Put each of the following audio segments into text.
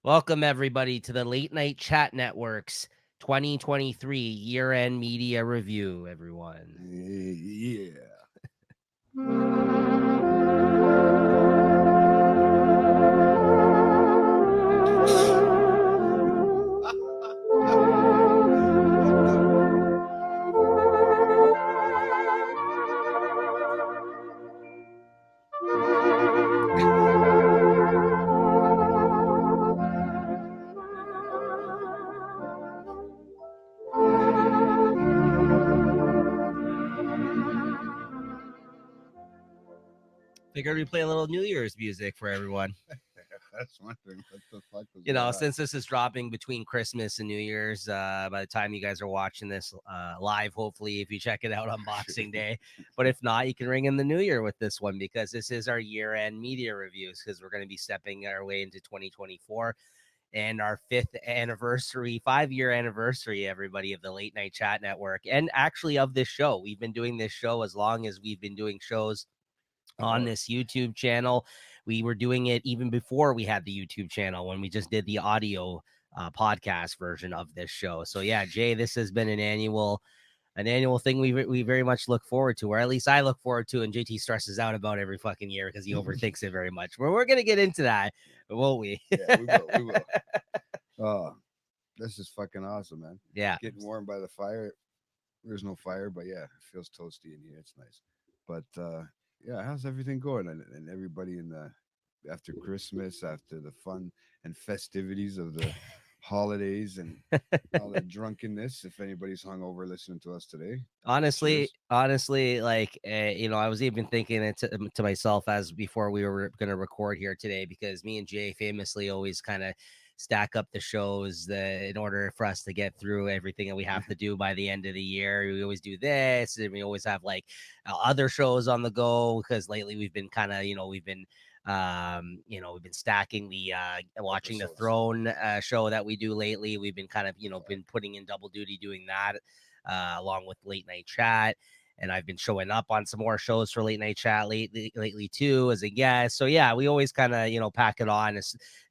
Welcome, everybody, to the Late Night Chat Network's 2023 year-end media review, everyone. Yeah. Figured we play a little New Year's music for everyone. That's one thing. What the fuck was that? Since this is dropping between Christmas and New Year's, by the time you guys are watching this live, hopefully, if you check it out on Boxing Day. But if not, you can ring in the New Year with this one because this is our year-end media reviews because we're going to be stepping our way into 2024 and our 5-year anniversary, everybody, of the Late Night Chat Network, and actually of this show. We've been doing this show as long as we've been doing shows on this YouTube channel. We were doing it even before we had the YouTube channel when we just did the audio podcast version of this show. So yeah, Jay, this has been an annual thing we very much look forward to, or at least I look forward to, and JT stresses out about every fucking year because he overthinks it very much. We're gonna get into that, won't we? Yeah, we will. We will. Oh, this is fucking awesome, man. Yeah. Getting warm by the fire. There's no fire, but yeah, it feels toasty in here. It's nice. But yeah, how's everything going? And everybody in the after Christmas, after the fun and festivities of the holidays and all the drunkenness. If anybody's hungover listening to us today, honestly cheers. honestly like I was even thinking it to myself as before we were going to record here today, because me and Jay famously always kind of stack up the shows in order for us to get through everything that we have to do by the end of the year. We always do this, and we always have like other shows on the go, because lately we've been kind of we've been stacking the watching the Episodes. Throne show that we do lately. We've been kind of been putting in double duty doing that along with Late Night Chat. And I've been showing up on some more shows for Late Night Chat lately too as a guest. So yeah, we always kind of pack it on.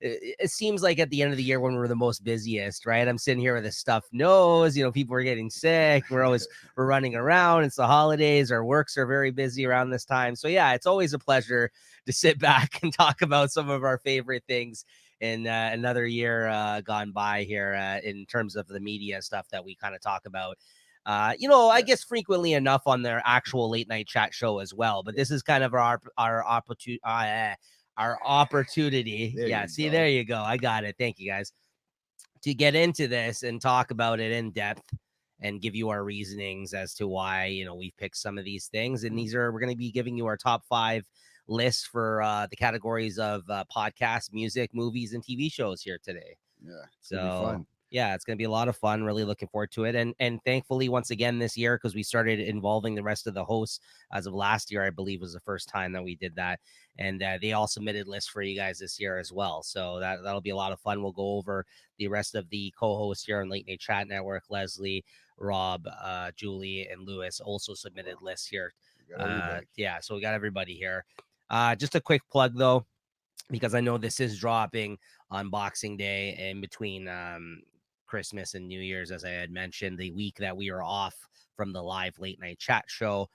It seems like at the end of the year when we're the most busiest, right? I'm sitting here with a stuffed nose. People are getting sick. We're running around. It's the holidays. Our works are very busy around this time. So yeah, it's always a pleasure to sit back and talk about some of our favorite things in another year gone by here in terms of the media stuff that we kind of talk about. I guess Yes. frequently enough on their actual late night chat show as well. But Yeah. this is kind of our opportunity. Our opportunity. There Yeah, you see, go. there you go. I got it. Thank you guys. To get into this and talk about it in depth and give you our reasonings as to why, we've picked some of these things. And we're going to be giving you our top 5 lists for the categories of podcast, music, movies, and TV shows here today. Yeah, it's gonna be So fun. yeah, it's gonna be a lot of fun. Really looking forward to it. And thankfully, once again this year, because we started involving the rest of the hosts as of last year, I believe was the first time that we did that. And they all submitted lists for you guys this year as well. So that'll be a lot of fun. We'll go over the rest of the co-hosts here on Late Night Chat Network. Leslie, Rob, Julie, and Lewis also submitted Wow, lists here. we got everybody. Yeah, so we got everybody here. Just a quick plug though, because I know this is dropping on Boxing Day in between Christmas and New Year's, as I had mentioned, the week that we are off from the live late night chat show.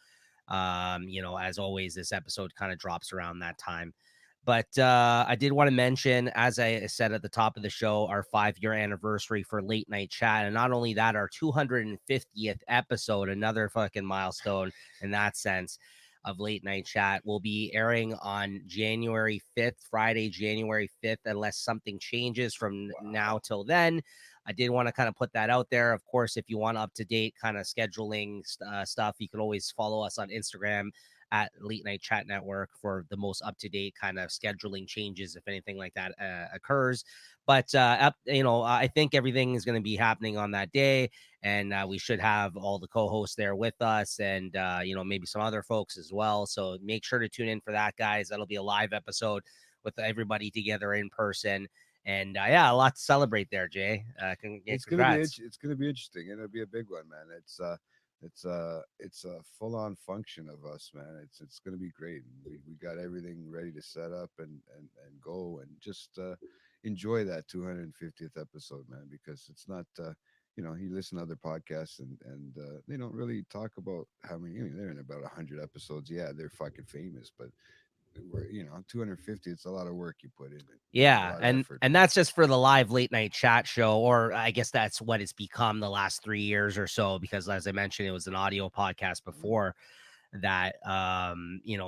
As always, this episode kind of drops around that time. But I did want to mention, as I said at the top of the show, our 5-year anniversary for Late Night Chat. And not only that, our 250th episode, another fucking milestone in that sense of Late Night Chat, will be airing on January 5th, Friday, January 5th, unless something changes from now Wow. till then. I did want to kind of put that out there. Of course, if you want up to date kind of scheduling stuff, you can always follow us on Instagram at Late Night Chat Network for the most up to date kind of scheduling changes, if anything like that occurs. But I think everything is going to be happening on that day, and we should have all the co-hosts there with us, and maybe some other folks as well. So make sure to tune in for that, guys. That'll be a live episode with everybody together in person. And yeah, a lot to celebrate there, Jay. Congrats. It's gonna be interesting, and it'll be a big one, man. It's a full on function of us, man. It's gonna be great. We got everything ready to set up and go and just enjoy that 250th episode, man, because it's not. You listen to other podcasts and they don't really talk about how many. I mean, they're in about 100 episodes. Yeah, they're fucking famous, but we're 250. It's a lot of work you put in it, a Yeah, lot of and effort. and that's just for the live late night chat show, or I guess that's what it's become the last 3 years or so. Because as I mentioned, it was an audio podcast Mhm. before that.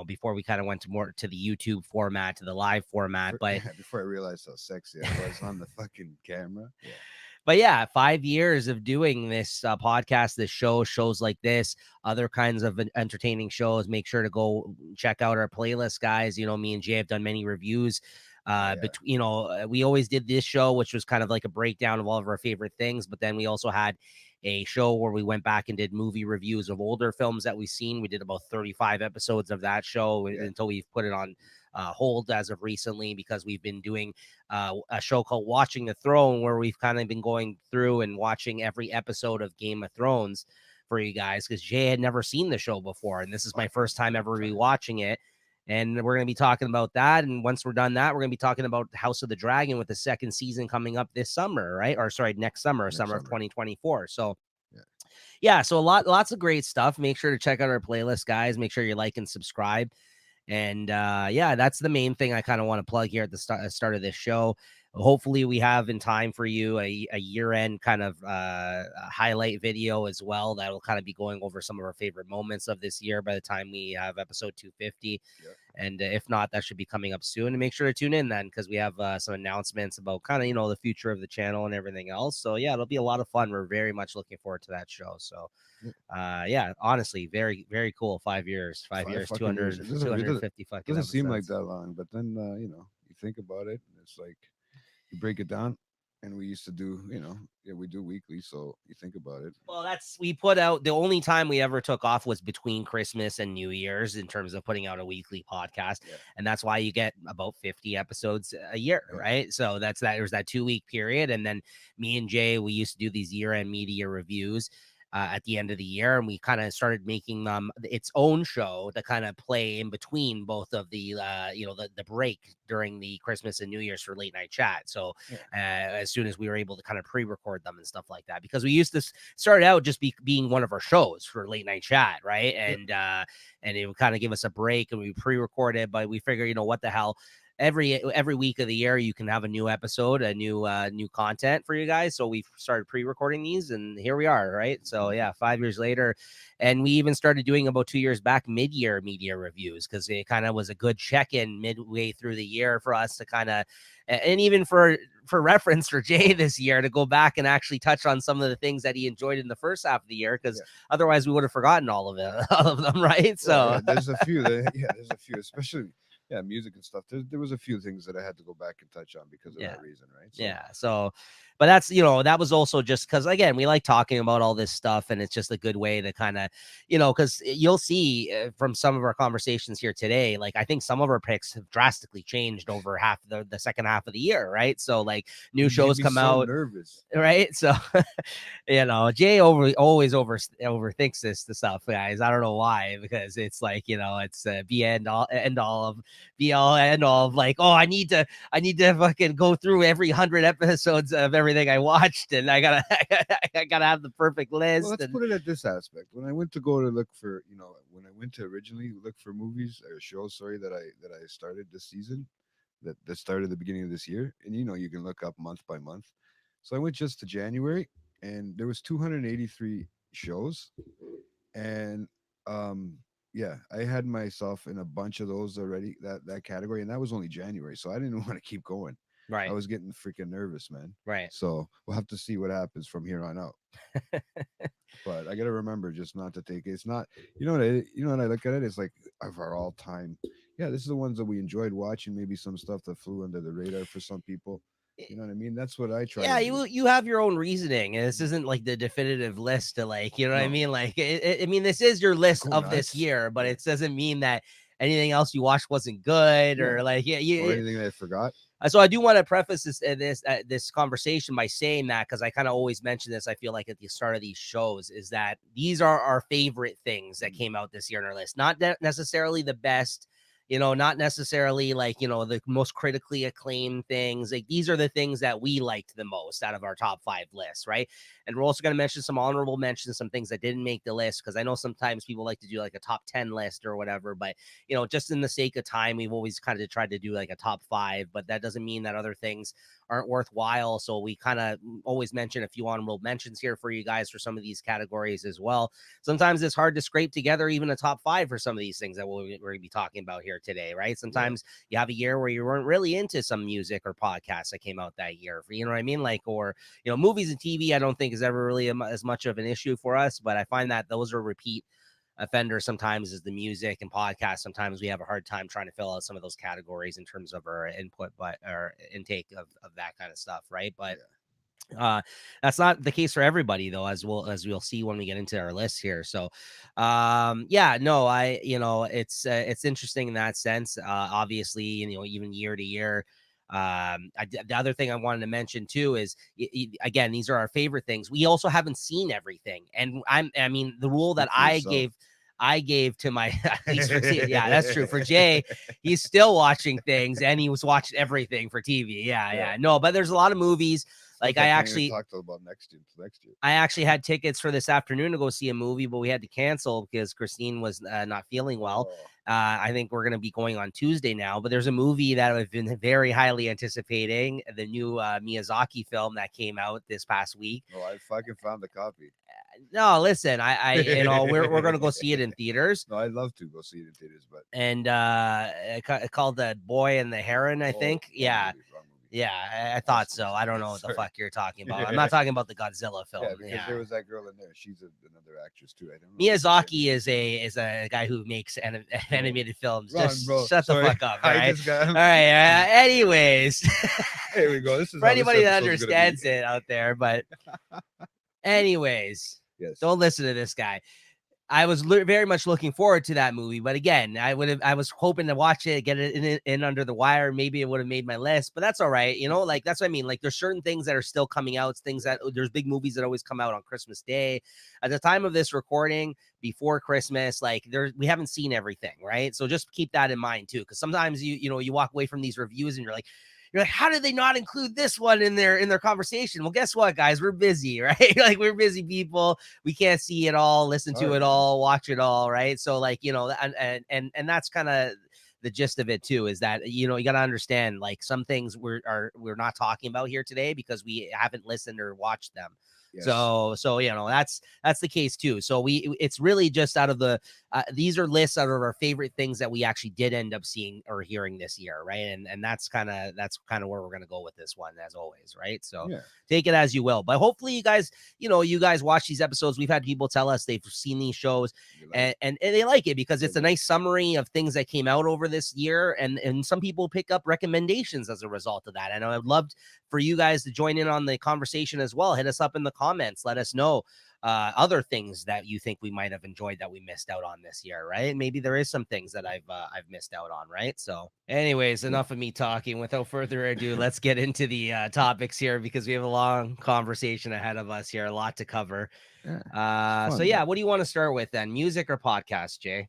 Before we kind of went to more to the YouTube format, to the live format. Before, But yeah, before I realized how sexy I was on the fucking camera. Yeah. yeah, 5 years of doing this podcast, this shows like this, other kinds of entertaining shows. Make sure to go check out our playlist, guys. Me and Jay have done many reviews. Oh yeah. We always did this show, which was kind of like a breakdown of all of our favorite things. But then we also had a show where we went back and did movie reviews of older films that we've seen. We did about 35 episodes of that show Yeah. until we've put it on hold as of recently, because we've been doing a show called Watching the Throne, where we've kind of been going through and watching every episode of Game of Thrones for you guys, because Jay had never seen the show before, and this is my first time ever rewatching it. And we're going to be talking about that. And once we're done that, we're going to be talking about House of the Dragon with the second season coming up this summer, right? Or sorry, next summer, summer of 2024. So Yeah. yeah, so lots of great stuff. Make sure to check out our playlist, guys. Make sure you like and subscribe. And yeah, that's the main thing I kind of want to plug here at the start of this show. Hopefully, we have in time for you a year-end kind of a highlight video as well. That will kind of be going over some of our favorite moments of this year by the time we have episode 250. Yeah. And if not, that should be coming up soon. And make sure to tune in then, because we have some announcements about kind of the future of the channel and everything else. So yeah, it'll be a lot of fun. We're very much looking forward to that show. So yeah, honestly, very, very cool. 5 years, 5 years, Fucking years. 200, It doesn't, 250 fucking doesn't seem like episodes. that long, but then you think about it, and it's like you break it down, and we used to do, yeah, we do weekly, so you think about it. Well, we put out, the only time we ever took off was between Christmas and New Year's in terms of putting out a weekly podcast. Yeah. And that's why you get about 50 episodes a year, Yeah. right? So there's that 2 week period. And then me and Jay, we used to do these year-end media reviews at the end of the year, and we kind of started making them its own show to kind of play in between both of the the break during the Christmas and New Year's for late night chat. So as soon as we were able to kind of pre-record them and stuff like that, because we used to start out just being one of our shows for late night chat, right? And it would kind of give us a break, and we pre-record it, but we figure, what the hell, every week of the year you can have a new episode, a new content for you guys. So we started pre-recording these, and here we are, right? So yeah, 5 years later. And we even started doing about 2 years back mid-year media reviews, because it kind of was a good check-in midway through the year for us to kind of, and even for reference for Jay this year, to go back and actually touch on some of the things that he enjoyed in the first half of the year, because otherwise we would have forgotten all of it, all of them, right? So yeah, there's a few there's a few, especially music and stuff. There was a few things that I had to go back and touch on because of that reason, right? So, So, but that's, that was also just because, again, we like talking about all this stuff, and it's just a good way to kind of, because you'll see from some of our conversations here today, like, I think some of our picks have drastically changed over half the second half of the year, right? So like new shows come out, nervous, right? So Jay always overthinks this stuff, guys. I don't know why, because it's like, it's be all end all of like, oh, I need to fucking go through every 100 episodes of everything I watched, and I gotta have the perfect list. Well, let's put it at this aspect. When I went to go to look for, when I went to originally look for movies or shows, sorry, that I started this season, that started at the beginning of this year, and you can look up month by month. So I went just to January, and there was 283 shows, and yeah, I had myself in a bunch of those already, that category, and that was only January, so I didn't want to keep going. Right. I was getting freaking nervous, man. Right. So we'll have to see what happens from here on out. But I gotta remember just not to take it. It's not, what I look at it, it's like of our all time. Yeah, this is the ones that we enjoyed watching. Maybe some stuff that flew under the radar for some people. You know what I mean? That's what I try. Yeah, you have your own reasoning, and this isn't like the definitive list to, like, what I mean? Like, I mean, this is your list of this year, but it doesn't mean that anything else you watched wasn't good, or like, or anything that I forgot. So I do want to preface this conversation by saying that, because I kind of always mention this, I feel like at the start of these shows, is that these are our favorite things that came out this year on our list, not necessarily the best, you know, not necessarily like, you know, the most critically acclaimed things. Like these are the things that we liked the most out of our top 5 lists, right? And we're also going to mention some honorable mentions, some things that didn't make the list, because I know sometimes people like to do like a top 10 list or whatever, but you know, just in the sake of time, we've always kind of tried to do like a top 5, but that doesn't mean that other things aren't worthwhile. So we kind of always mention a few honorable mentions here for you guys for some of these categories as well. Sometimes it's hard to scrape together even a top 5 for some of these things that we're going to be talking about here today, right? Sometimes you have a year where you weren't really into some music or podcasts that came out that year, you know what I mean? Like, or, you know, movies and TV, I don't think is ever really as much of an issue for us, but I find that those are repeat offender sometimes is the music and podcast. Sometimes we have a hard time trying to fill out some of those categories in terms of our input, but our intake of that kind of stuff, right? But that's not the case for everybody though, as we'll see when we get into our list here. So yeah, no, I, you know, it's interesting in that sense. Obviously, you know, even year to year. The other thing I wanted to mention too is again, these are our favorite things. We also haven't seen everything, and I mean the rule that I gave to my yeah, that's true. For Jay, he's still watching things, and he was watching everything for TV. Yeah. No, but there's a lot of movies. Like I actually talked about next year. I actually had tickets for this afternoon to go see a movie, but we had to cancel because Christine was not feeling well. I think we're going to be going on Tuesday now, but there's a movie that I've been very highly anticipating, the new Miyazaki film that came out this past week. Oh, I fucking found the copy. No, listen, I you know, we're going to go see it in theaters. No, I'd love to go see it in theaters, but and called The Boy and the Heron, I think. Wrong movie. Yeah, I thought so. I don't know what the fuck you're talking about. I'm not talking about the Godzilla film. Yeah, because there was that girl in there. She's another actress too. I don't know. Miyazaki is a guy who makes animated films. Just shut the fuck up. All right. All right. Anyways, here we go. This is for anybody that understands it out there. But anyways, yes, don't listen to this guy. I was very much looking forward to that movie, but again, I was hoping to watch it, get it in under the wire. Maybe it would have made my list, but that's all right. You know, like that's what I mean. Like there's certain things that are still coming out. Things that there's big movies that always come out on Christmas Day. At the time of this recording, before Christmas, like we haven't seen everything, right? So just keep that in mind too, because sometimes you walk away from these reviews and you're like, how did they not include this one in their conversation? Well, guess what, guys? We're busy, right? Like we're busy people. We can't see it all, listen to it all, watch it all, right? So like, you know, and that's kind of the gist of it too, is that, you know, you got to understand like some things we're not talking about here today because we haven't listened or watched them. Yes. So you know, that's the case too. So it's really just out of the these are lists out of our favorite things that we actually did end up seeing or hearing this year, right? And that's kind of where we're gonna go with this one, as always, right? So take it as you will. But hopefully you guys watch these episodes. We've had people tell us they've seen these shows and they like it because it's a nice summary of things that came out over this year, and some people pick up recommendations as a result of that. And I'd love for you guys to join in on the conversation as well. Hit us up in the comments. Let us know other things that you think we might have enjoyed that we missed out on this year, right? Maybe there is some things that I've missed out on, right? So anyways, enough of me talking. Without further ado, let's get into the topics here because we have a long conversation ahead of us here, a lot to cover. So yeah, what do you want to start with then? Music or podcast, Jay?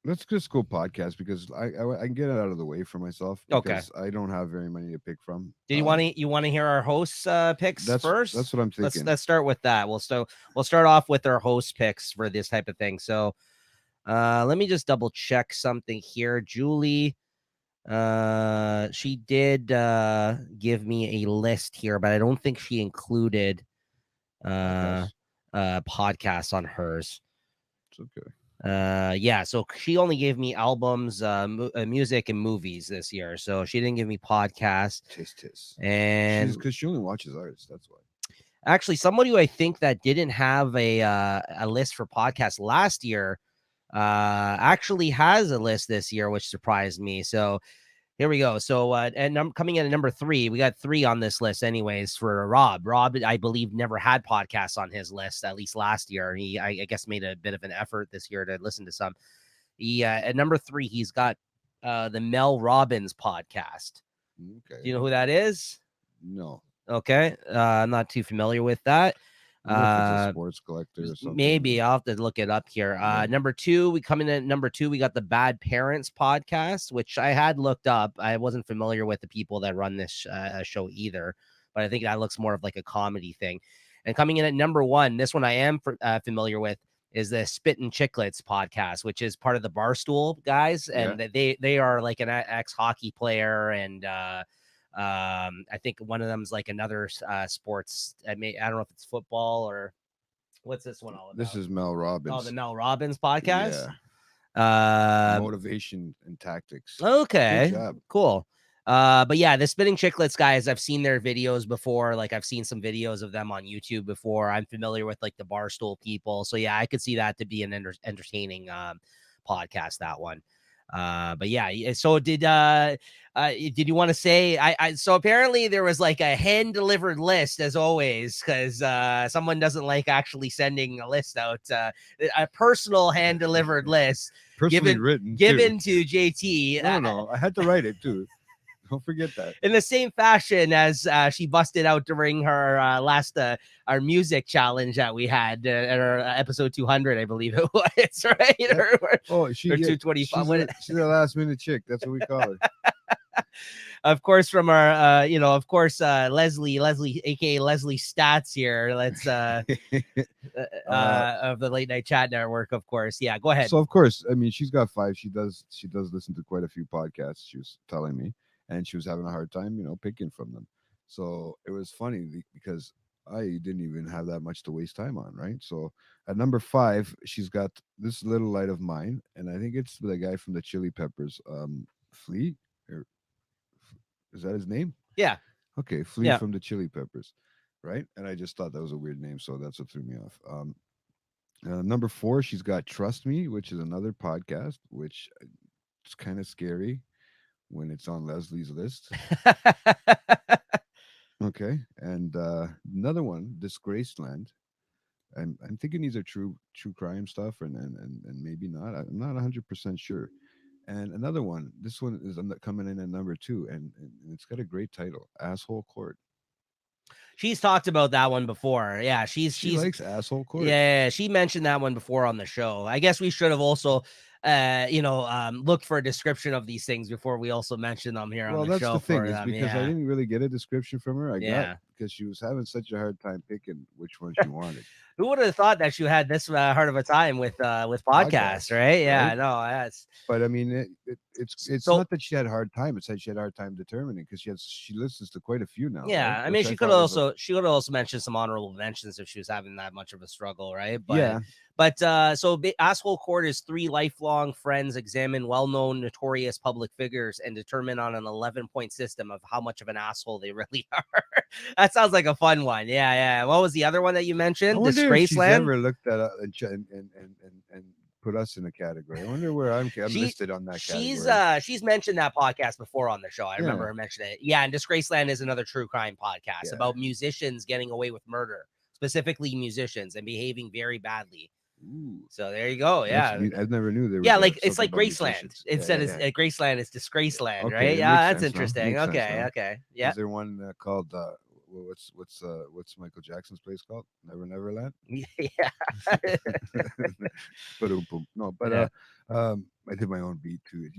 Let's just go podcast because I can get it out of the way for myself. Because I don't have very many to pick from. Do you want to hear our hosts picks first? That's what I'm thinking. Let's start with that. We'll start off with our host picks for this type of thing. So let me just double check something here. Julie, she did give me a list here, but I don't think she included podcasts on hers. It's okay. So she only gave me albums, music and movies this year, so she didn't give me podcasts. And because she only watches artists, that's why. Actually, somebody who I think that didn't have a list for podcasts last year actually has a list this year, which surprised me. So here we go. So coming in at number 3, we got 3 on this list anyways for Rob. Rob, I believe, never had podcasts on his list, at least last year. He, I guess, made a bit of an effort this year to listen to some. He at number 3, he's got the Mel Robbins podcast. Okay. Do you know who that is? No. Okay. I'm not too familiar with that. I wonder if it's a Uh, sports collector or something. Maybe I'll have to look it up here. Yeah. Number two, we come in at number two. We got the Bad Parents podcast, which I had looked up. I wasn't familiar with the people that run this show either, but I think that looks more of like a comedy thing. And coming in at number one, this one I am familiar with is the Spit and Chicklets podcast, which is part of the Barstool guys, and they are like an ex hockey player and. I think one of them is like another sports. I don't know if it's football or what's this one all about. This is Mel Robbins. Oh, the Mel Robbins podcast. Yeah. Motivation and tactics. Okay. Good job. Cool. But yeah, the Spitting Chicklets guys, I've seen their videos before. Like I've seen some videos of them on YouTube before. I'm familiar with like the Barstool people. So yeah, I could see that to be an entertaining podcast, that one. But yeah, so did you want to say so apparently there was like a hand delivered list as always, because someone doesn't like actually sending a list out, a personal hand delivered list given to JT. No, I had to write it too. Don't forget that. In the same fashion as she busted out during her last our music challenge that we had at our episode 200, I believe it was, right? Yeah. She 225. She's a last minute chick. That's what we call her. Of course, from our Leslie, aka Leslie Stats here. Let's of the Late Night Chat Network, of course. Yeah, go ahead. So of course, I mean, she's got 5. She does listen to quite a few podcasts. She was telling me, and she was having a hard time, picking from them. So it was funny because I didn't even have that much to waste time on, right? So at number 5, she's got This Little Light of Mine, and I think it's the guy from the Chili Peppers, Flea. Is that his name? Yeah. Okay, Flea from the Chili Peppers, right? And I just thought that was a weird name, so that's what threw me off. Number 4, she's got Trust Me, which is another podcast, which it's kind of scary when it's on Leslie's list. Okay, and another one, Disgraceland. I'm thinking these are true crime stuff, and maybe not. I'm not 100% sure. And another one, this one is coming in at number 2, and it's got a great title, Asshole Court. She's talked about that one before. Yeah, she likes Asshole Court. Yeah, she mentioned that one before on the show. I guess we should have also looked for a description of these things before we also mentioned them here on the show. Well, that's the thing, is because I didn't really get a description from her. I got because she was having such a hard time picking which one she wanted. Who would have thought that she had this hard of a time with podcasts, right? Yeah, right? No, that's. But I mean, it's not that she had a hard time. It's that she had a hard time determining, because she listens to quite a few now. Yeah, right? I mean, she could also mentioned some honorable mentions if she was having that much of a struggle, right? But, yeah. But so Asshole Court is 3 lifelong friends examine well-known, notorious public figures and determine on an 11-point system of how much of an asshole they really are. That sounds like a fun one. Yeah. What was the other one that you mentioned? Disgraceland. She's never looked at and put us in a category. I wonder where I'm listed on that category. She's mentioned that podcast before on the show. I remember her mentioning it. Yeah, and Disgraceland is another true crime podcast about musicians getting away with murder, specifically musicians, and behaving very badly. Ooh. So there you go. Yeah, I never knew there was. Yeah, like it's like Graceland. Instead of Graceland, it's Disgraceland, right? Yeah, that's interesting. Okay. Yeah. Is there one called what's Michael Jackson's place called? Neverland. Yeah. No, but I did my own beat too.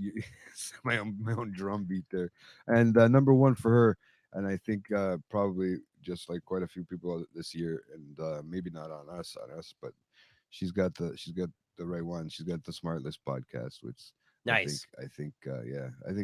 my own drum beat there, and number 1 for her, and I think probably just like quite a few people this year, and maybe not on us, but she's got the right one. She's got the Smart List podcast, which nice. I think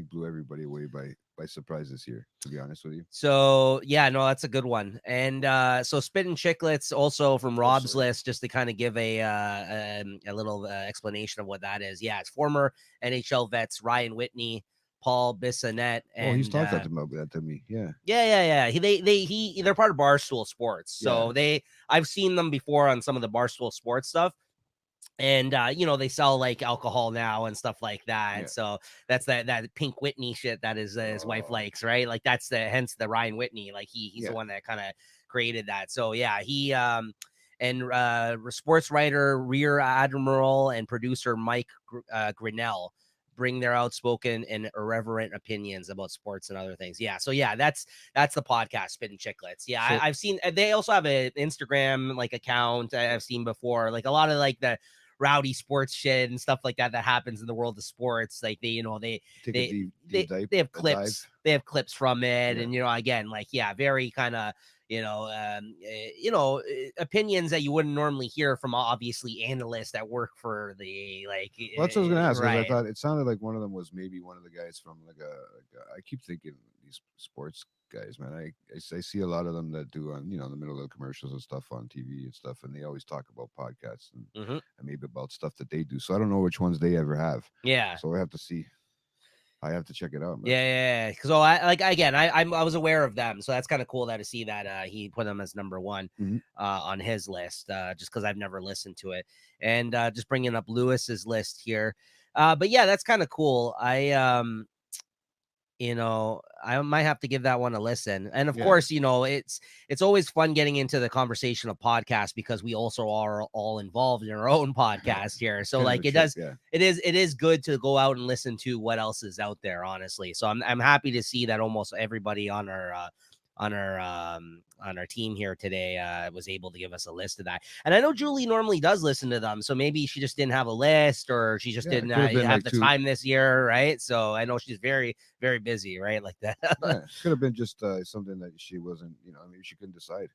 blew everybody away by surprise this year, to be honest with you. So yeah, no, that's a good one. And so Spittin' Chicklets also from Rob's list, just to kind of give a little explanation of what that is. Yeah, it's former NHL vets Ryan Whitney, Paul Bissonnette, and he's talked about that to me. Yeah. They're part of Barstool Sports, so I've seen them before on some of the Barstool Sports stuff. And they sell like alcohol now and stuff like that. Yeah. So that's that Pink Whitney shit that his wife likes, right? Like that's hence the Ryan Whitney. Like he's the one that kind of created that. So yeah, he and sports writer, Rear Admiral, and producer Mike Grinnell bring their outspoken and irreverent opinions about sports and other things. Yeah. So yeah, that's the podcast, Spittin' Chicklets. Yeah, So- I've seen. They also have an Instagram like account I've seen before. Like a lot of like the rowdy sports shit and stuff like that that happens in the world of sports. Like they Take they a deep dive, they have a clips. dive. They have clips from it, Yeah. and again, like very kind of opinions that you wouldn't normally hear from obviously analysts that work for the Well, that's what I was gonna ask. 'Cause I right. thought it sounded like one of them was maybe one of the guys from I keep thinking these sports guys, man. I see a lot of them that do on the middle of the commercials and stuff on TV and stuff, and they always talk about podcasts and maybe about stuff that they do. So I don't know which ones they ever have. Yeah. So I have to see. I have to check it out, man. Yeah. Because I like again, I was aware of them, so that's kind of cool to see that he put them as number one Mhm. on his list, just because I've never listened to it, and just bringing up Lewis's list here. But yeah, that's kind of cool. I might have to give that one a listen. And of Yeah. course, it's always fun getting into the conversation of podcasts because we also are all involved in our own podcast here. So Kind of like a it trip, does, yeah. it is good to go out and listen to what else is out there, honestly. So I'm happy to see that almost everybody on our team here today was able to give us a list of that. And I know Julie normally does listen to them, so maybe she just didn't have a list or she just Yeah, it didn't could have been have like the two. time this year, right? So I know she's very, very busy, right? Like that. Yeah, could have been just something that she wasn't. Maybe she couldn't decide.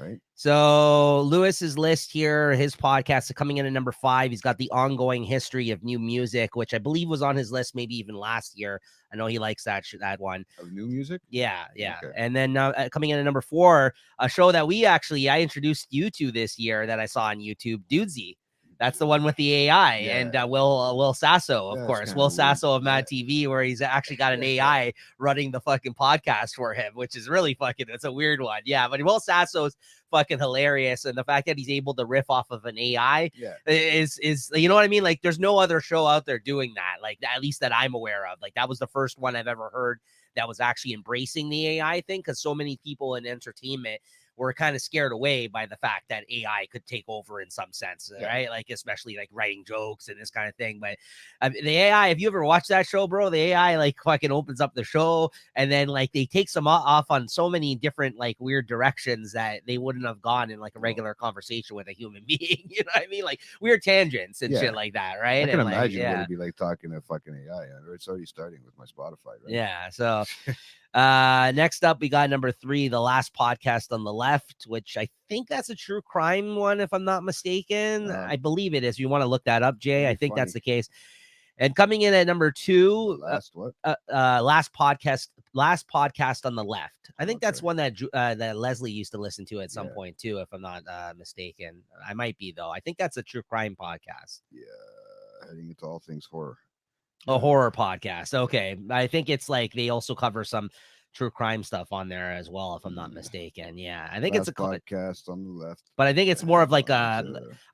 Right. So Lewis's list here, his podcast is coming in at number 5. He's got the ongoing history of new music, which I believe was on his list maybe even last year. I know he likes that one. Of new music. Yeah. Okay. And then coming in at number 4, a show that I introduced you to this year that I saw on YouTube, Dudesy. That's the one with the AI and Will Sasso, of Yeah, course. kinda Will weird. Sasso of Mad TV, where he's actually got an AI running the fucking podcast for him, which is really it's a weird one. Yeah, but Will Sasso's fucking hilarious, and the fact that he's able to riff off of an AI is you know what I mean? Like, there's no other show out there doing that, like at least that I'm aware of. Like, that was the first one I've ever heard that was actually embracing the AI thing, because so many people in entertainment were kind of scared away by the fact that AI could take over in some sense, right? Like, especially like writing jokes and this kind of thing. But the AI, if you ever watch that show, bro, the AI like fucking opens up the show, and then like they take some off on so many different like weird directions that they wouldn't have gone in like a regular conversation with a human being. You know what I mean? Like weird tangents and shit like that, right? I can and imagine like, what it'd be like talking to fucking AI. It's already starting with my Spotify, right? Yeah. So next up, we got number 3, The Last Podcast on the Left, which I think that's a true crime one, if I'm not mistaken. I believe it is. You want to look that up, Jay? I think that's the case. And coming in at number 2, Last Podcast on the Left. I think that's one that that Leslie used to listen to at some point too, if I'm not mistaken. I might be though. I think that's a true crime podcast. Yeah, heading into all things horror. A horror podcast. Okay. I think it's like they also cover some true crime stuff on there as well, if I'm not mistaken. Yeah. I think it's a podcast on the left. But I think it's more of like I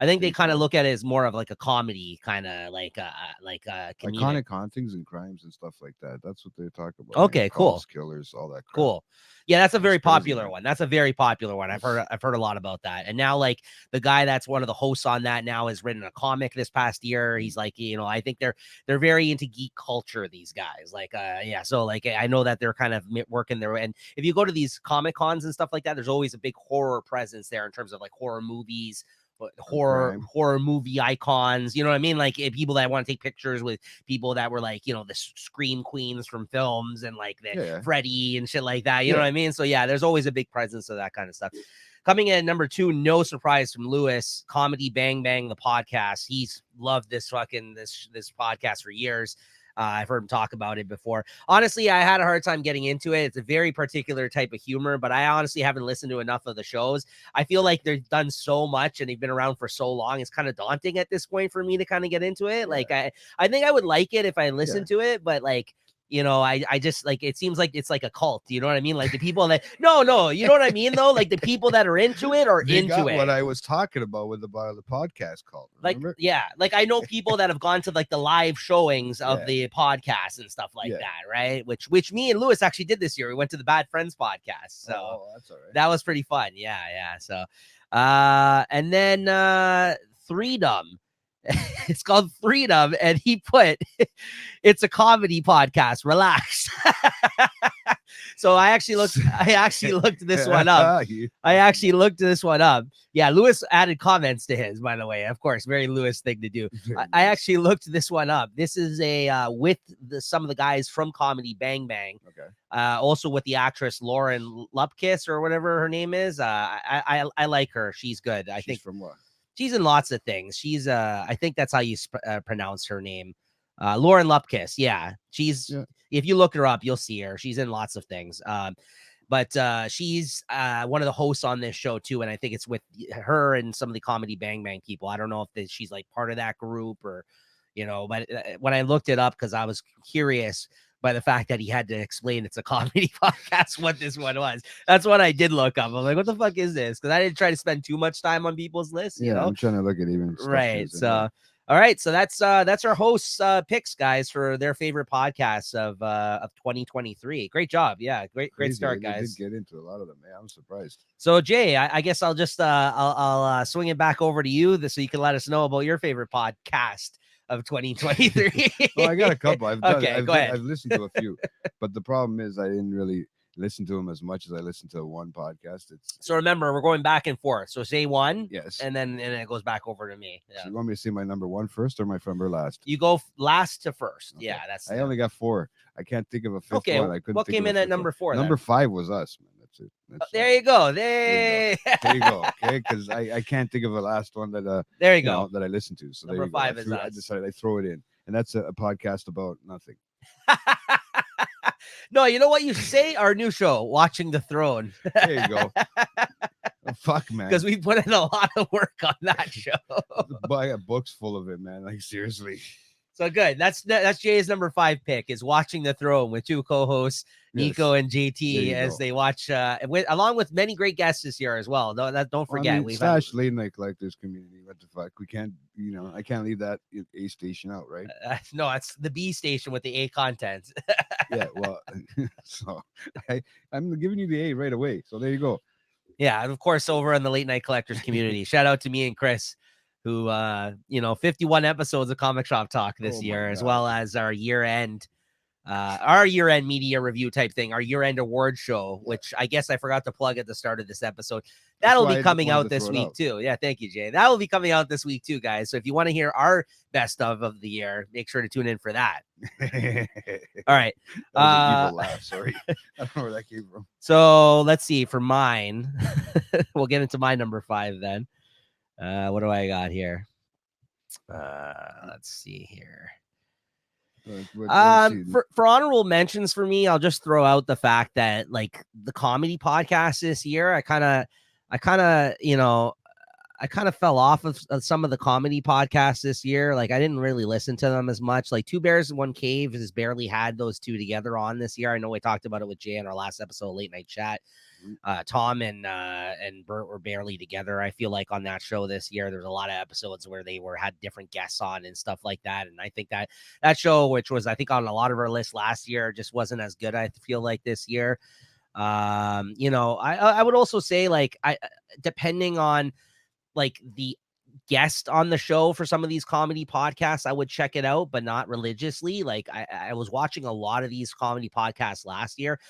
think they kind of look at it as more of like a comedy kind of like iconic hauntings and crimes and stuff like that. That's what they talk about. Okay, cool. Killers, all that crap. Cool. Yeah, that's a very popular one. That's a very popular one. I've heard a lot about that. And now, like, the guy that's one of the hosts on that now has written a comic this past year. He's like, I think they're very into geek culture, these guys. Like, so like I know that they're kind of working their way. And if you go to these Comic Cons and stuff like that, there's always a big horror presence there in terms of like horror movies, horror movie icons, you know what I mean? Like people that want to take pictures with people that were like, the scream queens from films and like the Freddy and shit like that. You know what I mean? So yeah, there's always a big presence of that kind of stuff. Coming in at number 2, no surprise from Lewis, Comedy Bang Bang, the podcast. He's loved this podcast for years. I've heard him talk about it before. Honestly, I had a hard time getting into it. It's a very particular type of humor, but I honestly haven't listened to enough of the shows. I feel like they've done so much and they've been around for so long. It's kind of daunting at this point for me to kind of get into it. Yeah. Like I think I would like it if I listened to it, but like, I just like, it seems like it's like a cult. You know what I mean? Like the people that, no, you know what I mean though? Like the people that are into it are into it. What I was talking about with the podcast cult. Remember? Like, yeah. Like I know people that have gone to like the live showings of the podcast and stuff like that. Right. Which me and Lewis actually did this year. We went to the Bad Friends podcast. So that's all right. That was pretty fun. Yeah. So, and then Freedom. It's called Freedom, and he put, "It's a comedy podcast. Relax." So I actually looked this one up. I actually looked this one up. Yeah, Lewis added comments to his, by the way. Of course, very Lewis thing to do. I actually looked this one up. This is a with some of the guys from Comedy Bang Bang. Okay. Also with the actress Lauren Lupkis or whatever her name is. I like her. She's good. I think from what? she's in lots of things. She's I think that's how you pronounce her name. Lauren Lupkis. Yeah. She's if you look her up, you'll see her. She's in lots of things. But she's one of the hosts on this show too, and I think it's with her and some of the Comedy Bang Bang people. I don't know if she's like part of that group or, but when I looked it up, because I was curious by the fact that he had to explain it's a comedy podcast, what this one was. That's what I did look up. I'm like, what the fuck is this? Because I didn't try to spend too much time on people's lists. You know? I'm trying to look at even right. So. All right, so that's our hosts' picks, guys, for their favorite podcasts of 2023. Great job, yeah, great start, guys. They did get into a lot of them. Man, I'm surprised. So Jay, I guess I'll just I'll swing it back over to you, so you can let us know about your favorite podcast of 2023. Well, I got a couple. Go ahead. I've listened to a few, but the problem is I didn't really listen to them as much as I listened to one podcast. So remember, we're going back and forth. So say one, yes, and then it goes back over to me. Yeah. So you want me to say my number one first or my number last? You go last to first. Okay. Yeah, that's. I only got 4. I can't think of a fifth one. I couldn't. What came in at number 4? Number 5 was us, man. That's it. There you go. There you go. Okay, because I can't think of a last one that there you go that I listened to. So number 5 is us. I decided I throw it in, and that's a podcast about nothing. No, you know what you say? Our new show, Watching the Throne. There you go. Fuck, man. Because we put in a lot of work on that show. I got books full of it, man. Like, seriously. So good. That's Jay's number 5 pick, is Watching the Throne with 2 co-hosts, Nico and JT, as they watch, along with many great guests this year as well. Don't forget. We've had late night collectors community. What the fuck? We can't, I can't leave that A station out, right? No, it's the B station with the A content. Yeah, well, so I'm giving you the A right away. So there you go. Yeah, and of course, over in the late night collectors community. Shout out to me and Chris, who 51 episodes of Comic Shop Talk this year, as well as our year-end media review type thing, our year-end award show, which I guess I forgot to plug at the start of this episode. That'll be coming out this week too. Yeah, thank you, Jay. That will be coming out this week too, guys. So if you want to hear our best of the year, make sure to tune in for that. All right. That was an evil laugh. Sorry. I don't know where that came from. So let's see. For mine, we'll get into my number 5 then. What do I got here? Let's see here. For honorable mentions for me, I'll just throw out the fact that, like, the comedy podcast this year, I kind of fell off of some of the comedy podcasts this year. Like, I didn't really listen to them as much. Like, Two Bears in One Cave has barely had those two together on this year. I know we talked about it with Jay in our last episode of Late Night Chat. Tom and Bert were barely together. I feel like on that show this year, there's a lot of episodes where they had different guests on and stuff like that. And I think that show, which was, I think, on a lot of our lists last year, just wasn't as good, I feel like, this year. I would also say, like, depending on, like, the guest on the show for some of these comedy podcasts, I would check it out, but not religiously. Like, I was watching a lot of these comedy podcasts last year,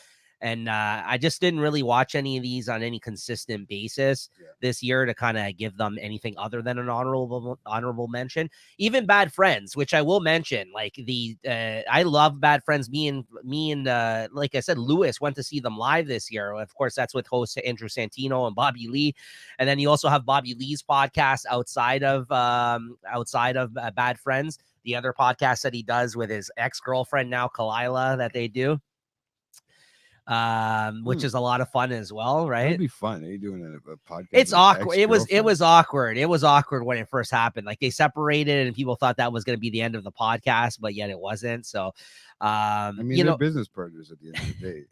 and I just didn't really watch any of these on any consistent basis this year to kind of give them anything other than an honorable mention. Even Bad Friends, which I will mention, like, I love Bad Friends. Me and like I said, Lewis went to see them live this year. Of course, that's with host Andrew Santino and Bobby Lee, and then you also have Bobby Lee's podcast outside of Bad Friends, the other podcast that he does with his ex-girlfriend now, Kalila, that they do. Which is a lot of fun as well, right? It'd be fun. Are you doing a podcast? It's awkward. It was awkward. It was awkward when it first happened. Like, they separated, and people thought that was going to be the end of the podcast, but yet it wasn't. So, they're business partners at the end of the day.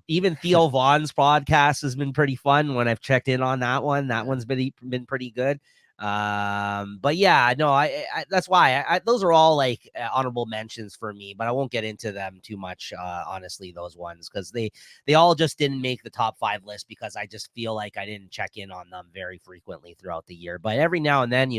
Even Theo Vaughn's podcast has been pretty fun when I've checked in on that one. That one's been pretty good. But yeah, no, I that's why those are all like honorable mentions for me, but I won't get into them too much. Honestly, those ones, because they all just didn't make the top 5 list because I just feel like I didn't check in on them very frequently throughout the year. But every now and then,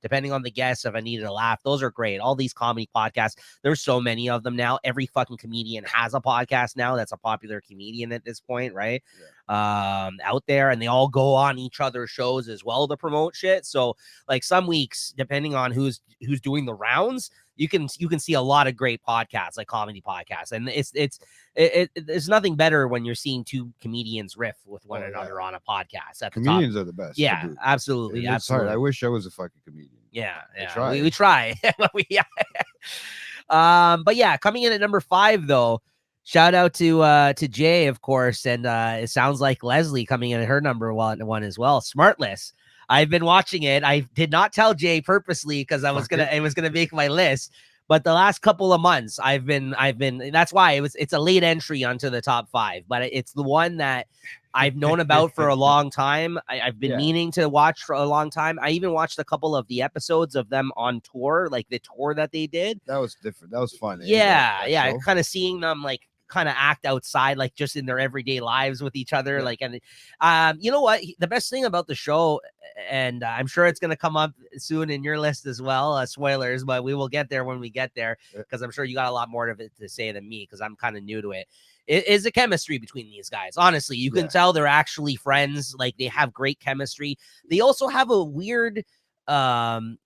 depending on the guest, if I needed a laugh, those are great. All these comedy podcasts, there's so many of them now. Every fucking comedian has a podcast now that's a popular comedian at this point, right? Yeah. Out there, and they all go on each other's shows as well to promote shit. So like some weeks, depending on who's doing the rounds, you can see a lot of great podcasts, like comedy podcasts, and there's nothing better when you're seeing two comedians riff with one another on a podcast. At Comedians are the best. Yeah, absolutely. It's hard. I wish I was a fucking comedian. Yeah, we try. But yeah, coming in at number 5 though. Shout out to Jay, of course, and it sounds like Leslie coming in at her number 1 as well. Smartless. I've been watching it. I did not tell Jay purposely because it was gonna make my list. But the last couple of months, I've been. That's why it's a late entry onto the top 5. But it's the one that I've known about for a long time. I've been meaning to watch for a long time. I even watched a couple of the episodes of them on tour, like the tour that they did. That was different. That was fun. Yeah. Kind of seeing them like kind of act outside, like just in their everyday lives with each other. Like, and you know what? The best thing about the show, and I'm sure it's going to come up soon in your list as well, spoilers, but we will get there when we get there, because I'm sure you got a lot more of it to say than me, because I'm kind of new to it. It is a chemistry between these guys. Honestly, you can tell they're actually friends. Like, they have great chemistry. They also have a weird bond?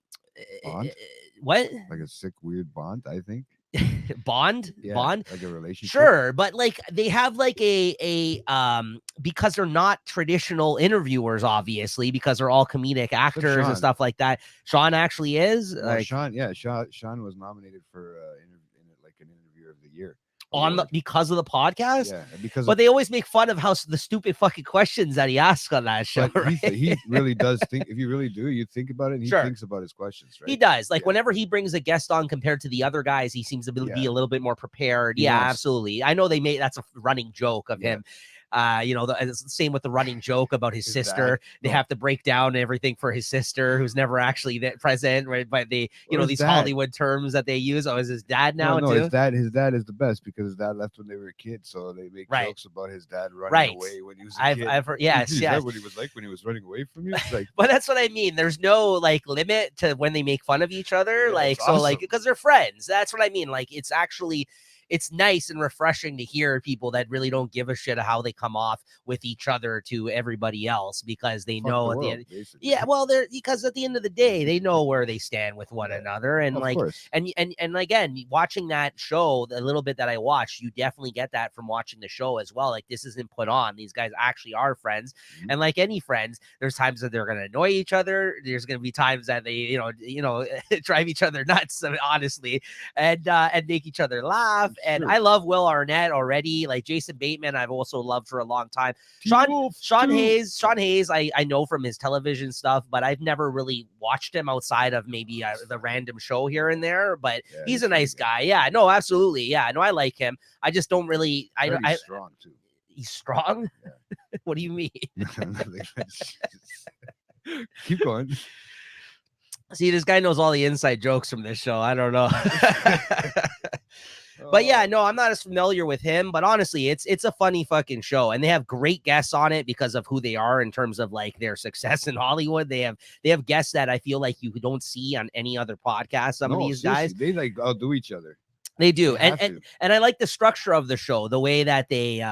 What? Like a sick, weird bond, I think. Bond, like a relationship. Sure, but like they have like a because they're not traditional interviewers, obviously, because they're all comedic actors and stuff like that. Sean actually is. Sean was nominated for an interviewer of the year. Because of the podcast. Yeah, but they always make fun of how the stupid fucking questions that he asks on that show. Right? He really does think. If you really do, you think about it. And he thinks about his questions. Right? He does. Like whenever he brings a guest on, compared to the other guys, he seems to be a little bit more prepared. Absolutely. I know that's a running joke of him. The same with the running joke about his sister. They have to break down everything for his sister, who's never actually present, right? But these Hollywood terms that they use. Oh, is his dad now? No, his dad is the best, because his dad left when they were kids, so they make jokes about his dad running away when he was a kid. I've heard, yes. Is that what he was like when he was running away from you? Like, but that's what I mean. There's no like limit to when they make fun of each other, because they're friends. That's what I mean. Like, it's nice and refreshing to hear people that really don't give a shit of how they come off with each other to everybody else, because they know because at the end of the day, they know where they stand with one another. And and again, watching that show, the little bit that I watched, you definitely get that from watching the show as well. Like, this isn't put on. These guys actually are friends. Mm-hmm. And like any friends, there's times that they're going to annoy each other. There's going to be times that they, drive each other nuts, honestly, and make each other laugh. And I love Will Arnett already. Like Jason Bateman, I've also loved for a long time. Sean Hayes, I know from his television stuff, but I've never really watched him outside of maybe the random show here and there. But he's a nice guy. Yeah, no, absolutely. Yeah, no, I like him. I just don't really. He's strong too. He's strong. Yeah. What do you mean? Keep going. See, this guy knows all the inside jokes from this show. I don't know. But yeah, no, I'm not as familiar with him. But honestly, it's a funny fucking show, and they have great guests on it because of who they are in terms of like their success in Hollywood. They have guests that I feel like you don't see on any other podcast. Some of these guys, they like outdo each other. They do, and I like the structure of the show, the way that they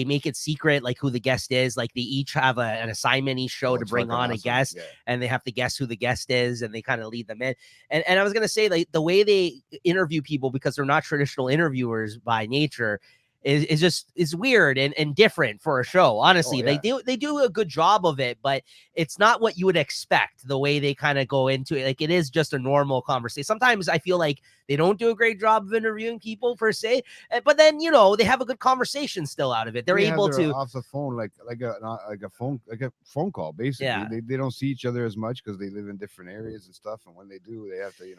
make it secret, like who the guest is. Like they each have an assignment each show to bring on a guest, and they have to guess who the guest is, and they kind of lead them in. And I was gonna say, like, the way they interview people, because they're not traditional interviewers by nature, is weird and different for a show. Honestly, they do a good job of it, but it's not what you would expect. The way they kind of go into it, like, it is just a normal conversation. Sometimes I feel like they don't do a great job of interviewing people per se, but then they have a good conversation still out of it. They're able to off the phone, like a phone call, basically. Yeah. They don't see each other as much because they live in different areas and stuff, and when they do, they have to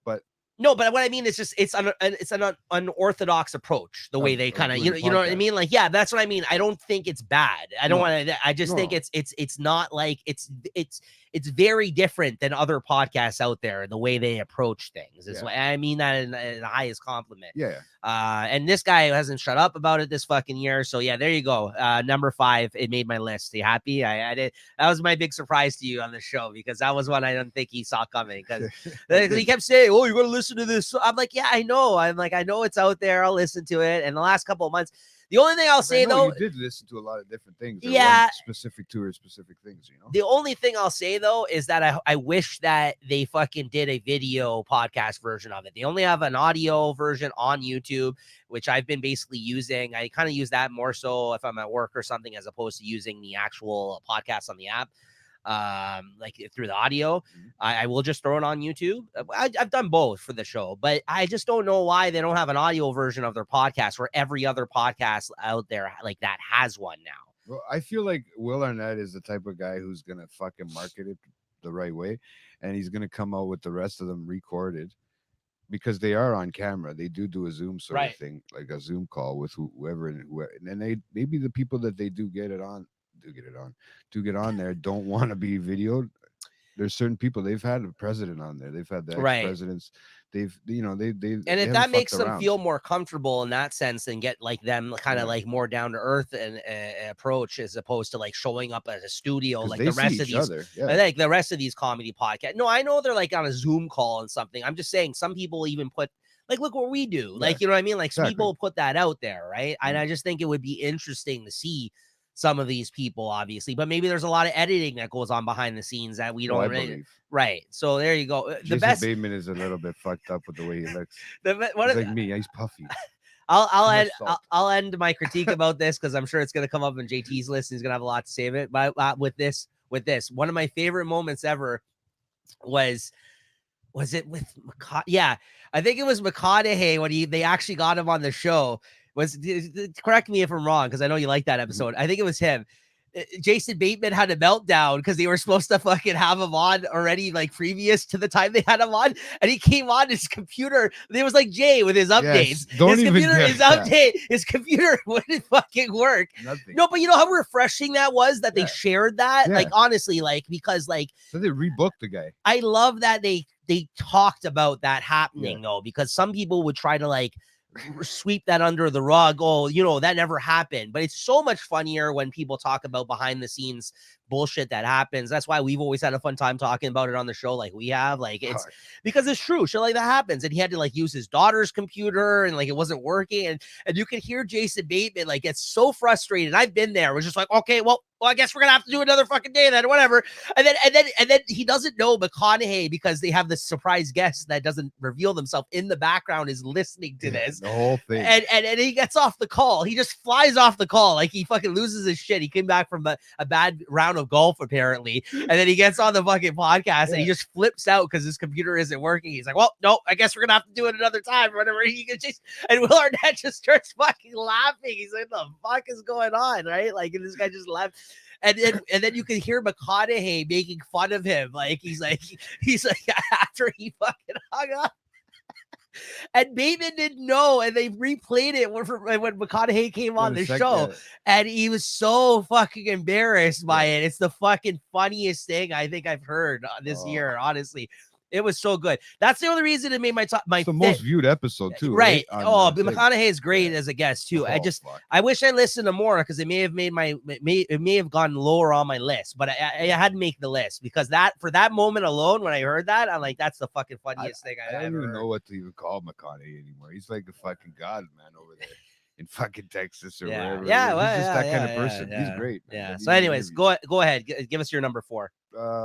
but. No, but what I mean is just it's an unorthodox approach, the way they kind of you know what I mean. Like, yeah, that's what I mean. I don't think it's bad. I don't want to. I just think it's not like it's it's very different than other podcasts out there, the way they approach things. Is Yeah. what I mean that in the highest compliment. Yeah. And this guy hasn't shut up about it this fucking year. So yeah, there you go. Number 5, it made my list. Are you happy? I did. That was my big surprise to you on the show, because that was one I don't think he saw coming, because he kept saying, "Oh, you're gonna listen to this." So I'm like, yeah, I know. I'm like, I know it's out there. I'll listen to it. And the last couple of months, the only thing I'll say though, you did listen to a lot of different things. Yeah, specific to or specific things, you know. the only thing I'll say though is that I wish that they fucking did a video podcast version of it. They only have an audio version on YouTube, which I've been basically using. I kind of use that more so if I'm at work or something, as opposed to using the actual podcast on the app, like through the audio. I will just throw it on YouTube. I've done both for the show, but I just don't know why they don't have an audio version of their podcast, where every other podcast out there like that has one now. Well, I feel like Will Arnett is the type of guy who's gonna fucking market it the right way, and he's gonna come out with the rest of them recorded, because they are on camera. They do a Zoom sort of thing, like a Zoom call with whoever, and they maybe the people that they do get on there don't want to be videoed. There's certain people, they've had a president on there, they've had the ex-presidents, they've and if that makes them feel more comfortable in that sense, and get like them kind of like more down to earth and approach, as opposed to like showing up at a studio like the rest of these like the rest of these comedy podcasts. No, I know they're like on a Zoom call and something. I'm just saying some people even put like, look what we do, like, you know what I mean, like some people put that out there, right? And I just think it would be interesting to see some of these people, obviously, but maybe there's a lot of editing that goes on behind the scenes that we don't really. Right. So there you go. The Jason Bateman is a little bit fucked up with the way he looks. He's like me. He's puffy. I'll end my critique about this, because I'm sure it's going to come up on JT's list. And he's going to have a lot to say of it. But with this, one of my favorite moments ever was it with McConaughey? Yeah, I think it was McConaughey when they actually got him on the show. Correct me if I'm wrong, because I know you like that episode. I think it was him. Jason Bateman had a meltdown because they were supposed to fucking have him on already, like previous to the time they had him on, and he came on his computer. It was like Jay with his updates. His computer wouldn't fucking work. Nothing. No, but you know how refreshing that was that they shared that? Like, honestly, like, because like, so they rebooked the guy. I love that they talked about that happening though, because some people would try to like sweep that under the rug. Oh, you know, that never happened. But it's so much funnier when people talk about behind the scenes bullshit that happens. That's why we've always had a fun time talking about it on the show, like we have. Like, it's because it's true. Shit like that happens. And he had to like use his daughter's computer, and like it wasn't working. And you can hear Jason Bateman like get so frustrated. I've been there. We're just like, okay, well, I guess we're gonna have to do another fucking day then, or whatever. And then he doesn't know McConaughey, because they have this surprise guest that doesn't reveal themselves in the background, is listening to this the whole thing. And he gets off the call. He just flies off the call, like he fucking loses his shit. He came back from a bad round of golf apparently, and then he gets on the fucking podcast and he just flips out because his computer isn't working. He's like, well, no, I guess we're gonna have to do it another time or whatever. And Will Arnett just starts fucking laughing. He's like, the fuck is going on, right? Like, and this guy just laughed. And then you can hear McConaughey making fun of him. Like, he's like after he fucking hung up. And Bateman didn't know, and they replayed it when McConaughey came on the show, and he was so fucking embarrassed by it. It's the fucking funniest thing I think I've heard this year, honestly. It was so good. That's the only reason it made my the most viewed episode too, right? But McConaughey is great as a guest too. I wish I listened to more, because it may have made it may have gone lower on my list, but I had to make the list, because for that moment alone, when I heard that, I'm like, that's the fucking funniest thing I don't ever even heard. know what to even call McConaughey anymore. He's like a fucking god, man, over there in fucking Texas or wherever. Yeah, well, he's just that kind of person. Yeah. He's great, man. Yeah. So, anyways, go ahead. Give us your number 4.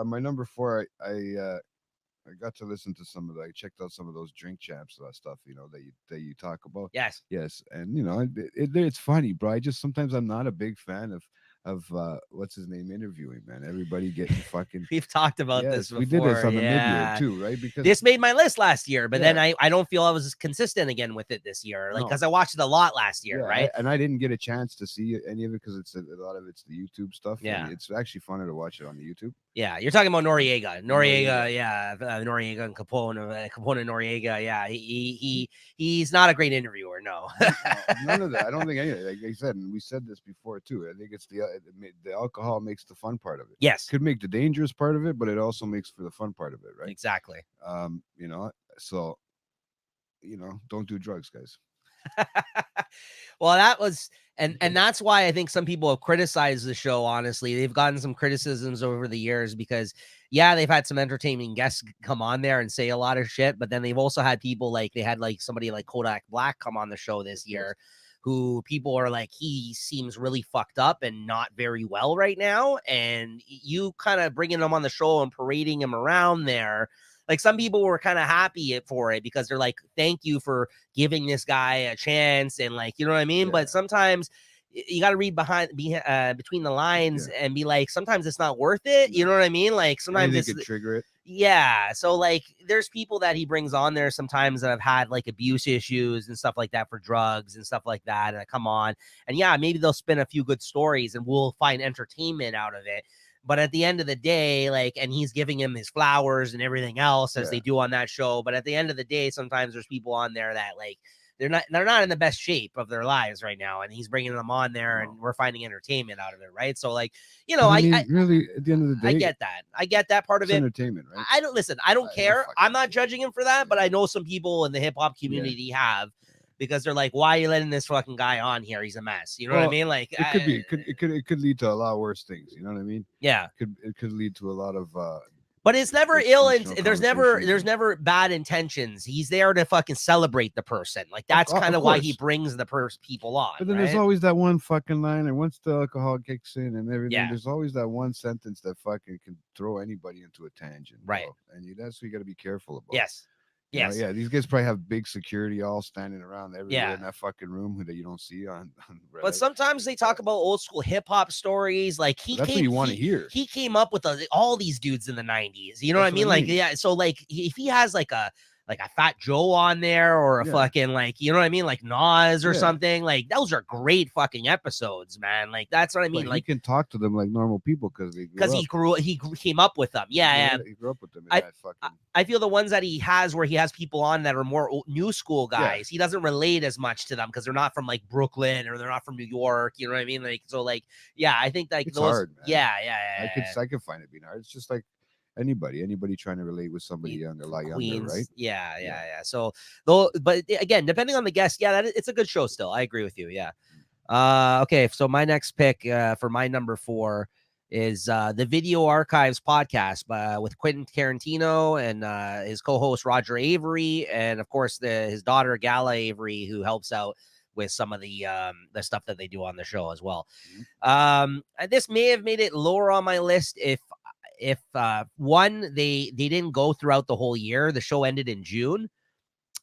My number 4, I got to listen to I checked out some of those Drink Champs stuff, you know, that you talk about. Yes. And you know, it's funny, bro. Sometimes I'm not a big fan of what's his name interviewing, man. Everybody getting fucking. We've talked about this before. We did this on the mid-year too, right? Because this made my list last year, but then I don't feel I was consistent again with it this year, like, because I watched it a lot last year, right? And I didn't get a chance to see any of it because a lot of it's the YouTube stuff. Yeah, it's actually funner to watch it on the YouTube. Yeah, you're talking about Noriega, Noriega and Capone, Noriega. Yeah, he's not a great interviewer. No, none of that. I don't think any. Like I said, and we said this before too. I think it's the alcohol makes the fun part of it. Yes, Could make the dangerous part of it, but it also makes for the fun part of it, right? exactly. You know, so don't do drugs, guys. Well, that was, and that's why I think some people have criticized the show. Honestly, they've gotten some criticisms over the years because, yeah, they've had some entertaining guests come on there and say a lot of shit, but then they've also had people like they had like somebody like Kodak Black come on the show this year, who people are like, he seems really fucked up and not very well right now, and you kind of bringing him on the show and parading him around there. Like some people were kind of happy for it because they're like, thank you for giving this guy a chance. And like, you know what I mean? Yeah. But sometimes you got to read between the lines and be like, sometimes it's not worth it. You know what I mean? Like sometimes Anything it's could trigger it. Yeah. So like there's people that he brings on there sometimes that have had like abuse issues and stuff like that for drugs and stuff like that. And I come on and yeah, maybe they'll spin a few good stories and we'll find entertainment out of it. But at the end of the day, like, and he's giving him his flowers and everything else as they do on that show. But at the end of the day, sometimes there's people on there that like, they're not in the best shape of their lives right now. And he's bringing them on there and we're finding entertainment out of it. Right. So like, you know, I mean, really at the end of the day, I get that part of it. Entertainment, right? I don't care. I'm not judging him for that, but I know some people in the hip hop community have, because they're like, why are you letting this fucking guy on here? He's a mess. You know what I mean? Like it could lead to a lot worse things. You know what I mean? Yeah. It could lead to a lot of but it's never ill, and there's never bad intentions. He's there to fucking celebrate the person. Like that's kind of why he brings the people on. But then there's always that one fucking line, and once the alcohol kicks in and everything, there's always that one sentence that fucking can throw anybody into a tangent, right? Bro. And that's what you got to be careful about. Yes. Yes. Yeah, these guys probably have big security all standing around everywhere in that fucking room that you don't see on But sometimes they talk about old school hip hop stories. Like that's what you want to hear. He came up with all these dudes in the 90s. You know what I mean? Like, yeah. So like if he has like a Fat Joe on there or a fucking like, you know what I mean? Like Nas or something, like those are great fucking episodes, man. Like that's what I mean. But like you can talk to them like normal people because he came up with them. Yeah. He grew up with them. I feel the ones that he has where he has people on that are more new school guys, he doesn't relate as much to them because they're not from like Brooklyn or they're not from New York. You know what I mean? Like, so like, yeah, I think like it's those, hard, man. Yeah. I could find it being hard. It's just like anybody trying to relate with somebody younger, a lot younger, right? Yeah. So though, but again, depending on the guest, it's a good show still. I agree with you. Yeah. Okay. So my next pick for my number 4 is the Video Archives podcast with Quentin Tarantino and his co-host Roger Avery, and of course his daughter Gala Avery, who helps out with some of the stuff that they do on the show as well. This may have made it lower on my list if one, they didn't go throughout the whole year. The show ended in June.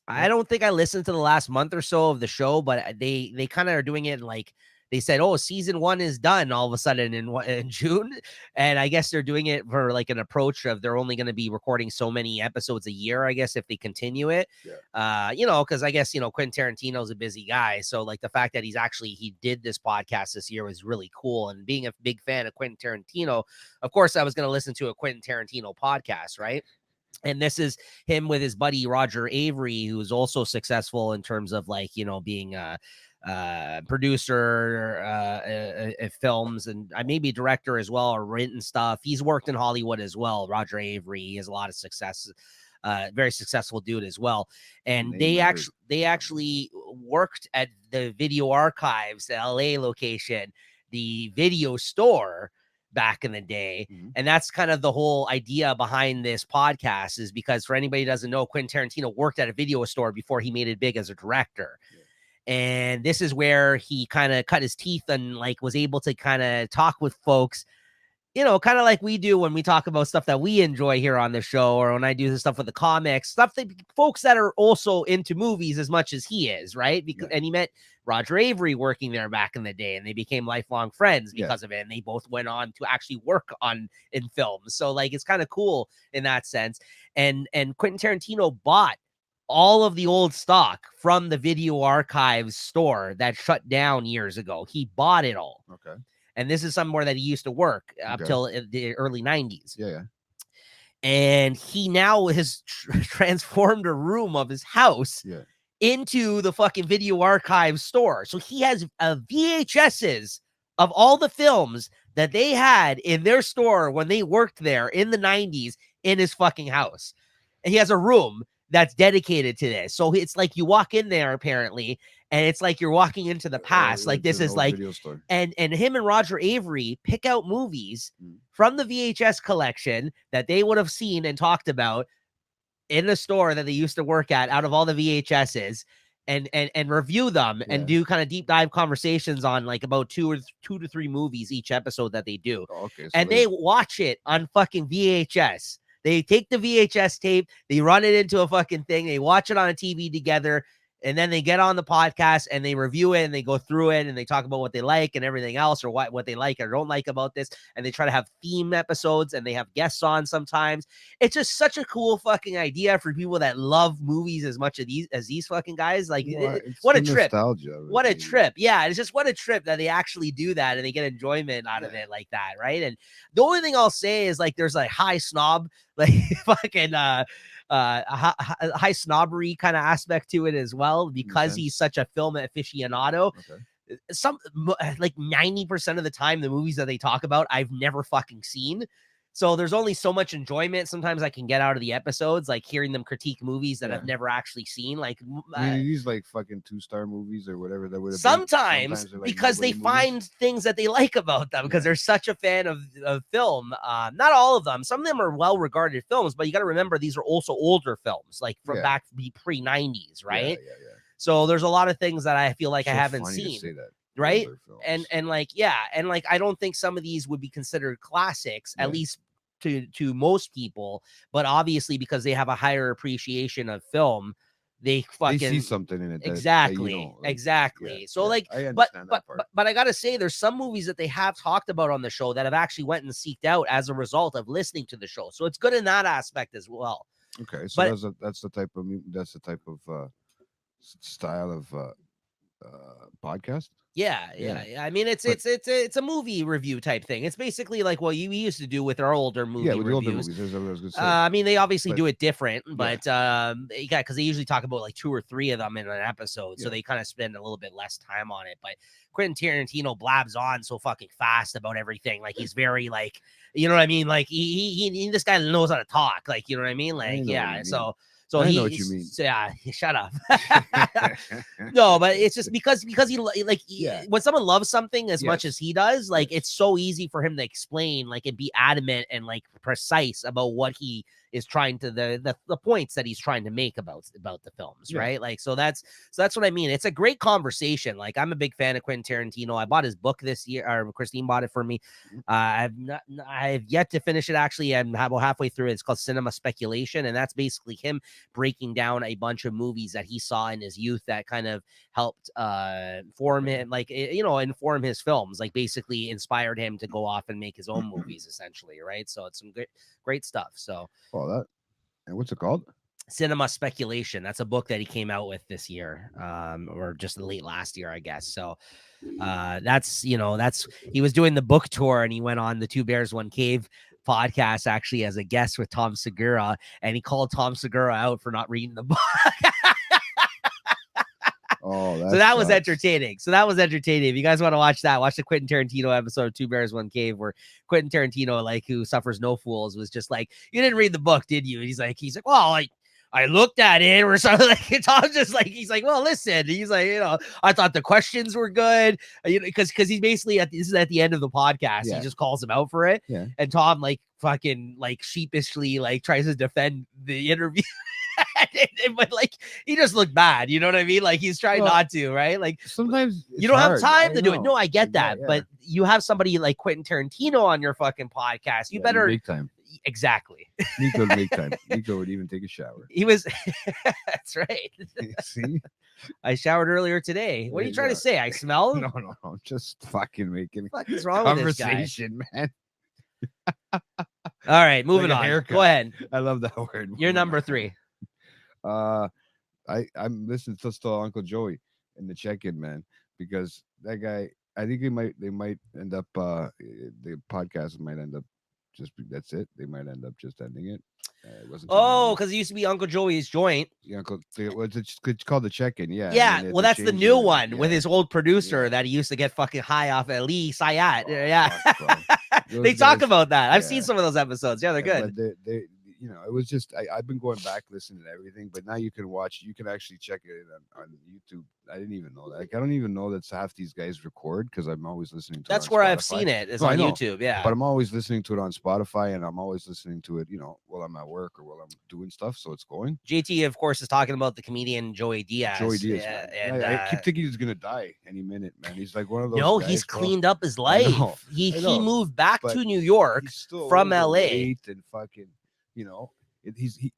I don't think I listened to the last month or so of the show, but they kind of are doing it like they said, oh, season 1 is done all of a sudden in June. And I guess they're doing it for like an approach of they're only going to be recording so many episodes a year, I guess, if they continue it. Because I guess, Quentin Tarantino's a busy guy. So like the fact that he did this podcast this year was really cool. And being a big fan of Quentin Tarantino, of course, I was going to listen to a Quentin Tarantino podcast, right? And this is him with his buddy Roger Avery, who's also successful in terms of like, being a producer of films and maybe director as well, or written stuff. He's worked in Hollywood as well. Roger Avery, he has a lot of success. Very successful dude as well. And they actually worked at the Video Archives, the LA location, the video store back in the day. And that's kind of the whole idea behind this podcast, is because for anybody who doesn't know, Quentin Tarantino worked at a video store before he made it big as a director. And this is where he kind of cut his teeth and like was able to kind of talk with folks, kind of like we do when we talk about stuff that we enjoy here on the show, or when I do the stuff with the comics, stuff that folks that are also into movies as much as he is, right? And he met Roger Avery working there back in the day, and they became lifelong friends because of it. And they both went on to actually work in films. So like, it's kind of cool in that sense. And Quentin Tarantino bought all of the old stock from the Video Archives store that shut down years ago. He bought it all. Okay. And this is somewhere that he used to work up till the early 90s. Yeah. And he now has transformed a room of his house into the fucking Video Archives store. So he has VHSs of all the films that they had in their store when they worked there in the 90s in his fucking house. And he has a room that's dedicated to this. So it's like you walk in there apparently, and it's like you're walking into the past. Like It's this an is old like video store. and him and Roger Avery pick out movies from the VHS collection that they would have seen and talked about in the store that they used to work at out of all the VHSs and review them and do kind of deep dive conversations on like about two to three movies each episode that they do. Oh, okay, so and they watch it on fucking VHS. They take the VHS tape, they run it into a fucking thing, they watch it on a TV together, and then they get on the podcast and they review it and they go through it and they talk about what they like and everything else, or what they like or don't like about this. And they try to have theme episodes and they have guests on sometimes. It's just such a cool fucking idea for people that love movies as much as these fucking guys. Like, what a trip. What a trip. Yeah. It's just what a trip that they actually do that and they get enjoyment out of it like that. Right. And the only thing I'll say is like, there's like high snob, like fucking, high snobbery kind of aspect to it as well, because he's such a film aficionado. Some like 90% of the time, the movies that they talk about, I've never fucking seen. So there's only so much enjoyment sometimes I can get out of the episodes, like hearing them critique movies that I've never actually seen. Like these like fucking 2-star movies or whatever that would have sometimes like because they find things that they like about them because they're such a fan of film. Not all of them. Some of them are well-regarded films, but you got to remember these are also older films, like from back pre-90s, right? Yeah. So there's a lot of things that I feel like I haven't seen. Right. And like, and like, I don't think some of these would be considered classics, at least to most people, but obviously because they have a higher appreciation of film, they see something in it. Exactly. So like, but I gotta say, there's some movies that they have talked about on the show that have actually went and seeked out as a result of listening to the show. So it's good in that aspect as well. Okay. So that's the type of style of podcast. Yeah. I mean, it's a movie review type thing. It's basically like what you used to do with our older movie reviews. Older movies. I mean, they obviously do it different, but because they usually talk about like 2 or 3 of them in an episode, so they kind of spend a little bit less time on it. But Quentin Tarantino blabs on so fucking fast about everything, like he's very like, you know what I mean? Like he this guy knows how to talk, like, you know what I mean? Like So I know what you mean. Yeah, shut up. No, but it's just because he like when someone loves something as much as he does, like it's so easy for him to explain, like, and be adamant and like precise about what he is trying to the points that he's trying to make about the films, right? Like, so that's what I mean. It's a great conversation. Like, I'm a big fan of Quentin Tarantino. I bought his book this year, or Christine bought it for me. I've yet to finish it. Actually, I'm about halfway through it. It's called Cinema Speculation, and that's basically him breaking down a bunch of movies that he saw in his youth that kind of helped form him, like, inform his films, like basically inspired him to go off and make his own movies, essentially, right? So it's some great stuff. So and what's it called? Cinema Speculation. That's a book that he came out with this year, or just late last year, I guess. So that's he was doing the book tour and he went on the Two Bears One Cave podcast actually as a guest with Tom Segura, and he called Tom Segura out for not reading the book. So that was entertaining. If you guys want to watch that, watch the Quentin Tarantino episode of Two Bears One Cave, where Quentin Tarantino, like, who suffers no fools, was just like, "You didn't read the book, did you?" And he's like, "Well, I looked at it," or something. Like, Tom's just like, he's like, "Well, listen," he's like, "I thought the questions were good," because he's basically this is at the end of the podcast. He just calls him out for it, and Tom like fucking like sheepishly like tries to defend the interview. But like, he just looked bad, you know what I mean? Like, he's trying not to, right? Like, sometimes you don't have time to do it. No, I get that, but you have somebody like Quentin Tarantino on your fucking podcast. You better make time. Exactly. Nico would make time. Nico would even take a shower. He was. That's right. See, I showered earlier today. What are you trying to say? I smell? No. I'm just fucking making what is wrong with this guy? Conversation, man. All right, moving on. Haircut. Go ahead. I love that word. You're number 3. I'm listening to still Uncle Joey in the check-in, man, because that guy, I think they might end up the podcast might end up that's it. They might end up just ending it. It wasn't too Oh, many. because it used to be Uncle Joey's joint. Yeah, it's called the check-in. Yeah, and Yeah, then they had well, to that's the change new it. one with Yeah, his old producer yeah. that he used to get fucking high off at Lee Sayat. Oh Yeah, fuck, bro. they Those talk guys. about that. I've seen Yeah. some of those episodes. Yeah, they're Yeah, good. but they, you know, it was just I've been going back listening to everything, but now you can watch, you can actually check it on YouTube. I didn't even know that. Like, I don't even know that half these guys record because I'm always listening to it That's on where I've Spotify. seen it. Is No, I on know, YouTube. Yeah. but I'm always listening to it on Spotify, and I'm always listening to it, you know, while I'm at work or while I'm doing stuff. So it's going. JT, of course, is talking about the comedian Joey Diaz. Joey Diaz, Yeah, man. and I keep thinking he's gonna die any minute, man. He's like one of those. no, guys, he's bro. cleaned up his I know, life. He I know, moved back but to New York he's still from LA. overweight and fucking, you know.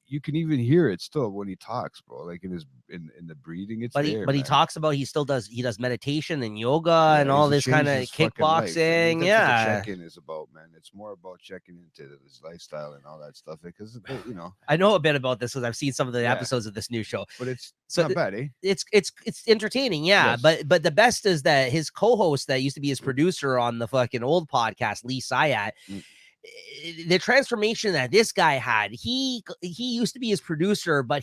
You can even hear it still when he talks, bro. Like in his in the breathing, it's But there. he man. talks about he does meditation and yoga and all he's this kind of changed his fucking life. kickboxing. That's what the Yeah, check-in is about, man. It's more about checking into his lifestyle and all that stuff because you know. I know a bit about this because I've seen some of the Yeah. episodes of this new show. But it's So not bad, eh? it's entertaining, yeah. Yes. But the best is that his co-host that used to be his producer on the fucking old podcast, Lee Sayat, Mm. the transformation that this guy had, he used to be his producer, but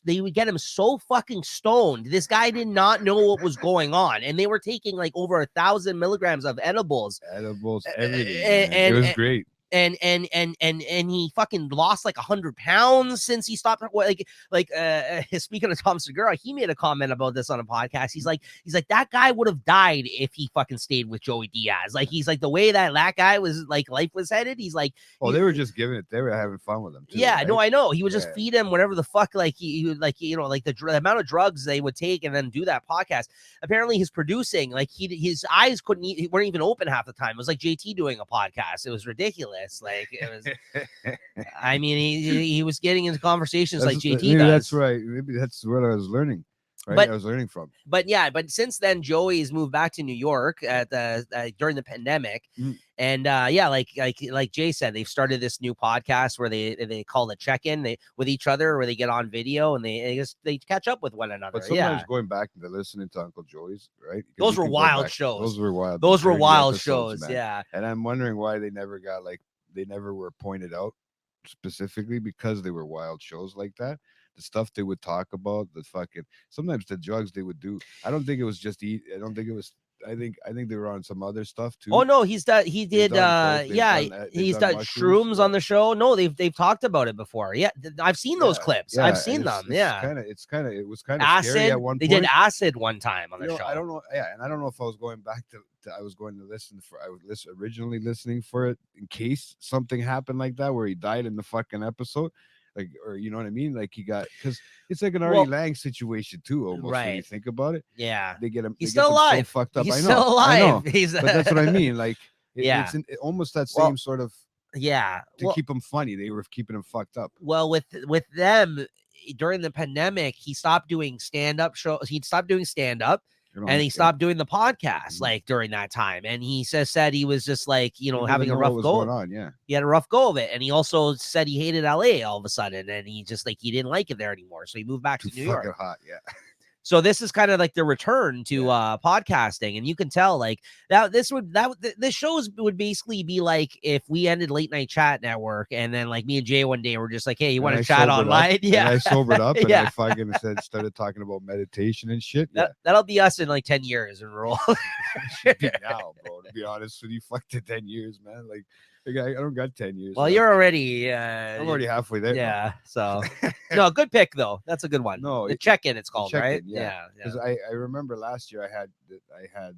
they would get him so fucking stoned. This guy did not know what was going on, and they were taking like over 1,000 milligrams of edibles, Everything. and- Man. It was and- great. and he fucking lost like 100 pounds since he stopped. Speaking of Tom Segura, he made a comment about this on a podcast. He's like that guy would have died if he fucking stayed with Joey Diaz. Like, he's like, the way that guy was, like, life was headed, he's like, Oh, they were just giving it. They were having fun with him. Too, yeah, right? no, I know. He would just Yeah. feed him whatever the fuck, like he would, like, you know, like the amount of drugs they would take and then do that podcast. Apparently, his producing, like, his eyes weren't even open half the time. It was like JT doing a podcast. It was ridiculous. Like, it was. I mean, he was getting into conversations like JT maybe does. That's right. Maybe that's what I was learning. Right, But- I was learning from. But yeah, but since then, Joey's moved back to New York at the during the pandemic, and yeah, like Jay said, they've started this new podcast where they call it check-in with each other, where they get on video and they catch up with one another. But sometimes Yeah, going back to listening to Uncle Joey's, right? 'Cause those you were can go wild back- shows. Those were wild. Those were dirty wild episodes, shows. man. Yeah, And I'm wondering why they never got they never were pointed out specifically because they were wild shows like that. The stuff they would talk about, the fucking sometimes the drugs they would do. I don't think it was just eat. I don't think it was. I think they were on some other stuff too. Oh no, he did coke, they've he's done done mushrooms, shrooms on the show. No, they've talked about it before. Yeah, I've seen those Yeah, clips. yeah, I've seen them. Yeah, it was kind of scary acid. at one They point. did acid one time on the show. I don't know. Yeah, and I don't know if I was going back to I was going to listen for. I was originally listening for it in case something happened like that where he died in the fucking episode. Like, or you know what I mean? Like he got because it's like an Artie Lang situation too, almost when you right. think about it. Yeah, They get him. he's they get still them alive. So fucked up. He's I know. still I alive. know. He's But that's what I mean. Like, yeah, it's almost that same sort of yeah. to keep him funny. They were keeping him fucked up. Well, with them during the pandemic, he stopped doing stand-up shows. He'd stopped doing stand-up. And he stopped doing the podcast like during that time. And he said he was just like, you know, having a rough go. Yeah. He had a rough go of it. And he also said he hated LA all of a sudden. And he just he didn't like it there anymore. So he moved back to New York. Hot, yeah. So this is kind of like the return to podcasting, and you can tell like this shows would basically be like if we ended Late Night Chat Network, and then like me and Jay one day were just like, hey, you want to chat online? Yeah, I sobered up and yeah. I fucking started talking about meditation and shit. That'll be us in like 10 years and roll. Now, bro. To be honest with you, fuck the 10 years, man. Like I don't got 10 years. Well, you're already. I'm already halfway there. Yeah. So, no, good pick though. That's a good one. No, the check-in it's called, right? Yeah. Because I remember last year I had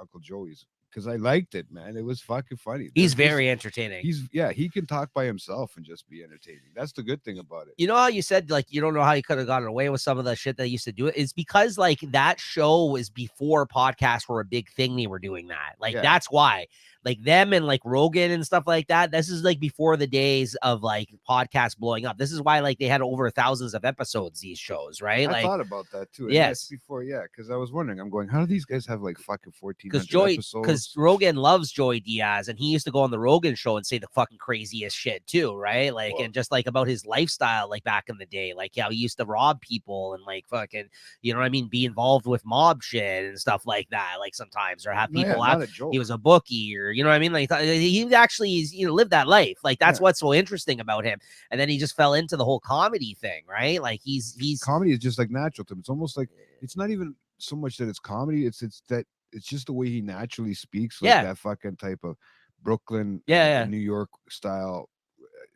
Uncle Joey's because I liked it, man. It was fucking funny. He's very entertaining. He can talk by himself and just be entertaining. That's the good thing about it. You know how you said like you don't know how you could have gotten away with some of the shit that used to do it? It's because like that show was before podcasts were a big thing. They were doing that. Like that's why. Like them and like Rogan and stuff like that. This is like before the days of like podcasts blowing up. This is why like they had over thousands of episodes, these shows, right? I thought about that too. Yes. Before, because I was wondering, I'm going, how do these guys have like fucking 1400 episodes? Because Rogan loves Joey Diaz, and he used to go on the Rogan show and say the fucking craziest shit too, right? Like, and just like about his lifestyle, like back in the day, like how he used to rob people and like fucking, you know what I mean, be involved with mob shit and stuff like that. Like sometimes, or have people out. He was a bookie, or You know what I mean? Like he actually lived that life. Like that's Yeah. what's so interesting about him. And then he just fell into the whole comedy thing, right? Like he's Comedy is just like natural to him. It's almost like it's not even so much that it's comedy. It's that it's just the way he naturally speaks, like yeah, that fucking type of Brooklyn, yeah. New York style.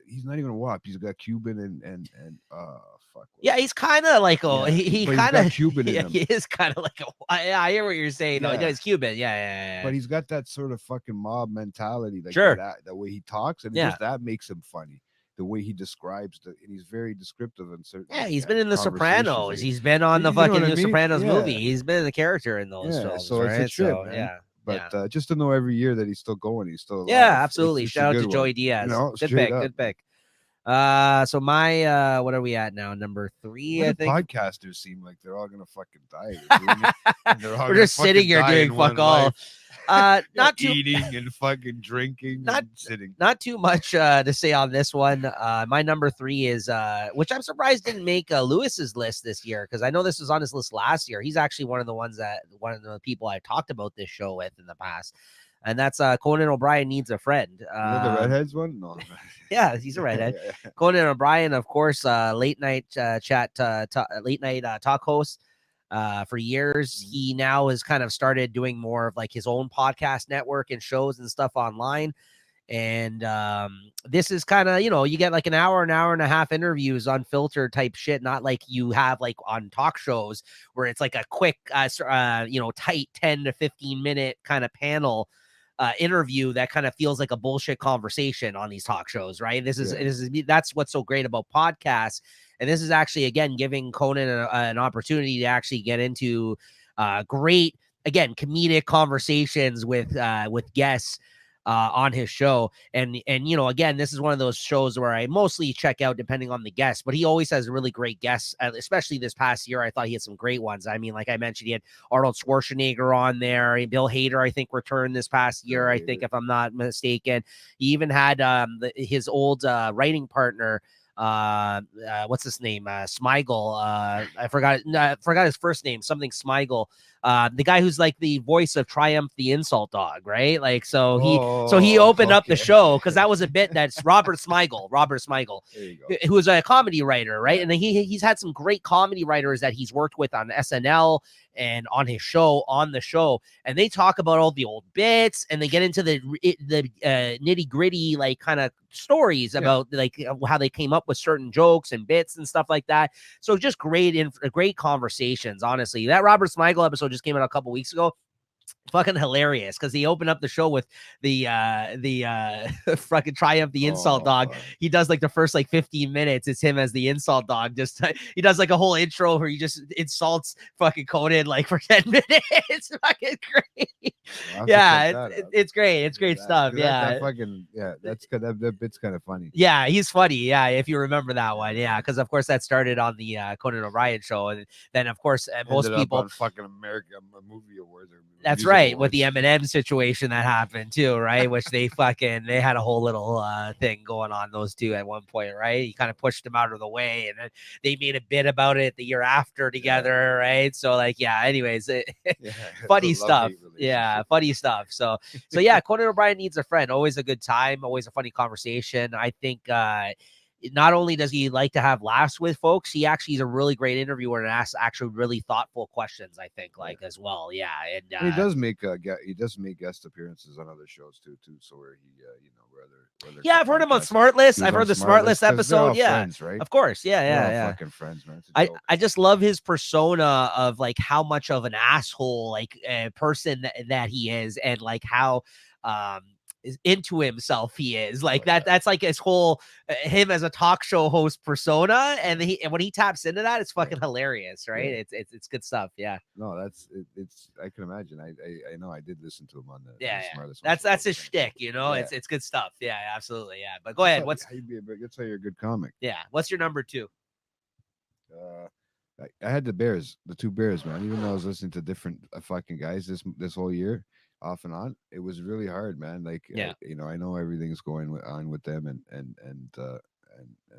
He's not even a WAP. He's got Cuban and fuck. Yeah, he's kind of like Yeah, he but he's kind got of Cuban in yeah, him. he is kind of like I hear what you're saying though. Yeah, Yeah, he's Cuban. Yeah. but he's got that sort of fucking mob mentality, like Sure. that way he talks, and Yeah. just that makes him funny. The way he describes and he's very descriptive in certain Yeah, he's yeah, been in The conversations. Sopranos. He's been on the You know what fucking I New mean? Sopranos movie. Yeah, He's been the character in those yeah. films, So it's a right? trip, So man. yeah, But yeah, just to know every year that he's still going, he's still yeah, alive. absolutely. It's a Shout out good to one. Joey Diaz. Good Straight pick. up. Good Man. pick. So my what are we at now? Number three, Why I do think. podcasters seem like they're all gonna fucking die? They're doing it, and they're all We're gonna just sitting fucking here die doing in fuck one all. life. Not too Eating and fucking drinking not and sitting. not too much to say on this one. My number three is which I'm surprised didn't make Lewis's list this year, because I know this was on his list last year. He's actually one of the people I talked about this show with in the past, and that's Conan O'Brien Needs a Friend. Is that the redheads one? No. Yeah, he's a redhead. Yeah. Conan O'Brien, of course, late night late night talk host. For years, he now has kind of started doing more of like his own podcast network and shows and stuff online. And this is kind of, you get like an hour and a half interviews, unfiltered type shit, not like you have like on talk shows where it's like a quick, tight 10 to 15 minute kind of panel interview that kind of feels like a bullshit conversation on these talk shows, right? That's what's so great about podcasts. And this is actually, again, giving Conan an opportunity to actually get into great, again, comedic conversations with guests on his show. And again, this is one of those shows where I mostly check out depending on the guest, but he always has really great guests, especially this past year. I thought he had some great ones. I mean, like I mentioned, he had Arnold Schwarzenegger on there. Bill Hader, I think, returned this past year, I think, if I'm not mistaken. He even had his old writing partner, what's his name? Smigel. I forgot his first name, something Smigel. The guy who's like the voice of Triumph the Insult Dog, right? Like, so he opened up the show, because that was a bit that's Robert Smigel, who was a comedy writer, right? And he's had some great comedy writers that he's worked with on SNL and on his show, and they talk about all the old bits, and they get into the nitty gritty, like kind of stories about like how they came up with certain jokes and bits and stuff like that. So just great conversations. Honestly, that Robert Smigel episode just came out a couple weeks ago. Fucking hilarious, because he opened up the show with the fucking Triumph the Insult Dog. He does like the first like 15 minutes, it's him as the insult dog. Just he does like a whole intro where he just insults fucking Conan like for 10 minutes. It's fucking great. Yeah, it's great. It's great stuff. That fucking that's good. That bit's kind of funny. Yeah, he's funny. Yeah, if you remember that one. Yeah, because of course that started on the Conan O'Brien show, and then of course most people on fucking American Movie Awards. That's right, with the Eminem situation that happened too, right? Which they had a whole little thing going on, those two, at one point, right? He kind of pushed him out of the way, and then they made a bit about it the year after together, right? So like, yeah. Anyways, funny stuff. Yeah, funny stuff. So yeah, Conan O'Brien Needs a Friend. Always a good time. Always a funny conversation. I think. Not only does he like to have laughs with folks, he's a really great interviewer and asks actually really thoughtful questions, I think, as well. Yeah. And he does make guest appearances on other shows too. So where he whether yeah, I've heard him on Smart List. I've heard the Smart List episode. Yeah, friends, right? Of course. Yeah. Fucking friends, man. I just love his persona of like how much of an asshole person that he is, and like how into himself he is, like that's like his whole him as a talk show host persona, and when he taps into that, it's fucking hilarious, right? It's good stuff. Yeah, no, it's I can imagine. I know I did listen to him on the Smart List. That's his shtick, it's good stuff. Yeah, absolutely. Yeah, but go ahead. That's how you're a good comic. Yeah, what's your number two? I had the two Bears, man. Even though I was listening to different fucking guys this whole year, off and on, it was really hard, man. Like, I know everything's going on with them and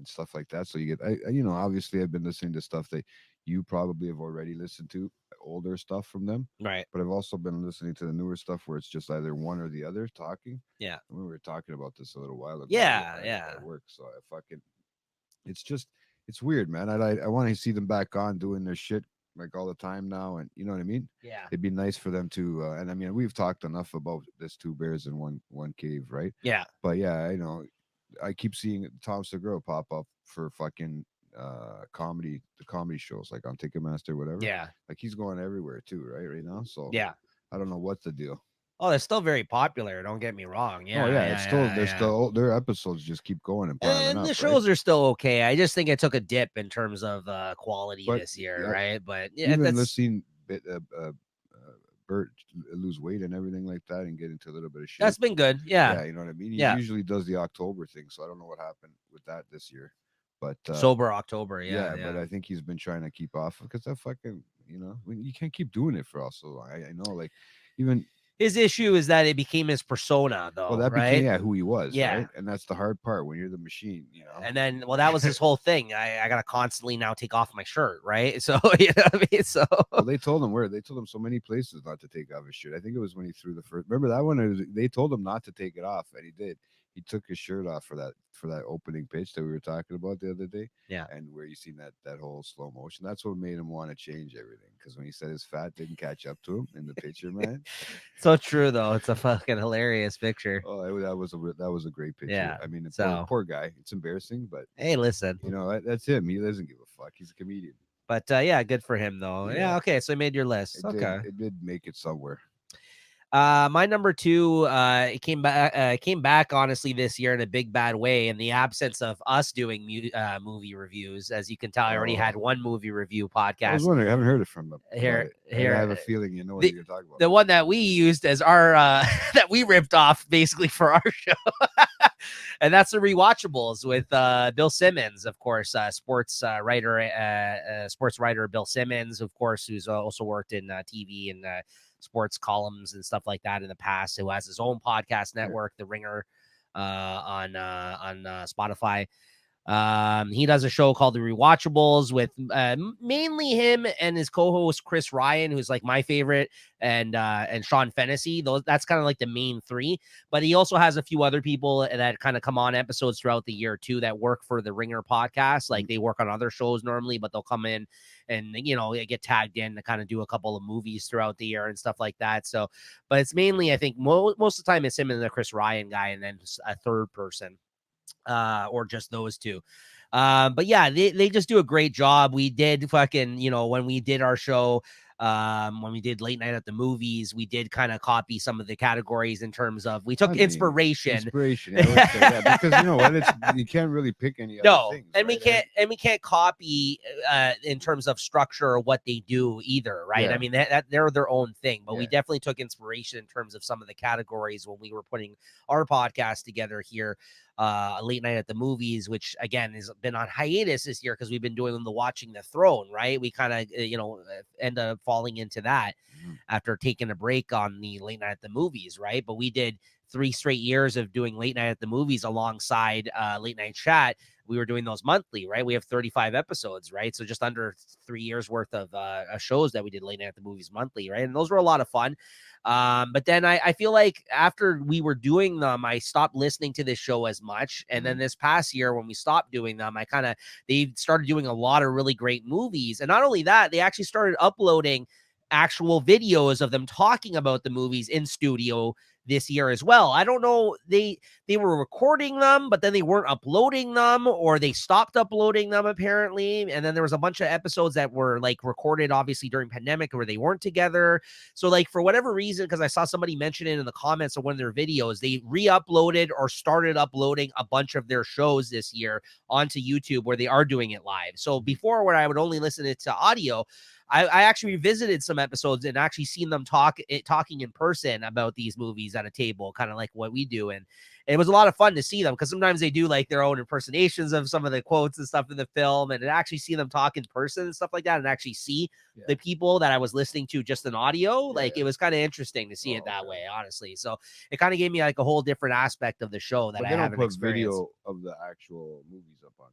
stuff like that. So you get, obviously I've been listening to stuff that you probably have already listened to older stuff from them. Right. But I've also been listening to the newer stuff where it's just either one or the other talking. Yeah. And we were talking about this a little while ago. Yeah. At work. So I fucking, it's just, it's weird, man. I want to see them back on doing their shit like all the time now, and you know what I mean. Yeah. It'd be nice for them to, and I mean, we've talked enough about this two bears in one cave, right? Yeah. But yeah, I know. I keep seeing Tom Segura pop up for fucking the comedy shows like on Ticketmaster, whatever. Yeah. Like he's going everywhere too, right now. So Yeah. I don't know what the deal. Oh, they're still very popular. Don't get me wrong. Yeah. Oh yeah, yeah, it's still yeah, they're yeah. still their episodes just keep going and piling And up. the Right? shows are still okay. I just think it took a dip in terms of quality But, this year, yeah, right? But yeah, Even that's listening Bert lose weight and everything like that and get into a little bit of shape. that's been good. Yeah, Yeah. you know what I mean. He Yeah. usually does the October thing, so I don't know what happened with that this year. But Sober October. Yeah. but I think he's been trying to keep off because that fucking you can't keep doing it for so long. I know, like even His issue is that it became his persona, though. well that right? became who he was, Yeah. right? And that's the hard part when you're the machine, And then, well, that was his whole thing. I gotta constantly now take off my shirt, right? So you know what I mean. So well, they told him so many places not to take off his shirt. I think it was when he threw the first. Remember that one? They told him not to take it off, and he did. He took his shirt off for that opening pitch that we were talking about the other day. Yeah. And where you seen that whole slow motion, that's what made him want to change everything. Because when he said his fat didn't catch up to him in the picture, man. So true though. It's a fucking hilarious picture. Oh, that was a great picture. Yeah, I mean, so- poor guy. It's embarrassing, but Hey, listen. that's him. He doesn't give a fuck. He's a comedian. But yeah, good for him though. Yeah. Yeah. Okay. So I made your list. Okay. It did make it somewhere. My number two, it came back honestly this year in a big bad way in the absence of us doing movie reviews. As you can tell, I already had one movie review I was podcast. wondering. I haven't heard it from them. Here, I have a feeling you know what you're talking about. The one that we used as our that we ripped off basically for our show. And that's the rewatchables with Bill Simmons, of course, sports writer Bill Simmons, of course, who's also worked in TV and sports columns and stuff like that in the past, who has his own podcast network, The Ringer, on Spotify. He does a show called The Rewatchables with mainly him and his co-host Chris Ryan, who's like my favorite, and Sean Fennessy. That's kind of like the main three. But he also has a few other people that kind of come on episodes throughout the year too that work for the Ringer podcast. Like they work on other shows normally, but they'll come in and get tagged in to kind of do a couple of movies throughout the year and stuff like that. So, but it's mainly I think most of the time it's him and the Chris Ryan guy, and then a third person. Or just those two. But yeah, they just do a great job. We did fucking, when we did our show, when we did Late Night at the Movies, we did kind of copy some of the categories in terms of we took inspiration. Yeah, because you know what, you can't really pick any other things. And right? we can't copy in terms of structure or what they do either, right? Yeah. I mean, that they're their own thing, but we definitely took inspiration in terms of some of the categories when we were putting our podcast together here. Late Night at the Movies, which again has been on hiatus this year because we've been doing the Watching the Throne, right? We kind of end up falling into that after taking a break on the Late Night at the Movies, right? But we did 3 straight years of doing Late Night at the Movies alongside Late Night Chat. We were doing those monthly, right? We have 35 episodes, right? So just under 3 years worth of shows that we did Late Night at the Movies monthly, right? And those were a lot of fun. But then I feel like after we were doing them, I stopped listening to this show as much. And then this past year, when we stopped doing them, they started doing a lot of really great movies. And not only that, they actually started uploading actual videos of them talking about the movies in studio this year as well. I don't know, they were recording them, but then they weren't uploading them, or they stopped uploading them apparently. And then there was a bunch of episodes that were like recorded obviously during pandemic where they weren't together. So like for whatever reason, because I saw somebody mention it in the comments of one of their videos, they re-uploaded or started uploading a bunch of their shows this year onto YouTube where they are doing it live. So before, where I would only listen to audio, I actually revisited some episodes and actually seen them talking in person about these movies at a table, kind of like what we do. And it was a lot of fun to see them because sometimes they do like their own impersonations of some of the quotes and stuff in the film, and to actually see them talk in person and stuff like that, and actually see the people that I was listening to just in audio. It was kind of interesting to see it that way, honestly. So it kind of gave me like a whole different aspect of the show that I haven't experienced. Video of the actual movies up on.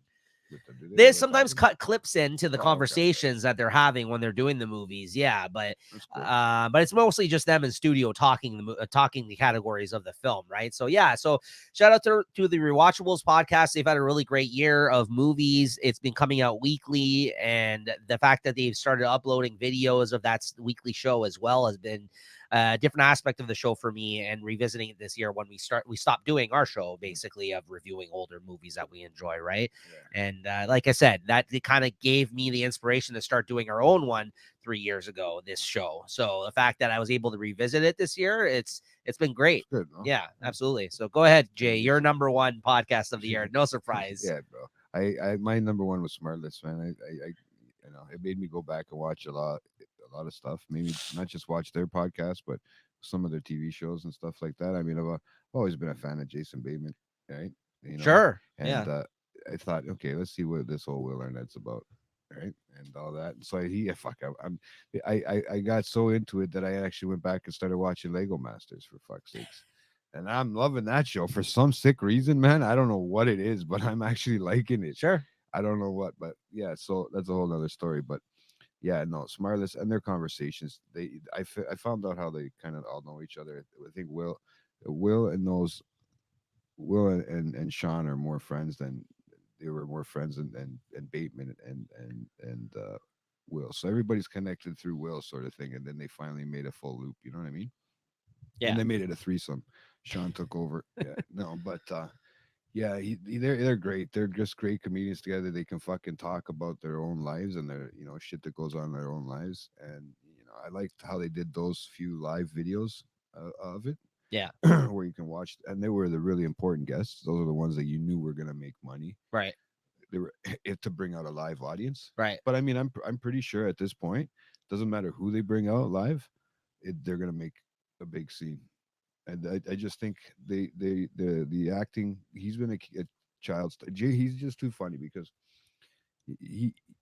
with them? Do They ever sometimes talk about cut clips into the it? Oh, okay, okay. conversations that they're having when they're doing the movies. Yeah, but That's cool. it's mostly just them in studio talking talking the categories of the film, right? So yeah, so shout out to the Rewatchables podcast. They've had a really great year of movies. It's been coming out weekly, and the fact that they've started uploading videos of that weekly show as well has been a different aspect of the show for me, and revisiting it this year when we stopped doing our show basically of reviewing older movies that we enjoy, right? Yeah. And like I said, that it kind of gave me the inspiration to start doing our own one 3 years ago, this show. So the fact that I was able to revisit it this year, it's been great. It's good, no? Yeah, absolutely. So go ahead, Jay. Your number one podcast of the year. No surprise. Yeah, bro. I my number one was Smartless, man. I you know, it made me go back and watch a lot of stuff. Maybe not just watch their podcast, but some of their TV shows and stuff like that. I mean, I've always been a fan of Jason Bateman, right? You know, Sure. and Yeah. I thought, okay, let's see what this whole Will Arnett's about, right? And all that. So I got so into it that I actually went back and started watching Lego Masters, for fuck's sakes. And I'm loving that show for some sick reason, man. I don't know what it is, but I'm actually liking it. Sure. I don't know what, but yeah. So that's a whole other story. But yeah, no, Smartless and their conversations. I found out how they kind of all know each other. I think Will and those Will and Sean are more friends than they were more friends and Bateman and Will. So everybody's connected through Will, sort of thing. And then they finally made a full loop. You know what I mean? Yeah. And they made it a threesome. Sean took over. Yeah, no, but yeah, they're great. They're just great comedians together. They can fucking talk about their own lives and their shit that goes on in their own lives. And I liked how they did those few live videos of it. Yeah. Where you can watch, and they were the really important guests. Those are the ones that you knew were gonna make money. Right. They were if to bring out a live audience. Right. But I mean, I'm pretty sure at this point, doesn't matter who they bring out live, they're gonna make a big scene. And I just think the acting. He's been a child star. He's just too funny because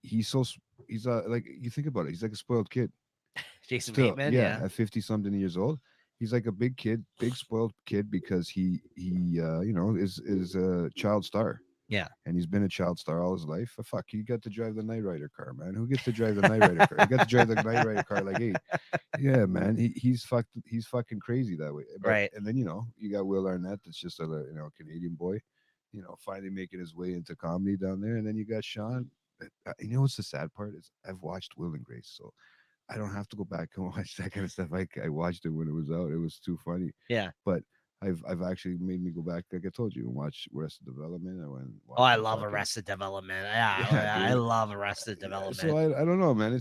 he's so he's like you think about it. He's like a spoiled kid. Jason Still, Bateman. yeah, Yeah. at 50 something years old, he's like a big kid, big spoiled kid because he is a child star. Yeah. And he's been a child star all his life. Fuck, he got to drive the Knight Rider car, man. Who gets to drive the Knight Rider car? He got to drive the Knight Rider car like, hey, yeah, man. He's fucking crazy that way. But, Right. And then you got Will Arnett, that's just a Canadian boy, finally making his way into comedy down there. And then you got Sean. What's the sad part is I've watched Will and Grace, so I don't have to go back and watch that kind of stuff. I watched it when it was out. It was too funny. Yeah. But I've actually made me go back, like I told you, and watch Arrested Development. Oh, I love Arrested Development. Yeah, I love Arrested Development. So I don't know, man.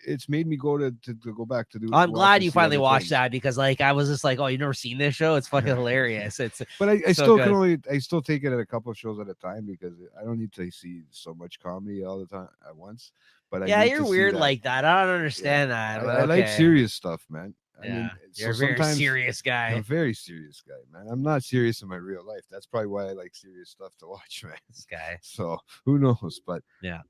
It's made me go to go back to do. I'm glad you finally watched that because like I was just like, oh, you never seen this show? It's fucking hilarious. It's but I so still good. I still take it at a couple of shows at a time because I don't need to see so much comedy all the time at once. But yeah, I you're weird like that. I don't understand that. I like serious stuff, man. Yeah, I mean, you're a very serious guy. I'm a very serious guy, man. I'm not serious in my real life. That's probably why I like serious stuff to watch, man. This guy. So who knows? But yeah.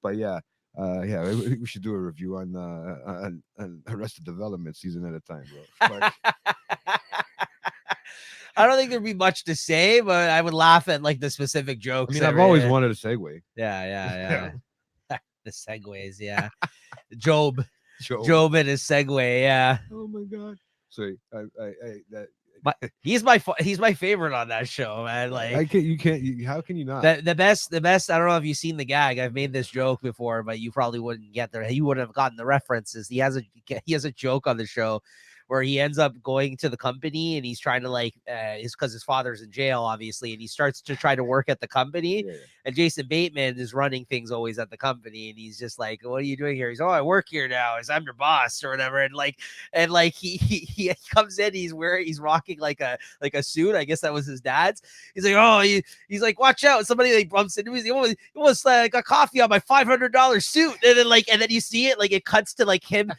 We should do a review on Arrested Development season at a time, bro. I don't think there'd be much to say, but I would laugh at like the specific jokes. I mean, I've always wanted a segue. Yeah. The segues, yeah. Job and his segue, yeah. Oh my god. Sorry, but he's my favorite on that show, man. Like how can you not? The best. I don't know if you've seen the gag. I've made this joke before, but you probably wouldn't get there. You wouldn't have gotten the references. He has a joke on the show where he ends up going to the company and he's trying to it's because his father's in jail, obviously, and he starts to try to work at the company. Yeah. And Jason Bateman is running things always at the company, and he's just like, "What are you doing here?" He's, "Oh, I work here now. I'm your boss or whatever." And he comes in, he's rocking like a suit. I guess that was his dad's. He's like, "Oh," he's like, "Watch out!" Somebody like bumps into him. He almost got coffee on my $500 suit, and then you see it like it cuts to like him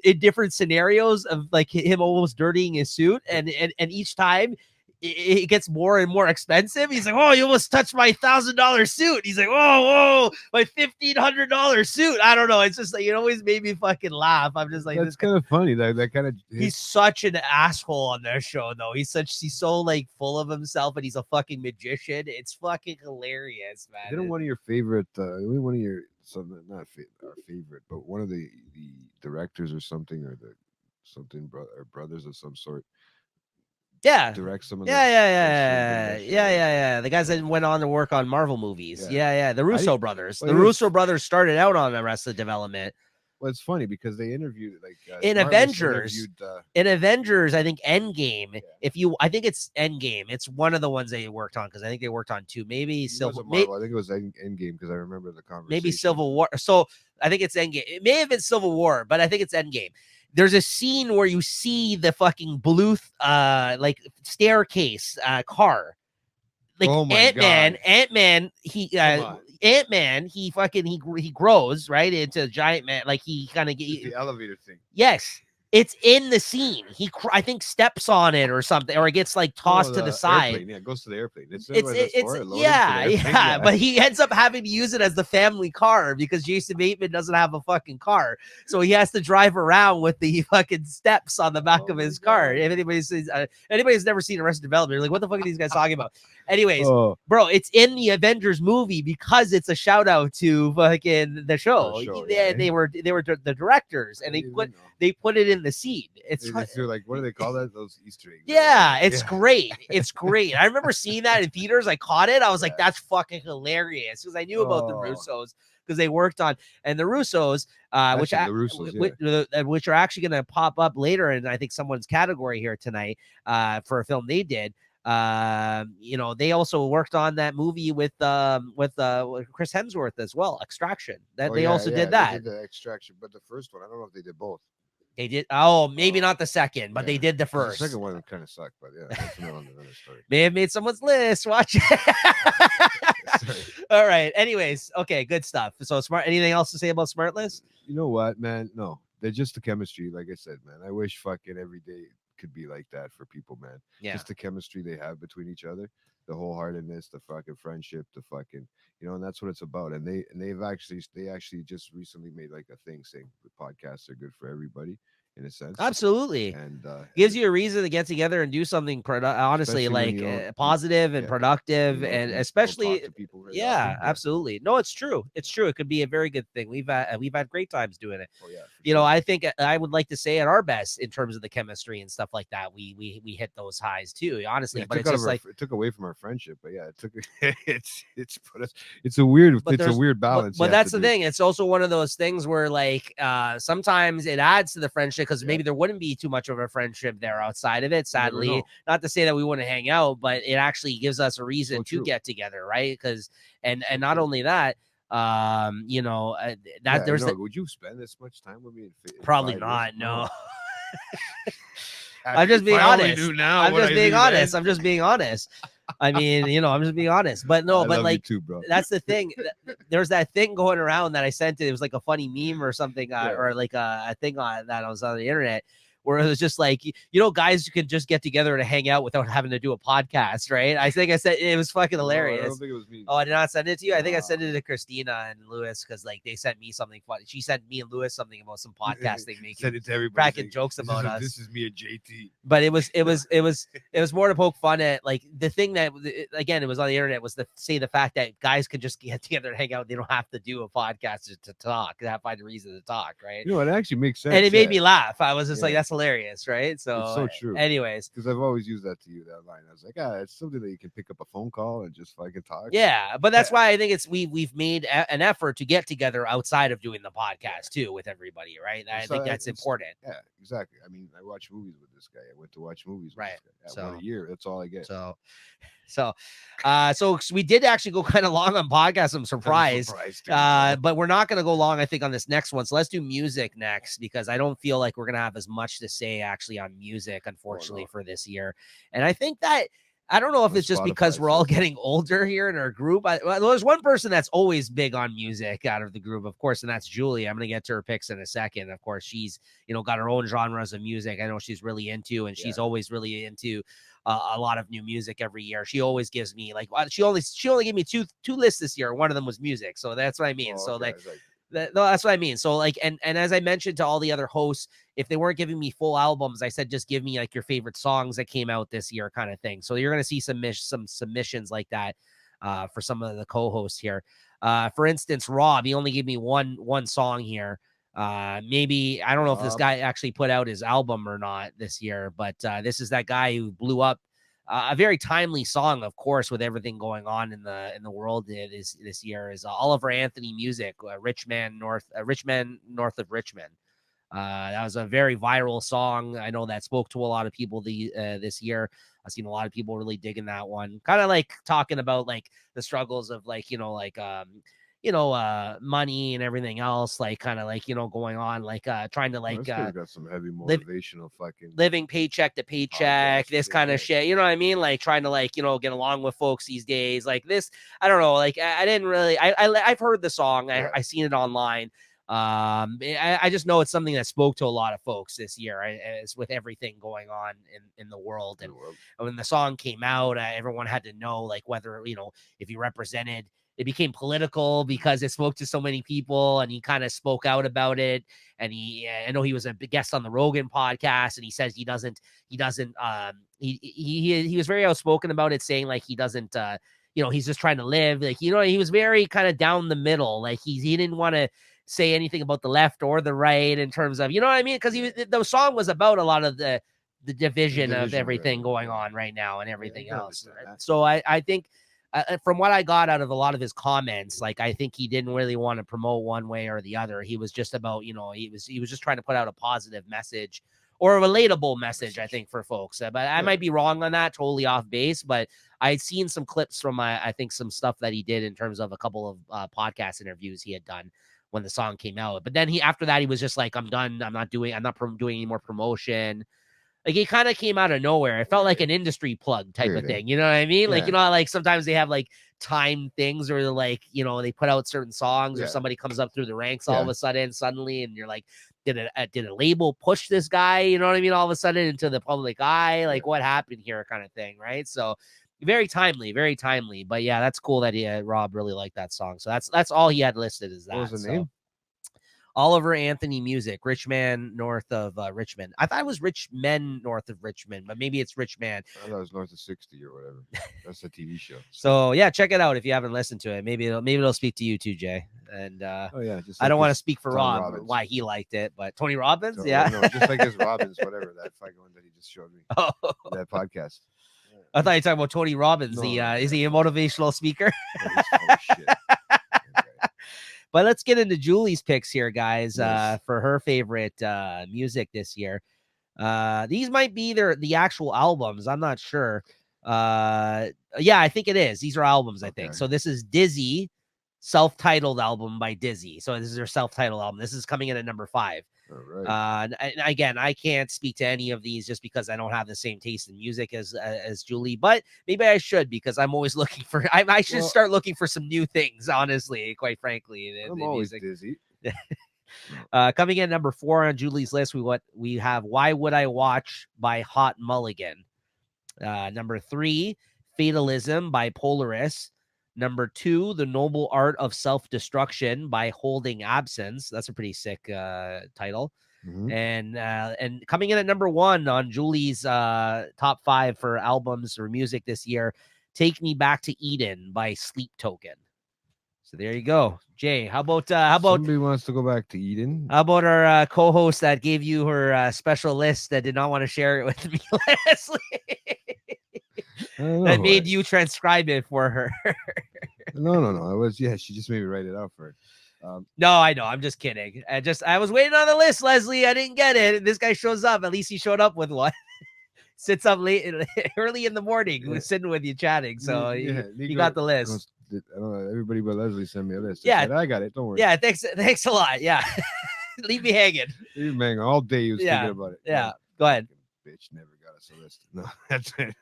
in different scenarios of like him almost dirtying his suit, and each time it gets more and more expensive. He's like, oh, you almost touched my $1,000 suit. He's like, whoa, my $1,500 suit. I don't know. It's just like, it always made me fucking laugh. I'm just like, That's kind of funny. That kind of he's such an asshole on their show, though. He's so like full of himself, and he's a fucking magician. It's fucking hilarious, man. Didn't one of your favorite, one of your not our favorite, but one of the directors or something, or brothers of some sort, yeah, direct some of yeah. The guys that went on to work on Marvel movies. Yeah. The Russo brothers. well, The Russo brothers started out on Arrested Development. Well, it's funny because they interviewed in Marvelous Avengers. In Avengers, I think Endgame. I think it's Endgame. It's one of the ones they worked on because I think they worked on two. Maybe Civil. I think it was Endgame because I remember the conversation. Maybe Civil War. So I think it's Endgame. It may have been Civil War, but I think it's Endgame. There's a scene where you see the fucking Bluth like staircase car. Like Ant-Man, he grows right into a giant man. Like he kind of the elevator thing. Yes, it's in the scene. I think steps on it or something, or it gets like tossed to the side. Airplane. Yeah, it goes to the airplane. Yeah. But he ends up having to use it as the family car because Jason Bateman doesn't have a fucking car, so he has to drive around with the fucking steps on the back of his car. If anybody's never seen Arrested Development, you're like, what the fuck are these guys talking about? Anyways, bro, it's in the Avengers movie because it's a shout out to fucking the show. They were the directors, and they put it in the scene. It's like, what do they call that? Those Easter eggs. Yeah, it's great. It's great. I remember seeing that in theaters. I caught it. I was like, that's fucking hilarious because I knew about the Russos because they worked on and the Russos, which are actually going to pop up later in I think someone's category here tonight for a film they did. They also worked on that movie with Chris Hemsworth as well, Extraction. They also did that. They did the Extraction, but the first one, I don't know if they did both. They did. Oh, maybe not the second, but they did the first. The second one kind of sucked, but that's another story. May have made someone's list. Watch it. All right. Anyways, okay, good stuff. So Smart. Anything else to say about Smartless? You know what, man? No, they're just the chemistry. Like I said, man, I wish fucking every day could be like that for people, man. Yeah. Just the chemistry they have between each other, the wholeheartedness, the fucking friendship, the fucking, and that's what it's about. And they actually just recently made like a thing saying the podcasts are good for everybody in a sense. Absolutely. And gives you a reason to get together and do something honestly like positive and productive, and especially absolutely. No, it's true. It's true. It could be a very good thing. We've had great times doing it. Oh, yeah, I think I would like to say at our best in terms of the chemistry and stuff like that, we hit those highs too, honestly. But it's just like it took away from our friendship, but yeah, it took it's a weird balance. But that's the thing. It's also one of those things where like sometimes it adds to the friendship because maybe there wouldn't be too much of a friendship there outside of it. Sadly, not to say that we wouldn't hang out, but it actually gives us a reason to get together, right? Because and not only that, would you spend this much time with me? Probably not. No. I'm just being honest. I'm just being honest. I mean, I'm just being honest. But no, but like, too, bro. That's the thing. There's that thing going around that I sent it. It was like a funny meme or something, or like a thing on that I was on the internet. Where it was just like, guys who could just get together to hang out without having to do a podcast, right? I think I said it was fucking hilarious. I don't think it was me. Oh, I did not send it to you. I think I sent it to Christina and Lewis because like they sent me something funny. She sent me and Lewis something about some podcasting, making sent it to everybody, cracking jokes about us. This is me and JT. But it was more to poke fun at like the thing that again it was on the internet was the fact that guys can just get together and hang out. They don't have to do a podcast to talk. They have to find a reason to talk, right? It actually makes sense, and it made me laugh. I was just like, that's hilarious, right? So it's so true. Anyways, because I've always used that to you, that line. I was like, it's something that you can pick up a phone call and just fucking talk. Yeah, but that's why I think we've made an effort to get together outside of doing the podcast too with everybody, right? I think that's important. Yeah, exactly. I mean, I watch movies with this guy. I went to watch movies with this guy. So a year, that's all I get. So we did actually go kind of long on podcasts. I'm surprised. But we're not going to go long, I think, on this next one. So let's do music next because I don't feel like we're going to have as much to say actually on music, unfortunately, for this year. And I think that I don't know if on it's just Spotify, because we're all so- getting older here in our group. Well, there's one person that's always big on music out of the group, of course, and that's Julie. I'm going to get to her picks in a second. Of course, she's, got her own genres of music. I know she's really into, and she's always really into a lot of new music every year. She always gives me like, she only gave me two lists this year. One of them was music. So that's what I mean. So okay, like, no, that's what I mean. So like, and as I mentioned to all the other hosts, if they weren't giving me full albums, I said just give me like your favorite songs that came out this year, kind of thing. So you're gonna see some submissions like that for some of the co-hosts here. For instance, Rob, he only gave me one song here. Maybe I don't know if this guy actually put out his album or not this year, but this is that guy who blew up. A very timely song, of course, with everything going on in the world this year is Oliver Anthony Music, Richmond North of Richmond. That was a very viral song. I know that spoke to a lot of people this year. I've seen a lot of people really digging that one. Kind of like talking about like the struggles of like, money and everything else, like kind of like, going on, like trying to like got some heavy motivational fucking living paycheck to paycheck, this kind of shit. You know what I mean? Like trying to like, get along with folks these days. Like this, I don't know. Like I didn't really, I've heard the song. I seen it online. I just know it's something that spoke to a lot of folks this year, as with everything going on in the world. And when the song came out, everyone had to know like whether, if you represented, it became political because it spoke to so many people, and he kind of spoke out about it. And I know he was a big guest on the Rogan podcast, and he says he was very outspoken about it, saying like he doesn't, he's just trying to live. Like, he was very kind of down the middle. Like he didn't want to say anything about the left or the right in terms of, you know what I mean? Because the song was about a lot of the division of everything going on right now and everything else. So I think, from what I got out of a lot of his comments, like I think he didn't really want to promote one way or the other. He was just about, he was just trying to put out a positive message or a relatable message, I think, for folks. But I might be wrong on that, totally off base. But I'd seen some clips from I think some stuff that he did in terms of a couple of podcast interviews he had done when the song came out. But then after that, he was just like, I'm done. I'm not doing any more promotion. Like he kind of came out of nowhere. It felt like an industry plug type of thing. You know what I mean? Like, like sometimes they have like time things, or like, they put out certain songs, or somebody comes up through the ranks all of a sudden, suddenly, and you're like, did a label push this guy? You know what I mean? All of a sudden into the public eye, like what happened here, kind of thing, right? So very timely. But yeah, that's cool that Rob really liked that song. So that's all he had listed is that. What was the name? Oliver Anthony Music, Richmond north of Richmond. I thought it was Richmond north of Richmond, but maybe it's Richmond. I thought it was north of 60 or whatever. That's a TV show. So yeah, check it out if you haven't listened to it. Maybe it'll speak to you too, Jay. And just I don't want to speak for Rob or why he liked it, but Tony Robbins, no, just like this Robbins, whatever that fucking one that he just showed me. That podcast. I thought you were talking about Tony Robbins. Is he a motivational speaker? Shit. But let's get into Julie's picks here, guys, for her favorite music this year. These might be the actual albums. I'm not sure. Yeah, I think it is. These are albums, I think. So this is Dizzy, self-titled album by Dizzy. So this is her self-titled album. This is coming in at number 5. All right. And again, I can't speak to any of these just because I don't have the same taste in music as Julie, but maybe I should, because I'm always looking for. I should start looking for some new things. Honestly, quite frankly, I'm always Dizzy. Coming in at number 4 on Julie's list, we have "Why Would I Watch" by Hot Mulligan. Number 3, "Fatalism" by Polaris. Number 2, "The Noble Art of Self-Destruction" by Holding Absence. That's a pretty sick title. Mm-hmm. And coming in at number 1 on Julie's top 5 for albums or music this year, "Take Me Back to Eden" by Sleep Token. So there you go, Jay. How about somebody wants to go back to Eden? How about our co-host that gave you her special list that did not want to share it with me, Leslie? That made you transcribe it for her. No. It was she just made me write it out for her. No, I know. I'm just kidding. I was waiting on the list, Leslie. I didn't get it. This guy shows up. At least he showed up with one. Sits up late, early in the morning, was sitting with you chatting. So you got the list. I don't know. Everybody but Leslie sent me a list. I got it. Don't worry. Yeah, thanks a lot. Yeah, leave me hanging. Leave me hanging all day. He was thinking about it. Yeah, go ahead. Bitch never got us a list. No, that's it.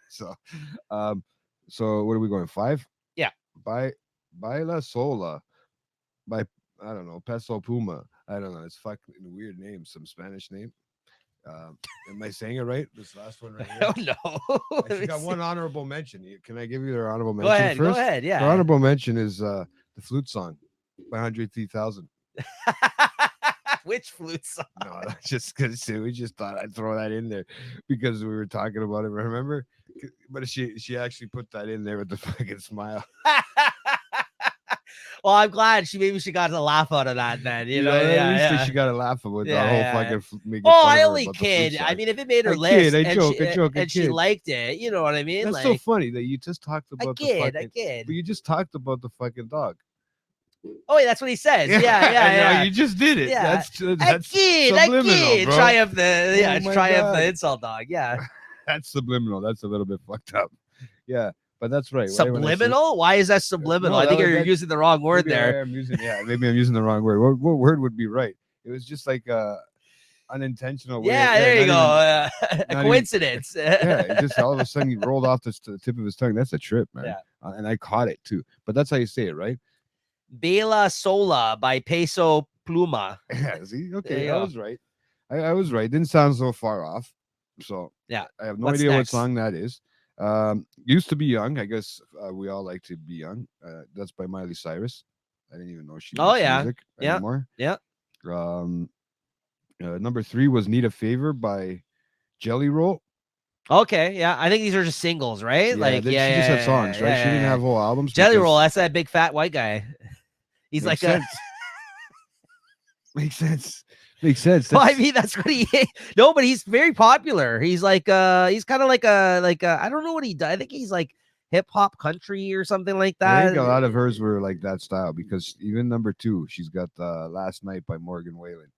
So what are we going? 5? Yeah. By Baila Sola by I don't know Peso Puma. I don't know. It's fucking weird name. Some Spanish name. Am I saying it right? This last one right Oh here. no. I she got one honorable mention. Can I give you their honorable Go mention ahead. first? Go ahead. The Yeah. honorable mention is the flute song by Andre 3000. Which flute song? No, that's just because we just thought I'd throw that in there because we were talking about it. Remember? But she actually put that in there with the fucking smile. Well, I'm glad she got a laugh out of that then. You know, at yeah, least yeah. she got a laugh about Yeah, the whole yeah, fucking. Making Oh, fun I of her only about the flute kid. I song. mean, if it made her I list kid, I and joke, she, I joke, I and she kid. liked it, you know what I mean? That's Like, so funny that you just talked I about the kid, fucking. I kid. But you just talked about the fucking dog. Oh, that's what he says. Yeah, and now yeah. you just did it. Yeah. That's I subliminal, kid. bro. Triumph the Oh my triumph the God. insult dog. Yeah. That's subliminal. That's a little bit fucked up. Yeah, but that's right. Subliminal? Why is that subliminal? No, I think you're that's- using the wrong word maybe there. maybe I'm using the wrong word. What word would be right? It was just like unintentional way. Yeah, there you go. not A even- coincidence. Yeah, it just all of a sudden he rolled off the tip of his tongue. That's a trip, man. Yeah. And I caught it too. But that's how you say it, right? Bela Sola by Peso Pluma. Yeah. See, There okay, you I go. was right. I was right. Didn't sound so far off. So Yeah. I have no What's idea next? what song that is. Used to be young. I guess we all like to be young. That's by Miley Cyrus. I didn't even know she Oh, makes yeah. music Yeah. anymore. Yeah. Number 3 was Need a Favor by Jelly Roll. Okay, yeah. I think these are just singles, right? She just had songs, right? She didn't have whole albums. Jelly because- Roll. That's that big fat white guy. He's Makes like sense. Makes sense. Makes sense. Well, I That's- mean, that's what he. No, but he's very popular. He's like, he's kind of like a I don't know what he does. I think he's like hip hop country or something like that. I think a lot of hers were like that style because even number 2, she's got Last Night by Morgan Wallen.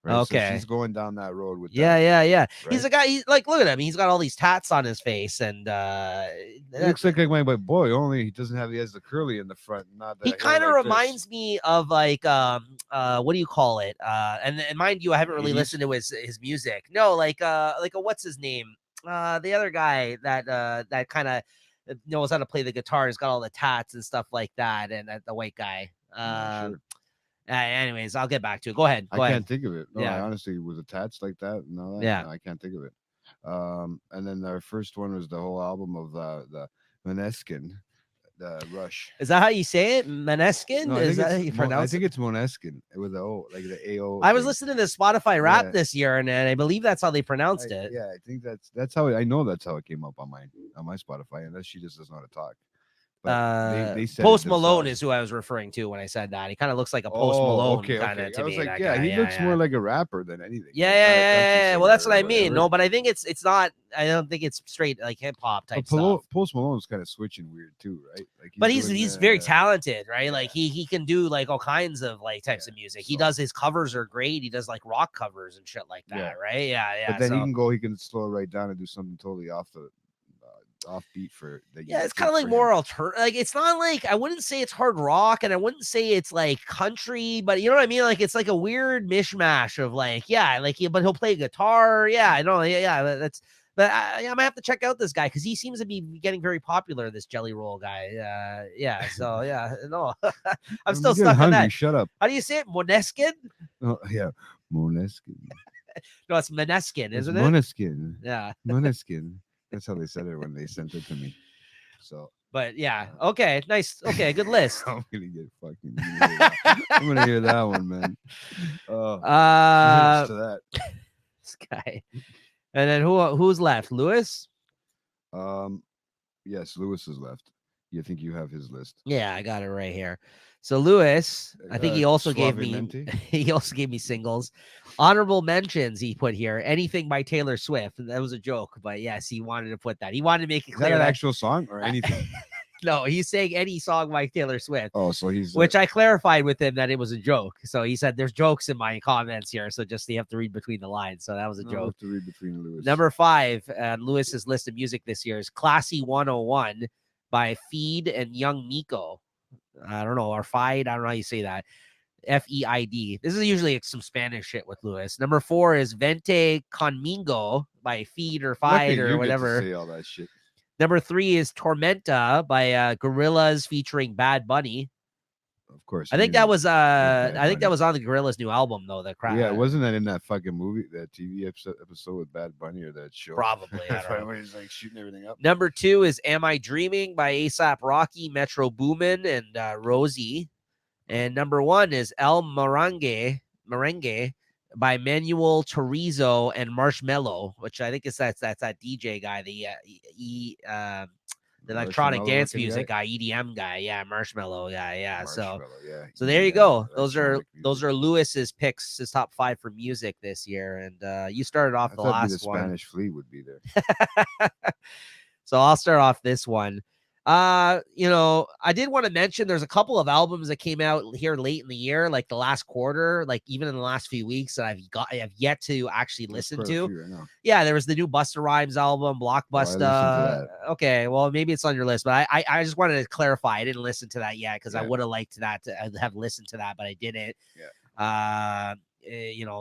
Right? Okay. So she's going down that road with Yeah, that. yeah. He's right? a guy. He's like, look at him. He's got all these tats on his face, and It looks like my boy, only he doesn't have the curly in the front. Not he kind of reminds me of like what do you call it? And mind you, I haven't really 80s? listened to his music. No, like a what's his name? The other guy that kind of knows how to play the guitar. He's got all the tats and stuff like that, and the white guy. Sure. Anyways, I'll get back to it. Go ahead. I can't think of it. No, I Yeah. honestly was attached like that. No, Yeah. no, I can't think of it. And then our first one was the whole album of the Maneskin, the Rush. Is that how you say it? Maneskin? No, I Is think that how it's you I pronounce think it? it's Moneskin with the O, like the AO. I was thing. listening to Spotify rap Yeah. this year, and I believe that's how they pronounced it. Yeah, I think that's how I know that's how it came up on my Spotify, unless she just doesn't know how to talk. But they said it Post Malone themselves. is who I was referring to when I said that. He kind of looks like a Post Malone kind of to I was me. like, that yeah, guy. he looks yeah. more like a rapper than anything. Yeah, like, yeah, not a yeah, country yeah. Well, singer that's what or I mean. whatever. No, but I think it's not. I don't think it's straight like hip hop type stuff. Post Malone's kind of switching weird too, right? Like, But he's doing very the- talented, right? yeah. Like he can do like all kinds of like types of music. He so- does his covers are great. He does like rock covers and shit like that, Yeah. right? Yeah. But then so- he can slow right down and do something totally offbeat for the Yeah, it's kind of like more alternative. Like it's not like I wouldn't say it's hard rock, and I wouldn't say it's like country, but you know what I mean. Like it's like a weird mishmash of like but he'll play guitar. Yeah, I know. Yeah, that's. But I might have to check out this guy because he seems to be getting very popular. This Jelly Roll guy. Yeah. So yeah, no, I'm still getting stuck on hungry. that. Shut up. How do you say it? Moneskin? Oh, yeah, Moneskin. No, it's Moneskin, It's isn't it? Moneskin. Yeah. Moneskin. That's how they said it when they sent it to me. So But yeah, okay, nice. Okay, good list. I'm gonna get fucking. I'm gonna hear that one, man. Oh, cheers to that. This guy. And then who's left? Lewis? Yes, Lewis is left. You think you have his list? Yeah, I got it right here. So Lewis, I think he also gave me Suavemente? he also gave me singles. Honorable mentions he put here. Anything by Taylor Swift. That was a joke, but yes, he wanted to put that. He wanted to make it Is clear that an that actual song or anything? no, he's saying any song by Taylor Swift. Oh, so he's Which I clarified with him that it was a joke. So he said there's jokes in my comments here. So just you have to read between the lines. So that was a I'll joke. have to read between Lewis. Number 5 on Lewis's list of music this year is Classy 101 by Feed and Young Miko. I don't know, or Fide. I don't know how you say that. Feid. This is usually some Spanish shit with Lewis. Number 4 is Vente Conmigo by Feed or Lucky Fied or you get to whatever. say all that shit. Number 3 is Tormenta by Gorillaz featuring Bad Bunny. Of course. I think that was I think that was on the Gorillaz new album though. Yeah, wasn't that in that fucking movie, that TV episode with Bad Bunny, or that show? Probably. I don't know. He's like shooting everything up. Number 2 is Am I Dreaming by ASAP Rocky, Metro Boomin, and Rosie. And number 1 is El Merengue by Manuel Turizo and Marshmello, which I think is that's that DJ guy, the electronic dance music guy, EDM guy. Yeah, Marshmello. Yeah. So there you go. Those are Lewis's picks, his top 5 for music this year. And you started off the last one. Spanish Flea would be there. So I'll start off this one. I did want to mention there's a couple of albums that came out here late in the year, like the last quarter, like even in the last few weeks that I have yet to actually listen to. Yeah, there was the new Busta Rhymes album, Blockbuster. Okay, well maybe it's on your list, but I just wanted to clarify I didn't listen to that yet because I would have liked that to have listened to that, but I didn't. Yeah.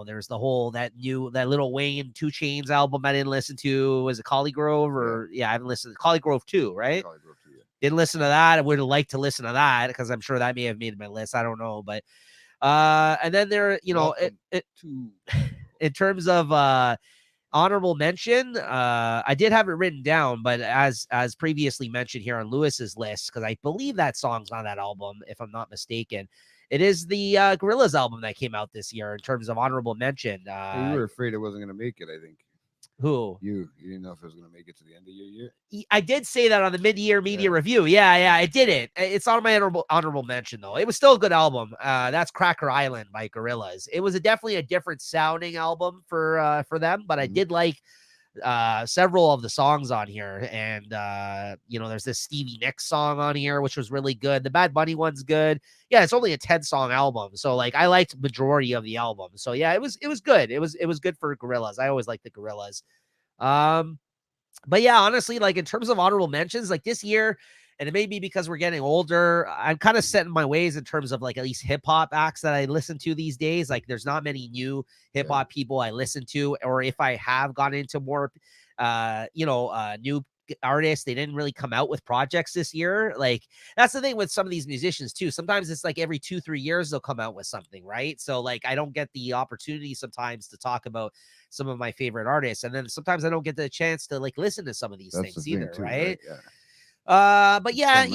There's the whole that Lil Wayne 2 Chainz album I didn't listen to. Was it Collie Grove or I haven't listened to Collie Grove 2, right? Collie Grove 2, yeah. Didn't listen to that. I would have liked to listen to that because I'm sure that may have made my list. I don't know, but and then there, in terms of honorable mention, I did have it written down, but as previously mentioned here on Lewis's list, because I believe that song's on that album, if I'm not mistaken. It is the Gorillaz album that came out this year in terms of honorable mention. You were afraid it wasn't going to make it, I think. Who? You didn't know if it was going to make it to the end of your year? I did say that on the mid-year media review. Yeah, it didn't. It's on my honorable mention, though. It was still a good album. That's Cracker Island by Gorillaz. It was definitely a different sounding album for them, but I did like several of the songs on here. And, there's this Stevie Nicks song on here, which was really good. The Bad Bunny one's good. Yeah, it's only a 10-song album. So, like, I liked majority of the album. So, yeah, it was good. It was good for Gorillaz. I always liked the Gorillaz. But yeah, honestly, like in terms of honorable mentions, like this year, and it may be because we're getting older, I'm kind of set in my ways in terms of like at least hip hop acts that I listen to these days. Like there's not many new hip hop people I listen to, or if I have gone into more, new artists, they didn't really come out with projects this year. Like that's the thing with some of these musicians too. Sometimes it's like every 2-3 years they'll come out with something, right? So like I don't get the opportunity sometimes to talk about some of my favorite artists, and then sometimes I don't get the chance to like listen to some of these things either, right? But yeah,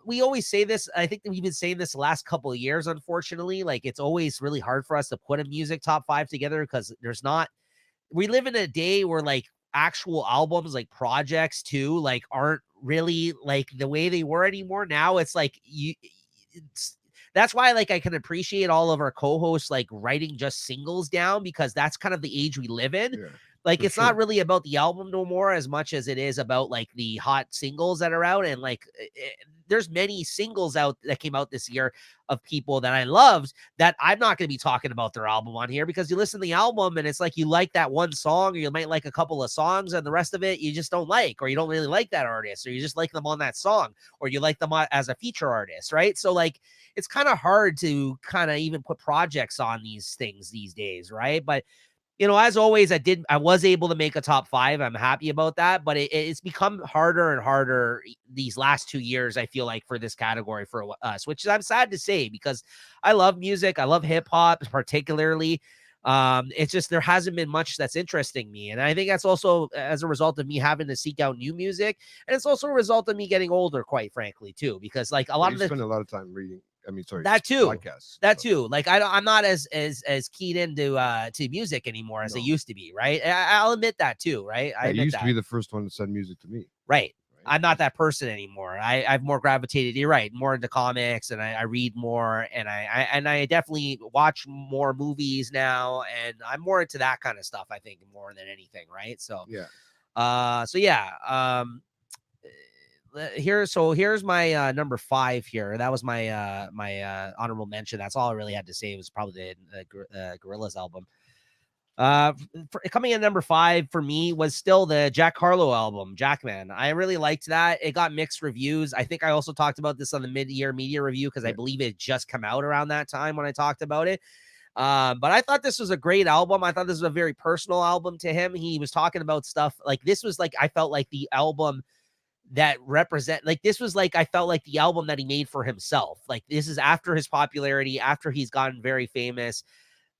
we always say this. I think that we've been saying this the last couple of years, unfortunately. Like it's always really hard for us to put a music top 5 together because we live in a day where like actual albums, like projects too, like aren't really like the way they were anymore. Now it's like that's why like I can appreciate all of our co-hosts like writing just singles down, because that's kind of the age we live in. Like it's not really about the album no more as much as it is about like the hot singles that are out. And like there's many singles out that came out this year of people that I loved that I'm not going to be talking about their album on here, because you listen to the album and it's like you like that one song, or you might like a couple of songs, and the rest of it you just don't like, or you don't really like that artist, or you just like them on that song, or you like them as a feature artist, right? So like it's kind of hard to kind of even put projects on these things these days, right? But as always, I was able to make a top 5. I'm happy about that, but it's become harder and harder these last 2 years, I feel like, for this category for us, which I'm sad to say, because I love music. I love hip hop particularly. It's just, there hasn't been much that's interesting me. And I think that's also as a result of me having to seek out new music. And it's also a result of me getting older, quite frankly, too, because like a lot of spend a lot of time reading. That too. Podcasts, too. Like I'm not as keyed into to music anymore as I used to be, right? I'll admit that too, right? I used to be the first one to send music to me. Right. I'm not that person anymore. I've more gravitated, you're right, more into comics, and I read more, and I definitely watch more movies now, and I'm more into that kind of stuff, I think, more than anything, right? So here's my number 5 here. That was my my honorable mention. That's all I really had to say. It was probably the Gorillaz album. Coming in number 5 for me was still the Jack Harlow album, Jackman. I really liked that. It got mixed reviews. I think I also talked about this on the mid-year media review because I believe it just come out around that time when I talked about it. But I thought this was a great album. I thought this was a very personal album to him. He was talking about stuff like this was like, I felt like the album that represent like this was like I felt like the album that he made for himself. Like this is after his popularity, after he's gotten very famous.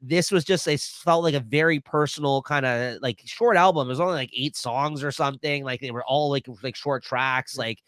This was just, it felt like a very personal kind of like short album. It was only like 8 songs or something. Like they were all like short tracks, like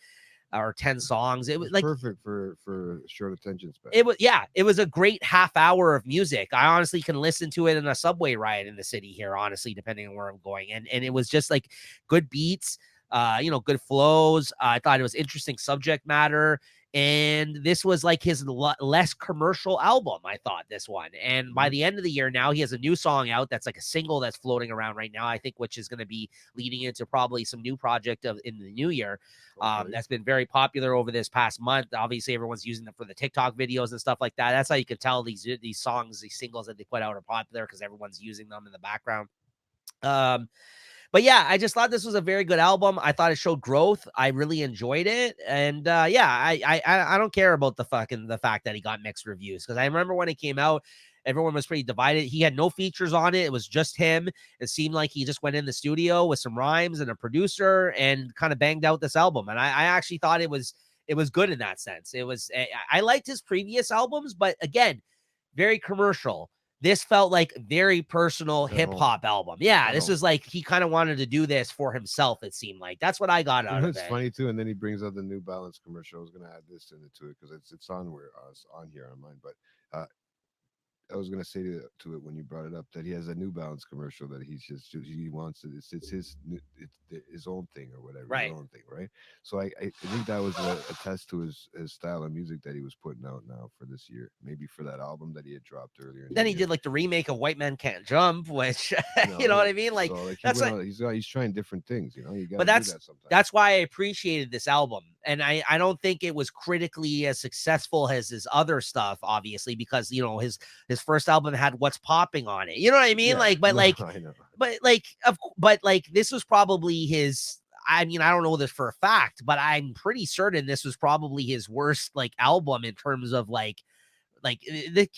or 10 songs. It was like perfect for short attention span. It was, yeah, it was a great half hour of music. I honestly can listen to it in a subway ride in the city here, honestly, depending on where I'm going. And it was just like good beats, good flows. I thought it was interesting subject matter. And this was like his less commercial album, I thought, this one. And by the end of the year now, he has a new song out that's like a single that's floating around right now, I think, which is going to be leading into probably some new project in the new year. That's been very popular over this past month. Obviously, everyone's using them for the TikTok videos and stuff like that. That's how you can tell these songs, these singles that they put out are popular because everyone's using them in the background. But yeah, I just thought this was a very good album. I thought it showed growth. I really enjoyed it. And I don't care about the fact that he got mixed reviews, because I remember when it came out, everyone was pretty divided. He had no features on it. It was just him. It seemed like he just went in the studio with some rhymes and a producer and kind of banged out this album. And I actually thought it was good in that sense. I liked his previous albums, but again, very commercial. This felt like very personal hip hop album. Yeah, this was like he kind of wanted to do this for himself. It seemed like that's what I got out of it. It's funny too, and then he brings out the New Balance commercial. I was gonna add this into it because it's on here on mine. But I was gonna say to it when you brought it up that he has a New Balance commercial that he wants it. It's his own thing or whatever, right? His own thing, right? So I think that was a test to his style of music that he was putting out now for this year, maybe for that album that he had dropped earlier. Then he did like the remake of White Man Can't Jump, which you know what I mean. Like, so, that's like he's trying different things, you know. You got but do that sometimes. That's why I appreciated this album, and I don't think it was critically as successful as his other stuff, obviously, because his first album had What's Popping on it. You know what I mean? Yeah, but this was probably his. I mean, I don't know this for a fact, but I'm pretty certain this was probably his worst like album in terms of like the.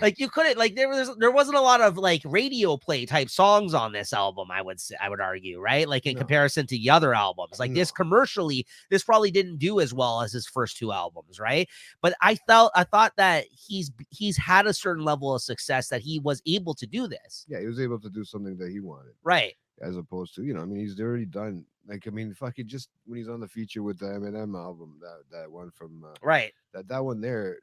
Like you couldn't like there wasn't a lot of like radio play type songs on this album. I would argue, right? Like in comparison to the other albums, like this commercially, this probably didn't do as well as his first 2 albums, right? But I thought that he's had a certain level of success that he was able to do this. Yeah, he was able to do something that he wanted, right? As opposed to, I mean, he's already done. Like, I mean, fucking just when he's on the feature with the Eminem album, that one from right, that one there.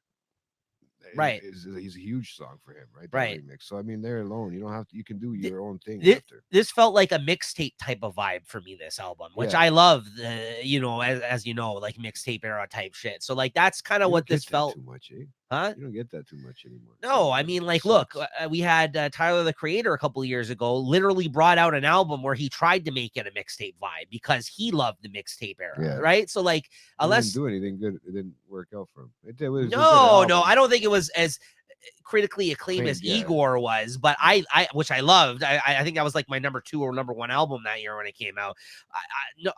Right, is a huge song for him, right? Right. Remix. So I mean, there alone, you don't have to. You can do your own thing. This felt like a mixtape type of vibe for me. This album, which I love, as you know, like mixtape era type shit. So like that's kind of what this felt. Too much, eh? Huh? You don't get that too much anymore. No, I mean, like, look, we had Tyler the Creator a couple of years ago literally brought out an album where he tried to make it a mixtape vibe because he loved the mixtape era, right? So, like, unless didn't do anything good, it didn't work out for him. It was no, I don't think it was as critically acclaimed as Igor was, but I which I loved. I think that was like my number 2 or number 1 album that year when it came out.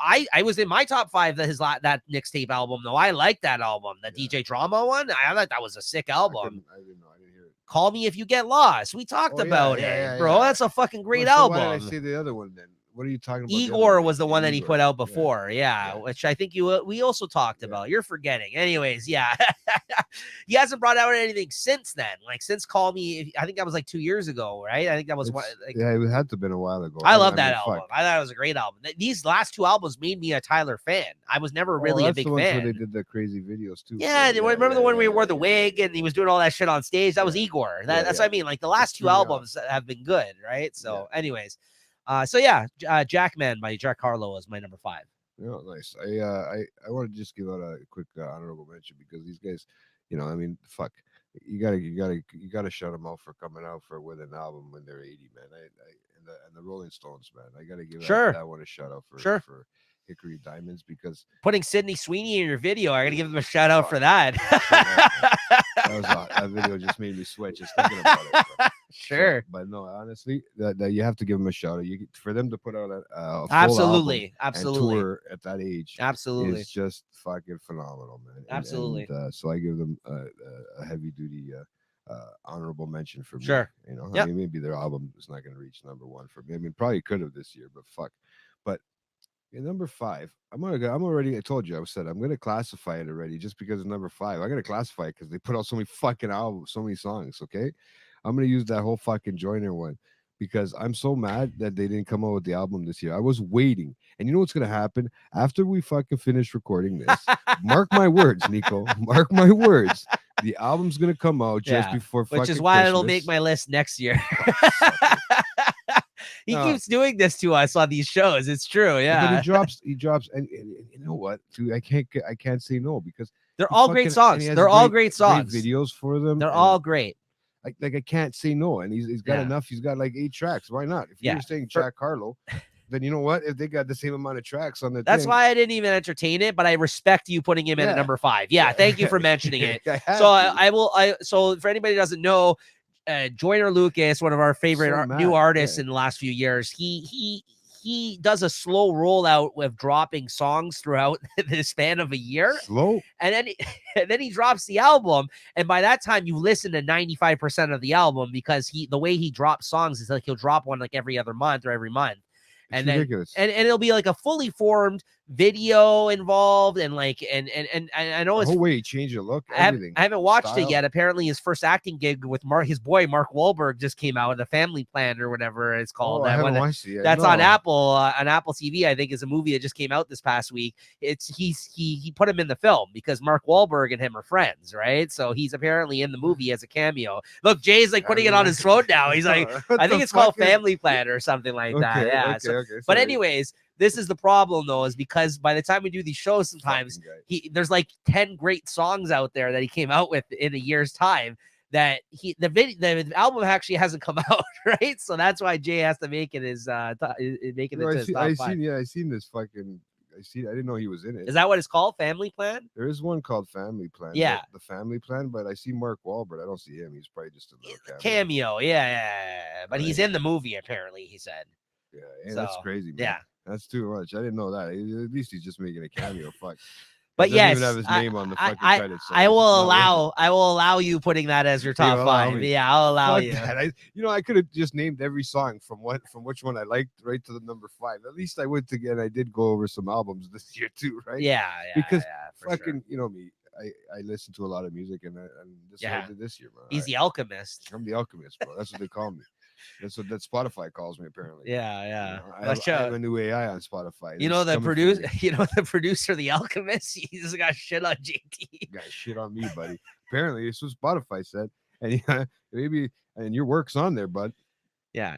I was in my top 5 that mixtape album though. I liked that album, the DJ Drama one. I thought that was a sick album. I didn't hear it. Call Me If You Get Lost. We talked about it, bro. That's a fucking great album. Why did I say the other one then? What are you talking about? Igor was the one that he put out before, which I think we also talked about. You're forgetting. Anyways, yeah. He hasn't brought out anything since then. Like since Call Me, I think that was like 2 years ago, right? I think that was it had to have been a while ago. I love that album. I thought it was a great album. These last 2 albums made me a Tyler fan. I was never really a big fan. Where they did the crazy videos too. Yeah, remember the one where he wore the wig and he was doing all that shit on stage? That was Igor. That's what I mean. Like the last 2 albums have been good, right? So, anyways. Jackman by Jack Harlow is my number 5. Yeah, nice. I want to just give out a quick honorable mention because these guys, I mean, fuck, you gotta shut them out for coming out with an album when they're 80, man. And the Rolling Stones, man. I gotta give that one a shout out for Hickory Diamonds because putting Sydney Sweeney in your video, I gotta give them a shout out for that. That video just made me sweat just thinking about it. Bro. Sure. But no, honestly, that you have to give them a shout out. For them to put out a full Absolutely. album and tour at that age Absolutely. is just fucking phenomenal, man. Absolutely. So I give them a heavy duty honorable mention for me. Sure. You know, I Yep. mean, maybe their album is not going to reach #1 for me. I mean, probably could have this year, but fuck. But in #5, I'm already. I told you, I said I'm gonna classify it already, just because it's #5. I gotta classify it because they put out so many fucking albums, so many songs. Okay, I'm gonna use that whole fucking Joyner one because I'm so mad that they didn't come out with the album this year. I was waiting, and you know what's gonna happen after we fucking finish recording this? Mark my words, Nico. Mark my words. The album's gonna come out just Yeah, before which fucking is why Christmas. it'll make my list next year. He No. keeps doing this to us on these shows. It's true. But Yeah. he drops, and you know what? Dude, I can't say no because They're he all great fucking- and songs. he has They're all great songs. videos for them. They're and all great. I can't say no, and he's got Yeah. enough. He's got like 8 tracks. Why not? If Yeah. you're saying For- Jack Harlow, then you know what? If they got the same amount of tracks on the That's thing, why I didn't even entertain it, but I respect you putting him in at Yeah. #5. Yeah, thank you for mentioning it. I have So to. so for anybody who doesn't know, Joyner Lucas, one of our favorite So new mad, artists yeah. in the last few years, he does a slow rollout with dropping songs throughout the span of a year. Slow. And then and then he drops the album, and by that time you listen to 95% of the album because the way he drops songs is like he'll drop one like every other month or every month. It's And then ridiculous. and it'll be like a fully formed video involved, and like and I know the it's whole way he changed your look, I everything. haven't watched it Style. yet. Apparently, his first acting gig with his boy Mark Wahlberg just came out. The Family Plan or whatever it's called. Oh, I That haven't one watched it yet. that's on No. Apple TV. I think is a movie that just came out this past week. He put him in the film because Mark Wahlberg and him are friends, right? So he's apparently in the movie as a cameo. Look, Jay's like putting it on his throat now. He's like, What I think the it's called fuck is- Family Plan or something like that. Okay, Yeah. okay, So- okay, but sorry. anyways, this is the problem though, is because by the time we do these shows, sometimes Fucking guy. there's like 10 great songs out there that he came out with in a year's time that the album actually hasn't come out, right? So that's why Jay has to make it his making No, it to I his see, top I 5. seen, I seen this fucking. I didn't know he was in it. Is that what it's called? Family Plan? There is one called Family Plan. Yeah. The Family Plan, but I see Mark Wahlberg. I don't see him. He's probably just a little cameo. Cameo, yeah. But he's in the movie apparently. He said, Yeah, that's So, crazy, man. yeah. That's too much. I didn't know that. At least he's just making a cameo. Fuck. But It doesn't yes, even have his name on the fucking I credits. so I it's will not worth allow it. I will allow you putting that as your top You'll allow 5. me. Yeah, I'll allow Fuck you. that. I could have just named every song from which one I liked right to the #5. At least I went to get. I did go over some albums this year too, right? Yeah, Because for sure. Fucking, you know me. I listen to a lot of music, and this is what Yeah. I did this year, man. He's the alchemist. I'm the alchemist, bro. That's what they call me. That's what Spotify calls me, apparently. Yeah. You know, I Let's have show- a new AI on Spotify. You know It's the coming for producer. me. You know the producer, the Alchemist. He's got shit on JT. Got shit on me, buddy. Apparently, this was Spotify said, and maybe and your work's on there, bud. Yeah,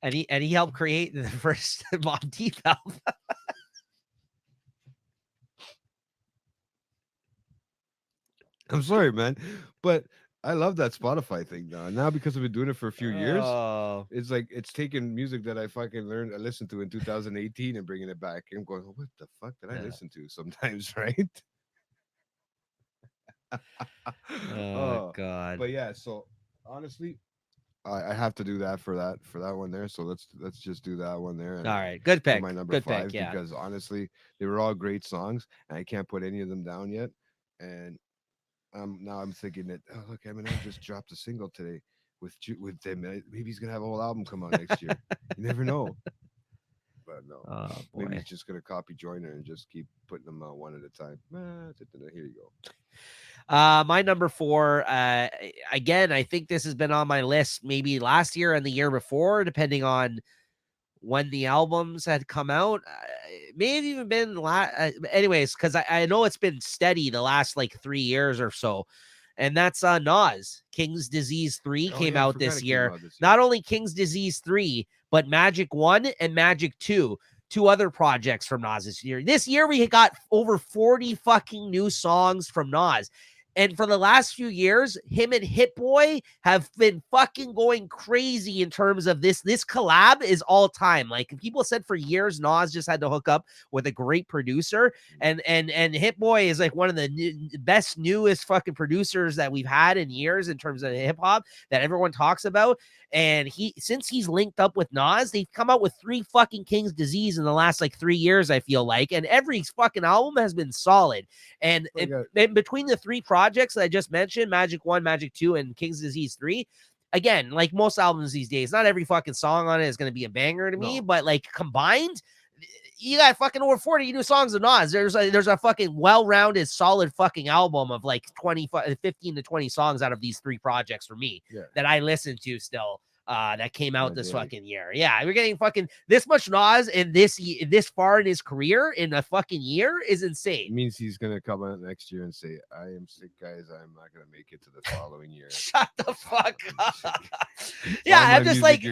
and he helped create the first Mobb Deep album. I'm sorry, man, but I love that Spotify thing now. Now because I've been doing it for a few years, Oh, it's like it's taking music that I fucking learned, I listened to in 2018, and bringing it back. And going, what the fuck did I Yeah. listen to? Sometimes, right? oh God. But yeah, so honestly, I have to do that for that one there. So let's just do that one there. All right, good for pick. my Good #5 pick. Yeah. because honestly, they were all great songs, and I can't put any of them down yet. And now I'm thinking that look, Eminem just dropped a single today with them. Maybe he's gonna have a whole album come out next year. You never know. But no, Oh maybe boy. he's just gonna copy Joyner and just keep putting them out one at a time. Here you go. My #4. Again, I think this has been on my list maybe last year and the year before, depending on when the albums had come out. It may have even been anyways, because I know it's been steady the last like 3 years or so, and that's Nas. King's Disease 3 Oh, came yeah, I out forgot this it came year. out this year. Not only King's Disease 3, but Magic 1 and Magic 2. 2 other projects from Nas this year. This year we got over 40 fucking new songs from Nas. And for the last few years, him and Hit Boy have been fucking going crazy in terms of this. This collab is all time. Like people said for years, Nas just had to hook up with a great producer, and Hit Boy is like one of the best, newest fucking producers that we've had in years in terms of hip hop that everyone talks about. And since he's linked up with Nas, they've come out with 3 fucking King's Disease in the last like 3 years, I feel like, and every fucking album has been solid. And between the 3 projects that I just mentioned, Magic 1, Magic 2, and King's Disease 3, again, like most albums these days, not every fucking song on it is going to be a banger to me, but like combined, you got fucking over 40 new songs of Nas. There's a fucking well-rounded, solid fucking album of like 15 to 20 songs out of these 3 projects for me that I listen to still. That came out this fucking year. Yeah, we're getting fucking this much Nas in this far in his career in a fucking year is insane. It means he's gonna come out next year and say, "I am sick, guys. I'm not gonna make it to the following year." Shut the fuck up. Yeah, I'm just like,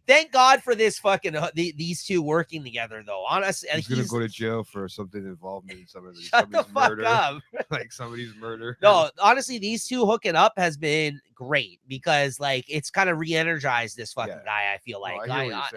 thank God for this fucking these 2 working together though. Honestly, he's gonna go to jail for something involvement in some of these. Shut the fuck murder, up. like somebody's murder. No, honestly, these 2 hooking up has been great because like it's kind of re-energized this fucking guy. I feel like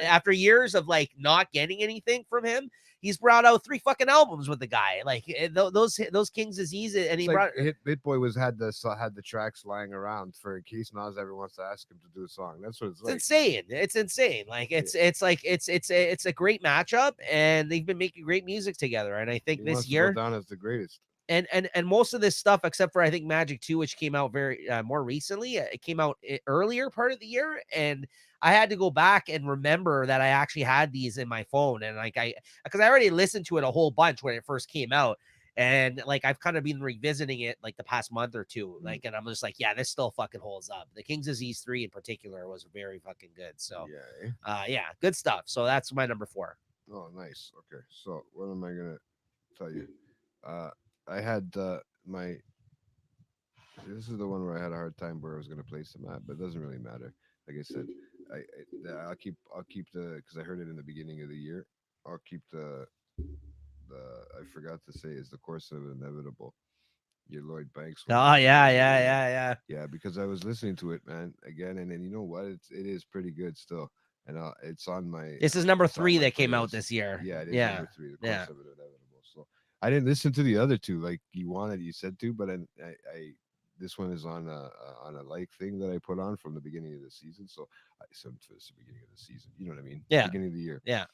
after years of like not getting anything from him, he's brought out 3 fucking albums with the guy. Like those King's Disease, and he brought Hit Boy had the tracks lying around for in case Nas ever wants to ask him to do a song. That's what it's like. Insane. It's insane. Like it's a great matchup, and they've been making great music together. And I think this year go down as the greatest. And most of this stuff, except for I think Magic 2, which came out very more recently, it came out earlier part of the year, and I had to go back and remember that I actually had these in my phone, and like because I already listened to it a whole bunch when it first came out, and like I've kind of been revisiting it like the past month or 2, like, and I'm just like, yeah, this still fucking holds up. The King's Disease 3 in particular was very fucking good. So yeah, good stuff. So that's my number 4. Oh, nice. Okay, so what am I gonna tell you? I had this is the one where I had a hard time where I was going to place them at, but it doesn't really matter. Like I said, I'll keep the, because I heard it in the beginning of the year. I'll keep the I forgot to say is the Course of Inevitable. Your Lloyd Banks. Oh yeah. Because I was listening to it, man, again, and then you know what? It is pretty good still, and it's on my. This is number 3 that came out this year. Yeah, it is number 3. The Course of Inevitable. So I didn't listen to the other 2 like you said to, but I this one is on a like thing that I put on from the beginning of the season. So I said it's the beginning of the season. You know what I mean? Yeah. Beginning of the year. Yeah.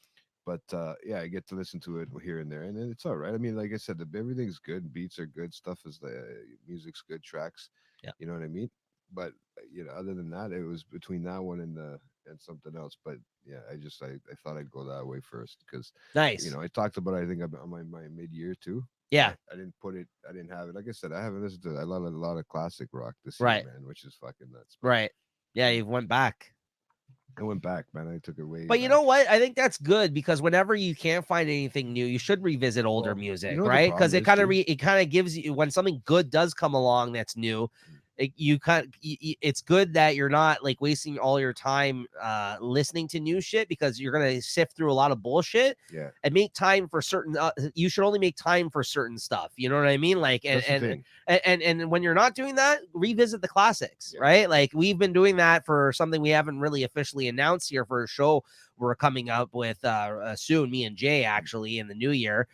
But I get to listen to it here and there, and it's all right. I mean, like I said, everything's good. Beats are good. Stuff is music's good. Tracks. Yeah. You know what I mean? But other than that, it was between that one and something else. But yeah, I thought I'd go that way first because nice. I talked about it, I think on my mid-year too. Yeah. I didn't have it. Like I said, I haven't listened to a lot of classic rock this year, man, which is fucking nuts. Right. Yeah, you went back. I went back, man. I took it way. But you know what? I think that's good because whenever you can't find anything new, you should revisit older music, right? Because it kind of gives you, when something good does come along that's new, it's good that you're not like wasting all your time listening to new shit, because you're gonna sift through a lot of bullshit and make time for certain you should only make time for certain stuff, you know what I mean? Like and when you're not doing that, revisit the classics, right? Like we've been doing that for something we haven't really officially announced here for a show we're coming up with soon, me and Jay, actually, in the new year,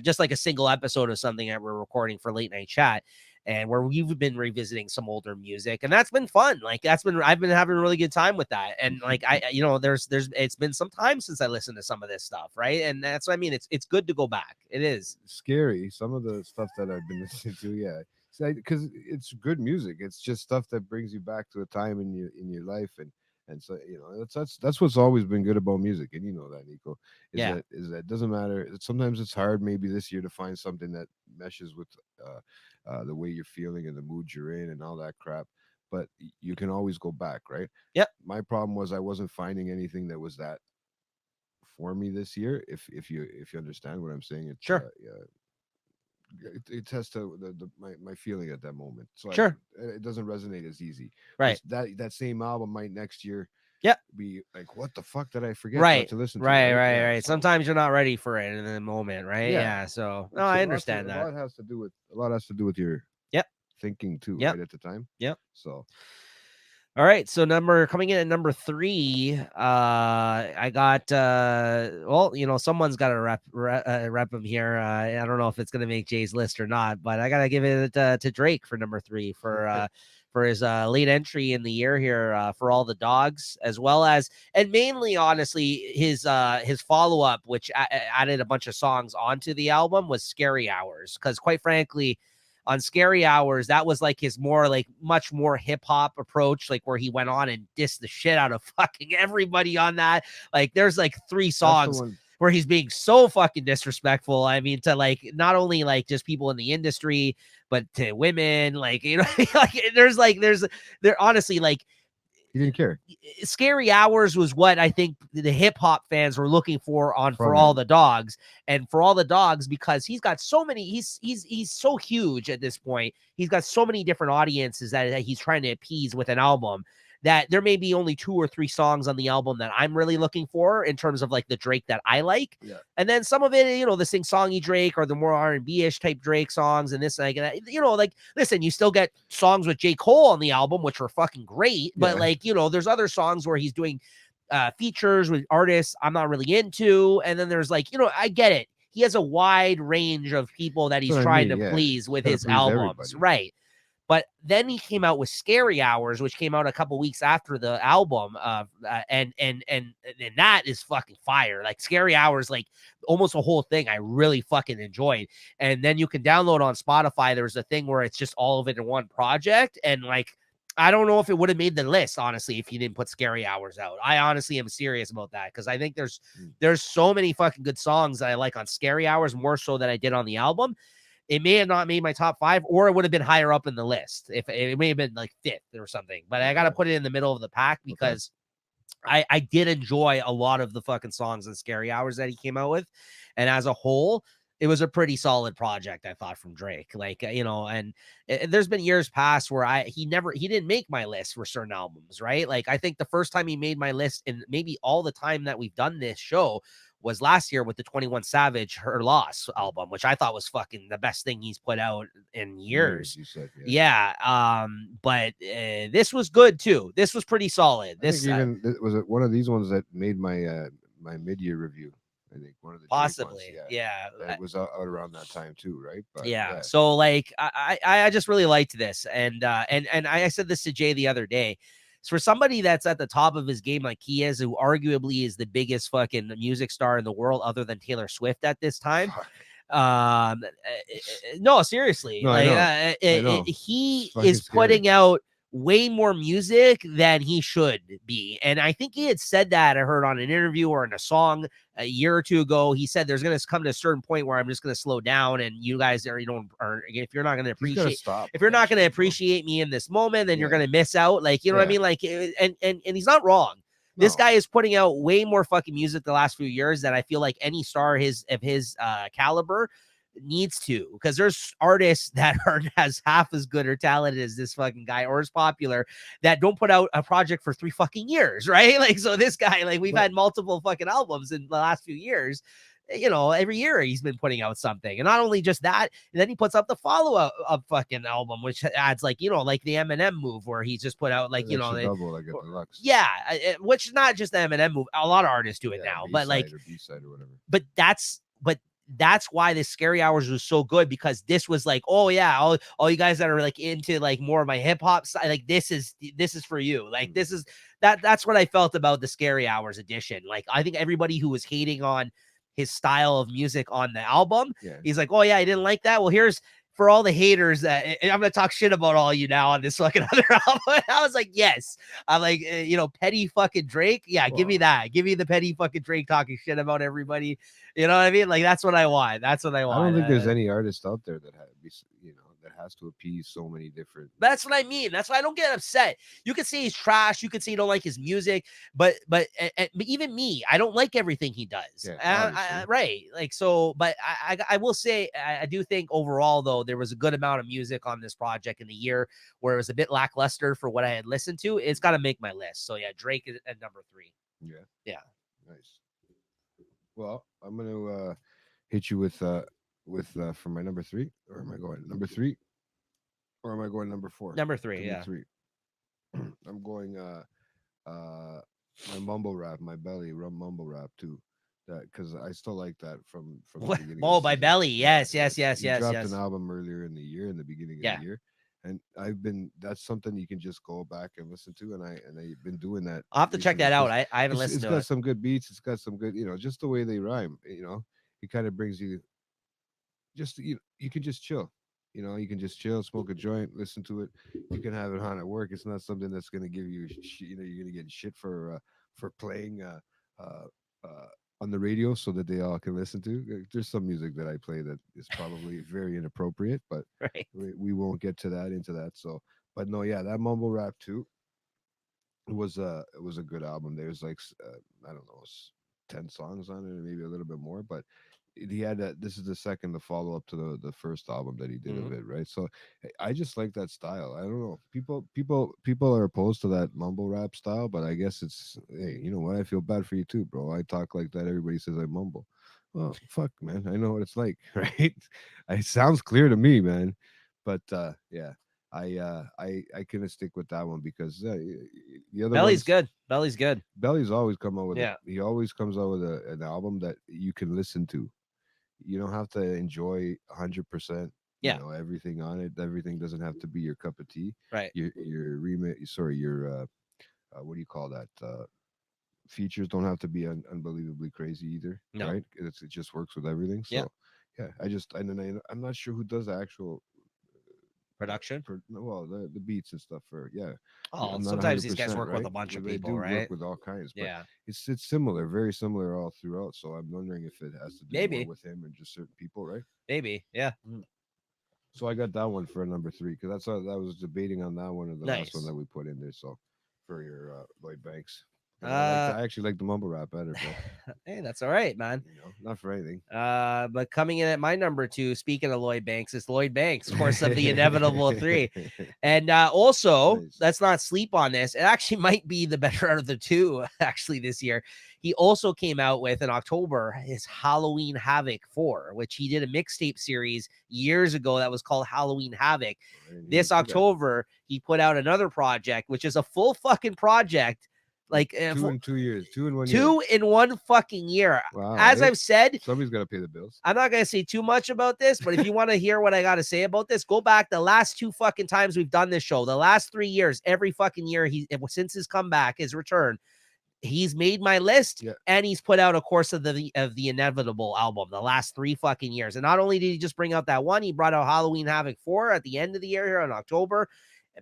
just like a single episode of something that we're recording for Late Night Chat, and where we've been revisiting some older music, and that's been fun. Like I've been having a really good time with that. And like it's been some time since I listened to some of this stuff, right? And that's what I mean. It's good to go back. It is scary. Some of the stuff that I've been listening to, because it's good music. It's just stuff that brings you back to a time in your life, and so that's what's always been good about music, and you know that, Nico. That it doesn't matter. Sometimes it's hard, maybe this year, to find something that meshes with the way you're feeling and the mood you're in and all that crap, but you can always go back, right? Yep. My problem was I wasn't finding anything that was that for me this year. If you understand what I'm saying, sure. It has to my feeling at that moment. So sure, it doesn't resonate as easy. Right. That same album might next year. Be like, what the fuck did I forget to listen to? Right. Sometimes you're not ready for it in the moment, right? Yeah. So no, I understand that. A lot has to do with your thinking too, Yep. right at the time. Yep. So All right, so coming in at number 3, I got well, someone's got to rep him here. I don't know if it's gonna make Jay's list or not, but I gotta give it to Drake for number 3 for his late entry in the year here, for All the Dogs, as well as, and mainly honestly his follow up, which added a bunch of songs onto the album, was Scary Hours, because quite frankly, on Scary Hours, that was like his more like much more hip hop approach, like where he went on and dissed the shit out of fucking everybody on that. Like there's like 3 songs where he's being so fucking disrespectful. I mean, to like not only like just people in the industry, but to women, like, like there honestly, like, he didn't care. Scary Hours was what I think the hip hop fans were looking for on For All the Dogs, and For All the Dogs, because he's got so many, he's so huge at this point. He's got so many different audiences that he's trying to appease with an album, that there may be only 2 or 3 songs on the album that I'm really looking for in terms of like the Drake that I like. Yeah. And then some of it, the sing-songy Drake or the more R&B-ish type Drake songs and this, like, like, listen, you still get songs with J. Cole on the album, which were fucking great. But like, there's other songs where he's doing features with artists I'm not really into. And then there's like, I get it. He has a wide range of people that he's trying to please with his albums. Everybody. Right. But then he came out with Scary Hours, which came out a couple weeks after the album, and that is fucking fire. Like Scary Hours, like almost the whole thing, I really fucking enjoyed. And then you can download on Spotify. There's a thing where it's just all of it in one project, and like I don't know if it would have made the list, honestly, if you didn't put Scary Hours out. I honestly am serious about that, because I think there's so many fucking good songs that I like on Scary Hours, more so than I did on the album. It may have not made my top 5, or it would have been higher up in the list. If it may have been like 5th or something, but I got to put it in the middle of the pack, because I did enjoy a lot of the fucking songs and Scary Hours that he came out with. And as a whole, it was a pretty solid project, I thought, from Drake. Like, and there's been years past where he didn't make my list for certain albums, right? Like, I think the first time he made my list, and maybe all the time that we've done this show, was last year with the 21 Savage Her Loss album, which I thought was fucking the best thing he's put out in years. You said, but this was good too. This was pretty solid. Was it one of these ones that made my my mid-year review? I think one of the possibly ones, it was out around that time too, right? But, so like I just really liked this, and I said this to Jay the other day. So for somebody that's at the top of his game like he is, who arguably is the biggest fucking music star in the world other than Taylor Swift at this time, no, seriously, no, like I know. He is putting out way more music than he should be. And I think he had said that, I heard on an interview or in a song a year or 2 ago. He said there's going to come to a certain point where I'm just going to slow down, and you guys are, if you're not going to appreciate, if you're not going to appreciate me in this moment, then you're going to miss out. Like, you know what I mean? Like, and he's not wrong. No. This guy is putting out way more fucking music the last few years than I feel like any star of his caliber needs to, because there's artists that are as half as good or talented as this fucking guy, or as popular, that don't put out a project for 3 fucking years, right? Like, so this guy, like, we've had multiple fucking albums in the last few years. Every year he's been putting out something. And not only just that, and then he puts up the follow-up of fucking album, which adds like, like the Eminem move, where he's just put out like, double, like a deluxe. Yeah, which is not just the Eminem move. A lot of artists do it now, but like B-side or whatever. But that's why this Scary Hours was so good, because this was like, oh yeah, all you guys that are like into like more of my hip hop side, like this is for you. Like this is that's what I felt about the Scary Hours edition. Like, I think everybody who was hating on his style of music on the album, he's like, oh yeah, I didn't like that. Well, here's for all the haters that I'm gonna talk shit about all you now on this fucking other album. I was like, yes. I'm like, petty fucking Drake. Yeah, give me that. Give me the petty fucking Drake talking shit about everybody. You know what I mean? Like, that's what I want. That's what I want. I don't think there's any artist out there that has to appease so many different. That's what I mean. That's why I don't get upset. You could say he's trash. You could say you don't like his music, but even me, I don't like everything he does. Right. Like, so, but I will say, I do think overall though, there was a good amount of music on this project in the year where it was a bit lackluster for what I had listened to. It's got to make my list. So yeah, Drake is at number 3. Yeah. Nice. Well, I'm going to hit you with for my number 3, or am I going number 3? Or am I going number 4? Number 3, Give me yeah. 3. I'm going uh my mumble rap, my belly rum mumble rap too. That because I still like that from the What? beginning of the Oh, by season. Belly. Yeah, Yes, yes, yes, he yes, dropped an yes. album earlier in the year, in the beginning of the Yeah. year, and that's something you can just go back and listen to, and I've been doing that I'll have to check recently that out. because I haven't it's listened to got it. some good beats, it's got some good, just the way they rhyme, it kind of brings you just you can just chill. You can just chill, smoke a joint, listen to it. You can have it on at work. It's not something that's going to give you, you're going to get shit for playing uh, uh, on the radio so that they all can listen to. There's some music that I play that is probably very inappropriate, but Right. we won't get to that into that. So, but no, yeah, that mumble rap too. It was a good album. There's like I don't know, 10 songs on it, or maybe a little bit more. But he had that. This is the second, the follow up to the first album that he did Mhm. of it, right? So I just like that style. I don't know. People are opposed to that mumble rap style, but I guess it's, hey, you know what? I feel bad for you too, bro. I talk like that. Everybody says I mumble. Well, fuck, man. I know what it's like, right? It sounds clear to me, man. But yeah. I couldn't stick with that one because the other Belly's ones, good. Belly's good. Belly's always come out with Yeah. he always comes out with an album that you can listen to. You don't have to enjoy 100%, Yeah. everything on it. Everything doesn't have to be your cup of tea. Right. Your remix, sorry, your what do you call that? Features don't have to be unbelievably crazy either, No. right? It just works with everything. Yeah. So yeah, and then I'm not sure who does the actual Production. well, the beats and stuff for, yeah. Oh, I'm not sometimes these guys 100%, work with right? a bunch of But they people, do work right? with all kinds, but Yeah. it's similar, very similar all throughout. So I'm wondering if it has to do more Maybe. with him and just certain people, right? Maybe. Yeah. So I got that one for number 3 because that's what I was debating on, that one or the last one Nice. that we put in there. So for your Lloyd Banks, because Uh I actually like the mumble rap better, bro. hey, that's all right, man. Not for anything. But coming in at my number 2, speaking of Lloyd Banks, is Lloyd Banks, of course, of the inevitable 3. And also, Nice. let's not sleep on this. It actually might be the better out of the 2, actually, this year. He also came out with in October his Halloween Havoc 4, which he did a mixtape series years ago that was called Halloween Havoc. I didn't even This see that. October, he put out another project, which is a full fucking project. Like Two in 2 years, 2 in 1 year. 2 in 1 fucking year. Wow. As Hey, I've said, somebody's got to pay the bills. I'm not going to say too much about this, but if you want to hear what I got to say about this, go back the last 2 fucking times we've done this show, the last 3 years, every fucking year since his comeback, his return, he's made my list, Yeah. and he's put out a course of the Inevitable album the last 3 fucking years. And not only did he just bring out that one, he brought out Halloween Havoc 4 at the end of the year here in October.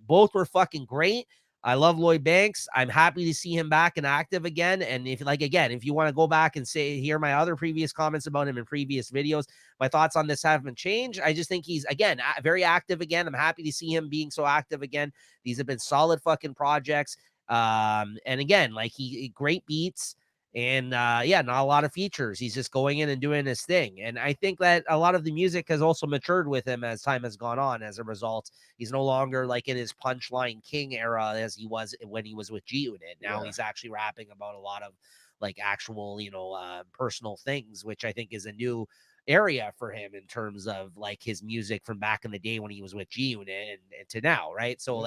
Both were fucking great. I love Lloyd Banks. I'm happy to see him back and active again. And if you want to go back and hear my other previous comments about him in previous videos, my thoughts on this haven't changed. I just think he's, again, very active again. I'm happy to see him being so active again. These have been solid fucking projects. And again, like he great beats. And not a lot of features. He's just going in and doing his thing. And I think that a lot of the music has also matured with him as time has gone on. As a result, he's no longer like in his Punchline King era as he was when he was with G Unit. Now he's actually rapping about a lot of like actual, personal things, which I think is a new area for him in terms of like his music from back in the day when he was with G Unit and to now, right? So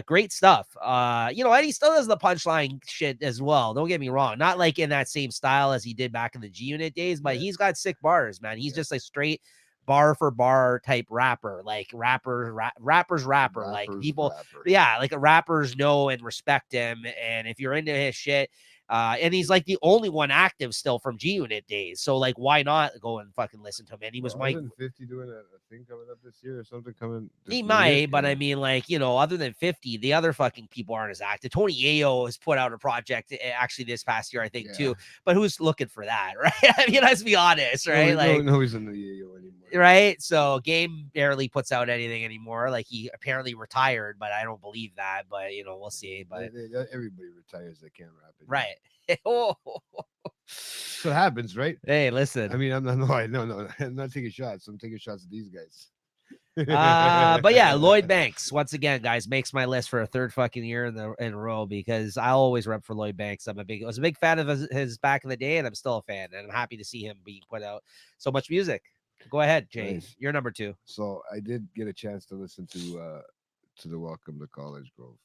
great stuff. And he still does the punchline shit as well. Don't get me wrong, not like in that same style as he did back in the G Unit days, but he's got sick bars, man. He's just a straight bar for bar type rapper, like rapper, like people, like rappers know and respect him. And if you're into his shit, and he's like the only one active still from G Unit days. So like, why not go and fucking listen to him? And he was Mike. 50 doing a thing coming up this year or something coming. He might, but I mean, like, other than 50, the other fucking people aren't as active. Tony Ayo has put out a project actually this past year, I think, too. But who's looking for that, right? I mean, let's be honest, right? No, he's in the Ayo anymore. Right? So Game barely puts out anything anymore. Like, he apparently retired, but I don't believe that. But, we'll see. But everybody retires that can't rap it. Right. So it happens, right? Hey, listen. I mean, I'm not taking shots. I'm taking shots at these guys. But yeah, Lloyd Banks once again, guys, makes my list for a 3rd fucking year in a row because I always rep for Lloyd Banks. I was a big fan of his back in the day, and I'm still a fan, and I'm happy to see him being put out so much music. Go ahead, Jay. Nice. You're number 2. So I did get a chance to listen to the Welcome to College Grove.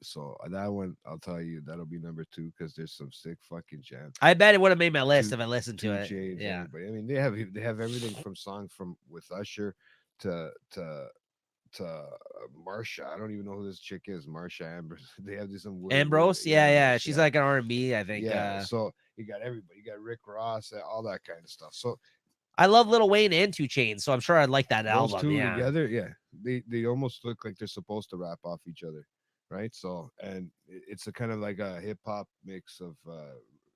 So that one, I'll tell you, that'll be number 2 because there's some sick fucking jams. I bet it would have made my list Two if I listened to Two it. Chains, Yeah. everybody. I mean, they have everything from songs from with Usher to Marsha. I don't even know who this chick is, Marsha Ambrose. They have this some weird, Ambrose, yeah, yeah. Ambrose, She's yeah, like an R&B, I think. yeah. So you got everybody. You got Rick Ross, all that kind of stuff. So I love Lil Wayne and 2 Chainz, so I'm sure I'd like that those album. two Yeah. together, yeah, they almost look like they're supposed to rap off each other, right? So and it's a kind of like a hip hop mix of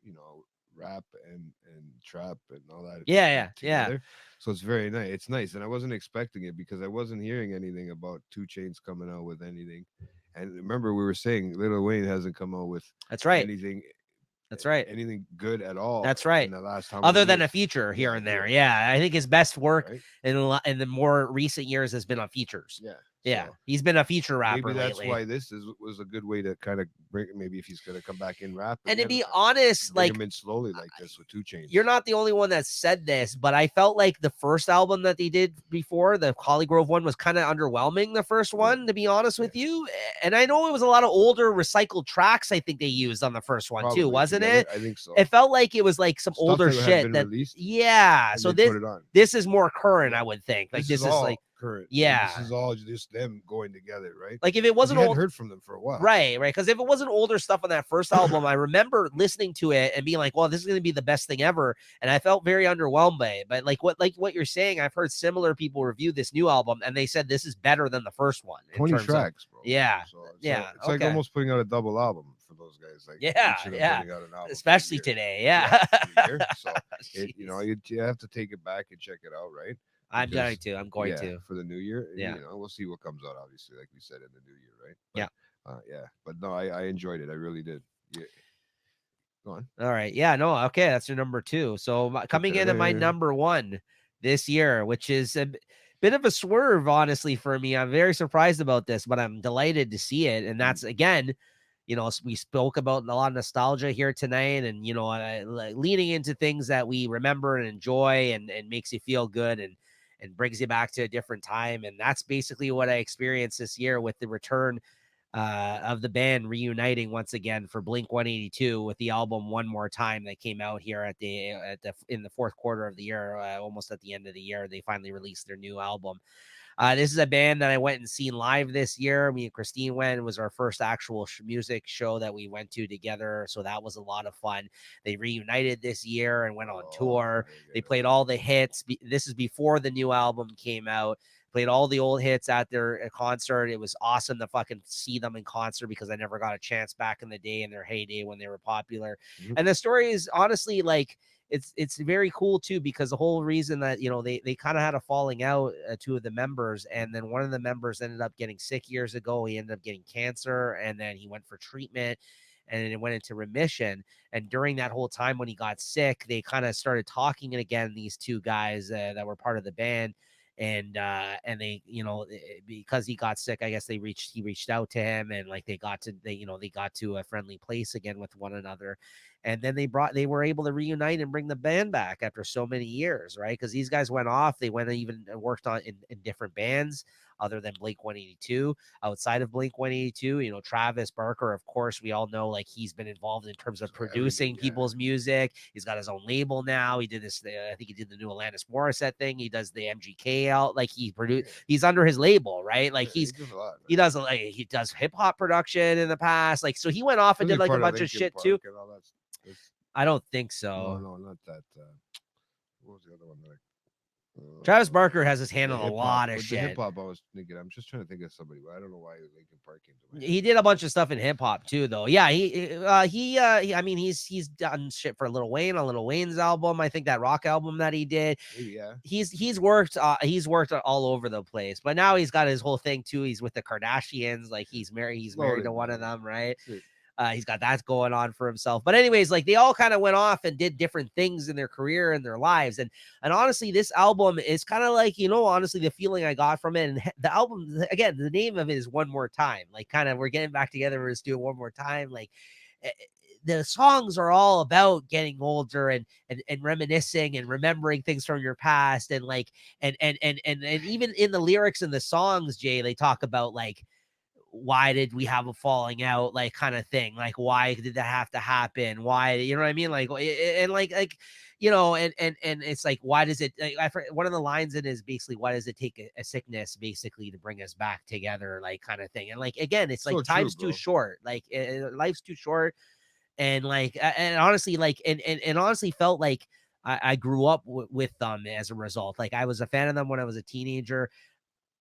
you know rap and trap and all that Yeah, yeah, yeah. together. So it's very nice. It's nice, and I wasn't expecting it because I wasn't hearing anything about 2 Chains coming out with anything. And remember, we were saying Lil Wayne hasn't come out with That's right. anything That's right. anything good at all. That's right. In the last how Other many than a years? feature here Yeah, and there. yeah. Yeah. I think his best work Right? in the more recent years has been on features. Yeah. Yeah. So He's been a feature rapper maybe that's lately. why this was a good way to kind of bring. Maybe if he's gonna come back in rap, And to again, be honest, bring like him in slowly like this with 2 Chains. you're not the only one that said this, but I felt like the first album that they did before, the Holly Grove one, was kind of underwhelming, the first one, to be honest with you. And I know it was a lot of older recycled tracks I think they used on the first one too, Probably wasn't together, it? I think so. It felt like it was like some Stuff older that had shit been that released, yeah. and So they put it on. this is more current, Yeah. I would think. Like This this is all like current. yeah. This is all just them going together, right? Like if it 'Cause wasn't you hadn't old, heard from them for a while, right. Because if it wasn't older stuff on that first album, I remember listening to it and being like, "Well, this is going to be the best thing ever," and I felt very underwhelmed by it. But like what you're saying, I've heard similar people review this new album, and they said this is better than the first one. 20 tracks, bro. Yeah, So yeah, it's like almost putting out a double album for those guys. Like yeah, each of them yeah. putting out an album for the Especially year. today, yeah. for the year. So you know Jeez. you have to take it back and check it out, right? I'm going Because to. I'm going yeah, to. for the new year. Yeah. You know, we'll see what comes out. Obviously, like we said in the new year, right? Yeah. Yeah. But no, I enjoyed it. I really did. Yeah. Go on. All right. Yeah. No. Okay. That's your number 2. So coming in at my number 1 this year, which is a bit of a swerve, honestly, for me. I'm very surprised about this, but I'm delighted to see it. And that's again, you know, we spoke about a lot of nostalgia here tonight, and you know, leaning into things that we remember and enjoy, and makes you feel good, and brings you back to a different time. And that's basically what I experienced this year with the return of the band reuniting once again for Blink 182 with the album One More Time that came out here in the fourth quarter of the year, almost at the end of the year. They finally released their new album. This is a band that I went and seen live this year. Me and Christine went. It was our first actual music show that we went to together. So that was a lot of fun. They reunited this year and went on tour. They played all the hits. This is before the new album came out. Played all the old hits at their concert. It was awesome to fucking see them in concert because I never got a chance back in the day in their heyday when they were popular. Mm-hmm. And the story is honestly like, it's very cool too, because the whole reason that, you know, they kind of had a falling out, 2 of the members, and then one of the members ended up getting sick years ago. He ended up getting cancer, and then he went for treatment, and it went into remission. And during that whole time when he got sick, they kind of started talking again, these 2 guys that were part of the band. And they, you know, because he got sick, I guess he reached out to him, and like they got to a friendly place again with one another. And then they were able to reunite and bring the band back after so many years, right? Because these guys went off, they went and even worked on in different bands other than Blink 182. Outside of Blink 182, you know, Travis Barker, of course, we all know, like, he's been involved in terms of producing people's music. He's got his own label now. He did this, I think he did the new Alanis Morissette thing. He does the MGK out, like he's under his label, right? Like he does hip hop production in the past. Like, so he went off and did like a bunch of shit too. I don't think so. No, not that. What was the other one? Travis Barker has his hand on a lot of shit. Hip hop, I was thinking. I'm just trying to think of somebody, but I don't know why Linkin Park came to mind. He did a bunch of stuff in hip hop too, though. Yeah, I mean, he's done shit for Lil Wayne on Lil Wayne's album. I think that rock album that he did. Maybe, yeah. He's worked all over the place, but now he's got his whole thing too. He's with the Kardashians. Like he's married to one of them, right? He's got that going on for himself. But anyways, like they all kind of went off and did different things in their career and their lives. And honestly, this album is kind of like, you know, honestly, the feeling I got from it. And the album, again, the name of it is One More Time. Like kind of, we're getting back together. We're just doing one more time. Like the songs are all about getting older and reminiscing and remembering things from your past, and like and even in the lyrics in the songs, Jay, they talk about like, why did we have a falling out, like kind of thing, like why did that have to happen, why, you know what I mean, like and like and it's like, why does it, like, one of the lines in is basically, why does it take a sickness basically to bring us back together, like kind of thing, and like again, it's like So true, time's too bro. short, like life's too short, and like and honestly like and honestly felt like I grew up with them as a result. Like I was a fan of them when I was a teenager,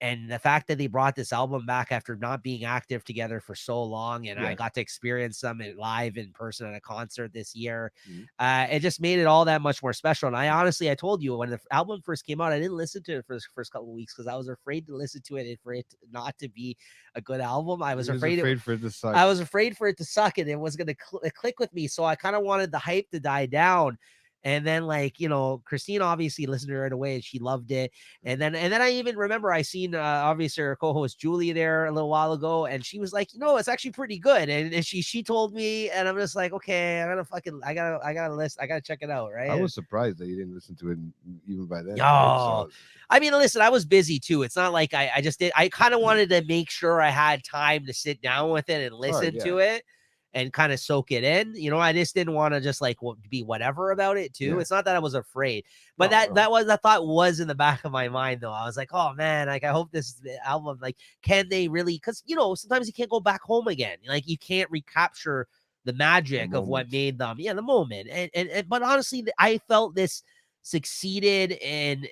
and the fact that they brought this album back after not being active together for so long, and I Yeah. got to experience them live in person at a concert this year, Mhm. it just made it all that much more special. And I honestly, I told you when the album first came out, I didn't listen to it for the first couple of weeks because I was afraid to listen to it and for it not to be a good album. I was He was afraid it. afraid for it to suck. I was afraid for it to suck and it was going to click with me. So I kind of wanted the hype to die down. And then, like, Christine obviously listened to it right away and she loved it. And then I even remember I seen obviously our co-host Julie there a little while ago, and she was like, it's actually pretty good. And she told me, and I'm just like, okay, I gotta listen, I gotta check it out, I right? was surprised that you didn't listen to it even by then, right? Yo, So I mean, listen, I was busy too. It's not like I just did. I kind of wanted to make sure I had time to sit down with it and it's hard, listen yeah. to it and kind of soak it in. I just didn't want to just like be whatever about it too. Yeah. It's not that I was afraid, but No, that no. that was that thought was in the back of my mind though. I was like, oh man, like I hope this album, like, can they really? Because sometimes you can't go back home again. Like you can't recapture the The magic of what moment. made them. Yeah, the moment. And but honestly, I felt this succeeded in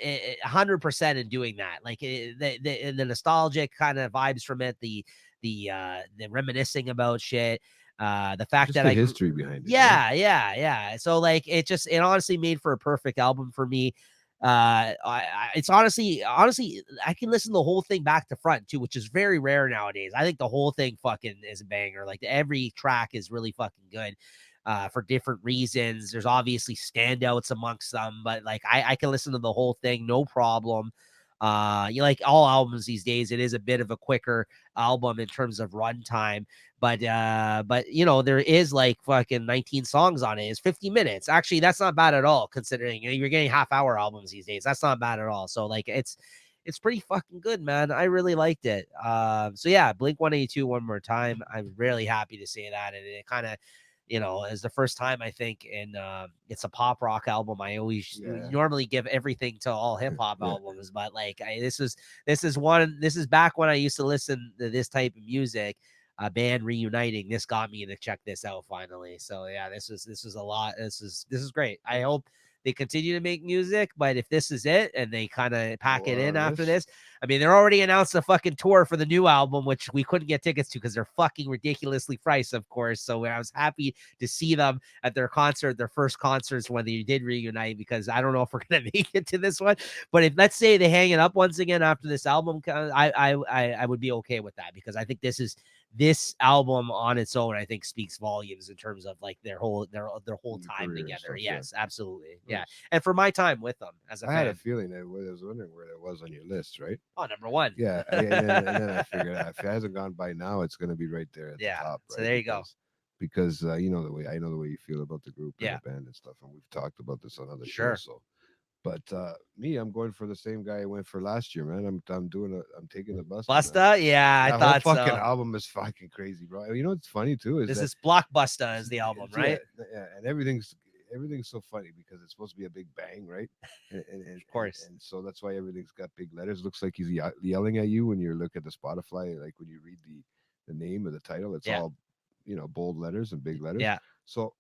100% in doing that. Like the nostalgic kind of vibes from it, the reminiscing about shit, the fact Just that the I grew. history behind it, right? Yeah. So like it honestly made for a perfect album for me. It's honestly I can listen to the whole thing back to front too, which is very rare nowadays. I think the whole thing fucking is a banger. Like every track is really fucking good. For different reasons. There's obviously standouts amongst them, but like I can listen to the whole thing, no problem. You like all albums these days, it is a bit of a quicker album in terms of runtime, but there is like fucking 19 songs on it. It's 50 minutes. Actually, that's not bad at all considering you're getting half-hour albums these days. That's not bad at all. So like it's pretty fucking good, man. I really liked it. So yeah, Blink 182 one more time. I'm really happy to say that, and it kind of is the first time I think in it's a pop rock album. I always Yeah. normally give everything to all hip hop Yeah. albums, but like this is back when I used to listen to this type of music. A band reuniting. This got me to check this out finally. So yeah, this is a lot. This is great. I hope they continue to make music, but if this is it and they kind of pack it Go in on after this. this, I mean, they're already announced a fucking tour for the new album, which we couldn't get tickets to because they're fucking ridiculously priced, of course. So I was happy to see them at their concert, their first concerts when they did reunite, because I don't know if we're gonna make it to this one. But if let's say they hang it up once again after this album, I would be okay with that, because I think this album on its own, I think, speaks volumes in terms of like their whole time Career and together. stuff, yeah. Yes, absolutely. Yeah. Nice. And for my time with them as a I had a fan. feeling that I was wondering where that was on your list, right? Oh, number one. Yeah, and then I figured if it hasn't gone by now, it's going to be right there at the Yeah. top, So right? there you go. Because you know the way I know the way you feel about the group and Yeah. the band and stuff, and we've talked about this on other Sure. shows. So, but me, I'm going for the same guy I went for last year, man. I'm taking the Busta, man. Busta? Yeah, I That whole thought fucking so. album is fucking crazy, bro. You know what's funny too is This that is Blockbuster is the album, yeah, right? yeah, and everything's so funny because it's supposed to be a big bang, right? Of course. And so that's why everything's got big letters. Looks like he's yelling at you when you look at the Spotify, like when you read the name of the title. It's Yeah. all bold letters and big letters. Yeah. So,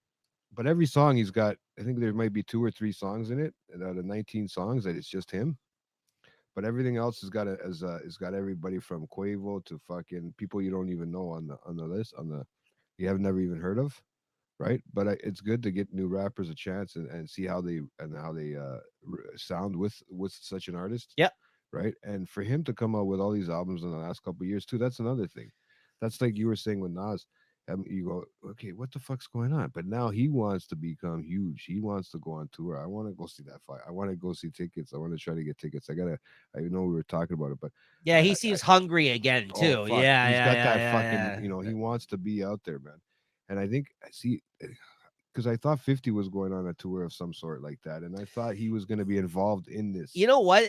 but every song he's got, I think there might be 2 or 3 songs in it, and out of 19 songs, that it's just him. But everything else has got everybody from Quavo to fucking people you don't even know on the list you have never even heard of, right? But it's good to get new rappers a chance and see how they sound with such an artist, Yep. right? And for him to come out with all these albums in the last couple of years too, that's another thing. That's like you were saying with Nas. You go, okay, what the fuck's going on? But now he wants to become huge. He wants to go on tour. I want to go see that fight. I want to go see tickets. I want to try to get tickets. I know we were talking about it, but Yeah, he seems hungry again oh too. fuck, Yeah, he's yeah, got yeah, that yeah, fucking. yeah. He wants to be out there, man. And I think I see because I thought 50 was going on a tour of some sort like that, and I thought he was going to be involved in this You know what?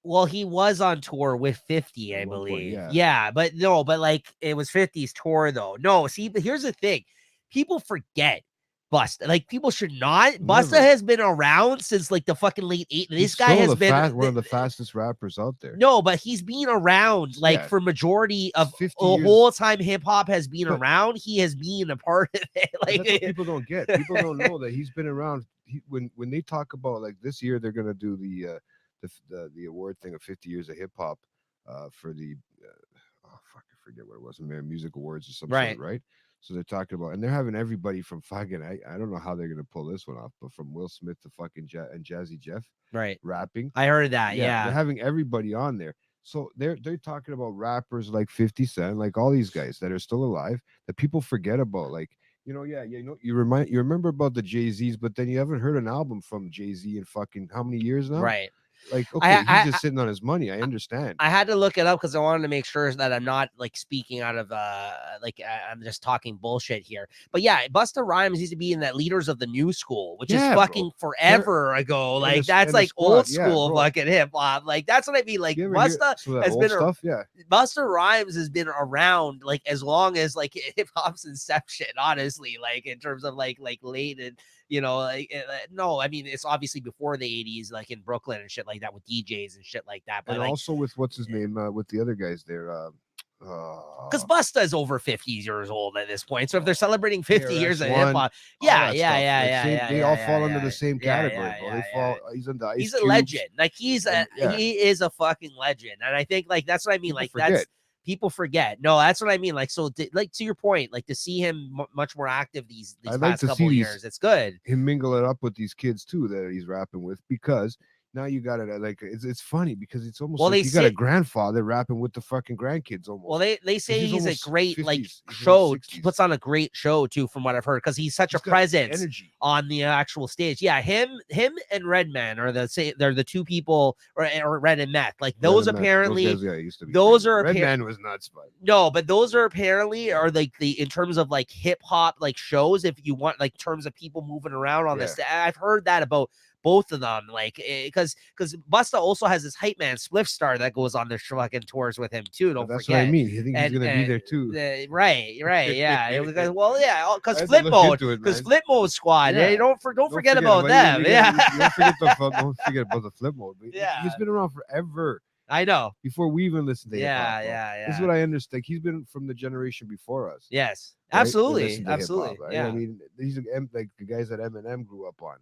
Well, he was on tour with 50, at I one point. believe. Yeah, Yeah, but no, but like it was 50's tour though. No, see, but here's the thing. People forget Busta. Like people should not. Busta never. has been around since like the fucking late 80s. He's This guy still has been one of the fastest rappers out there. no, but he's been around like Yeah, for majority it's of 50 the years. whole time hip hop has been But- around. He has been a part of it. But Like that's what people don't get. People don't know that he's been around. When they talk about like this year, they're gonna do the award thing of 50 years of hip hop for the oh fuck, I forget what it was, American Music Awards or some Right. sort, right? So they're talking about, and they're having everybody from fucking I don't know how they're gonna pull this one off, but from Will Smith to fucking and Jazzy Jeff right. rapping. I heard that. They're Yeah. having everybody on there. So they're talking about rappers like 50 Cent, like all these guys that are still alive that people forget about. Like, you remember about the Jay-Z's, but then you haven't heard an album from Jay-Z in fucking how many years now? Right. Like, I- okay, he's just sitting on his money. I understand. I had to look it up because I wanted to make sure that I'm not like speaking out of I'm just talking bullshit here. But yeah, Busta Rhymes used to be in that Leaders of the New School, which Yeah, is bro. fucking forever ago. and Like the- that's and the like squad, old yeah, school bro. fucking hip hop. Like that's what I mean. Like You ever hear Busta some of that has old been stuff? Yeah. Busta Rhymes has been around like as long as like hip hop's inception, honestly, like in terms of like late and no, I mean it's obviously before the 80s, like in Brooklyn and shit like that with DJs and shit like that. But And like also with what's his name, with the other guys there. because Busta is over 50 years old at this point. So if they're celebrating 50 years of hip KRS-One, hop, all yeah, that yeah, stuff. yeah, Like, yeah, same- yeah. they yeah, all yeah, fall under yeah, the same yeah, category, yeah, bro. yeah, They fall. yeah. He's under Ice He's a Cubes. legend. Like he's And, yeah. he is a fucking legend. And I think like that's what I mean. People Like forget. that's people forget. No, that's what I mean. Like so, like to your point, like to see him much more active these I'd like past to couple see years, it's good. him mingle it up with these kids too that he's rapping with, because now you got it. Like it's funny because it's almost Well, like they you got a say- grandfather rapping with the fucking grandkids almost. Well, they say he's he's a almost great like 50s, he's in his show. He 60s. puts on a great show too, from what I've heard, because he's such He's a got presence energy. on the actual stage. Yeah, him and Redman are they're the two people, or Red and Meth. Like those Red and Meth, apparently. guys, yeah, used to be those crazy. are Red appar- Man was nuts, but No, but those are apparently are like the in terms of like hip hop like shows. If you want like terms of people moving around on this, I've heard that about both of them. Like because Busta also has this hype man Spliff Star that goes on their fucking tours with him too. Don't that's forget. what I mean. I think he's gonna be there too. Right, yeah. Well, yeah, because I had to Flip look Mode, into it, because man. Flip Mode Squad. Yeah. Don't forget about it. them. You Yeah, don't forget don't forget about the Flip Mode. But Yeah. he's been around forever. I know. Before we even listened to hip hop. Yeah. This is what I understand. He's been from the generation before us. Yes, right? They absolutely, listen to hip-hop, absolutely. right? Yeah. I mean, these are like the guys that Eminem grew up on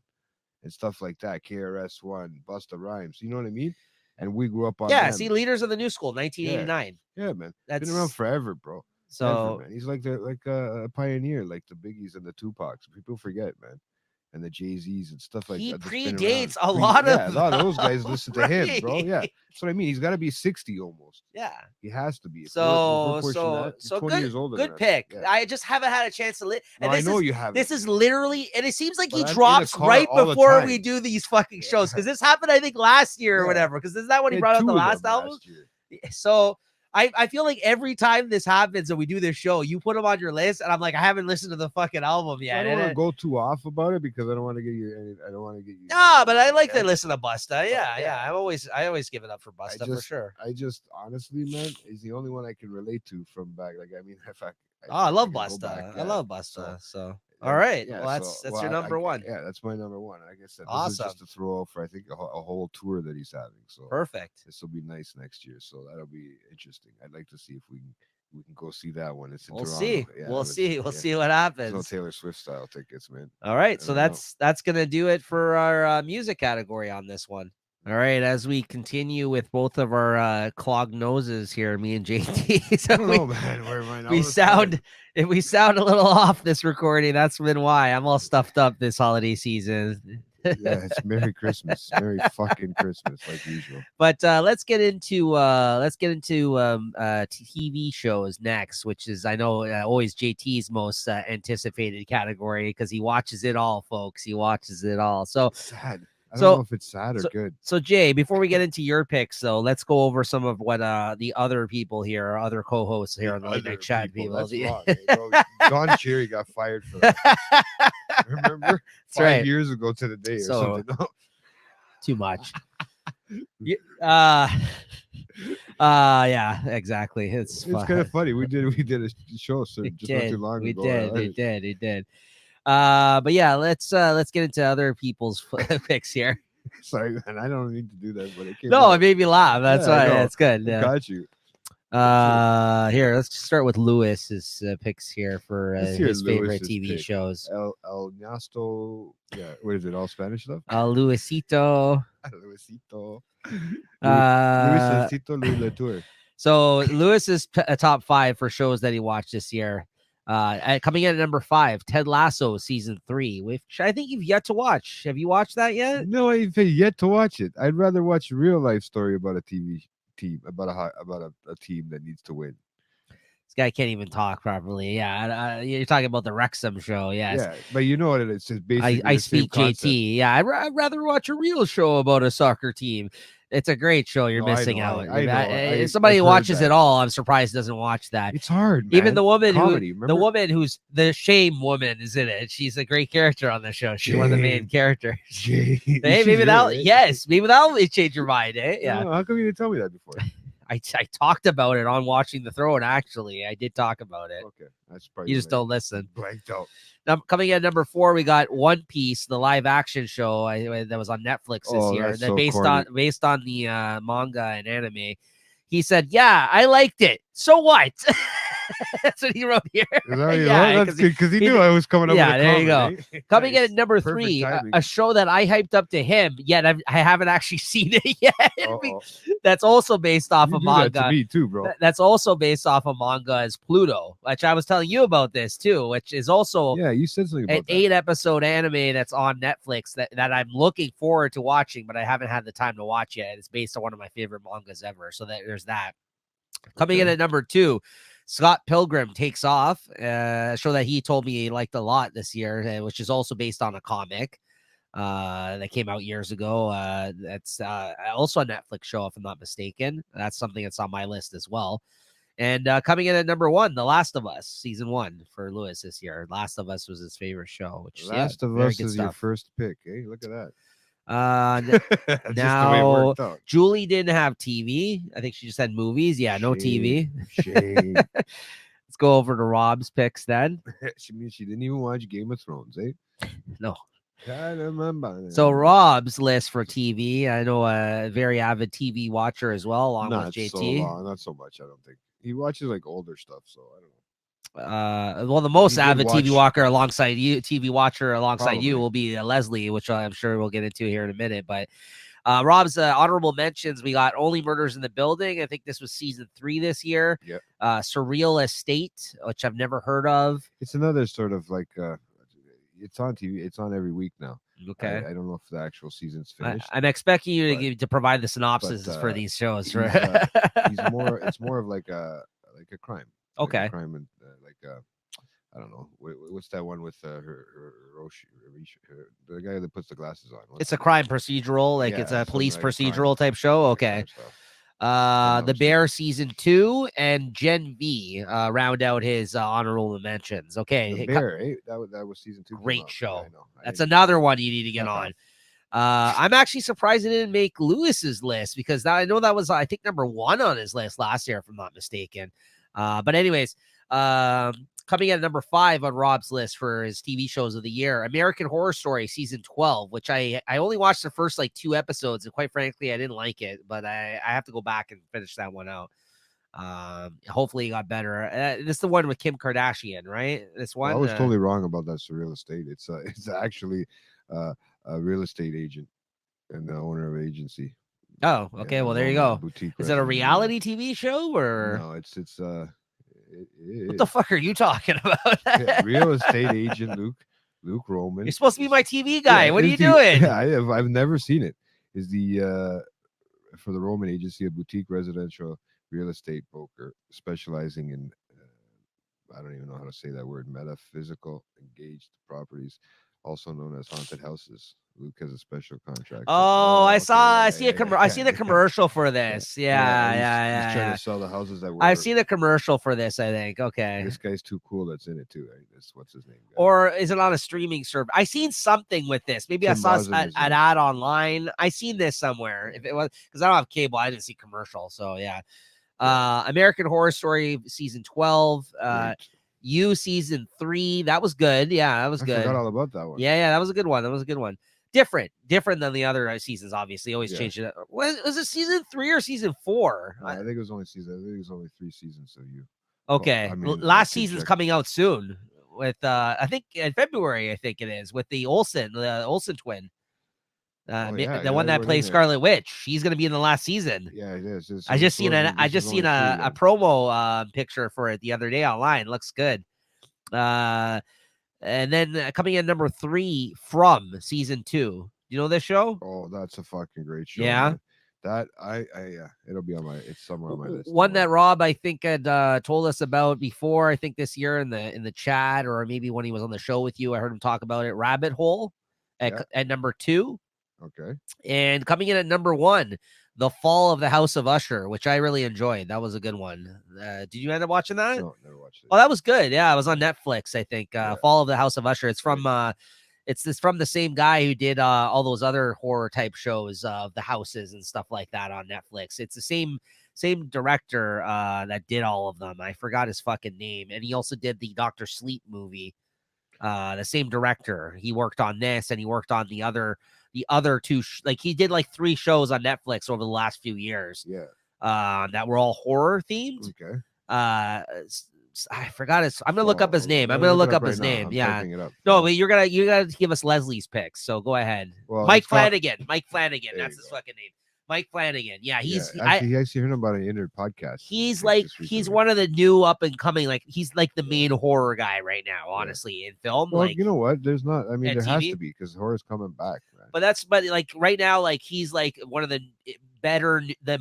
and stuff like that. KRS-One, Busta Rhymes. You know what I mean? And we grew up on Yeah, them. see, Leaders of the New School, 1989. Yeah, man. That's Been around forever, bro. so. Ever, man. He's like a pioneer, like the Biggies and the Tupacs. People forget, man. And the Jay-Z's and stuff like He that. that's been predates around. a lot of a lot of those guys listen to him, bro. Yeah, Right. that's what I mean. He's got to be 60 almost. Yeah. He has to be. If So we're pushing that, he's 20 good. years older Good than us. pick. Yeah. I just haven't had a chance to No, I know you haven't. This is literally, and it seems like But he I'm in the drops car right all the before time. we do these fucking shows. Because this happened, I think, last year or Yeah. whatever. Because is that when he Had brought out two the of last them album? last year. So I feel like every time this happens and we do this show, you put them on your list, and I'm like, I haven't listened to the fucking album So yet. I don't And want to it- go too off about it because I don't want to get you. I don't want to get you. No, but I like to Yeah. listen to Busta. Yeah. yeah. I always give it up for Busta for sure. I just honestly, man, he's the only one I can relate to from back. Like, I mean, if I Oh, I love can go Busta. back, I yeah. love Busta. So, So all right. yeah, Well, that's so- your well, number one. Yeah, that's my number one. Like I said, this Awesome. is just a throw out for I think a whole tour that he's having. So Perfect. this will be nice next year. So that'll be interesting. I'd like to see if we can go see that one. It's in We'll Toronto. see. Yeah, We'll but- see. We'll yeah. see what There's happens. no Taylor Swift style tickets, man. All right, I so don't know. that's gonna do it for our music category on this one. All right, as we continue with both of our clogged noses here, me and JT. I So don't know, man. Where am I now? we sound if we sound a little off this recording, that's been why. I'm all stuffed up this holiday season. Yeah, it's Merry Christmas. Merry fucking Christmas, like usual. But let's get into TV shows next, which is I know always JT's most anticipated category because he watches it all, folks. He watches it all. So Sad. I don't know So if it's sad or so good. so Jay, before we get into your picks, though, let's go over some of what the other people here, our other co-hosts here The on the late other night chat people, people. that's wrong, bro. Don Cherry got fired for that. Remember, That's 5 right. years ago to the day or So something. No, too much. Yeah, yeah, exactly. It's it's kind of fun. funny. We did a show so just not too long ago. on We ours. did, we did. But yeah, let's get into other people's picks here. Sorry, man. I don't need to do that, but it came No, it out. made me laugh. That's Yeah, I why know. it's good. I Yeah. got you. Let's Here, let's start with Lewis's picks here for hear his favorite Lewis's TV pick. shows. El Nasto. Yeah, what is it? All Spanish stuff? Luisito. Luisito. Uh, Luisito Louis Latour. so Lewis's top 5 for shows that he watched this year. Coming in at number 5, Ted Lasso season 3, which I think you've yet to watch. Have you watched that yet? No, I've yet to watch it. I'd rather watch a real life story about a TV team, about a team that needs to win. This guy can't even talk properly. Yeah, you're talking about the Wrexham show. Yes. Yeah, but you know what it is. It's basically I the same speak concept. JT. Yeah, I'd rather watch a real show about a soccer team. It's a great show. You're No, I missing know, out. I know. If somebody I've heard watches that. it all, I'm surprised doesn't watch that. It's hard, man. Even the woman Comedy, the remember? woman who's the shame woman is in it. She's a great character on the show. She's one of the main Shame. characters. Jay, Hey, she's maybe really, that right? yes, maybe that'll change your mind. Eh? Yeah. No, how come you didn't tell me that before? I talked about it on Watching the Throne. Actually, I did talk about it. Okay, that's probably You just don't listen. blanked out. Now, coming in at number 4, we got One Piece, the live action show that was on Netflix this Oh, year. that's That so based corny. on the manga and anime. He said, "Yeah, I liked it. So what?" That's what he wrote here. Is that what you Yeah, know? That's 'cause good because he he knew did- I was coming up yeah, with a there you comment. Eh? Coming in Nice. at number Perfect 3, timing. a show that I hyped up to him, yet I haven't actually seen it yet. Uh-oh. That's also based off You a do that manga. to me too, bro. That's also based off a manga as Pluto, which I was telling you about this too, which is also Yeah, you said something an about that. 8-episode anime that's on Netflix that I'm looking forward to watching, but I haven't had the time to watch yet. It's based on one of my favorite mangas ever. So there's that. Coming in Okay. at number 2, Scott Pilgrim Takes Off, a show that he told me he liked a lot this year, which is also based on a comic that came out years ago. That's also a Netflix show, if I'm not mistaken. That's something that's on my list as well. And coming in at number 1, The Last of Us, season 1 for Lewis this year. Last of Us was his favorite show, which Last of very Us good is your stuff. first pick. Hey, look at that. Just Just the way it now, worked out. Julie didn't have TV. I think she just had movies. Yeah, no TV. Shame. Let's go over to Rob's picks then. She means she didn't even watch Game of Thrones, eh? No. So So Rob's list for TV. I know a very avid TV watcher as well, along not with JT. so long, not so much. I don't think he watches like older stuff, so I don't know. Well, the most He did avid watch- TV watcher alongside Probably. you will be Leslie, which I'm sure we'll get into here in a minute. But Rob's honorable mentions, we got Only Murders in the Building. I think this was season 3 this year. Yep. Surreal Estate, which I've never heard of. It's another sort of like it's on TV. It's on every week now. Okay. I don't know if the actual season's finished. I'm expecting you but- to provide the synopsis but, for these shows. he's, Right? He's more. It's more of like a crime. Like a Okay. crime and I don't know. What's that one with the guy that puts the glasses on? What's It's a his name? crime procedural, like it's Yeah, a police something like crime. procedural type show. Like Okay. crime stuff. know The it's Bear season 2 and Gen V round out his honorable mentions. Okay. The Bear, eh? That was season 2. came Great out. show. Yeah, I know. That's didn't- another one you need to get Not on. I'm actually surprised it didn't make Lewis's list because I know that was, I think, number 1 on his list last year, if I'm not mistaken. But anyways, coming in at number 5 on Rob's list for his TV shows of the year, American Horror Story season 12, which I only watched the first like 2 episodes, and quite frankly, I didn't like it, but I have to go back and finish that one out. Hopefully it got better. This is the one with Kim Kardashian, right? This one. I was totally wrong about that real estate. It's actually a real estate agent and the owner of an agency. Oh, okay. Yeah, Well, there you own a go. boutique Is it a restaurant. reality TV show or No, it's what the fuck are you talking about? yeah, real estate agent Luke Roman. You're supposed to be my TV guy. Yeah, What are is you the- doing? Yeah, I've never seen it. Is the for the Roman agency a boutique residential real estate broker specializing in I don't even know how to say that word, metaphysical engaged properties, also known as Haunted Houses. Luke has a special contract. Oh, I okay, saw. yeah, I yeah, see a yeah, I yeah, see the yeah, commercial for yeah, this. yeah. Yeah, He's yeah, trying yeah. to sell the houses that I've were. seen a commercial for this. I think. Okay. This guy's too cool. That's in it too. Right? That's what's his name. Or is it on a streaming service? I seen something with this. Maybe I Tim saw Rosen is in an it. ad online. I seen this somewhere. Yeah. If it was because I don't have cable, I didn't see commercial. So yeah. Yeah. American Horror Story season 12. Great. You season 3. That was good. Yeah, that was I good. forgot all about that one. Yeah, that was a good one. That was a good one. Different than the other seasons. Obviously, always Yeah. change it. Was it season 3 or season 4? I think it was only season. I think it was only 3 seasons. So you. Okay, I mean, I last can season's check. coming out soon. With I think in February, I think it is with the Olsen twin. Oh, yeah, The one that everyone in plays there. Scarlet Witch. She's gonna be in the last season. Yeah, it is. I just seen a promo picture for it the other day online. Looks good. And then coming in number 3 from season 2. You know this show? Oh, that's a fucking great show. Yeah. Man. That yeah, it'll be on my. It's somewhere on my list. One that Rob I think had told us about before. I think this year in the chat, or maybe when he was on the show with you, I heard him talk about it. Rabbit Hole at number 2. Okay. And coming in at number 1, The Fall of the House of Usher, which I really enjoyed. That was a good one. Did you end up watching that? No, never watched it. Oh, that was good. Yeah, it was on Netflix, I think. Yeah. Fall of the House of Usher. It's from from the same guy who did all those other horror type shows of the houses and stuff like that on Netflix. It's the same director that did all of them. I forgot his fucking name. And he also did the Dr. Sleep movie. The same director. He worked on this and he worked on the other 2 like he did like 3 shows on Netflix over the last few years. Yeah. That were all horror themed. Okay. I forgot his. I'm gonna look up his name. I'm gonna look up his name. Yeah. No, but you gotta give us Leslie's picks. So go ahead. Well, Mike Flanagan. Mike Flanagan. There That's you his go. fucking name. Mike Flanagan. Yeah, he's. Actually, I actually heard about an Inner podcast. He's recently. one of the new up and coming. Like he's like the main horror guy right now. Honestly, in film. Well, like you know what? There's not. I mean, and there has TV. to be because horror's coming back. Man. But like right now, like he's like one of the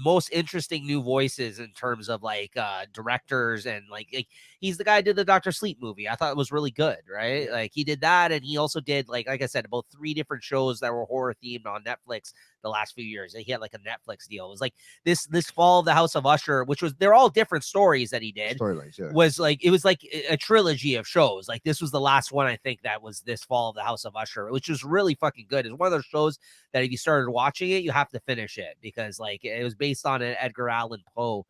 most interesting new voices in terms of like directors and like he's the guy who did the Dr. Sleep movie. I thought it was really good, right? Like he did that, and he also did like I said, about 3 different shows that were horror themed on Netflix the last few years. He had like a Netflix deal. It was like this Fall of the House of Usher, which was they're all different stories that he did. Storylines, yeah. It was like a trilogy of shows. Like this was the last one I think that was this Fall of the House of Usher, which was really fucking good. It's one of those shows that if you started watching it, you have to finish it because like it was based on an Edgar Allan Poe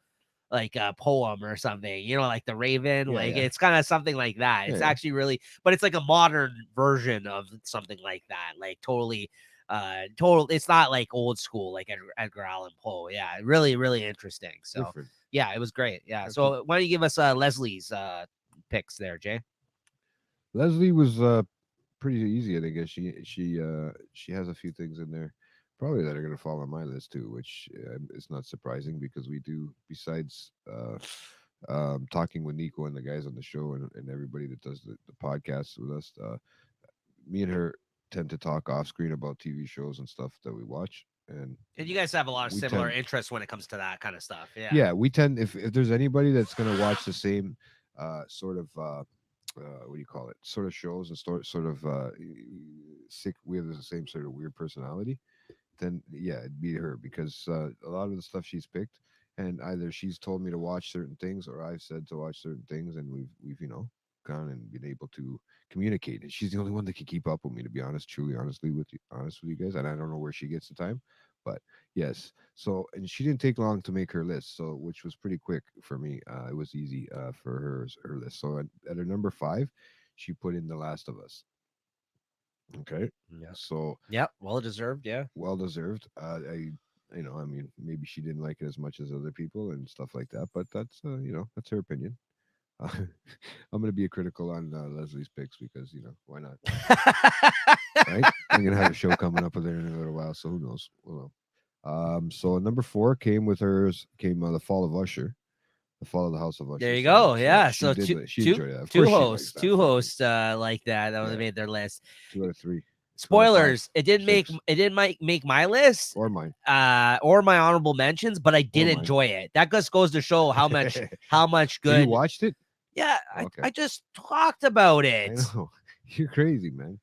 like a poem or something, you know, like The Raven. Yeah, like yeah. It's kind of something like that. It's actually really, but it's like a modern version of something like that. Like totally. It's not like old school like Edgar Allan Poe. Yeah, really, really interesting. So Different. yeah, it was great. Yeah. Okay. So why don't you give us Leslie's picks there, Jay? Leslie was pretty easy. I guess she has a few things in there probably that are going to fall on my list too, which is not surprising because we do, besides talking with Nico and the guys on the show and everybody that does the podcast with us, me and her tend to talk off screen about TV shows and stuff that we watch. And you guys have a lot of we similar tend- interests when it comes to that kind of stuff. Yeah. Yeah, we tend, if there's anybody that's going to watch the same sort of what do you call it, sort of shows and sort of sick, we have the same sort of weird personality, then yeah, it'd be her because a lot of the stuff she's picked, and either she's told me to watch certain things or I've said to watch certain things, and we've gone and been able to communicate. And she's the only one that can keep up with me, to be honest, honest with you guys. And I don't know where she gets the time, but yes. So, and she didn't take long to make her list, so which was pretty quick for me. It was easy for her list. So at her number 5, she put in The Last of Us. Okay. Yeah. So Yep. Well deserved. Yeah. well deserved. I mean, maybe she didn't like it as much as other people and stuff like that, but that's that's her opinion. I'm gonna be critical on Leslie's picks because why not? Right? I'm gonna have a show coming up with her in a little while, so who knows? Well, so number 4 came with hers. The Fall of Usher, the Fall of the House of Usher. There you go. Yeah. she So did two enjoyed that. Of course she likes that. two hosts like that would have Yeah. made their list. 2 out of 3. Spoilers, it didn't 6. make my list Or mine. or my honorable mentions, but I did mine. enjoy it. That just goes to show how much So good. you watched it? Yeah, Okay. I just talked about I it. know. You're crazy, man.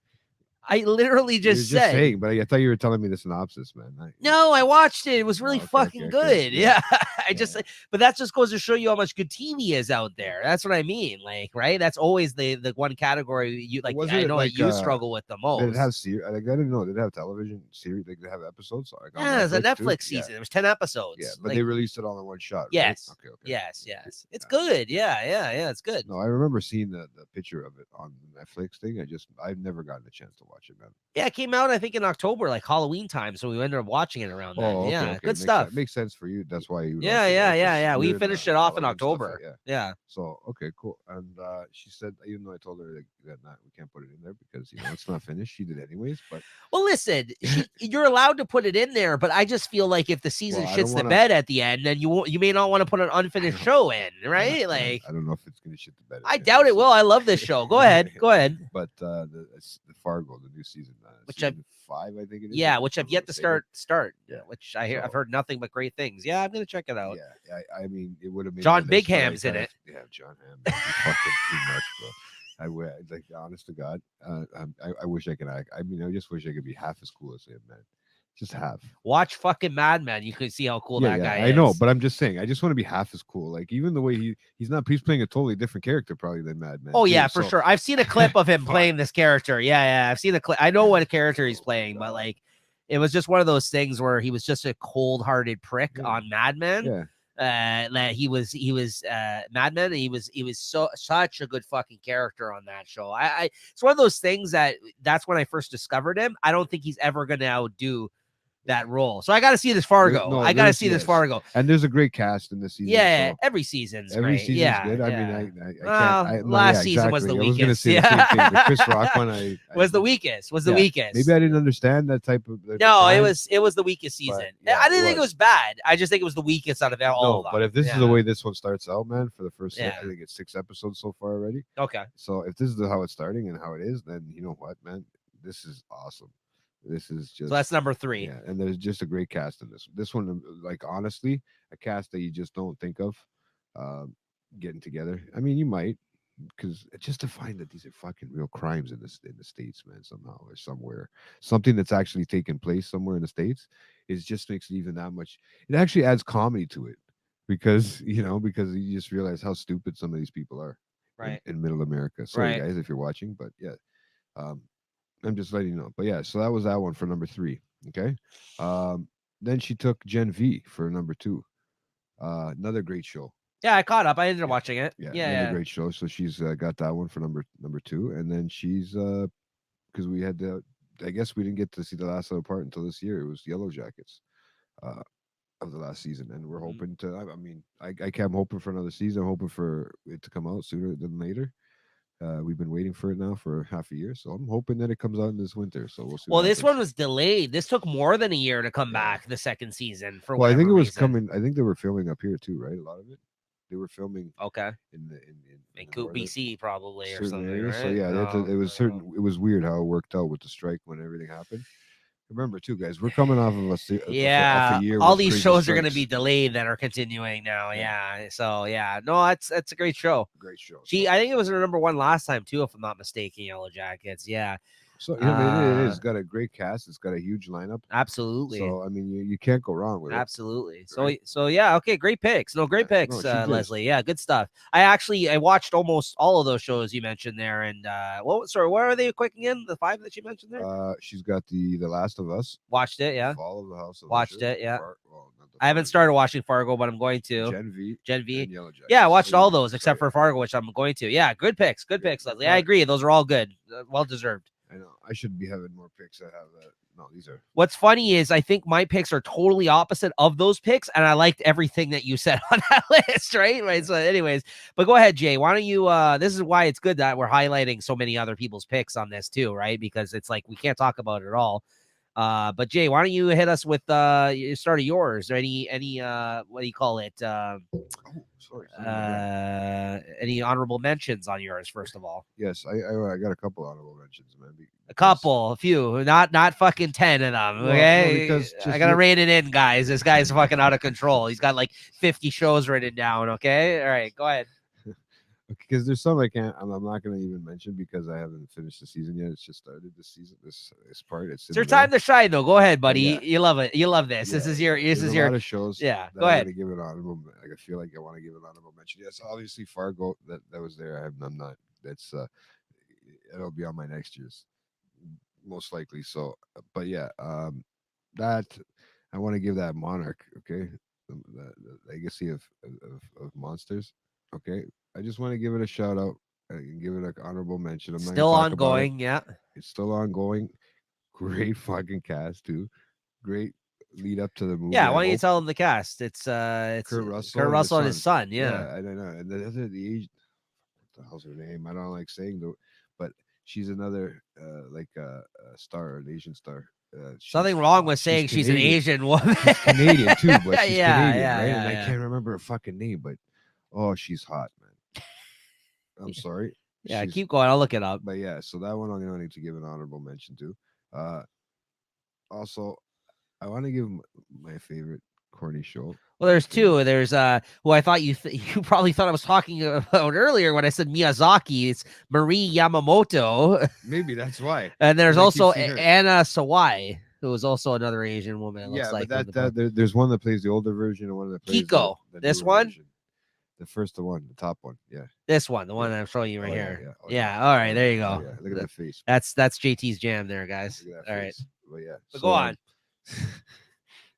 I literally You're just just said. saying, but I thought you were telling me the synopsis, man. No, I watched it. It was really okay, fucking okay, good. yeah. Yeah. I just, but that just goes to show you how much good TV is out there. That's what I mean. Like, right? That's always the one category you like. Wasn't I it know like, that you struggle with the Did it have most. series? Like, I didn't know. Did it have television series? Like, did it have episodes? Like on Yeah, it's a Netflix too? Netflix season. There was 10 episodes. Yeah, but Like, they released it all in one shot, right? yes. Okay. Yes. Yes. It's Yeah. good. Yeah. It's good. No, I remember seeing the picture of it on the Netflix thing. I've never gotten a chance to watch it, man. Yeah, it came out I think in October, like Halloween time. So we ended up watching it around then. Oh, okay, Yeah, okay. good stuff. Makes sense for you. That's why you. Yeah. We finished it off in October. Yeah. So okay, cool. And she said, even though I told her that we can't put it in there because it's not finished. She did anyways. But well, listen, you're allowed to put it in there, but I just feel like if the season shits the bed at the end, then you may not want to put an unfinished show in, right? Like I don't know if it's gonna shit the bed. I doubt it will. I love this show. Go ahead. But the Fargo, the new season, which season 5, I think it is. Yeah, which I've yet to start. Yeah, which I've heard nothing but great things. Yeah, I'm gonna check it out. Yeah, I mean, it would have made John Bigham's in it. Yeah, John Hamm. He's fucking too much, bro. Like, honest to God, I wish I could act. I mean, I just wish I could be half as cool as him, man. Just half. Watch fucking Mad Men. You can see how cool that guy is. I know, but I'm just saying. I just want to be half as cool. Like, even the way he's playing a totally different character probably than Mad Men. Oh yeah, for sure. I've seen a clip of him playing this character. Yeah. I've seen a clip. I know what character he's playing, but like, it was just one of those things where he was just a cold-hearted prick on Mad Men. Yeah. That he was Mad Men. And he was such a good fucking character on that show. It's one of those things that's when I first discovered him. I don't think he's ever gonna outdo that role. So I got to see this Fargo. I got to see this Fargo. And there's a great cast in this season. Yeah, every season's great. Season's good. I mean, I can't. Last season was the weakest. I was going to say the same thing. The Chris Rock one, was the weakest. Was the weakest. Maybe I didn't understand that type of. No, it was the weakest season. I didn't think it was bad. I just think it was the weakest out of all of them. But if this is the way this one starts out, man, for the first, I think it's 6 episodes so far already. Okay. So if this is how it's starting and how it is, then you know what, man, this is awesome. This is just. So that's number 3. Yeah, and there's just a great cast in this. This one, like, honestly, a cast that you just don't think of getting together. I mean, you might, because just to find that these are fucking real crimes in the States, man, somehow or somewhere, something that's actually taken place somewhere in the States, it just makes it even that much. It actually adds comedy to it because you just realize how stupid some of these people are, right, in middle America. Sorry, guys, if you're watching, but yeah. I'm just letting you know. But yeah, so that was that one for number 3. Okay. Then she took Gen V for number 2. Another great show. Yeah, I caught up. I ended up watching it. Yeah. Great show. So she's got that one for number 2. And then she's because we had I guess we didn't get to see the last little part until this year. It was Yellow Jackets of the last season. And we're hoping to, I mean, I'm hoping for another season. I'm hoping for it to come out sooner than later. We've been waiting for it now for half a year, so I'm hoping that it comes out in this winter. So we'll see. Well, this one was delayed. This took more than a year to come back. The second season for. Well, I think it was reason. coming. I think they were filming up here too, right? A lot of it. They were filming. Okay. In Coop, BC, probably or something. Areas. Right? So yeah, it was certain. It was weird how it worked out with the strike when everything happened. Remember, too, guys, we're coming off of a year. All these shows are going to be delayed that are continuing now. Yeah. So yeah, no, that's a great show. Great show. I think it was her number 1 last time too, if I'm not mistaken. Yellow Jackets. Yeah. So it is got a great cast. It's got a huge lineup. Absolutely. So I mean, you can't go wrong with it. Absolutely. So yeah. Okay. Great picks. Great picks, Leslie. Yeah. Good stuff. I watched almost all of those shows you mentioned there. And what are they quick again? The 5 that you mentioned there. She's got the Last of Us. Watched it. Yeah. Fall of the House. Watched it. Yeah. I haven't started watching Fargo, but I'm going to. Gen V. Yeah, I watched all those except for Fargo, which I'm going to. Yeah. Good picks, Leslie. I agree. Those are all good. Well deserved. I know. I should be having more picks. I have that. No, these are. What's funny is I think my picks are totally opposite of those picks, and I liked everything that you said on that list, right? So, anyways, but go ahead, Jay. Why don't you? This is why it's good that we're highlighting so many other people's picks on this too, right? Because it's like we can't talk about it all. But Jay, why don't you hit us with start of yours or any what do you call it? Any honorable mentions on yours, first of all? Yes, I got a couple honorable mentions, man. A few, not fucking 10 of them. Okay, because I gotta rein it in, guys. This guy's fucking out of control. He's got like 50 shows written down. Okay, all right, go ahead. because there's some I can't. I'm not going to even mention because I haven't finished the season yet. It's just started this season. This part. It's It's your time to shine, though. Go ahead, buddy. yeah. You love it. You love this. This Yeah, is your. yeah. This There's is a your. lot of shows. Yeah, that go I'm ahead. gonna give an honorable. Like I feel like I want to give an honorable mention. Yes, obviously Fargo. That was there. I'm not. That's it'll be on my next year's most likely. So, but yeah, that I want to give that Monarch. Okay, the legacy of monsters. Okay, I just want to give it a shout out and give it an honorable mention. I'm not Still gonna talk about it. ongoing. Yeah. It's still ongoing. Great fucking cast too. Great lead up to the movie. Yeah. I Why don't you hope. tell them the cast? It's Kurt Russell, Kurt Russell and his son. Yeah. I don't know. And the other, what the hell's her name? I don't like saying the, but she's another star, an Asian star. Something wrong with saying she's an Canadian. Asian woman. She's Canadian too, but she's Yeah, Canadian, yeah, right? yeah, And I yeah. can't remember her fucking name, but oh, she's hot, man. I'm sorry. Yeah. She's- Keep going. I'll look it up. But yeah, so that one I'm gonna need to give an honorable mention to. Also, I want to give my favorite corny show. Well, there's two. There's who I thought you you probably thought I was talking about earlier when I said Miyazaki. It's Marie Yamamoto, Maybe that's why. and there's I keep also seeing her. Anna Sawai, who is also another Asian woman. It looks Yeah, like but in the book. there's one that plays the older version and one that plays Kiko. the This newer one? version. The first one, the top one. Yeah. This one, the one I'm showing you right Oh, yeah, here. yeah. Oh, Yeah. All right. There you Oh, go. yeah. Look at that face. That's JT's jam there, guys. Look at that All right. face. But yeah. But go on.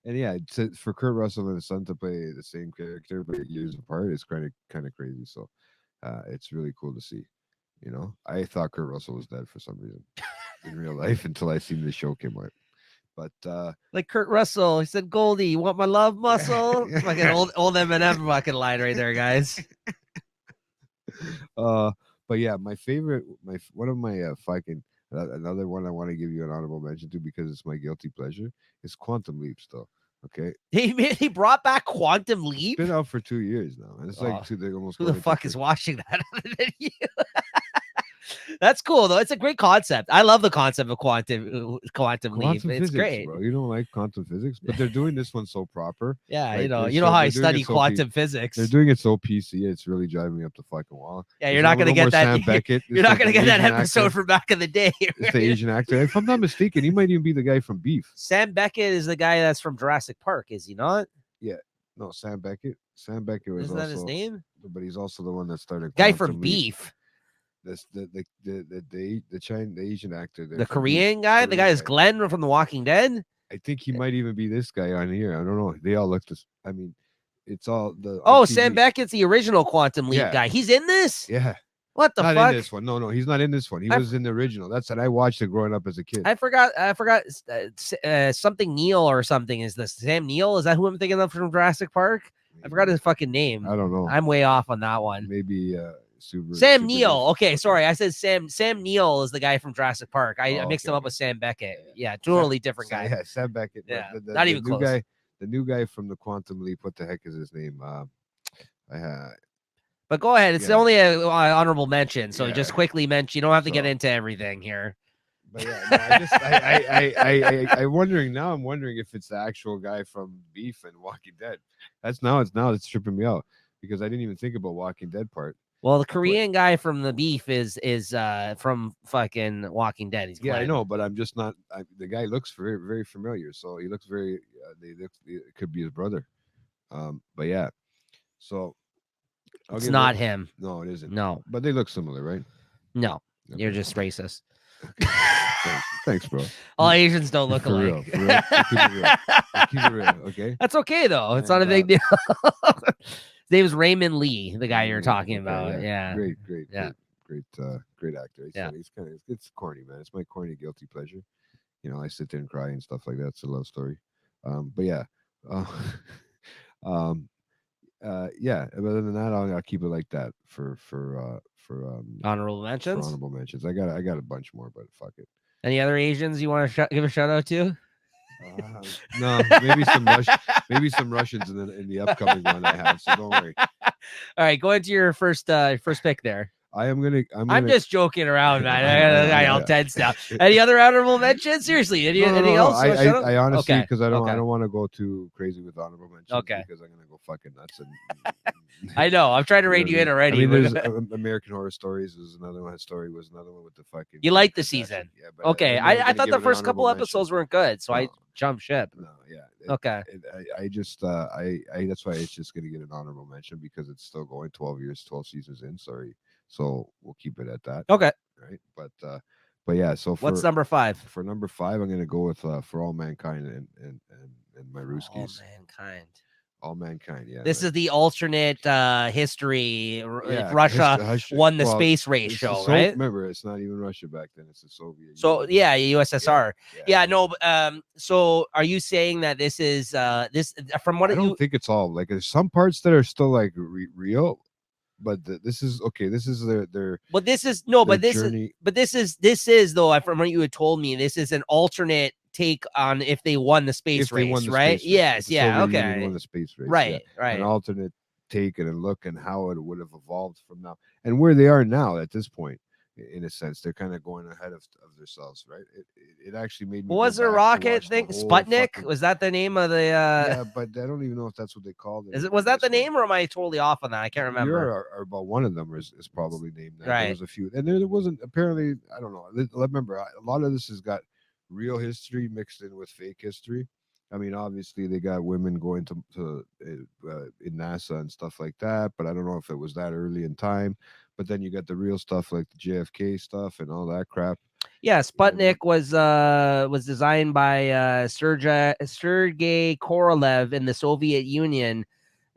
And yeah, for Kurt Russell and his son to play the same character but years apart is kind of crazy. So it's really cool to see. You know, I thought Kurt Russell was dead for some reason in real life until I seen the show came out. But Like Kurt Russell, he said, "Goldie, you want my love muscle?" Fucking old Eminem fucking line right there, guys. but yeah, my favorite, one of my fucking another one I want to give you an honorable mention to because it's my guilty pleasure is Quantum Leaps, though. Okay, He brought back Quantum it's Leap. been out for 2 years now, and it's Oh, like they almost. Who the going into fuck is three. watching that other than you? That's cool though. It's a great concept. I love the concept of quantum leap. Quantum It's physics, great. bro? You don't like quantum physics, but they're doing this one so proper. Yeah, Like, you know they're how I doing study it so quantum physics. They're doing it so PC. It's really driving me up the fucking wall. Yeah, There's you're not no gonna more get that. Sam Beckett. You're not gonna get that Asian episode actor. from back in the day. It's right? the Asian actor. If I'm not mistaken, he might even be the guy from Beef. Sam Beckett is the guy that's from Jurassic Park, is he not? No, Sam Beckett. Sam Beckett was Isn't that his also, name? but he's also the one that started. Guy Quantum from Leap. Beef, That's the Asian actor. there the from Beef. Korean guy. The guy is Glenn from The Walking Dead. I think he might even be this guy on here. I don't know. They all look this. I mean, it's all the. on Oh, TV. Sam Beckett's the original Quantum Leap Yeah. guy. He's in this. Yeah, What the not fuck? in this one. No, he's not in this one. He I- was in the original. That's what I watched it growing up as a kid. I forgot. Something Neil or something. Is this Sam Neill? Is that who I'm thinking of from Jurassic Park? I forgot his fucking name. I don't know. I'm way off on that one. Maybe Super. Sam Super Neill. Duper. Okay, sorry. I said Sam. Sam Neill is the guy from Jurassic Park. I Oh, mixed okay, him up okay. with Sam Beckett. Yeah. Yeah, totally different guy. Yeah, Sam Beckett. but Yeah, not even new close. guy. The new guy from the Quantum Leap. What the heck is his name? But go ahead. It's Yeah. only a honorable mention, so just Yeah. quickly mention. You don't have to get So- into everything here. But yeah, no, I just I'm wondering now. I'm wondering if it's the actual guy from Beef and Walking Dead. It's tripping me out because I didn't even think about Walking Dead part. Well, the Korean guy from the Beef is from fucking Walking Dead. He's Yeah, I Glenn. know, but I'm just not. The guy looks very very familiar, so he looks very. It could be his brother. But yeah, so I'll It's give not it- him. No, it isn't. No, But they look similar, right? no. Okay. You're just racist. Thanks, bro. All Asians don't look For real, alike. for real. Keep it real. Keep it real, okay? That's okay though. It's not a And, big deal. His name is Raymond Lee, the guy you're talking Okay, about. Yeah. Great, Yeah. great actor. Yeah. He's kind of it's corny, man. It's my corny guilty pleasure. You know, I sit there and cry and stuff like that. It's a love story. But yeah, yeah. Other than that, I'll keep it like that for Honorable mentions. honorable mentions. I got a bunch more, but fuck it. Any other Asians you want to give a shout out to? No, maybe some Russians in the upcoming one I have. So don't worry. All right, go into your first pick there. I'm I'm gonna. just joking around, man. I I got all know. tense now. Any other honorable mentions? Seriously, anything No. else? You wanna shout out? I honestly, Okay. because I Okay. don't want to go too crazy with honorable mentions Okay. because I'm gonna go fucking nuts and. I know. I'm trying to You know rein what you I in mean? already. I mean, We're there's gonna- American Horror Stories was another one. Story was another one with the fucking. You Kim liked the Kardashian. season. Yeah, but Okay. I'm never I gonna thought give the it an first couple honorable mention. episodes weren't good, so I No. jumped ship. No, yeah. Okay. I just I that's why it's just gonna get an honorable mention because it's still going 12 years, 12 seasons in. Sorry, so we'll keep it at that. Okay. Right, but yeah. So What's number 5? for number 5, I'm gonna go with For All Mankind and my All Ruskies. mankind. All Mankind. Yeah. This man. is the alternate history. Like Yeah, Russia won the space race it's show, so, right? remember, it's not even Russia back then; it's the Soviet. So Union. yeah, USSR. Yeah, Yeah, no. So are you saying that this is this from what I don't you? think it's all like there's some parts that are still like real, but this is okay. This is their But this is no. their But this journey. is. But this is though. From what you had told me, this is an alternate take on if they won the space If they race, won the right? space race, Yes. if the Yeah. Soviet Union Okay. won the space race, Right. yeah. Right. An alternate take and a look and how it would have evolved from now and where they are now at this point. In a sense, they're kind of going ahead of themselves, right? It actually made me. What was go the back to rocket watch the thing? whole Sputnik? fucking- Was that the name of the? Yeah, but I don't even know if that's what they called it. Is it? Was that the name, or am I totally off on that? I can't remember. Are about one of them is probably named that. Right. There was a few, and there wasn't apparently. I don't know. Remember, a lot of this has got real history mixed in with fake history. I mean, obviously they got women going to in NASA and stuff like that, but I don't know if it was that early in time. But then you got the real stuff like the JFK stuff and all that crap. Yeah, You know what I mean? Sputnik was designed by Sergei Korolev in the Soviet Union.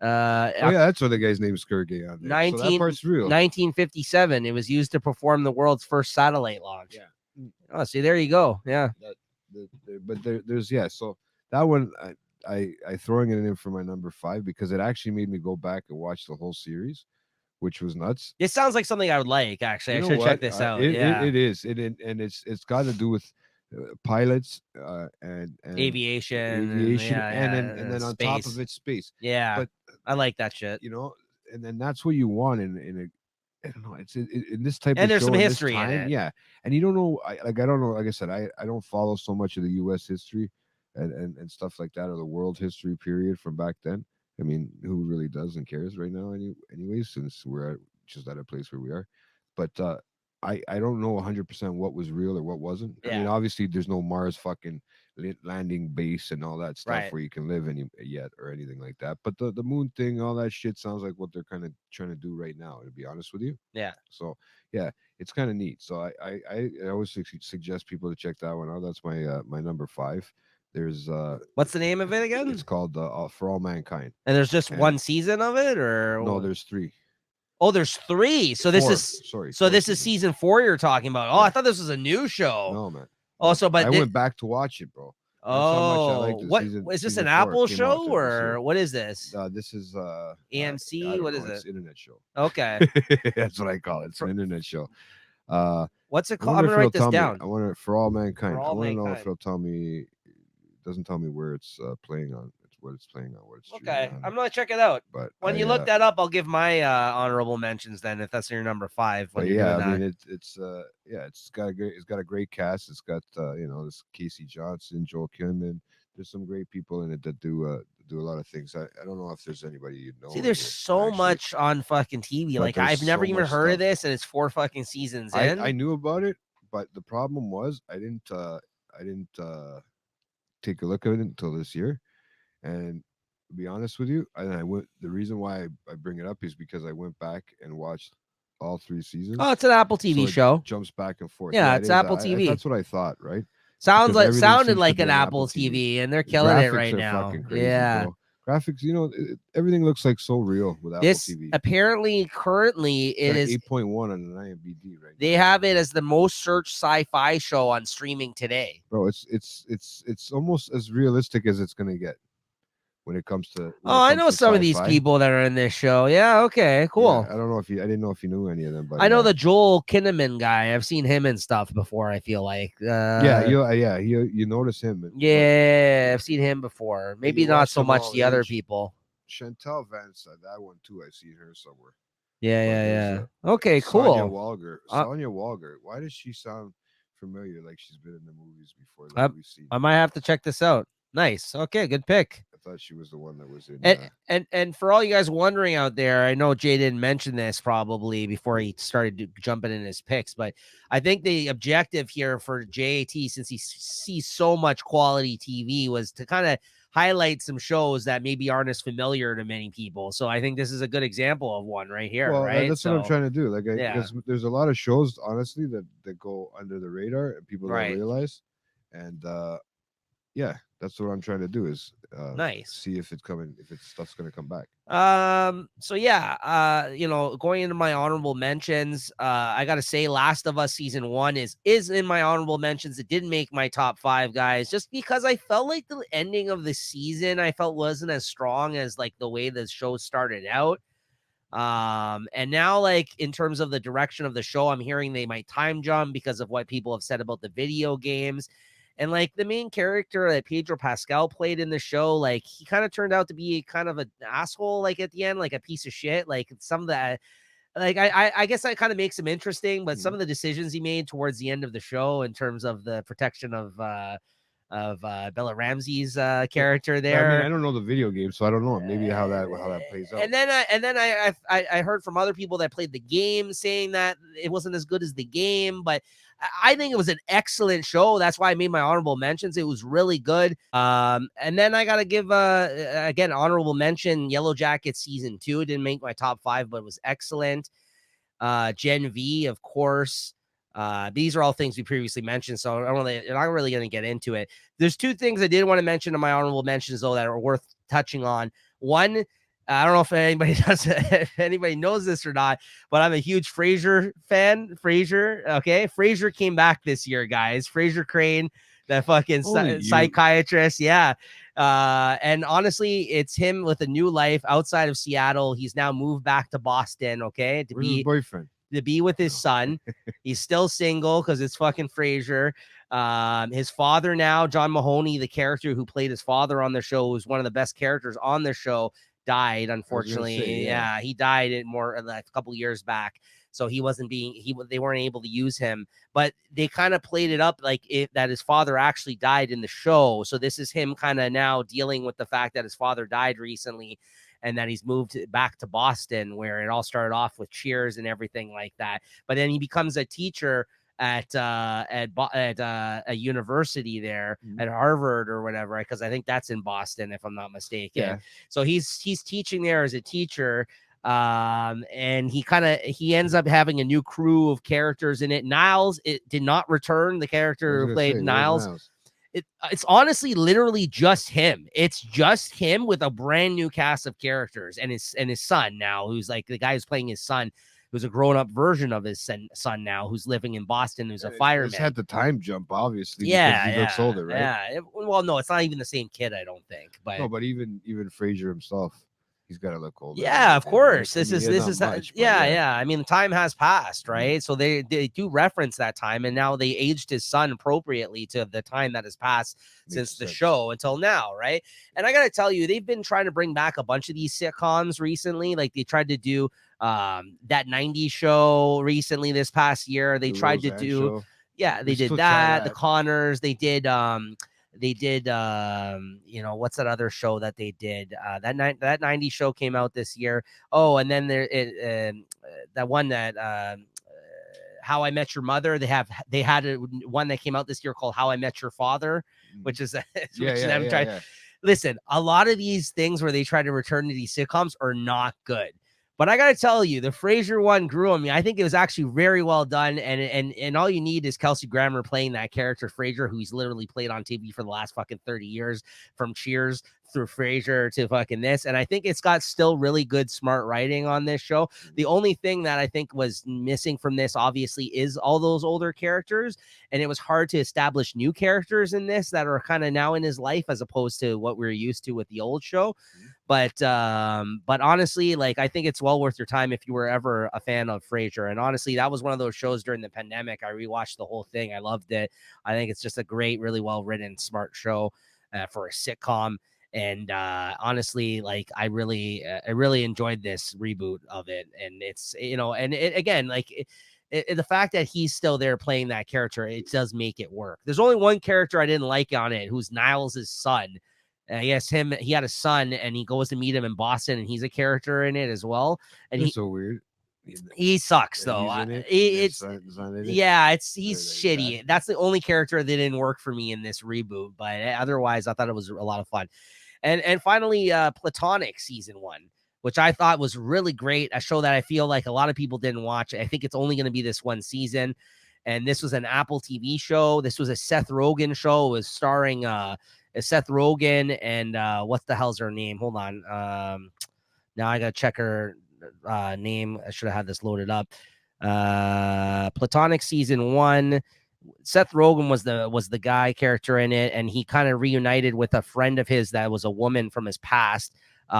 Oh yeah, that's what the guy's name is Sergey on there. So that part's real. 1957. It was used to perform the world's first satellite launch. Yeah. Oh, see, there you go. Yeah. But there's so that one I throwing it in for my number 5 because it actually made me go back and watch the whole series, which was nuts. It sounds like something I would like. Actually, You I know should check what? this out. It, Yeah. it is and it's got to do with pilots and Aviation. Yeah, and then on top of it space. Yeah. But I like that shit. you know, and then that's what you want in a. I don't know. It's in this type And of there's show some in this history in time, it. yeah. And you don't know, I don't know. Like I said, I don't follow so much of the U.S. history and stuff like that, or the world history period from back then. I mean, who really does and cares right now? Anyways, since we're just at a place where we are, but I don't know 100% what was real or what wasn't. I mean, Yeah. obviously, there's no Mars fucking landing base and all that stuff Right. where you can live yet or anything like that. But the moon thing, all that shit sounds like what they're kind of trying to do right now. To be honest with you. Yeah. So yeah, it's kind of neat. So I always suggest people to check that one out. That's my number 5. There's What's the name of it again? it's called For All Mankind. And there's just and- one season of it, or No, there's 3. oh, there's 3. So this Four, is sorry. so 4 this is seasons. season 4 you're talking about. Oh, I Yeah. thought this was a new show. No man. Also, but I went back to watch it, bro. That's how much I liked it. what Season- is this season an 4 Apple came out show there this or year. what is this? This is AMC? I don't What know, is it's it? internet show. Okay. That's what I call it. It's an internet show. What's it I called? wonder I'm if gonna write it'll this tell me. down. I wonder For All Mankind. For I All want to know if Mankind. it'll tell me. It doesn't tell me where it's playing on. It's what it's playing on. What it's streaming Okay. on, I'm gonna check it out. but When you look that up, I'll give my honorable mentions then if that's your number 5 when But you're yeah, doing I that. mean it's got a great cast. It's got this Casey Johnson, Joel Kinnaman. There's some great people in it that do a lot of things. I don't know if there's anybody you know. See, there's here, so actually. much on fucking TV. But Like there's I've never so even much heard of stuff. this, and it's 4 fucking seasons in. I knew about it, but the problem was I didn't take a look at it until this year. And to be honest with you, the reason why I bring it up is because I went back and watched all 3 seasons. Oh, it's an Apple So TV it show. jumps back and forth. Yeah, it it's is. Apple TV. That's what I thought, right? Sounded because everything seems like to an be on Apple Apple TV. TV, and they're killing it Graphics right are now. fucking crazy, Yeah. bro. Graphics, everything looks like so real with Apple This TV. apparently currently it is 8.1 on an IMDb right they now. have it as the most searched sci-fi show on streaming today. Bro, it's almost as realistic as it's gonna get when it comes to. Oh, I know some of these sci-fi. people that are in this show. Yeah, okay, cool. Yeah, I don't know if I didn't know if you knew any of them, but I know yeah. the Joel Kinnaman guy. I've seen him and stuff before. I feel like, you notice him. but yeah, I've seen him before. Maybe you not watch so them much all, the other and people. Chantal Vance, that one too. I've seen her somewhere. Yeah, But yeah, there's yeah. a Okay, Sonya cool. Walger. Uh, Sonya Walger. Why does she sound familiar? Like she's been in the movies before, like I, we've seen. I might have to check this out. Nice. Okay, good pick. I thought she was the one that was in. And for all you guys wondering out there, I know Jay didn't mention this probably before he started jumping in his picks, but I think the objective here for JAT, since he sees so much quality TV, was to kind of highlight some shows that maybe aren't as familiar to many people. So I think this is a good example of one right here, Well, right? that's what I'm So trying to do. Like, yeah, because there's a lot of shows, honestly, that go under the radar and people don't right. realize. And yeah, that's what I'm trying to do is Nice. see if it's coming, if it's stuff's gonna come back. So yeah, going into my honorable mentions, I gotta say Last of Us season 1 is in my honorable mentions. It didn't make my top 5, guys, just because I felt like the ending of the season I felt wasn't as strong as like the way the show started out. And now, like, in terms of the direction of the show, I'm hearing they might time jump because of what people have said about the video games. And like the main character that Pedro Pascal played in the show, like he kind of turned out to be kind of an asshole, like at the end, like a piece of shit. Like some of the like I guess that kind of makes him interesting, but some Mhm. of the decisions he made towards the end of the show in terms of the protection of Bella Ramsey's Yeah, character but I mean, there. I don't know the video game, so I don't know. Maybe how that plays out. And then I heard from other people that played the game saying that it wasn't as good as the game, but I think it was an excellent show. That's why I made my honorable mentions. It was really good. And then I gotta give again honorable mention Yellow Jacket season 2. It didn't make my top 5, but it was excellent. Gen V, of course. These are all things we previously mentioned, so I'm not really going to get into it. There's two things I did want to mention in my honorable mentions, though, that are worth touching on. One, I don't know if anybody does, if anybody knows this or not, but I'm a huge Frasier fan. Frasier, okay, Frasier came back this year, guys. Frasier Crane, the fucking Only you. psychiatrist, yeah. And honestly, it's him with a new life outside of Seattle. He's now moved back to Boston, okay, Where's his boyfriend? to be with his son. He's still single because it's fucking Frasier. His father now, John Mahoney, the character who played his father on the show, who's one of the best characters on the show, died unfortunately. Say, yeah. Yeah, he died a couple years back. So he wasn't they weren't able to use him, but they kind of played it up like that his father actually died in the show. So this is him kind of now dealing with the fact that his father died recently and that he's moved back to Boston where it all started off with Cheers and everything like that. But then he becomes a teacher at a university there at Harvard or whatever, because I think that's in Boston if I'm not mistaken. Yeah. So he's teaching there as a teacher. And he ends up having a new crew of characters in it. Niles, it did not return, the character who played Niles. It's honestly literally just him. It's just him with a brand new cast of characters and his son now, who's like the guy who's playing his son, who's a grown-up version of his son now, who's living in Boston, who's a fireman. It's had the time jump, obviously, yeah, because he looks older, right? Yeah. Well, no, it's not even the same kid, I don't think. But no, but even Frasier himself, he's got to look older. Yeah, of course. This is much, yeah. I mean, time has passed, right? Mhm. So they do reference that time, and now they aged his son appropriately to the time that has passed since the show until now, right? And I gotta tell you, they've been trying to bring back a bunch of these sitcoms recently. Like they tried to do that '90s show recently this past year. They tried to do, yeah, they did that. The Connors, they did what's that other show that they did that 90s show came out this year. Oh, and then that one that How I Met Your Mother. They had one that came out this year called How I Met Your Father, which is listen, a lot of these things where they try to return to these sitcoms are not good. But I gotta tell you, the Frasier one grew on me. I think it was actually very well done, and all you need is Kelsey Grammer playing that character Frasier, who he's literally played on TV for the last fucking 30 years, from Cheers through Frasier to fucking this. And I think it's got still really good, smart writing on this show. The only thing that I think was missing from this, obviously, is all those older characters, and it was hard to establish new characters in this that are kind of now in his life as opposed to what we were used to with the old show. But honestly, like I think it's well worth your time if you were ever a fan of Frasier. And honestly, that was one of those shows during the pandemic. I rewatched the whole thing. I loved it. I think it's just a great, really well written, smart show for a sitcom. And honestly, like I really enjoyed this reboot of it. And it's, and it, again, like the fact that he's still there playing that character, it does make it work. There's only one character I didn't like on it, who's Niles' son. Yes, he had a son, and he goes to meet him in Boston, and he's a character in it as well. And It's so weird. he sucks though. He's in it. It's in it. yeah, he's Like shitty. that. That's the only character that didn't work for me in this reboot, but otherwise, I thought it was a lot of fun. And finally, Platonic season 1, which I thought was really great. A show that I feel like a lot of people didn't watch. I think it's only going to be this one season. And this was an Apple TV show. This was a Seth Rogen show. It was starring Seth Rogen and what the hell's her name? Hold on. Now I gotta check her name. I should have had this loaded up. Platonic season 1. Seth Rogen was the guy character in it, and he kind of reunited with a friend of his that was a woman from his past,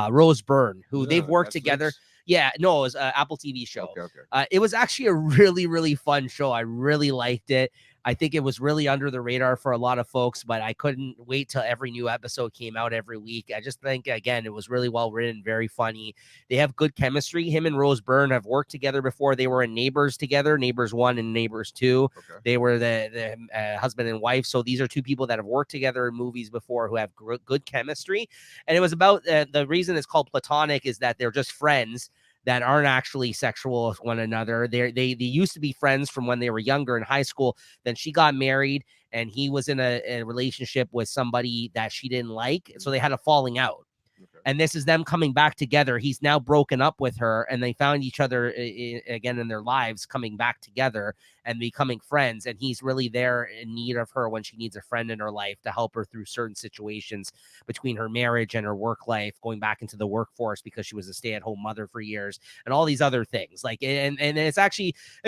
Rose Byrne, who they've worked together. Yeah, no, it was an Apple TV show. Okay. It was actually a really, really fun show. I really liked it. I think it was really under the radar for a lot of folks, but I couldn't wait till every new episode came out every week. I just think, again, it was really well written, very funny. They have good chemistry. Him and Rose Byrne have worked together before. They were in Neighbors together, Neighbors 1 and Neighbors 2. Okay. They were the husband and wife. So these are two people that have worked together in movies before who have good chemistry. And it was about the reason it's called Platonic is that they're just friends that aren't actually sexual with one another. They used to be friends from when they were younger in high school. Then she got married, and he was in a relationship with somebody that she didn't like. So they had a falling out. Okay. And this is them coming back together. He's now broken up with her, and they found each other again in their lives, coming back together and becoming friends. And he's really there in need of her when she needs a friend in her life to help her through certain situations between her marriage and her work life, going back into the workforce because she was a stay-at-home mother for years, and all these other things. Like, and it's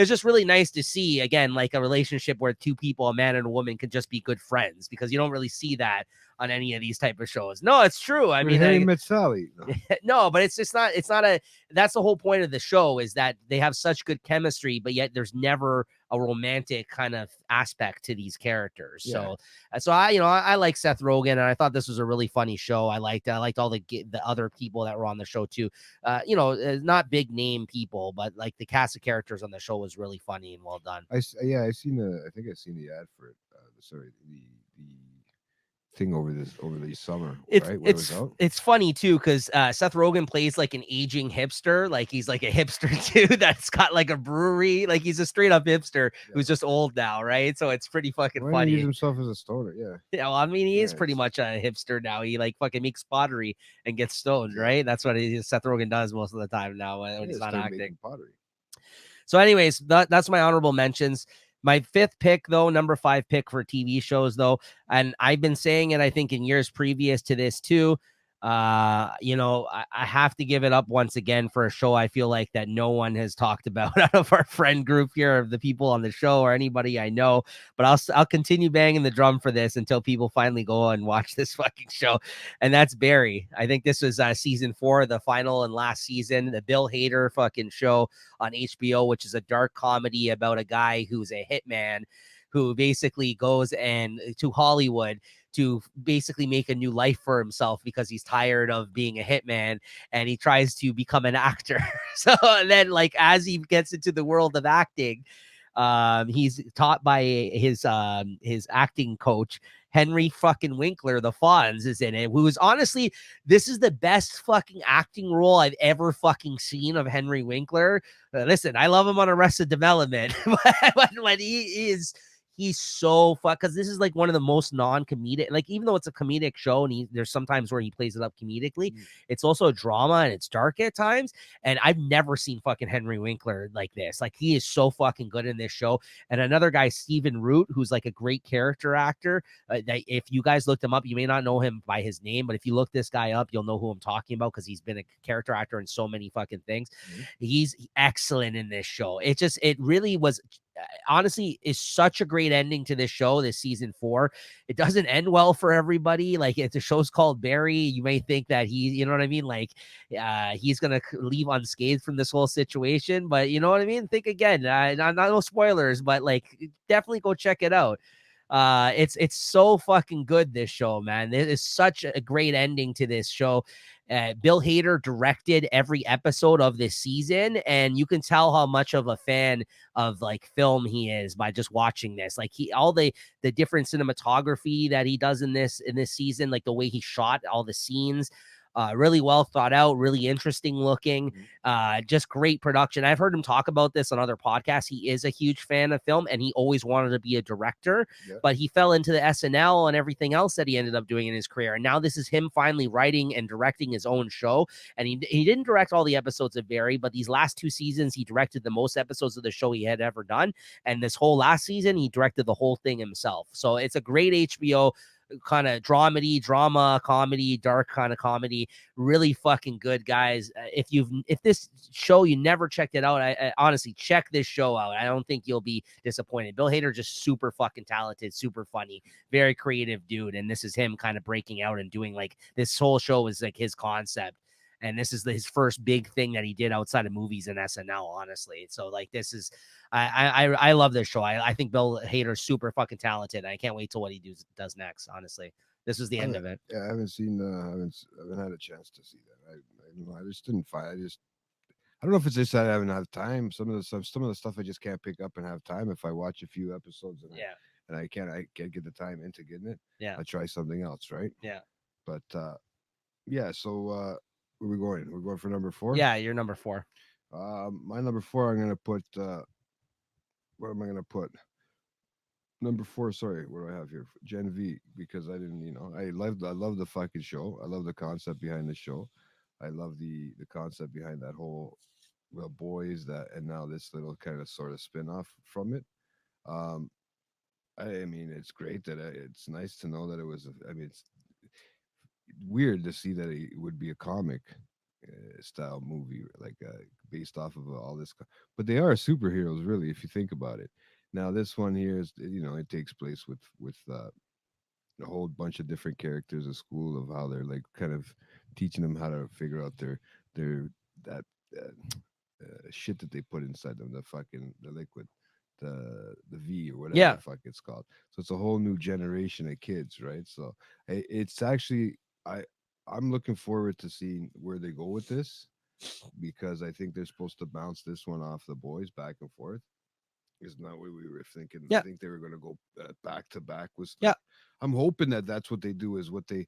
just really nice to see, again, like a relationship where two people, a man and a woman, can just be good friends, because you don't really see that on any of these type of shows. No, it's true. I mean, Harry met Sally. No, but it's not that's the whole point of the show, is that they have such good chemistry, but yet there's never a romantic kind of aspect to these characters. Yeah. So I like Seth Rogen, and I thought this was a really funny show. I liked all the other people that were on the show too. Not big name people, but like the cast of characters on the show was really funny and well done. I think I seen the ad for it. The thing over the summer, right? It's funny too, because Seth Rogen plays like an aging hipster, like he's like a hipster too that's got like a brewery, like he's a straight up hipster who's just old now, right? So it's pretty fucking funny. He use himself as a stoner, yeah. Yeah, well, I mean, he is pretty much a hipster now. He like fucking makes pottery and gets stoned, right? That's what Seth Rogen does most of the time now when he's not acting. Pottery. So, anyways, that's my honorable mentions. My fifth pick, though, number 5 pick for TV shows, though, and I've been saying it, I think, in years previous to this, too. I have to give it up once again for a show I feel like that no one has talked about out of our friend group here, of the people on the show or anybody I know. But I'll continue banging the drum for this until people finally go and watch this fucking show, and that's Barry. I think this was season 4, the final and last season, the Bill Hader fucking show on HBO, which is a dark comedy about a guy who's a hitman who basically goes to Hollywood to basically make a new life for himself because he's tired of being a hitman, and he tries to become an actor. So then, like, as he gets into the world of acting, he's taught by his acting coach, Henry fucking Winkler, the Fonz, is in it, who is honestly, this is the best fucking acting role I've ever fucking seen of Henry Winkler. Listen, I love him on Arrested Development, but when he's so fun, because this is like one of the most non-comedic, like, even though it's a comedic show and there's sometimes where he plays it up comedically, it's also a drama and it's dark at times. And I've never seen fucking Henry Winkler like this. Like, he is so fucking good in this show. And another guy, Stephen Root, who's like a great character actor. That if you guys looked him up, you may not know him by his name, but if you look this guy up, you'll know who I'm talking about, because he's been a character actor in so many fucking things. He's excellent in this show. It really was, honestly, is such a great ending to this show, this season 4. It doesn't end well for everybody. Like, if the show's called Barry, you may think that you know what I mean? Like, he's going to leave unscathed from this whole situation, but you know what I mean? Think again, not no spoilers, but like, definitely go check it out. It's so fucking good, this show, man. It is such a great ending to this show. Bill Hader directed every episode of this season, and you can tell how much of a fan of like film he is by just watching this. Like all the different cinematography that he does in this season, like the way he shot all the scenes, really well thought out, really interesting looking, just great production. I've heard him talk about this on other podcasts. He is a huge fan of film, and he always wanted to be a director, but he fell into the SNL and everything else that he ended up doing in his career. And now this is him finally writing and directing his own show. And he didn't direct all the episodes of Barry, but these last 2 seasons, he directed the most episodes of the show he had ever done. And this whole last season, he directed the whole thing himself. So it's a great HBO kind of drama, comedy, dark kind of comedy. Really fucking good, guys. If this show you never checked it out, I honestly check this show out. I don't think you'll be disappointed. Bill Hader just super fucking talented, super funny, very creative dude, and this is him kind of breaking out and doing like this whole show is like his concept. And this is his first big thing that he did outside of movies and SNL, honestly. So like this is, I love this show. I think Bill Hader's super fucking talented. I can't wait till what he does next. Honestly, this was the end of it. Yeah, I haven't seen. I haven't had a chance to see that. I just didn't find. I don't know if it's just that I haven't had time. Some of the stuff I just can't pick up and have time. If I watch a few episodes and I can't get the time into getting it. Yeah, I try something else, right? Yeah. But yeah. So where we going? We're going for number 4. Yeah, you're number 4. My number 4. I'm gonna put. What am I gonna put? Number 4. Sorry, what do I have here? Gen V, because I didn't. I love the fucking show. I love the concept behind the show. I love the concept behind that whole boys that, and now this little kind of sort of spin off from it. Um, I mean, it's great that it's nice to know that it was. I mean, it's weird to see that it would be a comic style movie, like based off of all this. But they are superheroes, really, if you think about it. Now, this one here is, it takes place with a whole bunch of different characters at school of how they're like kind of teaching them how to figure out their that shit that they put inside them, the liquid, the V or whatever the fuck it's called. So it's a whole new generation of kids, right? So it's actually I'm looking forward to seeing where they go with this, because I think they're supposed to bounce this one off the boys back and forth. Is not what we were thinking. Yeah. I think they were going to go back to back with stuff. Yeah. I'm hoping that that's what they do. Is what they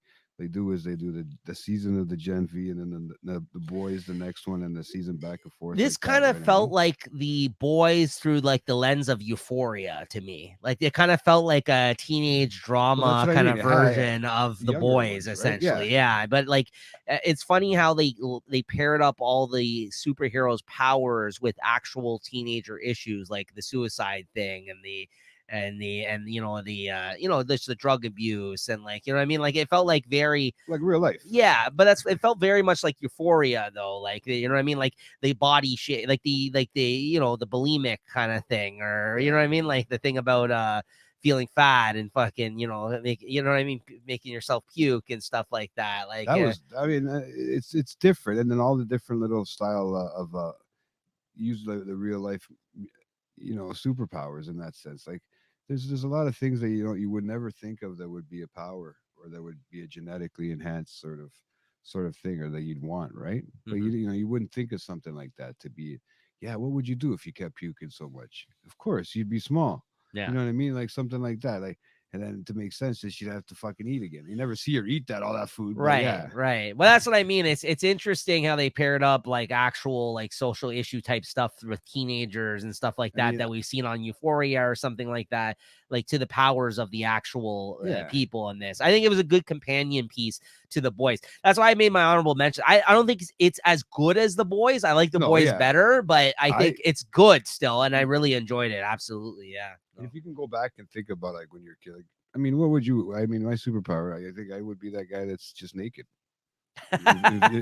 do is they do the season of the Gen V, and then the boys the next one, and the season back and forth. This kind of felt like the boys through like the lens of Euphoria to me. Like it kind of felt like a teenage drama kind of version of the boys, ones, essentially. Right? Yeah, but like it's funny how they paired up all the superheroes' powers with actual teenager issues, like the suicide thing and the there's the drug abuse and like, what I mean? Like it felt like very like real life. Yeah, but it felt very much like Euphoria though. Like, what I mean? Like the body shit, like the the bulimic kind of thing, or what I mean? Like the thing about feeling fat and fucking, what I mean? Making yourself puke and stuff like that. Like that was, I mean, it's different. And then all the different little style of use the real life, superpowers in that sense. Like there's a lot of things that you would never think of that would be a power, or that would be a genetically enhanced sort of thing, or that you'd want, right? But you wouldn't think of something like that to be. Yeah, what would you do if you kept puking so much? Of course, you'd be small. Yeah. You know what I mean? Like something like that. Like, and then to make sense, that she'd have to fucking eat again. You never see her eat all that food. Right, yeah. right. Well, that's what I mean. It's interesting how they paired up like actual like social issue type stuff with teenagers and stuff like that that we've seen on Euphoria or something like that, like to the powers of the actual people in this. I think it was a good companion piece to the boys. That's why I made my honorable mention. I don't think it's as good as the boys. I like the boys better, but I think it's good still, and I really enjoyed it. Absolutely, yeah. If you can go back and think about like when you're a kid, like, I mean, what would you? I mean, my superpower. I think I would be that guy that's just naked,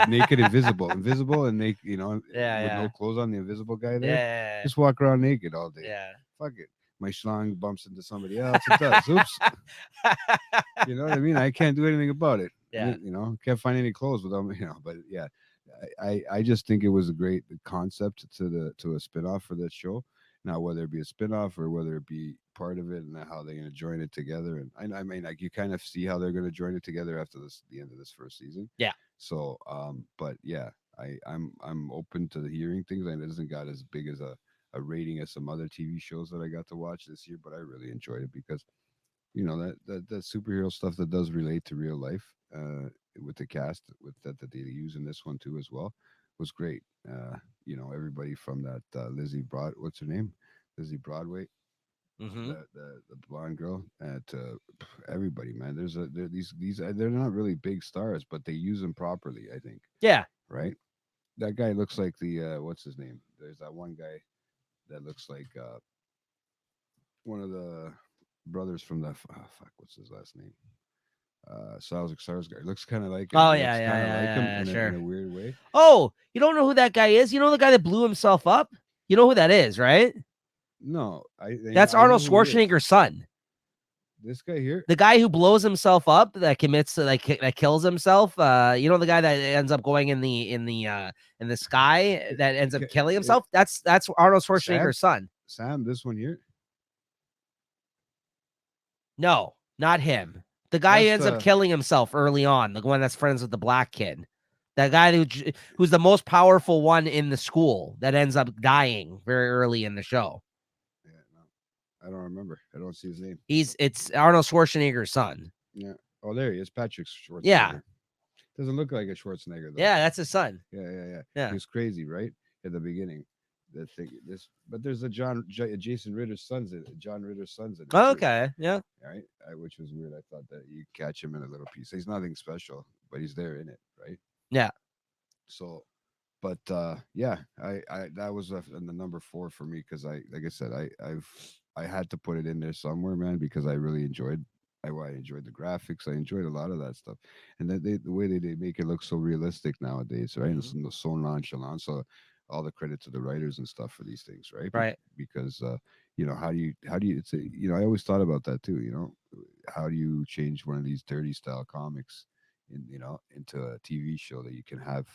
naked, invisible, and naked. With no clothes on, the invisible guy there. Yeah, just walk around naked all day. Yeah, fuck it. My schlong bumps into somebody else. It does. Oops. You know what I mean? I can't do anything about it. Yeah. Can't find any clothes without me. But yeah, I just think it was a great concept to a spinoff for that show. Now, whether it be a spinoff or whether it be part of it, and how they're going to join it together, and I mean, like you kind of see how they're going to join it together after the end of this first season. Yeah. So, but yeah, I'm open to hearing things. And it hasn't got as big as a rating as some other TV shows that I got to watch this year, but I really enjoyed it because that superhero stuff that does relate to real life, with the cast with that they use in this one too as well, was great. Everybody from that what's her name, Lizzie Broadway, Mm-hmm. the blonde girl, to everybody, man. They're not really big stars, but they use them properly, I think. Yeah. Right. That guy looks like the what's his name? There's that one guy that looks like one of the brothers from the fuck, what's his last name? Sarsgaard looks kind of like him. Oh He yeah, looks yeah, kind of yeah, like him yeah, in sure. a weird way. Oh, you don't know who that guy is? You know the guy that blew himself up? You know who that is, right? No, That's I know Arnold who he is. Schwarzenegger's son. This guy here. The guy who blows himself up, that commits, like that kills himself. You know the guy that ends up going in the sky, that ends up killing himself. That's Arnold Schwarzenegger's son. Sam, this one here. No, not him. The guy who That's ends up killing himself early on, the one that's friends with the black kid. That guy who's the most powerful one in the school that ends up dying very early in the show. Yeah, no, I don't remember. I don't see his name. It's Arnold Schwarzenegger's son. Yeah. Oh, there he is, Patrick Schwarzenegger. Yeah. Doesn't look like a Schwarzenegger though. Yeah, that's his son. Yeah. He was crazy, right? At the beginning. But there's Jason Ritter's sons in it. John Ritter's sons in it. Oh, okay. Yeah. Right. Which was weird. I thought that you catch him in a little piece. He's nothing special, but he's there in it, right? Yeah. So, but yeah, I that was the number 4 for me because like I said, I had to put it in there somewhere, man, because I really enjoyed. I enjoyed the graphics. I enjoyed a lot of that stuff, and then the way they make it look so realistic nowadays, right? Mm-hmm. And it's so nonchalant. So, all the credit to the writers and stuff for these things, right? Right. Because how do you it's I always thought about that too. How do you change one of these dirty style comics into a TV show that you can have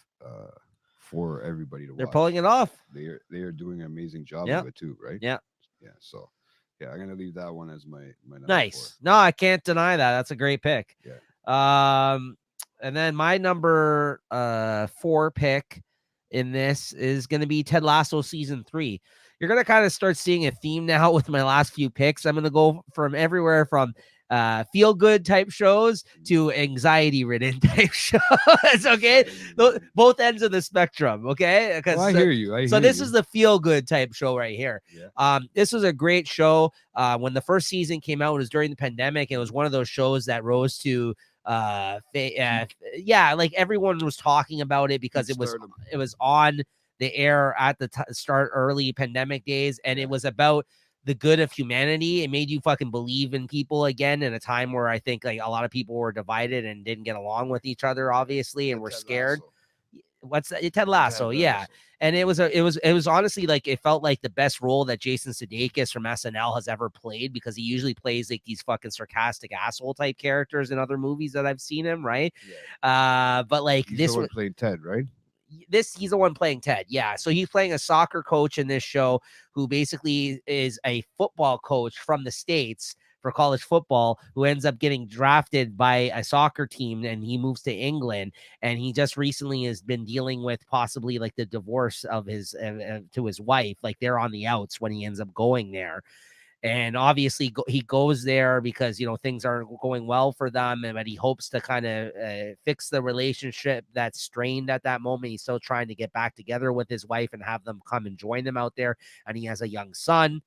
for everybody to watch? They're pulling it off. They are doing an amazing job Yep. of it too, right? Yeah. Yeah. So yeah, I'm gonna leave that one as my number nice. 4. No, I can't deny that. That's a great pick. Yeah. And then my number 4 pick in this is going to be Ted Lasso season 3. You're going to kind of start seeing a theme now with my last few picks. I'm going to go from everywhere from feel good type shows to anxiety ridden type shows. Okay. Both ends of the spectrum. Okay. Because I hear you. So this is the feel good type show right here. Yeah. This was a great show. When the first season came out, it was during the pandemic. It was one of those shows that rose to like everyone was talking about it because it was on the air at the start early pandemic days, and it was about the good of humanity. It made you fucking believe in people again in a time where I think like a lot of people were divided and didn't get along with each other, obviously, and were scared. What's that? Ted Lasso, yeah. And it was honestly like it felt like the best role that Jason Sudeikis from SNL has ever played, because he usually plays like these fucking sarcastic asshole type characters in other movies that I've seen him, right? Yeah. But like this one played Ted, right? He's the one playing Ted. Yeah. So he's playing a soccer coach in this show who basically is a football coach from the States for college football, who ends up getting drafted by a soccer team, and he moves to England. And he just recently has been dealing with possibly like the divorce of his to his wife. Like they're on the outs when he ends up going there. And obviously he goes there because, things aren't going well for them, but he hopes to kind of fix the relationship that's strained at that moment. He's still trying to get back together with his wife and have them come and join them out there. And he has a young son.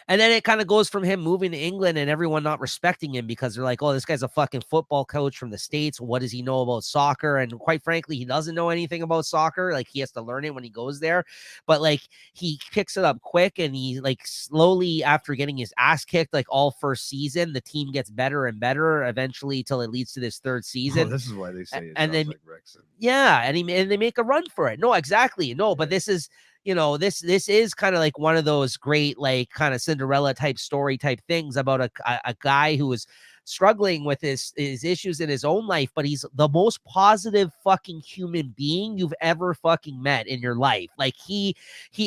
And then it kind of goes from him moving to England and everyone not respecting him because they're like, oh, this guy's a fucking football coach from the States. What does he know about soccer? And quite frankly, he doesn't know anything about soccer. Like he has to learn it when he goes there. But like he picks it up quick, and he like slowly, after getting his ass kicked like all first season, the team gets better and better eventually till it leads to this third season. Oh, this is why they say it and then like Wrexham. Yeah, and they make a run for it. No, exactly. No, but this is this is kind of like one of those great, like kind of Cinderella type story type things about a guy who was struggling with his issues in his own life, but he's the most positive fucking human being you've ever fucking met in your life. Like he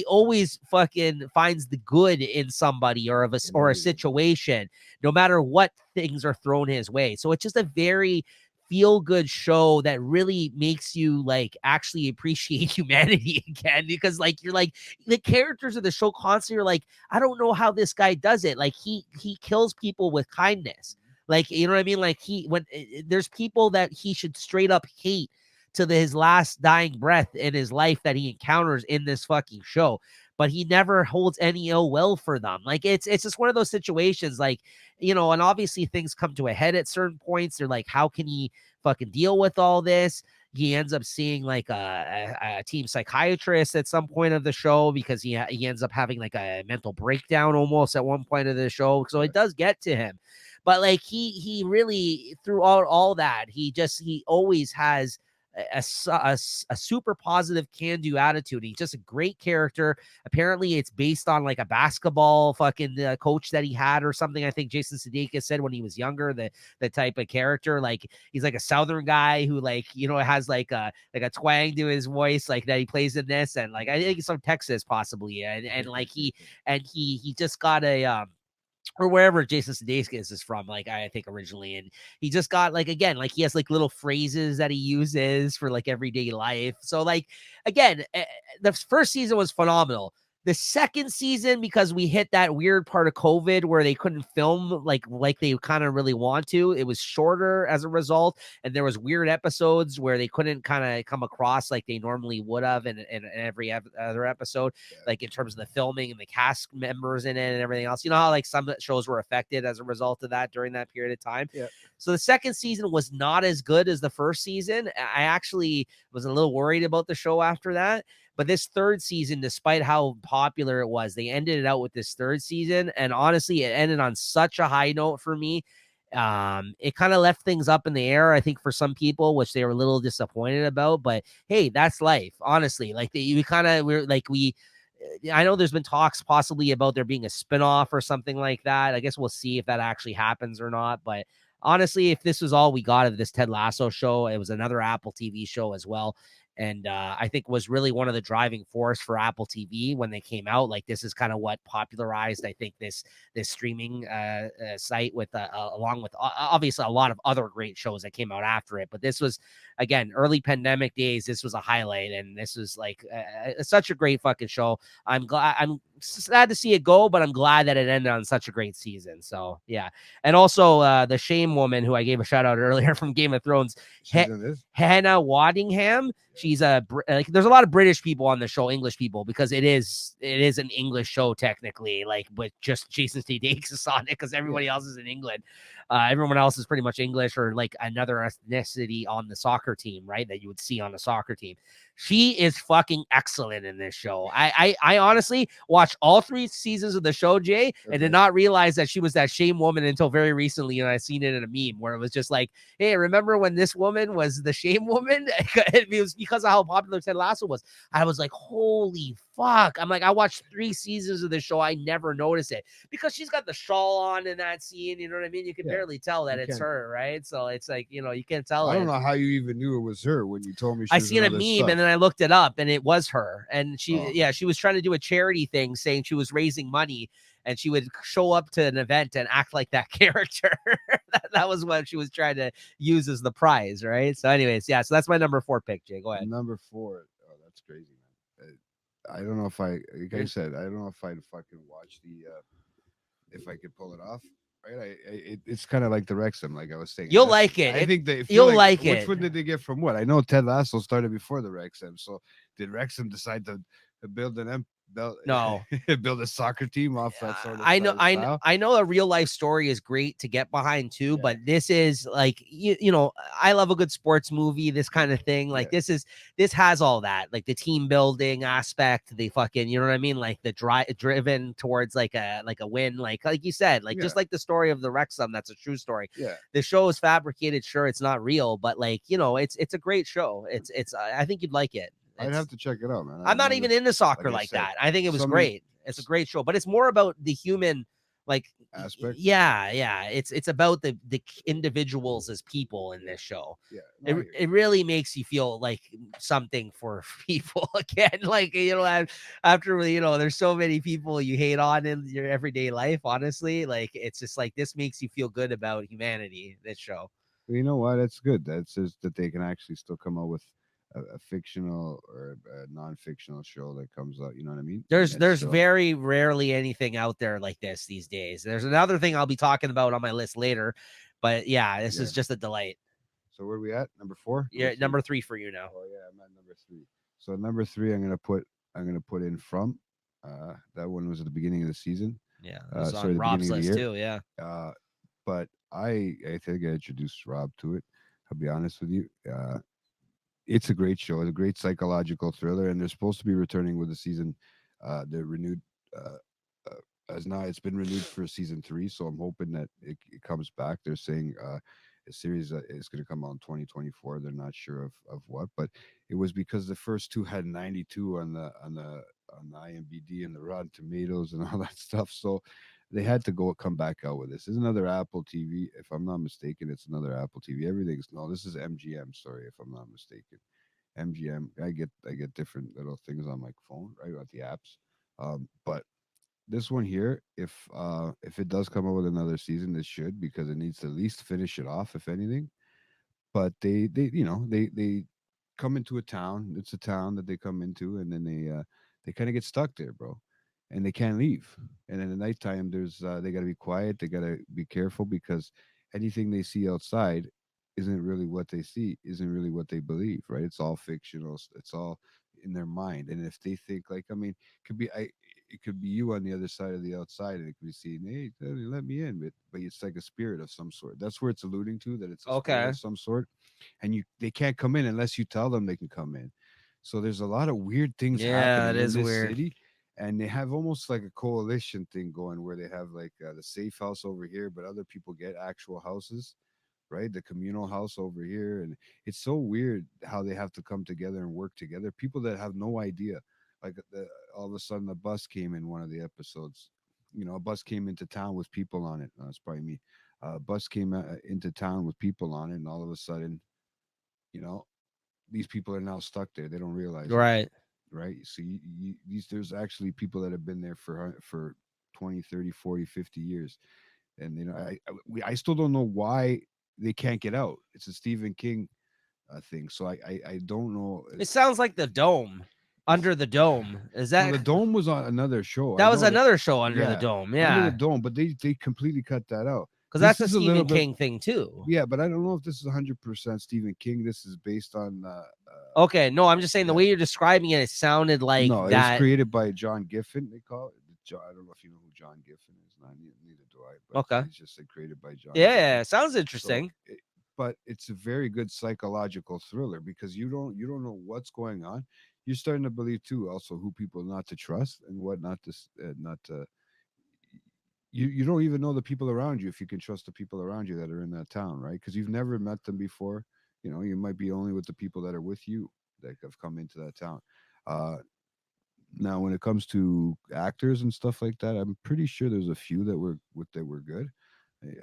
always fucking finds the good in somebody or a situation, no matter what things are thrown his way. So it's just a very feel good show that really makes you like actually appreciate humanity again, because like you're like the characters of the show constantly are like, I don't know how this guy does it. Like he kills people with kindness. Like, you know what I mean? Like there's people that he should straight up hate to his last dying breath in his life that he encounters in this fucking show, but he never holds any ill will for them. Like it's just one of those situations, like, you know, and obviously things come to a head at certain points. They're like, how can he fucking deal with all this? He ends up seeing like a team psychiatrist at some point of the show because he ends up having like a mental breakdown almost at one point of the show. So it does get to him, but like he really, throughout all that, he always has a super positive can-do attitude. He's just a great character. Apparently it's based on like a basketball fucking coach that he had or something. I think Jason Sudeikis said when he was younger, the type of character, like he's like a Southern guy who, like, you know, has like a twang to his voice, like that he plays in this. And like, I think it's from Texas possibly. And like he just got a, or wherever Jason Sudeikis is from, like I think originally, and he just got like, again, like he has like little phrases that he uses for like everyday life. So like, again, the first season was phenomenal. The second season, because we hit that weird part of COVID where they couldn't film like they kind of really want to, it was shorter as a result, and there was weird episodes where they couldn't kind of come across like they normally would have in every other episode, like in terms of the filming and the cast members in it and everything else. You know how like some shows were affected as a result of that during that period of time. Yeah. So the second season was not as good as the first season. I actually was a little worried about the show after that. But this third season, despite how popular it was, they ended it out with this third season. And honestly, it ended on such a high note for me. It kind of left things up in the air, I think, for some people, which they were a little disappointed about. But hey, that's life, honestly. Like I know there's been talks possibly about there being a spinoff or something like that. I guess we'll see if that actually happens or not. But honestly, if this was all we got of this Ted Lasso show, it was another Apple TV show as well. And I think was really one of the driving force for Apple TV when they came out. Like this is kind of what popularized, I think, this streaming site with along with obviously a lot of other great shows that came out after it. But this was, again, early pandemic days. This was a highlight, and this was like such a great fucking show. I'm sad to see it go, but I'm glad that it ended on such a great season. So yeah. And also the Shame woman who I gave a shout out earlier from Game of Thrones, Hannah Waddingham. She's like, there's a lot of British people on the show, English people, because it is an English show technically, like, with just Jason Sudeikis on it, because everybody else is in England. Everyone else is pretty much English or like another ethnicity on the soccer team, right? That you would see on a soccer team. She is fucking excellent in this show. I honestly watched all 3 seasons of the show, Jay, and did not realize that she was that Shame woman until very recently. And I seen it in a meme where it was just like, hey, remember when this woman was the Shame woman? It was because of how popular Ted Lasso was. I was like, holy fuck. I'm like, I watched 3 seasons of the show. I never noticed it because she's got the shawl on in that scene. You know what I mean? You can barely tell that it's her, right? So it's like, you know, you can't tell. I don't know how you even knew it was her when you told me. I seen a meme and then I looked it up and it was her. And she was trying to do a charity thing saying she was raising money, and she would show up to an event and act like that character. that was what she was trying to use as the prize, right? So anyways, yeah, so that's my number 4 pick, Jay. Go ahead. Number 4. Oh, that's crazy, man. I don't know if I said, I don't know if I'd fucking watch if I could pull it off. Right, it's kind of like the Wrexham, like I was saying. You'll like it. I think you'll like it. Which one did they get from what? I know Ted Lasso started before the Wrexham, so did Wrexham decide to build no build a soccer team off that sort of I know a real life story is great to get behind too, but this is like, you know, I love a good sports movie, this kind of thing. Like this has all that, like the team building aspect, the fucking, you know what I mean, like the driven towards like a win, like you said, like just like the story of the Wrexham. That's a true story. The show is fabricated, sure, it's not real, but like, you know, it's a great show. It's I think you'd like it. I'd have to check it out, man. I'm not even into soccer like that. I think it was great. It's a great show, but it's more about the human, like aspect. yeah, it's about the individuals as people in this show. Yeah, no, it, I hear it really makes you feel like something for people again, like, after, there's so many people you hate on in your everyday life, honestly, like, it's just like, this makes you feel good about humanity, this show. you know what? That's good. That says that they can actually still come out with a fictional or a non-fictional show that comes out. You know what I mean? And it's There's still very rarely anything out there like this these days. There's another thing I'll be talking about on my list later, but yeah, this yeah. is just a delight. So where are we at? Number four, number Yeah, three. number 3 for you now. Oh yeah, I'm at number three. So number three, I'm gonna put in From. That one was at the beginning of the season. Yeah, it was Sorry, on the Rob's beginning of the list year. too. Yeah. Uh, but I think I introduced Rob to it. I'll be honest with you. It's a great show. It's a great psychological thriller, and they're supposed to be returning with the season. They're renewed. Uh, as now it's been renewed for season three, so I'm hoping that it comes back. They're saying a series that is going to come out in 2024. They're not sure of what, but it was because the first two had 92 on the IMDb and the Rotten Tomatoes and all that stuff. So they had to come back out with this. This is another Apple TV, if I'm not mistaken. It's another Apple TV. Everything's no. This is MGM. Sorry, if I'm not mistaken. MGM. I get different little things on my phone, right, about the apps. But this one here, if it does come out with another season, it should, because it needs to at least finish it off, if anything. But they come into a town. It's a town that they come into, and then they kind of get stuck there, bro, and they can't leave. And in the nighttime, there's they got to be quiet. They got to be careful, because anything they see outside isn't really what they see, isn't really what they believe, right? It's all fictional. It's all in their mind. And if they think, like, I mean, could be I. It could be you on the other side of the outside, and it could be saying, "Hey, let me in," but it's like a spirit of some sort. That's where it's alluding to, that it's a spirit Okay. of some sort, and they can't come in unless you tell them they can come in. So there's a lot of weird things Yeah, it happening in is this weird. city, and they have almost like a coalition thing going, where they have like the safe house over here, but other people get actual houses, right? The communal house over here, and it's so weird how they have to come together and work together. People that have no idea, like all of a sudden a bus came in one of the episodes. A bus came into town with people on it. That's probably me. A bus came into town with people on it, and all of a sudden, you know, these people are now stuck there. They don't realize it, Right. right? So there's actually people that have been there for 20, 30, 40, 50 years, and I still don't know why they can't get out. It's a Stephen King thing, so I don't know. It sounds like the Dome. It's Under the Dome. Is No, that the Dome was on another show. I that was know that. another show, Under the Yeah, Dome. Under the Yeah. Dome, but they completely cut that out. Because This that's a is a little Stephen bit. King thing too. Yeah, but I don't know if this is 100% Stephen King. This is based on Okay. No, I'm just saying the yeah. way you're describing it, it sounded like No, it was that. created by John Giffen. They call it. I don't know if you know who John Giffen is. Not neither do I. But Okay. he's just created by John Giffen. Yeah. Sounds So, interesting. but it's a very good psychological thriller, because you don't know what's going on. You're starting to believe too, also, who people not to trust and what not to not to. You don't even know the people around you, if you can trust the people around you that are in that town, right? Because you've never met them before. You might be only with the people that are with you, that have come into that town. Uh, Now, when it comes to actors and stuff like that, I'm pretty sure there's a few that were good.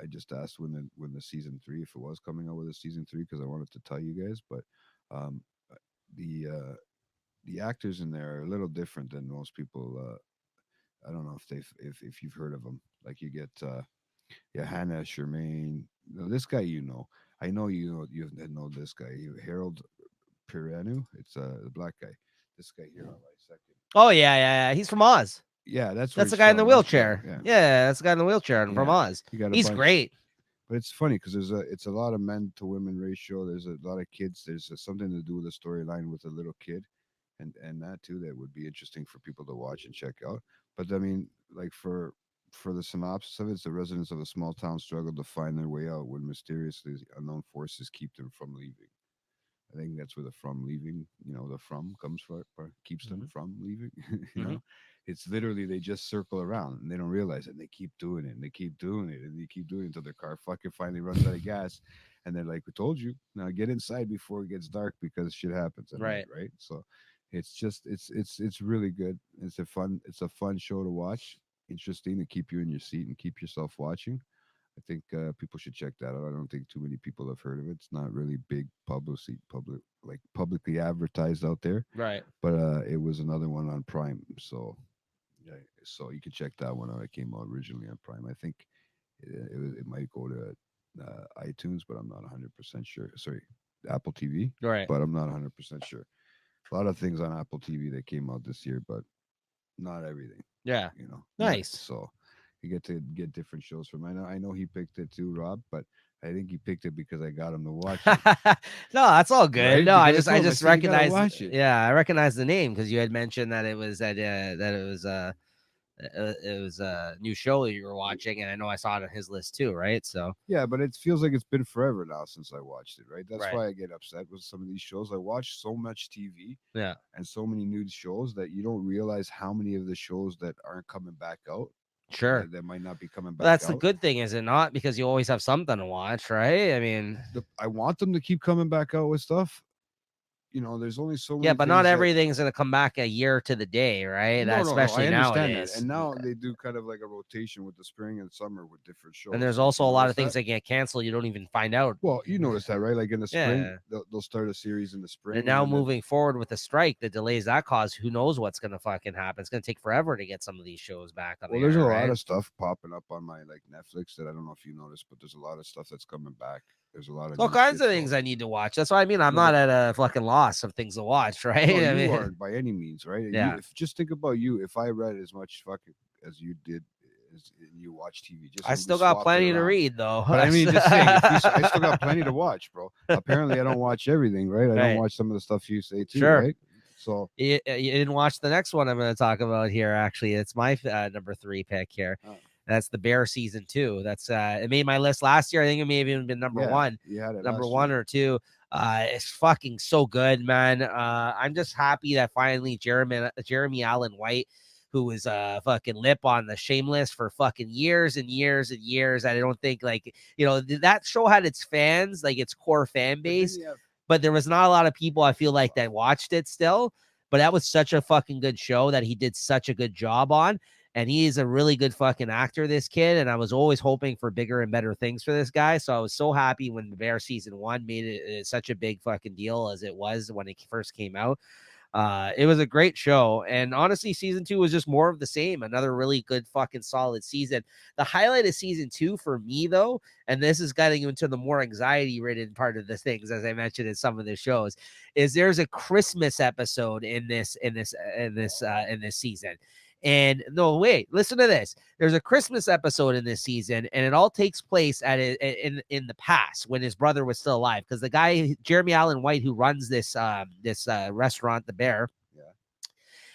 I just asked when the season three, if it was coming out with a season three, because I wanted to tell you guys. But um, the uh, the actors in there are a little different than most people. I don't know if you've heard of them. Like, you get Hannah Shermaine. No, this guy, I know you know this guy. Harold Piranu. It's the black guy. This guy here on my second. Oh yeah. He's from Oz. Yeah, that's where That's the he's guy in the from, right? Yeah, wheelchair. yeah, Yeah, that's the guy in the wheelchair and from yeah. Oz. You got a He's bunch, great. but it's funny because it's a lot of men to women ratio. There's a lot of kids. There's something to do with the storyline with a little kid, and that too, that would be interesting for people to watch and check out. But I mean, like, for the synopsis of it, it's the residents of a small town struggle to find their way out when mysteriously unknown forces keep them from leaving. I think that's where the from leaving, the from comes for, or keeps them Hmm. from leaving. you Hmm. know, it's literally they just circle around and they don't realize it. And they keep doing it and they keep doing it and they keep doing it until their car fucking finally runs out of gas. And they're like, "We told you. Now get inside before it gets dark, because shit happens at night, Right. right?" So it's just it's really good. It's a fun show to watch. interesting to keep you in your seat and keep yourself watching. I think people should check that out. I don't think too many people have heard of it. It's not really big publicly advertised out there, Right. but it was another one on Prime. So yeah, so you can check that one out. It came out originally on Prime. I think it might go to iTunes, but I'm not 100% sure. Sorry, Apple TV, Right. but I'm not 100% sure. A lot of things on Apple TV that came out this year, but not everything. Yeah. Nice. So you get to get different shows from. I know he picked it too, Rob, but I think he picked it because I got him to watch it. No, that's all good. Right? No, I Because I just told him, I said, "You gotta recognize. watch it." Yeah, I recognize the name because you had mentioned that it was a new show that you were watching, and I know I saw it on his list too, right? So Yeah, but it feels like it's been forever now since I watched it, right? That's right. why I get upset with some of these shows. I watch so much TV Yeah. and so many new shows that you don't realize how many of the shows that aren't coming back out Sure. that might not be coming But back that's the out. good thing, is it not? Because you always have something to watch, right? I mean, I want them to keep coming back out with stuff. There's only so many. yeah, but not things that- everything's gonna come back a year to the day, right? No, no, no. Especially I understand nowadays. that. And now they do kind of like a rotation with the spring and summer with different shows. And there's Like, also you a lot of notice things that? that get canceled you don't even find out. Well, you notice that, right? Like in the spring, Yeah. they'll start a series in the spring. And now then moving forward with the strike, the delays that cause, who knows what's gonna fucking happen? It's gonna take forever to get some of these shows back on. Well, the there's air, a right? lot of stuff popping up on my like Netflix that I don't know if you noticed, but there's a lot of stuff that's coming back. There's a lot of all new kinds shit, of things so- I need to watch. That's what I mean. I'm No, not but- at a fucking loss of things to watch, right? No, I you mean, aren't by any means, right? Yeah. Just think about you. If I read as much fucking as you did, and you watch TV, just I so we still got swap it plenty to around. read, though. But I mean, just saying, I still got plenty to watch, bro. Apparently, I don't watch everything, right? I Right. don't watch some of the stuff you say too, Sure. right? So You didn't watch the next one I'm going to talk about here. Actually, it's my number 3 pick here. Oh. That's The Bear season 2. That's it made my list last year. I think it may have even been number yeah, 1, you had it number last 1 year. or 2. It's fucking so good, man. I'm just happy that finally Jeremy Allen White, who was fucking lip on the Shameless for fucking years and years and years. I don't think that show had its fans, like its core fan base, but there was not a lot of people I feel like that watched it still. But that was such a fucking good show that he did such a good job on. And he is a really good fucking actor, this kid. And I was always hoping for bigger and better things for this guy. So I was so happy when The Bear season 1 made it such a big fucking deal as it was when it first came out. It was a great show. And honestly, season 2 was just more of the same. Another really good fucking solid season. The highlight of season 2 for me, though, and this is getting into the more anxiety ridden part of the things, as I mentioned in some of the shows, is there's a Christmas episode in this season. And no, wait, listen to this. There's a Christmas episode in this season, and it all takes place in the past when his brother was still alive. Because the guy, Jeremy Allen White, who runs this restaurant, The Bear,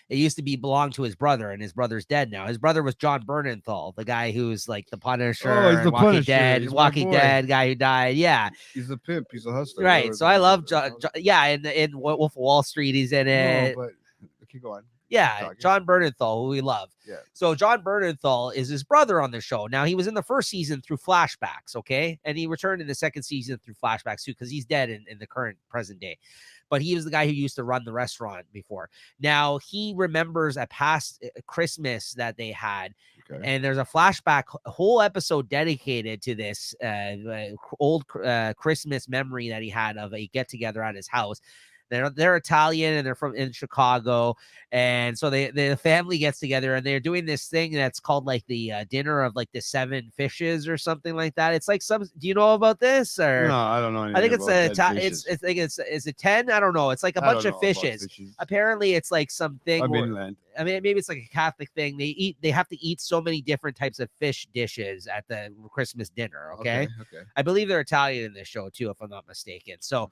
it used to belong to his brother, and his brother's dead now. His brother was John Bernthal, the guy who's like the Punisher, Oh, he's the Walking Punisher. Dead, He's my Walking boy. Dead guy who died. Yeah, He's a pimp. He's a hustler. right. whatever So the I fuck love is John. that. Yeah, in Wolf of Wall Street, he's in it. No, but keep going. Yeah, talking. John Bernthal, who we love. Yeah. So John Bernthal is his brother on the show. Now, he was in the first season through flashbacks, okay? And he returned in the second season through flashbacks too, because he's dead in the current present day. But he was the guy who used to run the restaurant before. Now, he remembers a past Christmas that they had. Okay. And there's a flashback, a whole episode dedicated to this old Christmas memory that he had of a get-together at his house. They're Italian and they're in Chicago, and so the family gets together and they're doing this thing that's called like the dinner of like the 7 fishes or something like that. It's like some. Do you know about this? Or No, I don't know. I think it's a. is it 10? I don't know. It's like a bunch of fishes. Apparently, it's like something. I'm inland. I mean, maybe it's like a Catholic thing. They have to eat so many different types of fish dishes at the Christmas dinner. Okay. I believe they're Italian in this show too, if I'm not mistaken. So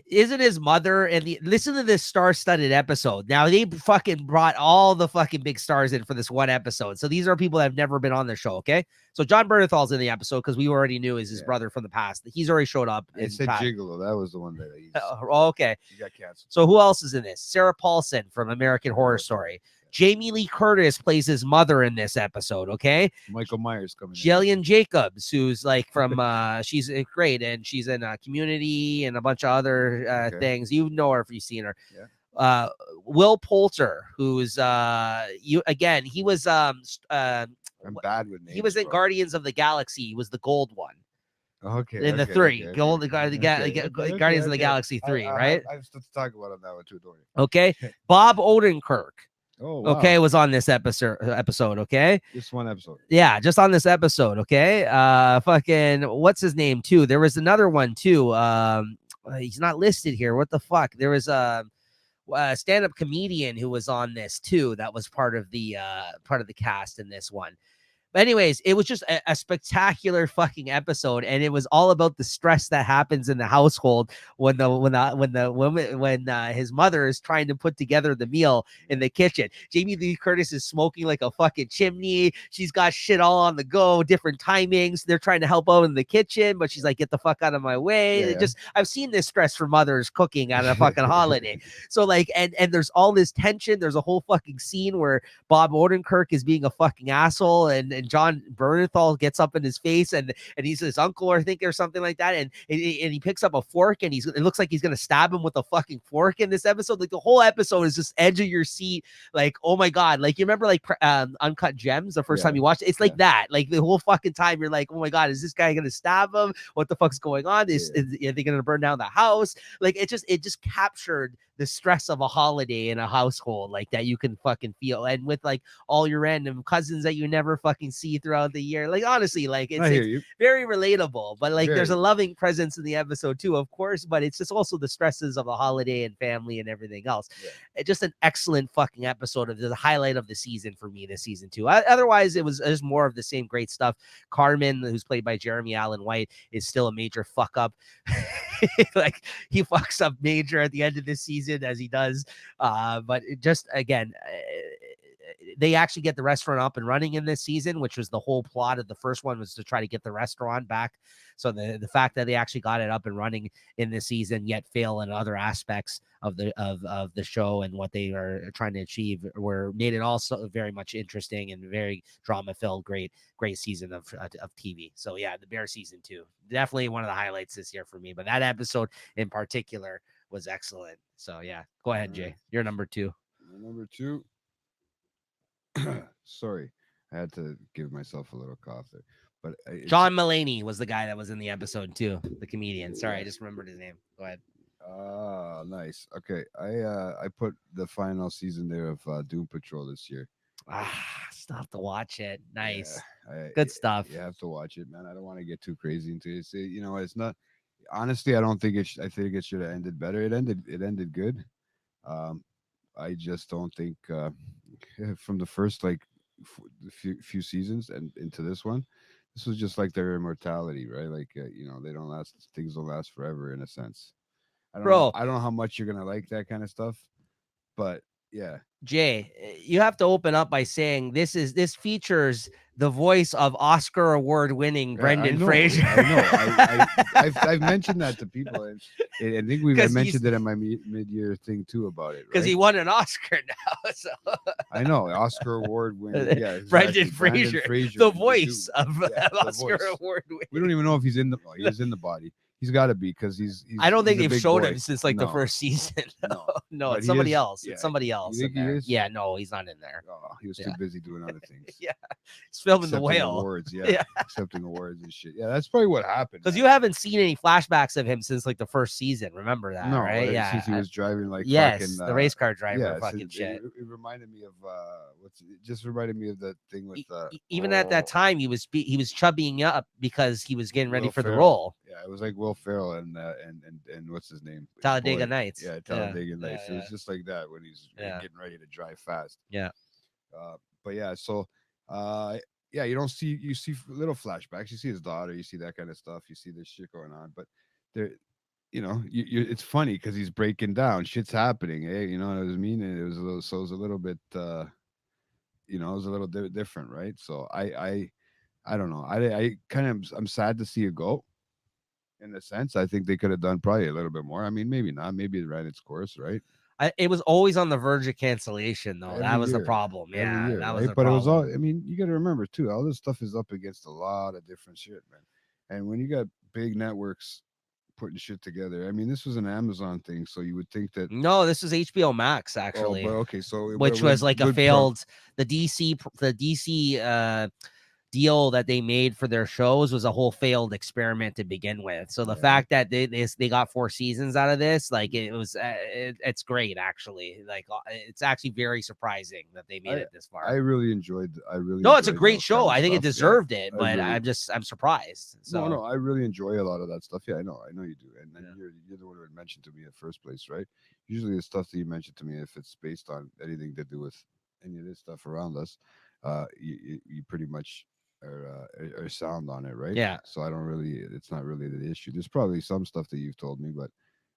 isn't his mother and listen to this star-studded episode. Now they fucking brought all the fucking big stars in for this one episode. So these are people that have never been on the show. Okay. So John Bernthal's in the episode because we already knew is his brother from the past. He's already showed up. It said Gigolo. That was the one that he okay. He got canceled. So who else is in this? Sarah Paulson from American Horror Story. Jamie Lee Curtis plays his mother in this episode. Okay. Michael Myers coming. Jillian Jacobs, who's like from she's great and she's in Community and a bunch of other things. You know her if you've seen her. Yeah. Will Poulter, who's you again. He was I'm bad with names. he was in bro. Guardians of the Galaxy. He was the gold one Okay. in the okay, three. okay, Gold, okay, Guardians of the Galaxy I, 3, I have right? I have stuff to talk about on that one too. Don't worry. Okay. Bob Odenkirk, Oh wow. okay, was on this episode, okay? Just one episode. Yeah, just on this episode, okay? Fucking what's his name too? There was another one too. He's not listed here. What the fuck? There was a stand-up comedian who was on this too that was part of the cast in this one. But anyways, it was just a spectacular fucking episode, and it was all about the stress that happens in the household when his mother is trying to put together the meal in the kitchen. Jamie Lee Curtis is smoking like a fucking chimney. She's got shit all on the go, different timings. They're trying to help out in the kitchen, but she's like, "Get the fuck out of my way!" Yeah. Just I've seen this stress for mothers cooking at a fucking holiday. So like, and there's all this tension. There's a whole fucking scene where Bob Odenkirk is being a fucking asshole, and John Bernthal gets up in his face, and he's his uncle, or I think, or something like that, and he picks up a fork, and it looks like he's gonna stab him with a fucking fork in this episode. Like the whole episode is just edge of your seat, like, oh my god, like you remember like Uncut Gems the first time you watched it? It's like that, like the whole fucking time you're like, oh my god, is this guy gonna stab him? What the fuck's going on? Are they gonna burn down the house? Like it just captured the stress of a holiday in a household like that you can fucking feel, and with like all your random cousins that you never fucking see throughout the year. Like honestly, like it's very relatable, but like there's a loving presence in the episode too, of course, but it's just also the stresses of a holiday and family and everything else. It's just an excellent fucking episode of the highlight of the season for me this season too. Otherwise, it was more of the same great stuff. Carmen, who's played by Jeremy Allen White, is still a major fuck up. Like he fucks up major at the end of this season, as he does. But it just again, they actually get the restaurant up and running in this season, which was the whole plot of the first one, was to try to get the restaurant back. So the fact that they actually got it up and running in this season, yet fail in other aspects of the show and what they are trying to achieve, made it also very much interesting and very drama filled. Great season of TV. So yeah, the Bear season 2, definitely one of the highlights this year for me. But that episode in particular was excellent. So yeah, go ahead, Jay. You're number 2. Number 2. Sorry, I had to give myself a little cough there. But John Mulaney was the guy that was in the episode too, the comedian. Sorry, I just remembered his name. Go ahead. Nice. Okay, I put the final season there of Doom Patrol this year. Still have to watch it. Nice, yeah, good stuff. You have to watch it, man. I don't want to get too crazy into it. It's not. Honestly, I don't think it. I think it should have ended better. It ended good. I just don't think from the first like few seasons and into this one, this was just like their immortality, right? Like they don't last. Things don't last forever in a sense. I don't know how much you're gonna like that kind of stuff, but yeah. Jay, you have to open up by saying this features the voice of Oscar award-winning Brendan Fraser. I know. I've mentioned that to people, and I think I mentioned it in my mid-year thing too about it. Because he won an Oscar now. So. I know, Oscar award-winning. Yeah, exactly. Brendan Fraser, the voice of Oscar award-winning. We don't even know if he's in the body. He's got to be, because he's. I don't think they've showed him since like the first season. No, it's somebody else. Yeah. It's somebody else. You think he is? Yeah, no, he's not in there. Oh, he was too busy doing other things. Yeah, he's filming The Whale. Awards, accepting awards and shit. Yeah, that's probably what happened. Because you haven't seen any flashbacks of him since like the first season. Remember that, right? Yeah, since he was driving like fucking, the race car driver, fucking shit. It reminded me of it just reminded me of the thing with even at that time he was chubbying up because he was getting ready for the Ferrell. role. Yeah, it was like Will Ferrell and what's his name? Talladega Nights. Yeah, Talladega Nights. It was just like that when he's getting ready to drive fast. Yeah. But yeah, so you see little flashbacks. You see his daughter. You see that kind of stuff. You see this shit going on. But there, it's funny because he's breaking down. Shit's happening. Hey, you know what I mean? And it was a little bit. It was a little different, right? So I don't know. I kind of I'm sad to see it go. In a sense, I think they could have done probably a little bit more. I mean, maybe not. Maybe it ran its course, right? It was always on the verge of cancellation, though. That was the problem. Yeah, that was the but problem. It was all. I mean, you got to remember too. All this stuff is up against a lot of different shit, man. And when you got big networks putting shit together. I mean, this was an Amazon thing, so you would think that. No, this is HBO Max Oh, actually, but okay, so it which was like a good failed the DC deal that they made for their shows was a whole failed experiment to begin with. So the Yeah. fact that they got 4 seasons out of this, like it was, it's great actually. Like it's actually very surprising that they made it this far. I really enjoyed. No, it's a enjoyed great those show. kind of I think it stuff. deserved it, I but really- I'm surprised. So No, I really enjoy a lot of that stuff. Yeah, I know you do. And then Yeah. you're the one who had mentioned to me in the first place, right? Usually the stuff that you mentioned to me, if it's based on anything to do with any of this stuff around us, you pretty much are sound on it, right? Yeah. So I don't really, it's not really the issue. There's probably some stuff that you've told me, but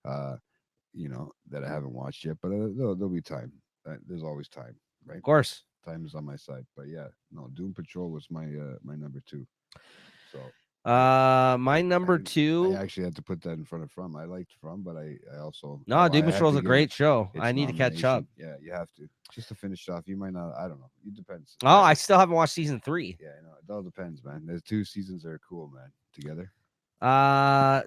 that I haven't watched yet. But there'll be time. There's always time, right? of course. Time is on my side. But yeah, no, Doom Patrol was my number 2. So My number I 2. actually had to put that in front of From. I liked From, but I also No, Doom I had Patrol's to a give great it show. its I need to catch up. nomination. Yeah, you have to just to finish off. You might not. I don't know. It depends. Oh, I still haven't watched season 3. Yeah, I know. It all depends, man. There's 2 seasons that are cool, man. Together. My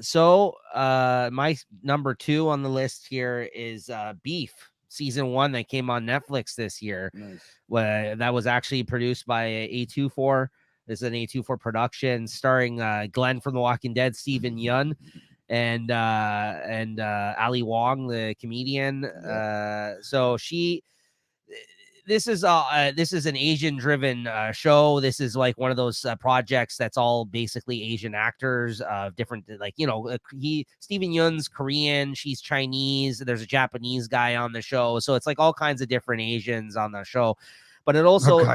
number 2 on the list here is Beef season 1 that came on Netflix this year. Nice. That was actually produced by A24. This is an A24 production starring Glenn from The Walking Dead, Steven Yeun, and Ali Wong, the comedian. So this is an Asian driven show. This is like one of those projects that's all basically Asian actors of different, like, Steven Yeun's Korean, she's Chinese, there's a Japanese guy on the show, so it's like all kinds of different Asians on the show. But it also all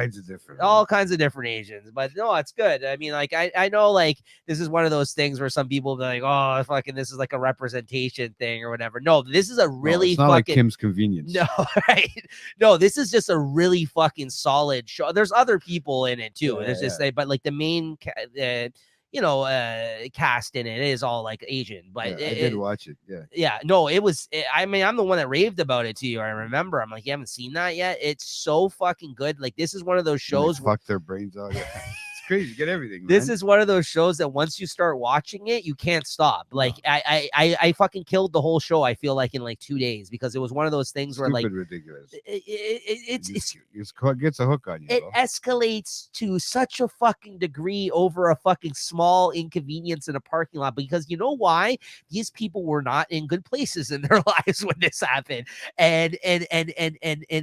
kinds of different Asians. But no, it's good. I mean, like I know, like this is one of those things where some people be like, oh, fucking, this is like a representation thing or whatever. No, this is a really it's not fucking like Kim's Convenience. no, right? No, this is just a really fucking solid show. There's other people in it too. There's just but like the main cast in it is all like Asian, but I did watch it. No, it was I mean, I'm the one that raved about it to you. I remember. I'm like, you haven't seen that yet? It's so fucking good. Like, this is one of those shows fuck their brains out. It's crazy. You get everything, man. This is one of those shows that once you start watching it, you can't stop. Like, I fucking killed the whole show, I feel like, in like 2 days, because it was one of those things where, like, ridiculous. It gets a hook on you. It escalates to such a fucking degree over a fucking small inconvenience in a parking lot, because you know why? These people were not in good places in their lives when this happened, and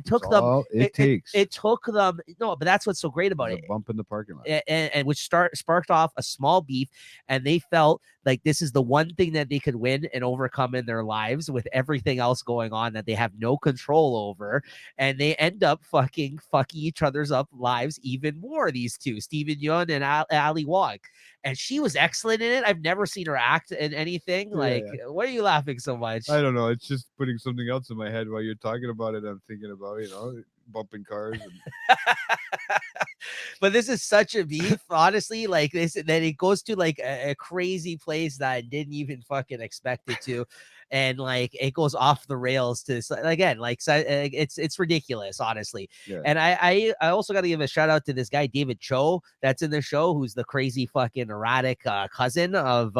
took them. It took them. No, but that's what's so great about it. A bump in the parking lot. And which sparked off a small beef, and they felt like this is the one thing that they could win and overcome in their lives, with everything else going on that they have no control over, and they end up fucking each other's up lives even more. These two, Steven Yeun and Ali Wong, and she was excellent in it. I've never seen her act in anything. Why are you laughing so much? I don't know. It's just putting something else in my head while you're talking about it. I'm thinking about bumping cars. But this is such a beef, honestly. Like this, that it goes to like a crazy place that I didn't even fucking expect it to, and like it goes off the rails to again, like it's ridiculous, honestly. Yeah. And I also got to give a shout out to this guy David Cho that's in the show, who's the crazy fucking erratic cousin of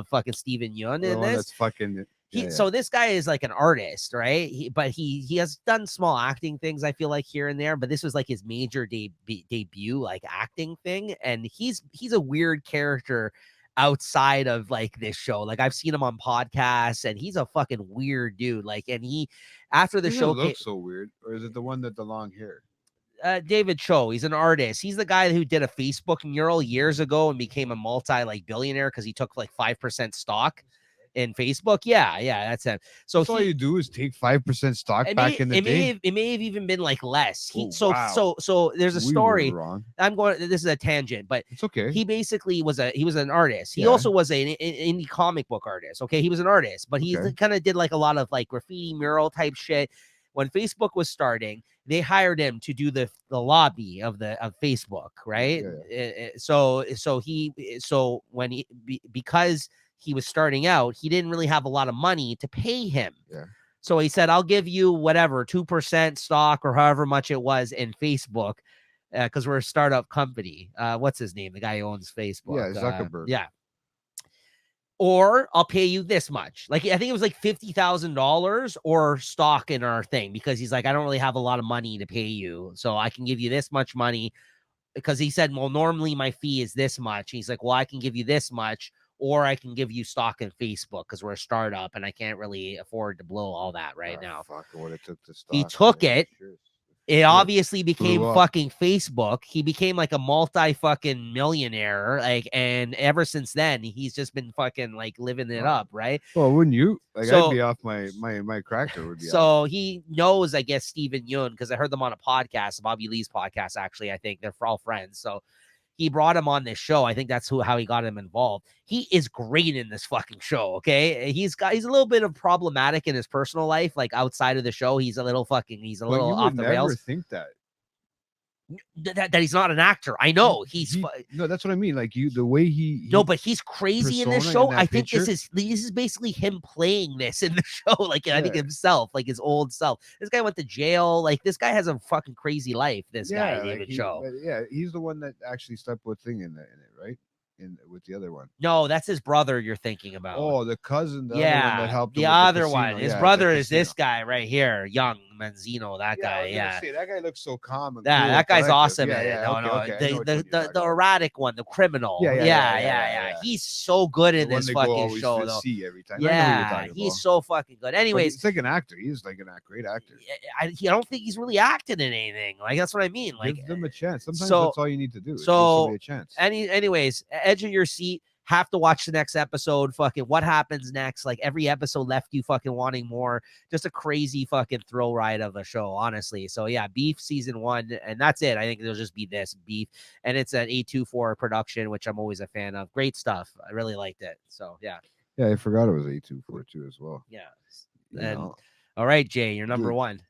fucking Steven Yeun in this. That's fucking. So this guy is like an artist, right? He has done small acting things, I feel like, here and there, but this was like his major debut like acting thing, and he's a weird character outside of like this show. Like, I've seen him on podcasts, and he's a fucking weird dude. Like, and he after the show looks so weird, or is it the one that the long hair? David Cho, he's an artist. He's the guy who did a Facebook mural years ago and became a billionaire because he took like 5% stock in Facebook. Yeah, that's him. So all you do is take 5% stock back in the day. It may have even been like less. Wow. So there's a story. Wrong. This is a tangent, but it's okay. He basically was an artist. He also was an indie comic book artist. Okay, he was an artist, but he kind of did like a lot of like graffiti mural type shit. When Facebook was starting, they hired him to do the lobby of Facebook, right? Because he was starting out, he didn't really have a lot of money to pay him. Yeah. So he said, I'll give you whatever, 2% stock or however much it was in Facebook, because we're a startup company. What's his name? The guy who owns Facebook. Yeah, Zuckerberg. Yeah. or I'll pay you this much. Like, I think it was like $50,000 or stock in our thing, because he's like, I don't really have a lot of money to pay you, so I can give you this much money. Because he said, well, normally my fee is this much. He's like, well, I can give you this much, or I can give you stock in Facebook because we're a startup and I can't really afford to blow all that right now. Fuck, I would have took the stock. He took man, it. for sure. It obviously became Blew up. fucking Facebook. He became like a multi fucking millionaire. Like, and ever since then, he's just been fucking like living it up, right? Well, wouldn't you? Like, So- I'd be off my cracker would be off. So he knows, I guess, Steven Yeun, because I heard them on a podcast, Bobby Lee's podcast, actually. I think they're all friends. So he brought him on this show. I think that's how he got him involved. He is great in this fucking show. Okay. He's a little bit of problematic in his personal life. Like outside of the show, he's a little But you off would the never rails. think that. That he's not an actor. I know No, that's what I mean. Like the way he no, but he's crazy in this persona show. in that I think this picture- is basically him playing this in the show. Like, I think Yeah. himself, like his old self. This guy went to jail. Like, this guy has a fucking crazy life. This guy, like David Cho. he's the one that actually slept with thing in it, right? With the other one. No, that's his brother you're thinking about. Oh, the cousin, the other one yeah, that helped the him with other casino. one. His Yeah, brother the is this casino. guy right here, Young Manzino. That I guy, was gonna yeah. say, that guy looks so calm and Yeah, cool that and guy's collective. awesome. Yeah, in it. yeah, No, okay, no, okay, I know which one you're talking the about. erratic one, the criminal. Yeah. He's so good in The one this they go fucking always show, to though. see every time. I know who you're Yeah, talking he's about. so fucking good. But Anyways, he's like an actor. He's like a great actor. I don't think he's really acting in anything. Like, that's what I mean. Like, Give them a chance. Sometimes so- that's all you need to do. Is give so somebody a chance. anyways, edge of your seat. Have to watch the next episode. Fucking what happens next? Like, every episode left you fucking wanting more. Just a crazy fucking thrill ride of a show, honestly. So yeah, Beef season 1, and that's it. I think it'll just be this Beef, and it's an A24 production, which I'm always a fan of. Great stuff. I really liked it. So yeah, Yeah, I forgot it was A242 as well. yeah. You And know, all right, Jay, you're number Good. 1.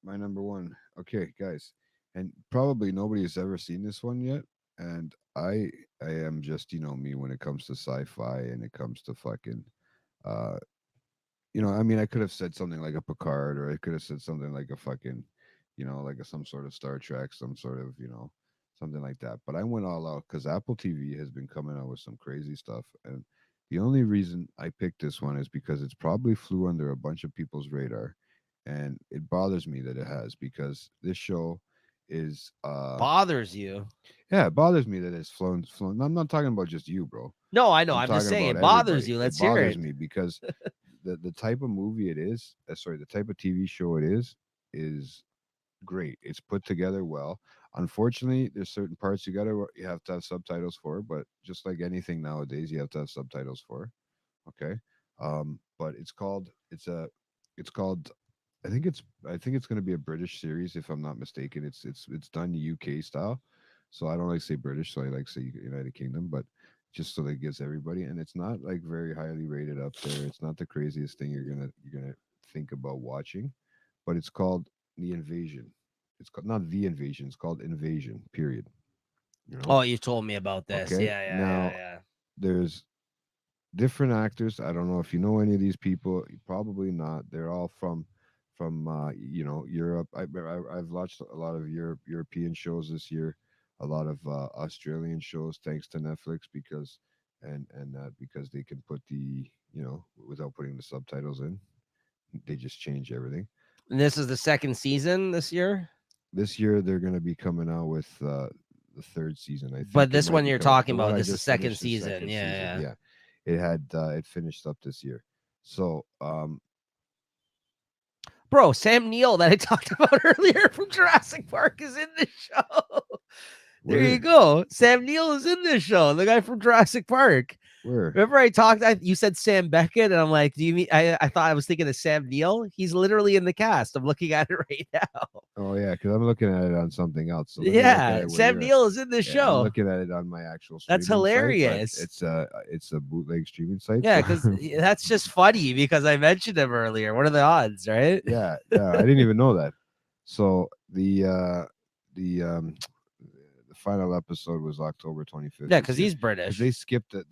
my number one. Okay, guys, and probably nobody has ever seen this one yet. And I am just me when it comes to sci-fi and it comes to fucking uh I mean I could have said something like a Picard, or I could have said something like a fucking like some sort of Star Trek, some sort of something like that. But I went all out because Apple TV has been coming out with some crazy stuff, and the only reason I picked this one is because it's probably flew under a bunch of people's radar, and it bothers me that it has, because this show is Bothers you? yeah, it bothers me that it's flown. I'm not talking about just you, bro. No, I know. I'm just talking saying it about bothers everybody. you. Let's it hear bothers it. me because the type of movie it is, the type of TV show it is great. It's put together well. Unfortunately, there's certain parts you have to have subtitles for, but just like anything nowadays, you have to have subtitles for. Okay, but it's called I think it's going to be a British series if I'm not mistaken. It's done UK style, so I don't like to say British, so I like to say United Kingdom, but just so that it gives everybody, and it's not like very highly rated up there. It's not the craziest thing you're gonna think about watching, but it's called The Invasion. It's called not The Invasion. It's called Invasion. Period. Oh, you told me about this. Okay, Yeah. now- There's different actors. I don't know if you know any of these people. Probably not. They're all from Europe. I've watched a lot of European shows this year, a lot of Australian shows, thanks to Netflix, because they can put without putting the subtitles in, they just change everything. And this is the second season this year. This year they're going to be coming out with the third season. I think. But it this might one be you're coming- talking the one about, I this is just second finished, the season. second Yeah. season, It had it finished up this year. So Bro, Sam Neill that I talked about earlier from Jurassic Park is in this show. There where- you go. Sam Neill is in this show. The guy from Jurassic Park. Where? Remember I talked, you said Sam Beckett, and I'm like, do you mean, I thought I was thinking of Sam Neill. He's literally in the cast. I'm looking at it right now. Oh yeah, because I'm looking at it on something else. So let me look at Yeah, it where Sam you're at. Neill is in this Yeah, I'm show. looking at it on my actual. That's streaming site, but hilarious. It's a bootleg streaming site. Yeah, so- because that's just funny because I mentioned him earlier. What are the odds, right? yeah, I didn't even know that. So the final episode was October 25th. Yeah, this because year. he's 'Cause British. they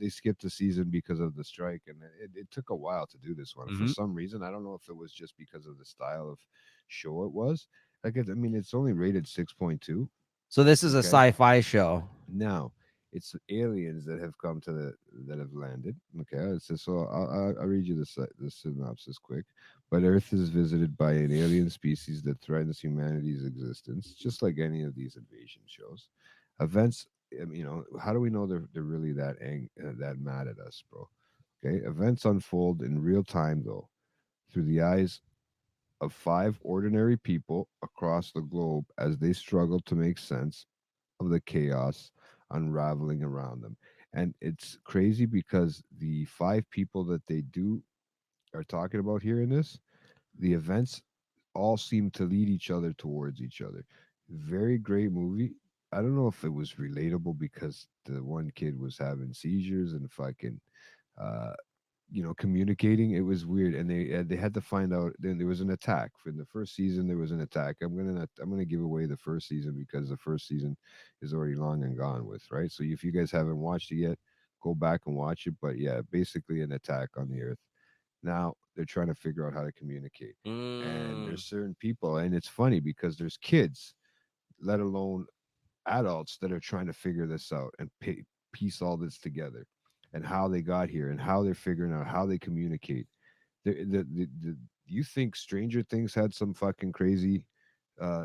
skipped the season because of the strike, and it took a while to do this one for Mhm. some reason. I don't know if it was just because of the style of show it was. I mean, it's only rated 6.2. So this is a Okay. sci-fi show. Now, it's aliens that have come to that have landed. Okay, so I'll read you the synopsis quick. But Earth is visited by an alien species that threatens humanity's existence, just like any of these invasion shows. Events, how do we know they're really that mad at us, bro? Okay, events unfold in real time though, through the eyes of five ordinary people across the globe as they struggle to make sense of the chaos unraveling around them. And it's crazy because the five people that they do are talking about here in this, the events all seem to lead each other towards each other. Very great movie. I don't know if it was relatable because the one kid was having seizures and fucking uh communicating. It was weird, and they had to find out. Then there was an attack in the first season. There was an attack. I'm gonna give away the first season because the first season is already long and gone with, right. So if you guys haven't watched it yet, go back and watch it. But yeah, basically an attack on the earth. Now they're trying to figure out how to communicate, and Mm, there's certain people, and it's funny because there's kids, let alone adults, that are trying to figure this out and piece all this together, and how they got here and how they're figuring out how they communicate. You think Stranger Things had some fucking crazy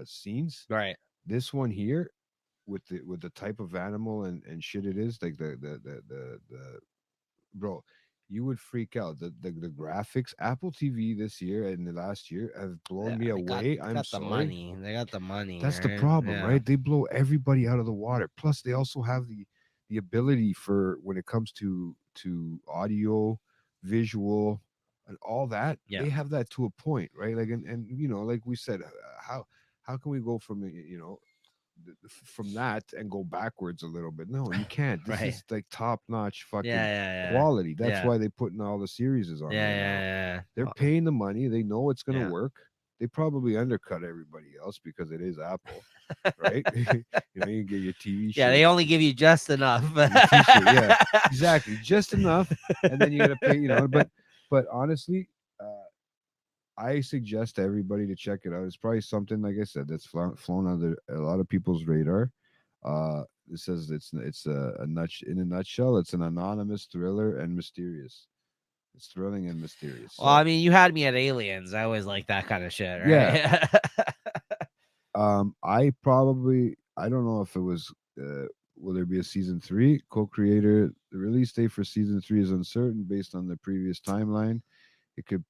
scenes? right. This one here, with the type of animal and shit it is, like the bro, you would freak out. The graphics, Apple TV this year and the last year have blown Yeah, me they got away. they I'm got the sorry. money. They got the money, That's the right? problem, Yeah. right? They blow everybody out of the water. Plus, they also have the ability for when it comes to audio, visual, and all that. Yeah. They have that to a point, right? Like, and like we said, how can we go from from that and go backwards a little bit? No, you can't. This Right. is like top notch Yeah, fucking yeah, quality. That's yeah. why they putting all the series on Yeah, there yeah, now. yeah, They're yeah. paying the money. They know it's going to Yeah. work. They probably undercut everybody else because it is Apple, right? You get your TV Yeah, they shirt, only give you just enough. your T-shirt. Yeah, exactly, just enough, and then you got to pay. But honestly, uh, I suggest to everybody to check it out. It's probably something, like I said, that's flown under a lot of people's radar. It says it's in a nutshell, it's an anonymous thriller and mysterious. It's thrilling and mysterious. Well, I So mean, you had me at aliens. I always like that kind of shit, yeah, right? I don't know if it was. Will there be a season three? Co-creator. The release date for season three is uncertain based on the previous timeline. It could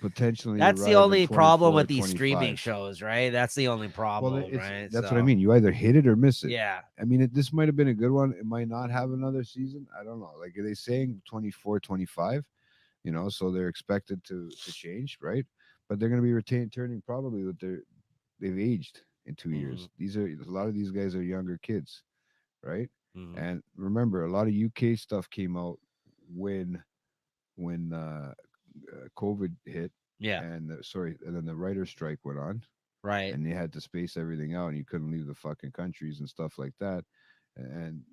potentially That's the arrive in only problem 24 with or these streaming 25. shows, right? That's the only Well, problem, right? that's what I So, mean. You either hit it or miss it. yeah, I mean, this might have been a good one. It might not have another season. I don't know. Like, are they saying 24, 25? So they're expected to change, right? But they're going to be turning probably with they've aged in 2 years. hmm These are a lot of these guys are younger kids, right? hmm And remember, a lot of UK stuff came out when COVID hit, yeah, and and then the writer strike went on, right, and they had to space everything out, and you couldn't leave the fucking countries and stuff like that, and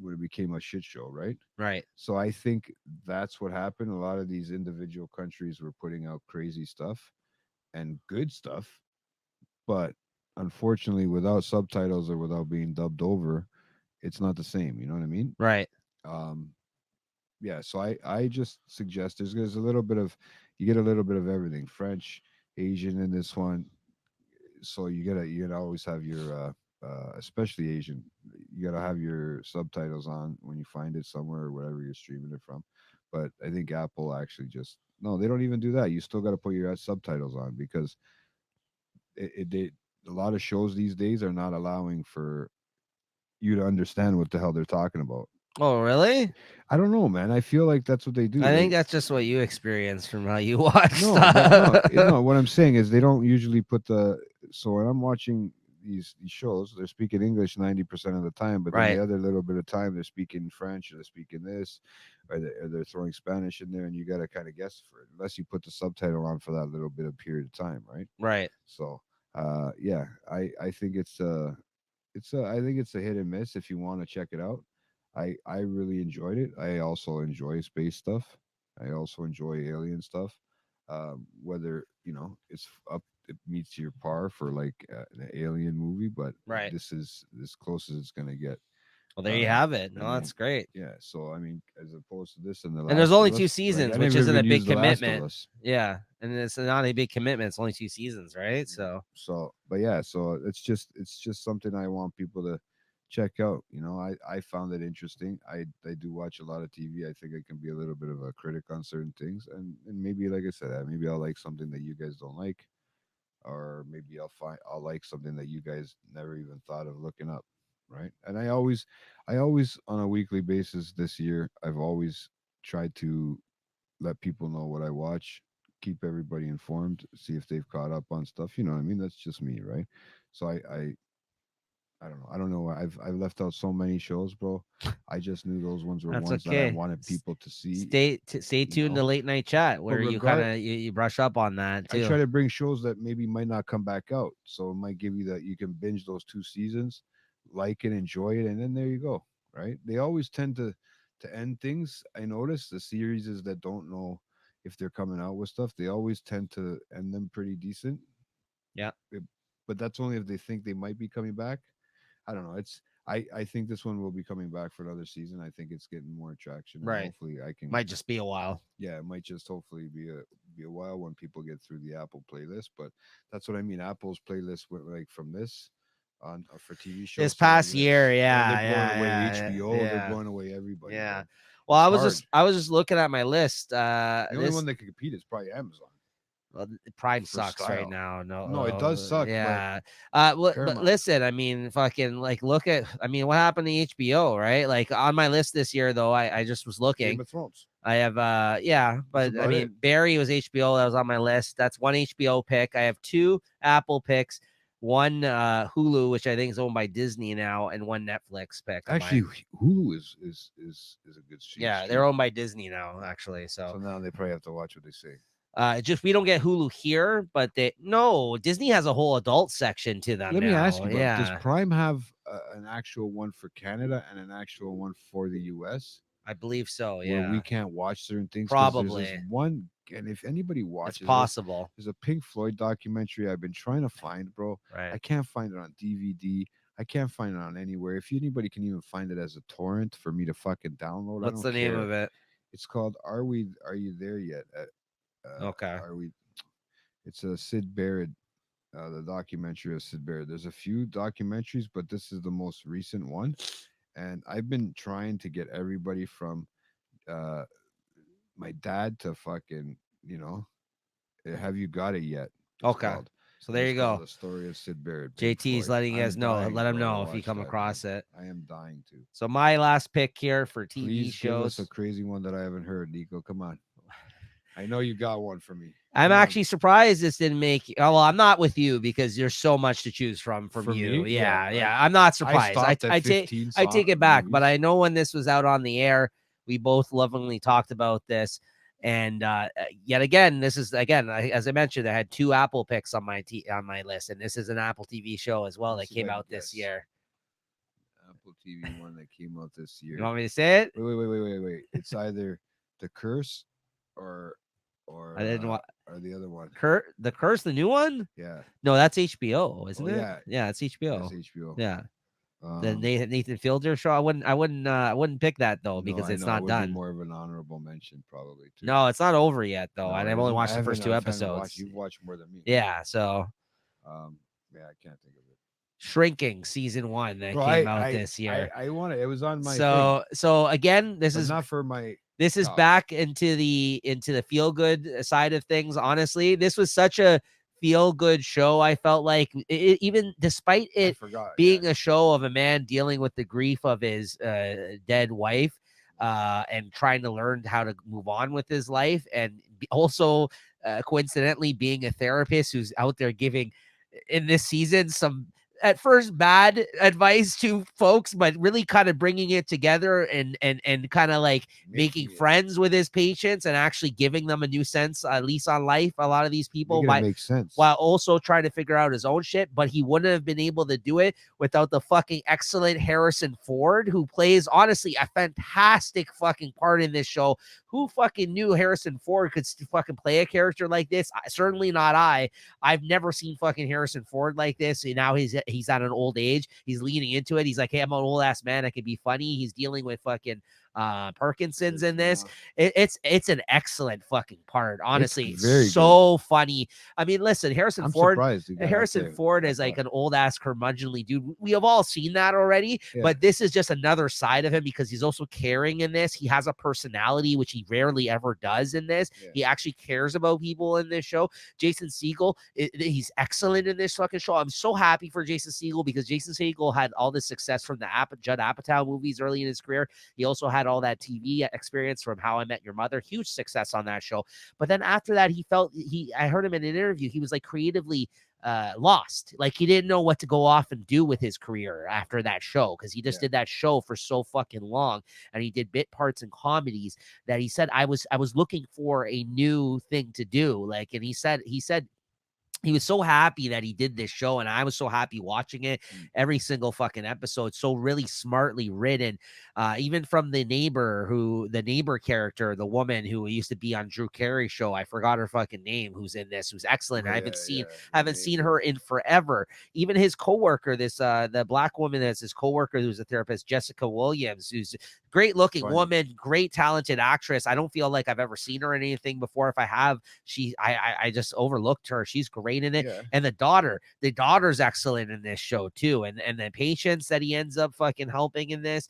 when it became a shit show, right? right. So I think that's what happened. A lot of these individual countries were putting out crazy stuff and good stuff, but unfortunately, without subtitles or without being dubbed over, it's not the same. You know what I mean? Right. Um, yeah. So I just suggest there's a little bit of you get a little bit of everything, French, Asian in this one. So you gotta always have your especially Asian. You gotta have your subtitles on when you find it somewhere or wherever you're streaming it from. But I think Apple actually just no, they don't even do that. You still got to put your subtitles on because a lot of shows these days are not allowing for you to understand what the hell they're talking about. Oh, really? I don't know, man. I feel like that's what they do. I think They that's just what you experience from how you watch no, but no, stuff. no. What I'm saying is they don't usually put the. So when I'm watching these shows, they're speaking English 90% of the time, but then the Right, other little bit of time they're speaking French or they're speaking this, or they're throwing Spanish in there, and you got to kind of guess for it, unless you put the subtitle on for that little bit of period of time, right? right, So, yeah, I think I think it's a hit and miss if you want to check it out. I really enjoyed it. I also enjoy space stuff. I also enjoy alien stuff. Whether it's up, it meets your par for like an alien movie, but right. this is as close as it's gonna get. Well, there you have it. No, and that's great. yeah. So I mean, as opposed to this and the And there's Last only of 2 Us, like seasons, I which never isn't a even big used the Last of commitment. Us. Yeah, and it's not a big commitment. It's only 2 seasons, right? So So, but yeah, so it's just something I want people to check out. You know, I found it interesting. I do watch a lot of TV. I think I can be a little bit of a critic on certain things, and maybe like I said, maybe I'll like something that you guys don't like, or maybe I'll like something that you guys never even thought of looking up, right? And I always on a weekly basis this year, I've always tried to let people know what I watch, keep everybody informed, see if they've caught up on stuff. You know what I mean? That's just me, right? So I don't know. I don't know. I've left out so many shows, bro. I just knew those ones were that's ones that I okay. wanted people to see. Stay You tuned know, to late night chat but where you kind of you brush up on that I too. try to bring shows that maybe might not come back out, so it might give you that you can binge those 2 seasons, like it, enjoy it, and then there you go. Right? They always tend to end things. I notice the series that don't know if they're coming out with stuff. They always tend to end them pretty decent. Yeah. It- but that's only if they think they might be coming back. I don't know. I think this one will be coming back for another season. I think it's getting more traction, and Right. hopefully I can. Might just be a while. Yeah, it might just hopefully be a while when people get through the Apple playlist. But that's what I mean. Apple's playlist went like from this on for TV This shows to past year, this, and they're yeah, blowing away yeah, HBO. They're yeah, blowing away everybody, yeah. bro. Well, It's hard. I was just looking at my list. The only one that can compete is probably Amazon Well, Prime for sucks right style. now. No, No, it does suck, but yeah. But Paramount, listen, I mean, fucking like look at. I mean, what happened to HBO? Right, like on my list this year, though. I just was looking. Game of Thrones. I have yeah, That's but I about it. mean, Barry was HBO. That was on my list. That's one HBO pick. I have 2 Apple picks, one Hulu, which I think is owned by Disney now, and one Netflix pick. Of Actually, mine. Hulu is a good Yeah, they're owned by Disney now, actually. So now they probably have to watch what they say. Just we don't get Hulu here, but Disney has a whole adult section to them. Let me now. ask you, bro. Does Yeah, Prime have an actual one for Canada and an actual one for the U.S. I believe so. where we Yeah, can't watch certain things? 'Cause there's this probably one, and if anybody it's watches this, possible. there's a Pink Floyd documentary I've been trying to find, bro. Right. I can't find it on DVD. I can't find it on anywhere. If anybody can even find it as a torrent for me to fucking download, What's I the don't name care. of it? It's called Are You There Yet? Okay. Are we? It's a Sid Barrett, the documentary of Sid Barrett. There's a few documentaries, but this is the most recent one. And I've been trying to get everybody from uh, my dad to fucking, have you got it yet? It's Okay. called. So And there it's you called go. The Story of Sid Barrett. Pink JT's Floyd. letting you I'm guys know. dying, Let him bro, to know if you watch come that, across man. it. I am dying to. So my last pick here for TV Please give us shows. a crazy one that I haven't heard, Nico. Come on. I know you got one for me. I'm Come on. actually surprised this didn't make. Oh, well, I'm not with you because there's so much to choose from For you. me? Yeah, Yeah, I'm not I surprised. stopped at 15 I take it back, but movies. I know when this was out on the air, we both lovingly talked about this. And yet again, this is as I mentioned, I had 2 Apple picks on my list, and this is an Apple TV show as well This that is came like- out this yes. year. Apple TV one that came out this year. You want me to say it? Wait. It's either The Curse or I didn't want or the other one. The Curse, the new one. Yeah. No, that's HBO, isn't Oh, it? yeah. Yeah, it's HBO. That's HBO. Yeah. The Um, Nathan Fielder show. I wouldn't pick that though no, because I it's know, it not would be done. more of an honorable mention, probably too. No, it's not over yet though, No, and it I've only isn't? watched I the first 2 haven't episodes. watched. You've watched more than me. Yeah, so Yeah, I can't think of it. Shrinking season 1 that Bro, came out this year. I want it. It was on my So again, this thing, but is not for my. this is top. back into the feel good side of things. Honestly, this was such a feel good show. I felt like even despite I it forgot. being yeah. a show of a man dealing with the grief of his dead wife and trying to learn how to move on with his life, and also coincidentally being a therapist who's out there giving in this season some at first bad advice to folks, but really kind of bringing it together and kind of like making friends with his patients and actually giving them a new sense, at least on life. A lot of these people makes sense. while also trying to figure out his own shit, but he wouldn't have been able to do it without the fucking excellent Harrison Ford, who plays honestly a fantastic fucking part in this show. Who fucking knew Harrison Ford could fucking play a character like this? Certainly not I. I've never seen fucking Harrison Ford like this. And now he's he's at an old age. He's leaning into it. He's like, hey, I'm an old ass man. I can be funny. He's dealing with fucking Parkinson's in this. It's an excellent fucking part. Honestly, it's very so funny. I mean, listen, Harrison I'm Ford. surprised. Harrison Ford is like an old ass curmudgeonly dude. We have all seen that already, Yeah. but this is just another side of him because he's also caring in this. He has a personality, which he rarely ever does in this. Yeah. He actually cares about people in this show. Jason Segel, he's excellent in this fucking show. I'm so happy for Jason Segel because Jason Segel had all this success from the Judd Apatow movies early in his career. He also had all that TV experience from How I Met Your Mother. Huge success on that show. But then after that, I heard him in an interview. He was like creatively lost. Like he didn't know what to go off and do with his career after that show because he just did that show for so fucking long, and he did bit parts and comedies that he said I was looking for a new thing to do. Like, and he said he was so happy that he did this show, and I was so happy watching it every single fucking episode. So really smartly written, even from the neighbor character, the woman who used to be on Drew Carey's show. I forgot her fucking name. Who's in this? Who's excellent. I haven't seen her in forever. Even his coworker, the black woman that's his coworker, who's a therapist, Jessica Williams, who's great looking woman, great talented actress. I don't feel like I've ever seen her in anything before. If I have, I just overlooked her. She's great in it. Yeah. And the daughter's excellent in this show too. And the patients that he ends up fucking helping in this.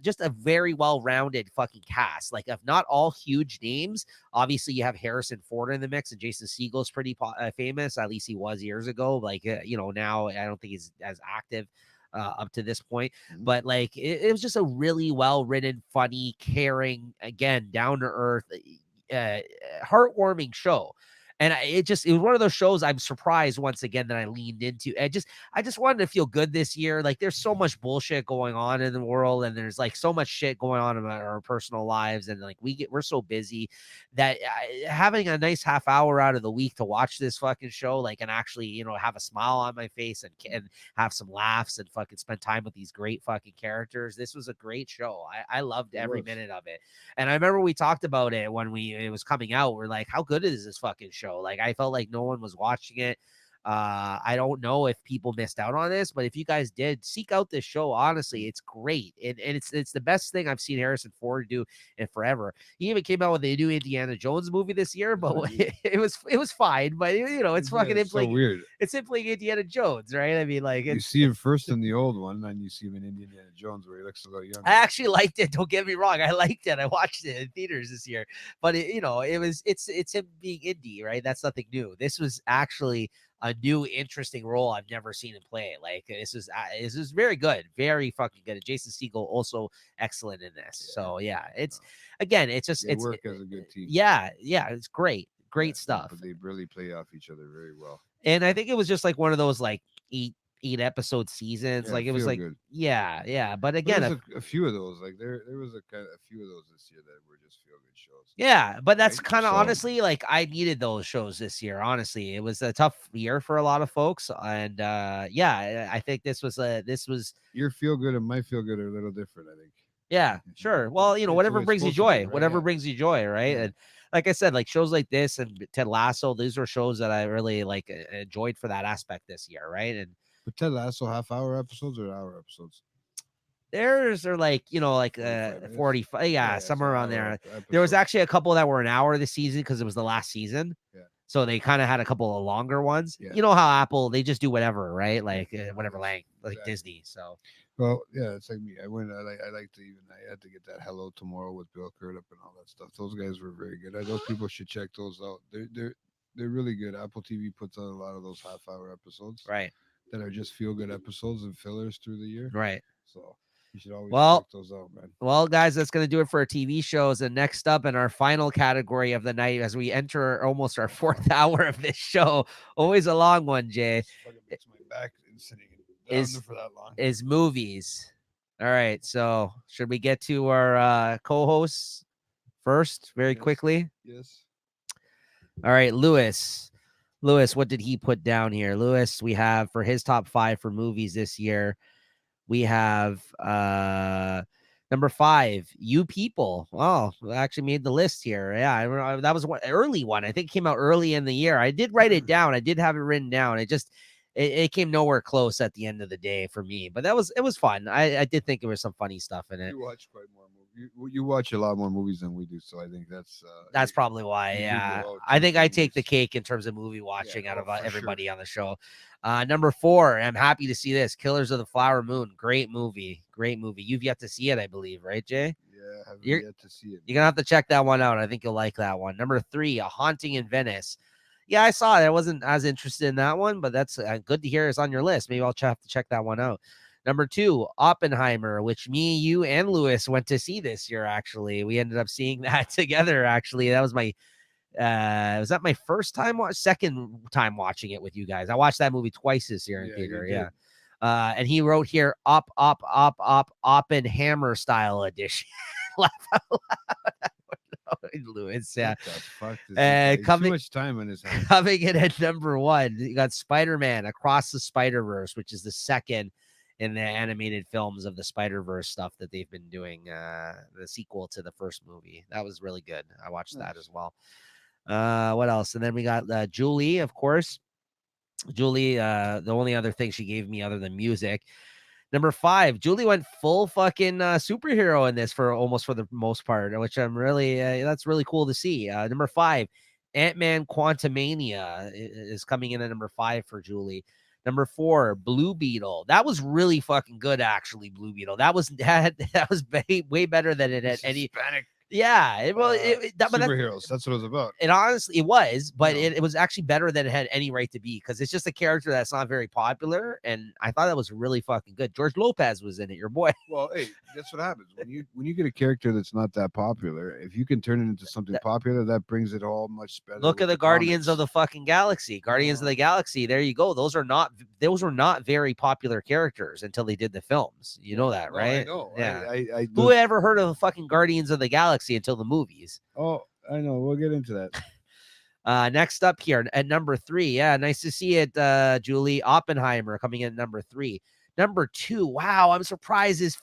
Just a very well-rounded fucking cast. Like, if not all huge names, obviously you have Harrison Ford in the mix, and Jason Segel's pretty famous. At least he was years ago. Like, now I don't think he's as active up to this point, but like it was just a really well-written, funny, caring, again, down to earth, heartwarming show. And it was one of those shows I'm surprised once again that I leaned into. I just wanted to feel good this year. Like, there's so much bullshit going on in the world, and there's like so much shit going on in our personal lives, and like we're so busy that having a nice half hour out of the week to watch this fucking show, like, and actually, have a smile on my face and have some laughs and fucking spend time with these great fucking characters. This was a great show. I loved every minute of it. And I remember we talked about it when it was coming out. We're like, how good is this fucking show? Like, I felt like no one was watching it. I don't know if people missed out on this, but if you guys did, seek out this show. Honestly, it's great, and it's the best thing I've seen Harrison Ford do in forever. He even came out with a new Indiana Jones movie this year, but it was fine. But it's fucking so weird. It's simply Indiana Jones, right? I mean, like, you see him first in the old one, and you see him in Indiana Jones where he looks a little younger. I actually liked it. Don't get me wrong, I liked it. I watched it in theaters this year, but it's him being Indy, right? That's nothing new. This was actually a new interesting role I've never seen him play. Like, this is very good, very fucking good. And Jason Segel also excellent in this. So yeah, it's work as a good team. Yeah, it's great stuff. They really play off each other very well. And I think it was just like one of those like eight episode seasons. Like, it was like good. Yeah. But again, a few of those, like there was a few of those this year that were just feel good shows. Yeah, but that's kind of honestly, like, I needed those shows this year. Honestly, it was a tough year for a lot of folks, and I think this was your feel good and my feel good are a little different, I think. Yeah, sure. Well, whatever brings you joy, brings you joy, right? Yeah. And like I said, like shows like this and Ted Lasso, these are shows that I really like enjoyed for that aspect this year, right? And but Ted Lasso half-hour episodes or hour episodes? Theirs are like 45, somewhere around there. There was actually a couple that were an hour this season because it was the last season. Yeah. So they kind of had a couple of longer ones. Yeah. You know how Apple, they just do whatever, right? Like whatever length, like exactly. Disney. So. Well, yeah, it's like me. I had to get that Hello Tomorrow with Bill Crudup and all that stuff. Those guys were very good. Those people should check those out. They're really good. Apple TV puts out a lot of those half-hour episodes, right? That are just feel-good episodes and fillers through the year, right? So you should always check those out, man. Well, guys, that's going to do it for our TV shows. And next up in our final category of the night, as we enter almost our fourth hour of this show, always a long one, Jay. It's my back sitting down for that long. Is movies. All right. So should we get to our co-hosts first very quickly? Yes. All right, Lewis, what did he put down here? Lewis, we have for his top 5 for movies this year. We have number 5, You People. Oh, I actually made the list here. Yeah, that was one early one. I think it came out early in the year. I did write it down. I did have it written down. it came nowhere close at the end of the day for me. But it was fun. I did think there was some funny stuff in it. You watch quite more movies. You watch a lot more movies than we do, so I think that's That's probably why. you do Yeah, go out I to think the I take the movies. cake in terms of movie Yeah, watching out oh, of for sure. everybody on the show. Number 4, I'm happy to see this. Killers of the Flower Moon. Great movie. Great movie. You've yet to see it, I believe, right, Jay? Yeah, I haven't You're yet to see it. you're gonna have to check that one out. I think you'll like that one. Number 3, A Haunting in Venice. Yeah, I saw it. I wasn't as interested in that one, but that's good to hear it's on your list. Maybe I'll have to check that one out. Number 2, Oppenheimer, which me, you, and Lewis went to see this year. Actually, we ended up seeing that together. Actually, that was was that my first time second time watching it with you guys. I watched that movie twice this year in Yeah, theater. you Yeah. did. And he wrote here Oppenhammer style edition. Laugh out loud, Lewis. Yeah. What the fuck does he got? Too Coming much time on his hands. coming in at number 1, you got Spider-Man Across the Spider-Verse, which is the second in the animated films of the Spider-Verse stuff that they've been doing. The sequel to the first movie. That was really good. I watched that Nice. as well. What else? And then we got Julie, of course. Julie, the only other thing she gave me other than music. Number 5, Julie went full fucking superhero in this for the most part, which I'm really that's really cool to see. Number 5, Ant-Man Quantumania is coming in at number 5 for Julie. Number 4, Blue Beetle. That was really fucking good, actually. Blue Beetle. That was way better than it had any. Hispanic Yeah, but superheroes. That's what it was about. it honestly it was, but No. it was actually better than it had any right to be because it's just a character that's not very popular, and I thought that was really fucking good. George Lopez was in it, your boy. Well, hey, that's what happens when you get a character that's not that popular. If you can turn it into something popular, that brings it all much better. Look at with the Guardians of the comics. fucking Galaxy. Guardians of the Galaxy. There you go. Those were not very popular characters until they did the films. You know that, No, right? I know. Yeah. I Who ever heard of the fucking Guardians of the Galaxy until the movies? Oh, I know. We'll get into that. Next up here at number 3. Yeah, nice to see it, Julie. Oppenheimer coming in at number 3. Number 2. Wow, I'm surprised is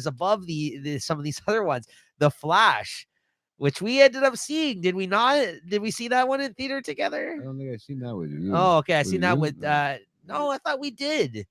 above the some of these other ones. The Flash, which we ended up seeing. Did we not? Did we see that one in theater I together? don't think I've seen that with you. Oh, okay. I Was seen it that you? with no, I thought we did.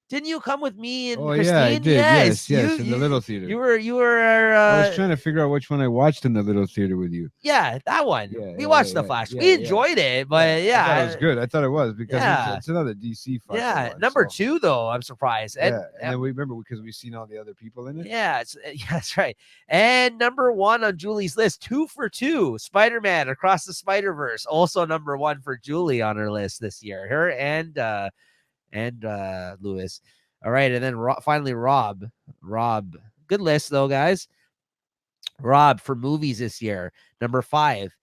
Didn't you come with me and Oh Christine? yeah, I did. Yes, You, in the little theater. you were I was trying to figure out which one I watched in the little theater with you. yeah, that one. Yeah, We yeah, watched yeah, The Flash. yeah, We yeah. enjoyed it, but I thought it was good. I thought it was because Yeah. it's another DC fucking Yeah, one, number so- 2 though, I'm surprised. Yeah, and then we remember because we've seen all the other people in it. Yeah, yeah, that's right. And number 1 on Julie's list, 2 for 2, Spider-Man Across the Spider-Verse, also number 1 for Julie on her list this year. Her and Lewis. All right, and then finally Rob. Good list though, guys. Rob for movies this year, number 5.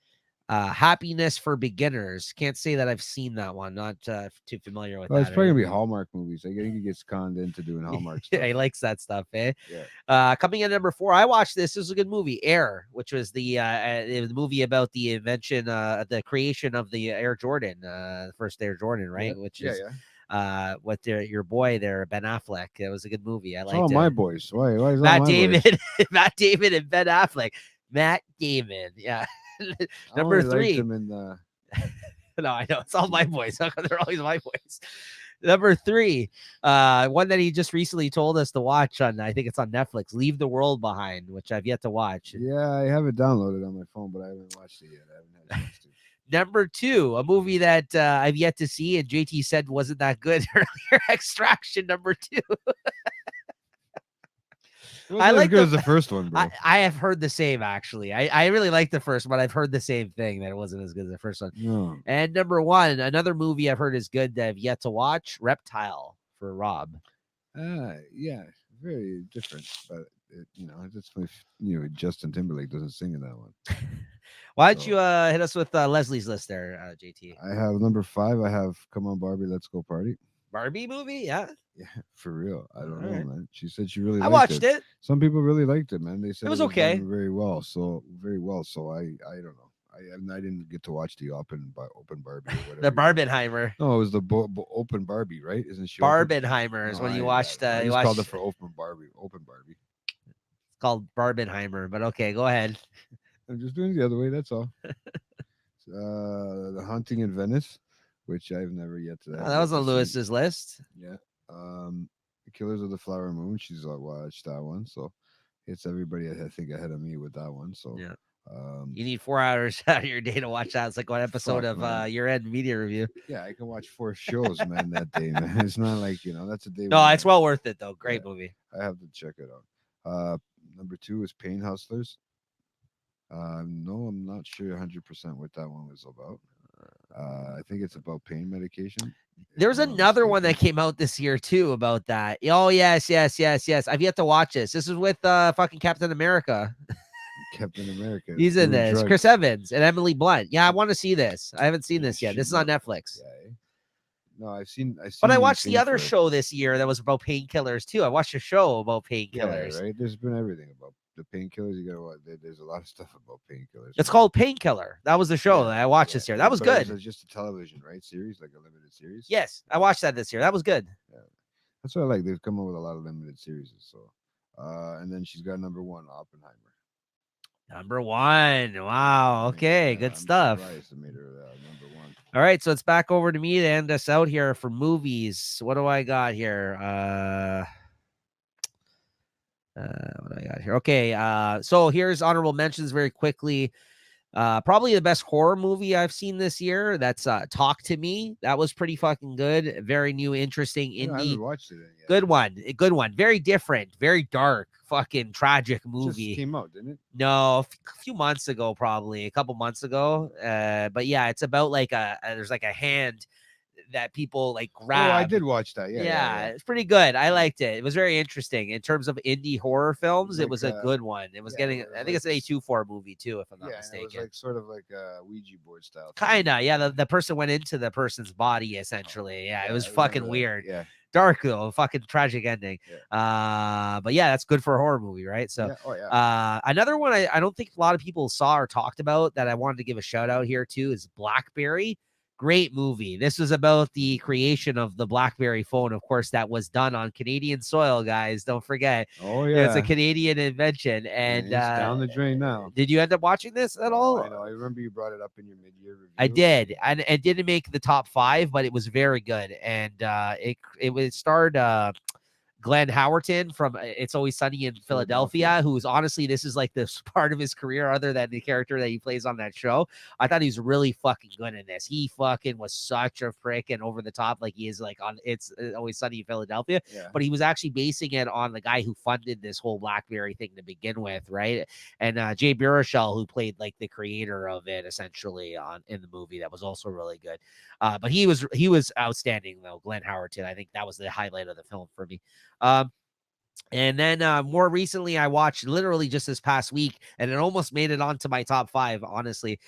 Happiness for Beginners. Can't say that I've seen that one. Not too familiar with Oh, that. it's probably gonna be Hallmark movies. I think he gets conned into doing Hallmark stuff. Yeah, he likes that stuff, eh? Yeah. Coming in at number 4, I watched this. This was a good movie, Air, which was the movie about the invention, the creation of the Air Jordan, the first Air Jordan, right? Yeah. Which Yeah, is yeah. what your boy there, Ben Affleck. It was a good movie. I It's liked all it. my boys. Why is all Matt my Damon, boys? Matt Damon, and Ben Affleck. Matt Damon, yeah. I Number only liked 3. them in the No, I know it's all my boys. They're always my boys. Number 3, one that he just recently told us to watch on. I think it's on Netflix. Leave the World Behind, which I've yet to watch. Yeah, I have it downloaded on my phone, but I haven't watched it yet. I haven't had a chance to. Number 2, a movie that I've yet to see, and JT said wasn't that good earlier. Extraction number 2. It wasn't like as good the- as the first one, bro. I have heard the same actually. I really like the first one. I've heard the same thing that it wasn't as good as the first one. No. And number 1, another movie I've heard is good that I've yet to watch, Reptile for Rob. Yeah, very different, but that's my Justin Timberlake doesn't sing in that one. Why don't So- you hit us with Leslie's list there, JT? I have number 5. I have Come On Barbie, Let's Go Party. Barbie movie? Yeah. Yeah, for real. I don't know, Alright. man. She said she really I liked watched it. Some people really liked it, man. They said was okay. done very well. So I don't know. I didn't get to watch the open Barbie or whatever. The Barbenheimer. No, it was the open Barbie, right? Isn't she? open? Barbenheimer is No, when you I- watched. I You just watched. called it for open Barbie. Open Barbie. It's called Barbenheimer, but okay, go ahead. I'm just doing it the other way. That's all. The Haunting in Venice. which I've never yet to. Oh, I've that yet was to on see. Lewis's list. Yeah. The Killers of the Flower Moon. She's watched that one, so it's everybody I think ahead of me with that one. So, Yeah. um, You need 4 hours out of your day to watch that. It's like one episode fuck, of man. Year End Media Review. Yeah, I can watch 4 shows, man, that day, man. It's not like that's a day. No, when it's well worth it though. Great movie. I have to check it out. Number 2 is Pain Hustlers. No, I'm not sure 100% what that one was about. I think it's about pain medication. There's I'm not another one that mistaken. came out this year too about that. Oh yes. I've yet to watch this. This is with fucking Captain America. Captain America He's in doing this. Chris drugs. Evans and Emily Blunt. Yeah, I want to see this. I haven't seen Yeah, this yet. This is shooting on up. Netflix. Yeah. No, I've seen. But I the watched the thing other for it. show this year that was about painkillers too. I watched a show about Yeah, painkillers. right. There's been everything about the painkillers. You gotta watch. There's a lot of stuff about painkillers. It's called Painkiller. That was the show Yeah, that I watched yeah, this year. yeah, That was but good. It's just a television, right? Series, like a limited series. Yes, I watched that this year. That was good. Yeah. That's what I like. They've come up with a lot of limited series. So, and then she's got number 1, Oppenheimer. Number 1. Wow. Okay, good I'm stuff. surprised they made her number 1. All right, so it's back over to me to end us out here for movies. What do I got here? What do I got here? Okay, so here's honorable mentions very quickly. Probably the best horror movie I've seen this year. That's Talk to Me. That was pretty fucking good. Very new, interesting I indie. haven't watched it yet. Good one. A good one. Very different. Very dark. Fucking tragic It movie. just came out, didn't it? No, a few months ago, probably a couple months ago. But yeah, it's about like there's like a hand that people like grab. Oh, I did watch that. Yeah. It's pretty good. I liked it. It was very interesting in terms of indie horror films. It Like, was a good one. It was getting. it was I think it's an like A24 movie too, if I'm not Yeah, and mistaken. it was like sort of like a Ouija board style. thing. Kinda, yeah. The person went into the person's body essentially. Yeah, it was I remember fucking that. weird. Yeah. Dark though, fucking tragic ending. But yeah, that's good for a horror movie, right? So Yeah. Oh yeah. another one I don't think a lot of people saw or talked about that I wanted to give a shout out here too is Blackberry. Great movie. This was about the creation of the BlackBerry phone. Of course, that was done on Canadian soil, guys. Don't forget. Oh yeah. It's a Canadian invention. And it's down the drain now. did you end up watching this at all? I know. I remember you brought it up in your mid-year review. I did, and it didn't make the top 5, but it was very good, and it starred Glenn Howerton from It's Always Sunny in Philadelphia, who's honestly, this is like this part of his career other than the character that he plays on that show. I thought he was really fucking good in this. He fucking was such a prick and over the top, like he is like on It's Always Sunny in Philadelphia. Yeah. But he was actually basing it on the guy who funded this whole BlackBerry thing to begin with, right? And Jay Baruchel, who played like the creator of it essentially in the movie, that was also really good. But he was outstanding though. Glenn Howerton, I think that was the highlight of the film for me. And then more recently, I watched literally just this past week, and it almost made it onto my top 5. Honestly,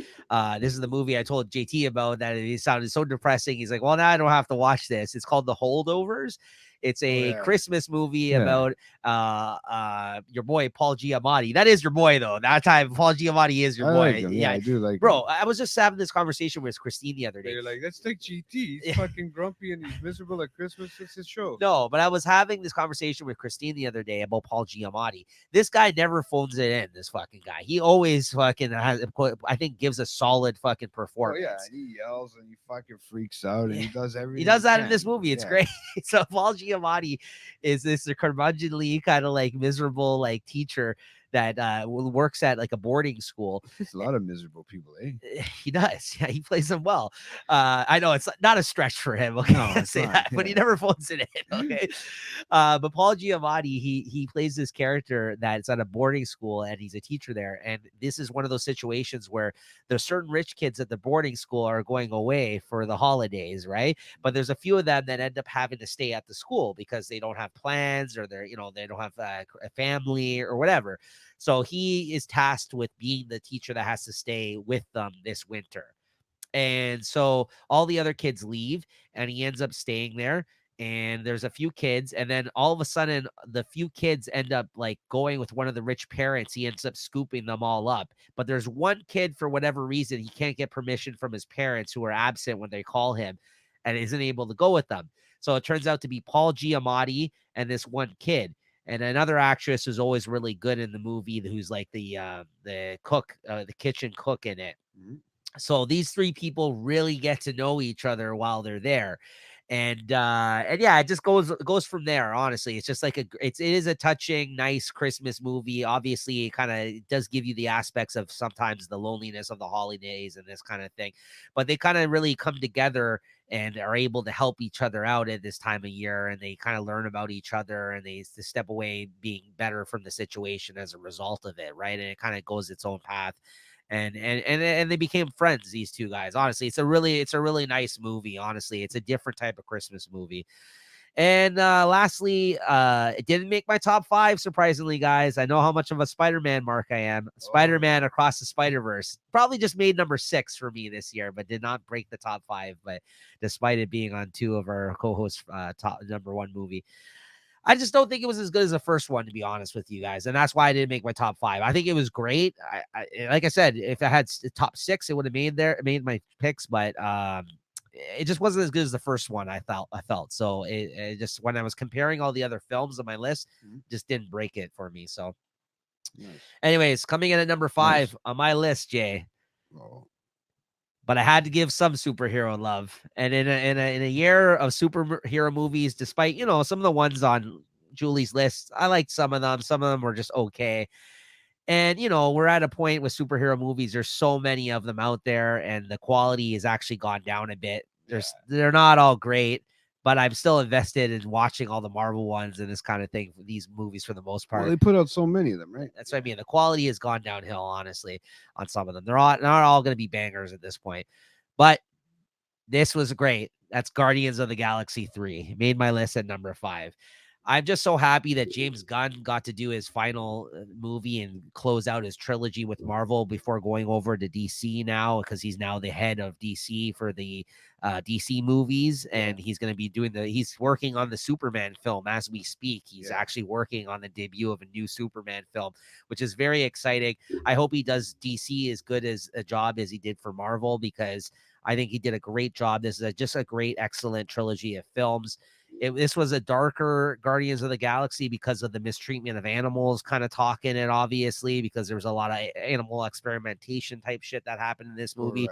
this is the movie I told JT about that it sounded so depressing. He's like, "Well, now I don't have to watch this." It's called The Holdovers. It's a Christmas movie about your boy Paul Giamatti. That is your boy though. That time Paul Giamatti is your boy. Like him. Yeah, I do like bro. him. I was just having this conversation with Christine the other day. They're like, let's take GT. He's fucking grumpy and he's miserable at Christmas. It's his show. No, but I was having this conversation with Christine the other day about Paul Giamatti. This guy never phones it in. This fucking guy. He always fucking has, I think, gives a solid fucking performance. Oh yeah, and he yells and he fucking freaks out and he does everything. He does that in this movie. It's great. So Paul Giamatti is this curmudgeonly kind of like miserable like teacher that works at like a boarding school. It's a lot of miserable people, eh? He does. Yeah, he plays them well. I know it's not a stretch for him. Okay, No, it's say not, that, but he never phones it in. Okay, but Paul Giamatti, he plays this character that's at a boarding school and he's a teacher there. And this is one of those situations where there's certain rich kids at the boarding school are going away for the holidays, right? But there's a few of them that end up having to stay at the school because they don't have plans or they don't have a family or whatever. So he is tasked with being the teacher that has to stay with them this winter. And so all the other kids leave and he ends up staying there. And there's a few kids. And then all of a sudden, the few kids end up like going with one of the rich parents. He ends up scooping them all up. But there's one kid, for whatever reason, he can't get permission from his parents who are absent when they call him and isn't able to go with them. So it turns out to be Paul Giamatti and this one kid. And another actress who's always really good in the movie, who's like the cook, the kitchen cook in it. Mm-hmm. So these three people really get to know each other while they're there. And yeah, it just goes from there. Honestly, it's just like it is a touching, nice Christmas movie. Obviously, it kind of does give you the aspects of sometimes the loneliness of the holidays and this kind of thing, but they kind of really come together and are able to help each other out at this time of year, and they kind of learn about each other, and they step away being better from the situation as a result of it, right? And it kind of goes its own path, and they became friends, these two guys. Honestly, it's a really nice movie. Honestly, it's a different type of Christmas movie. And lastly, it didn't make my top 5, surprisingly, guys. I know how much of a Spider-Man mark I am. Spider-Man Across the Spider-Verse probably just made number 6 for me this year, but did not break the top 5. But despite it being on 2 of our co-hosts' top number 1 movie, I just don't think it was as good as the first one, to be honest with you guys, and that's why I didn't make my top 5. I think it was great. Like I said, if I had top 6, it would have made my picks, but it just wasn't as good as the first one. I felt so. It just, when I was comparing all the other films on my list, just didn't break it for me. So, anyways, coming in at number 5 on my list, Jay. But I had to give some superhero love. And in a year of superhero movies, despite, some of the ones on Julie's list, I liked some of them. Some of them were just okay. And, we're at a point with superhero movies. There's so many of them out there, and the quality has actually gone down a bit. They're not all great, but I'm still invested in watching all the Marvel ones and this kind of thing for these movies for the most part. Well, they put out so many of them, right? That's what I mean. The quality has gone downhill, honestly, on some of them. They're not all going to be bangers at this point, but this was great. That's Guardians of the Galaxy 3. Made my list at number 5. I'm just so happy that James Gunn got to do his final movie and close out his trilogy with Marvel before going over to DC now, because he's now the head of DC for the DC movies, and he's going to be he's working on the Superman film as we speak. He's actually working on the debut of a new Superman film, which is very exciting. I hope he does DC as good as a job as he did for Marvel, because I think he did a great job. This is just a great, excellent trilogy of films. This was a darker Guardians of the Galaxy because of the mistreatment of animals kind of talking it, obviously, because there was a lot of animal experimentation type shit that happened in this movie.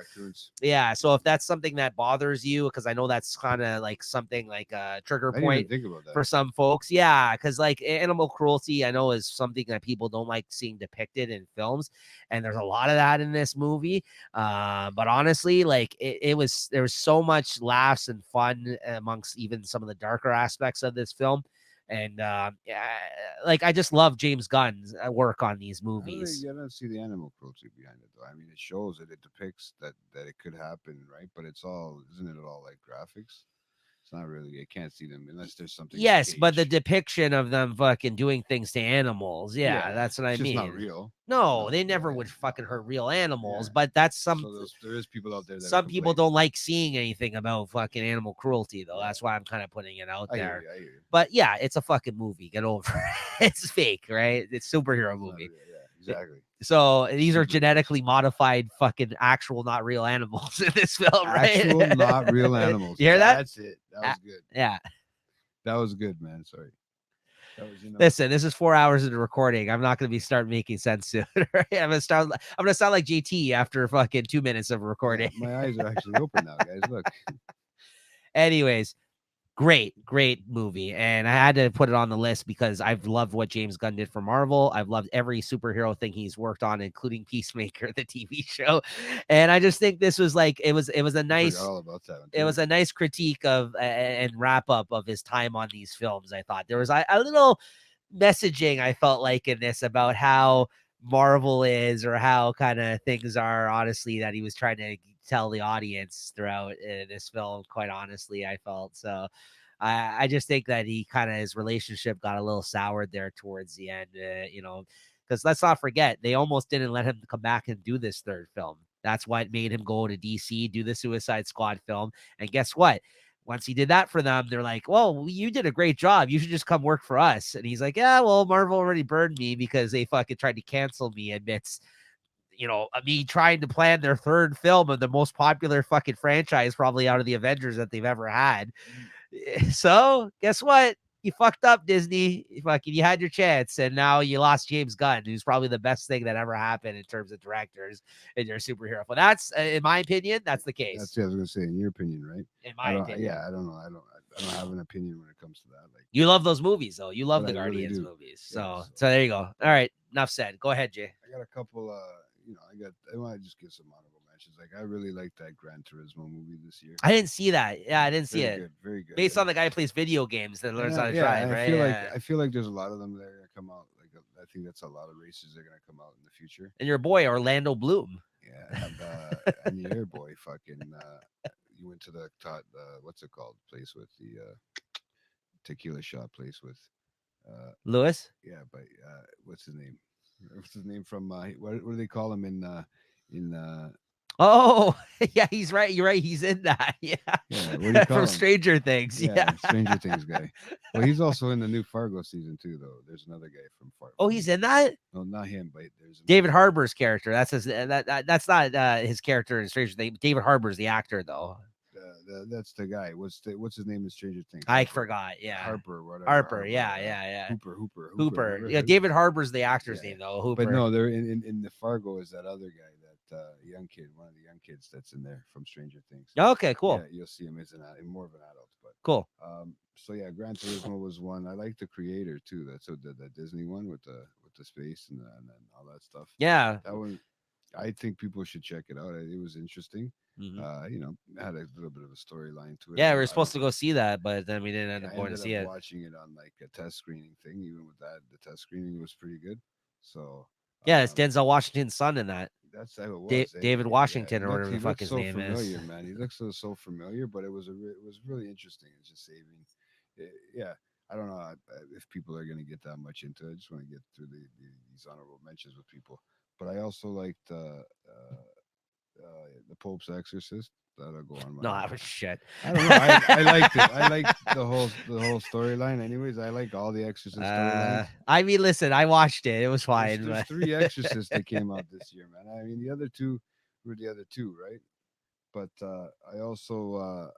Yeah. So if that's something that bothers you, because I know that's kind of like something like a trigger point for some folks. Yeah. Because like animal cruelty, I know, is something that people don't like seeing depicted in films. And there's a lot of that in this movie. But honestly, like there was so much laughs and fun amongst even some of the darker aspects of this film. And like, I just love James Gunn's work on these movies. I don't see the animal cruelty behind it, though. I mean, it shows it depicts that it could happen, right? But isn't it all like graphics? It's not really. You can't see them unless there's something. Yes, but the depiction of them fucking doing things to animals, that's what I mean. It's not real. No, they never would fucking hurt real animals. But that's So there is people out there. Some people don't like seeing anything about fucking animal cruelty, though. That's why I'm kind of putting it out there. I hear you. But yeah, it's a fucking movie. Get over it. It's fake, right? It's a superhero movie. Exactly. So these are genetically modified, fucking actual, not real animals in this film, right? Actual, not real animals. You hear that? That's it. That was good. Yeah. That was good, man. Sorry. Listen, this is 4 hours into recording. I'm not going to start making sense soon. Right? I'm going to sound like JT after fucking 2 minutes of recording. Yeah, my eyes are actually open now, guys. Look. Anyways, great movie, and I had to put it on the list because I've loved what James Gunn did for Marvel. I've loved every superhero thing he's worked on, including Peacemaker, the TV show. And I just think this was like, it was a nice, it was a nice critique of and wrap up of his time on these films. I thought there was a little messaging, I felt like, in this about how Marvel is, or how kind of things are, honestly, that he was trying to tell the audience throughout this film. Quite honestly, I felt so. I just think that his relationship got a little soured there towards the end, because let's not forget, they almost didn't let him come back and do this third film. That's what made him go to DC, do the Suicide Squad film. And guess what? Once he did that for them, they're like, well, you did a great job. You should just come work for us. And he's like, yeah, well, Marvel already burned me because they fucking tried to cancel me amidst, me trying to plan their third film of the most popular fucking franchise probably out of the Avengers that they've ever had. So guess what? You fucked up, Disney. You had your chance, and now you lost James Gunn, who's probably the best thing that ever happened in terms of directors in your superhero. Well, that's in my opinion, that's the That's case. what I was gonna say. In your opinion, right? In I my don't. opinion, Yeah, I don't know. I don't have an opinion when it comes to that. Like, you love those movies, though. You love but the I really Guardians do. movies. Yeah. So, So so there you go. All right, enough said. Go ahead, Jay. I got a couple. I want to just give some honorable mentions. Like, I really like that Gran Turismo movie this year. I didn't see that. Yeah, I didn't see Very it. good. Very good. Based on the guy who plays video games that learns how to Yeah, drive, right? Yeah. I feel like there's a lot of them that are gonna come out. Like, I think that's a lot of races that are gonna come out in the future. And your boy Orlando Bloom. Yeah, and your boy fucking you went to the what's it called place with the tequila shop place with Lewis. yeah, but what's his name? What's his name from what do they call him in Oh, yeah, he's right. You're right. He's in that. Yeah. yeah, what do you call From him? Stranger Things. Yeah. Yeah, Stranger Things guy. Well, he's also in the new Fargo season too, though. There's another guy from Fargo. Oh, he's in that? No, not him, but there's David another. Harbour's character. That's his that's not his character in Stranger Things. David Harbour's the actor though. That's the guy. What's his name in Stranger Things? I Harper. forgot. Yeah. Harper, or whatever. Harper. Yeah, yeah. Hooper. Whatever Yeah, it is. David Harbour's the actor's Yeah. name though. Hooper. But no, they're in the Fargo is that other guy, that young kid, one of the young kids that's in there from Stranger Things. Okay, cool. Yeah, you'll see him as more of an adult. But Cool. so yeah, Gran Turismo was one. I like the creator too. That's what the Disney one with the space and then all that stuff. Yeah. That one, I think people should check it out. It was interesting. Mhm. Had a little bit of a storyline to it. Yeah, we were I supposed don't- to go see that, but then we didn't end yeah, up I going to ended see up it. watching it on like a test screening thing. Even with that, the test screening was pretty good. So Yeah, it's Denzel Washington's son in that. that's how it was. David Washington or whatever He the fuck looked his so name familiar, is. man. He looks so familiar, but it was really interesting. It's just saving. Yeah, I don't know if people are gonna get that much into it. I just want to get through these honorable mentions with people. But I also liked the Pope's Exorcist. That'll go on my. No, that was shit. I don't know. I liked it. I liked the whole storyline. Anyways, I like all the Exorcist storylines. I mean, listen, I watched it. It was There's, fine. there's But three Exorcists that came out this year, man. I mean, the other two were the other two, right? But I also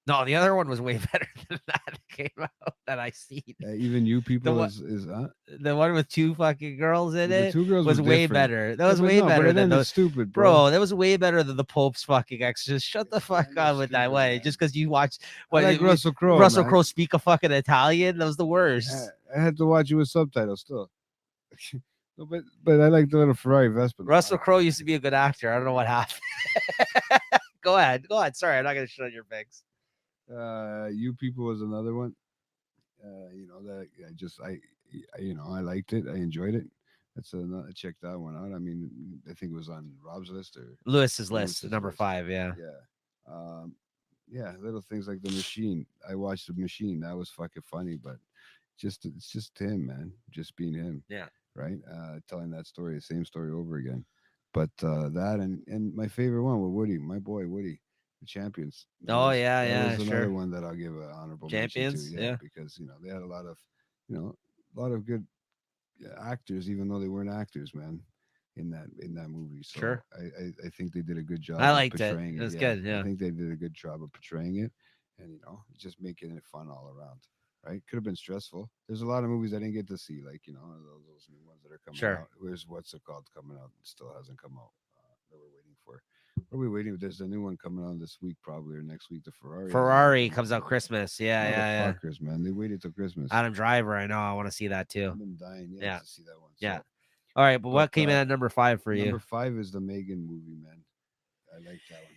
no, the other one was way better than that came out that I seen. even you people one- is The one with two fucking girls in the it two girls was were way different. better. That Yeah, was but way no, but better it than ended those. stupid, Bro, that was way better than the Pope's fucking Exorcist. Shut the fuck ended up with that stupid, way. man. Just because you watched I like Russell Crowe. Russell man. Crowe speak a fucking Italian. That was the worst. I had to watch it with subtitles still. No, but I like the little Ferrari Vespa. Russell Crowe used to be a good actor. I don't know what happened. Go ahead. Sorry, I'm not gonna shut your pics. You people was another one. That I liked it. I enjoyed it. I checked that one out. I mean, I think it was on Rob's list or Lewis's list, Lewis's number list. 5. Yeah. yeah. Yeah, little things like the Machine. I watched the Machine. That was fucking funny, but it's just him, man, just being him. Yeah. Right. Telling that story, the same story over again. But that and my favorite one with Woody, my boy Woody, the Champions. Oh, yeah, that yeah, was sure. another one that I'll give an honorable Champions, mention to. yeah. Because they had a lot of, good actors, even though they weren't actors, man, in that movie. So Sure. I think they did a good job. I of liked it. portraying It was good, yeah. I think they did a good job of portraying it, and just making it fun all around. Right? Could have been stressful. There's a lot of movies I didn't get to see, like those new ones that are coming Sure. out. Where's what's it called coming out? It still hasn't come out. That we're waiting for. What are we waiting? There's a new one coming out this week, probably or next week. The Ferrari. Ferrari comes out Christmas. Yeah, yeah. Motherfuckers, man. They waited till Christmas. Adam Driver, I know. I want to see that too. I've been dying, Yeah. to see that one. Yeah. So, All right, but what came in at number 5 for number you? 5 is the Megan movie, man. I like that one.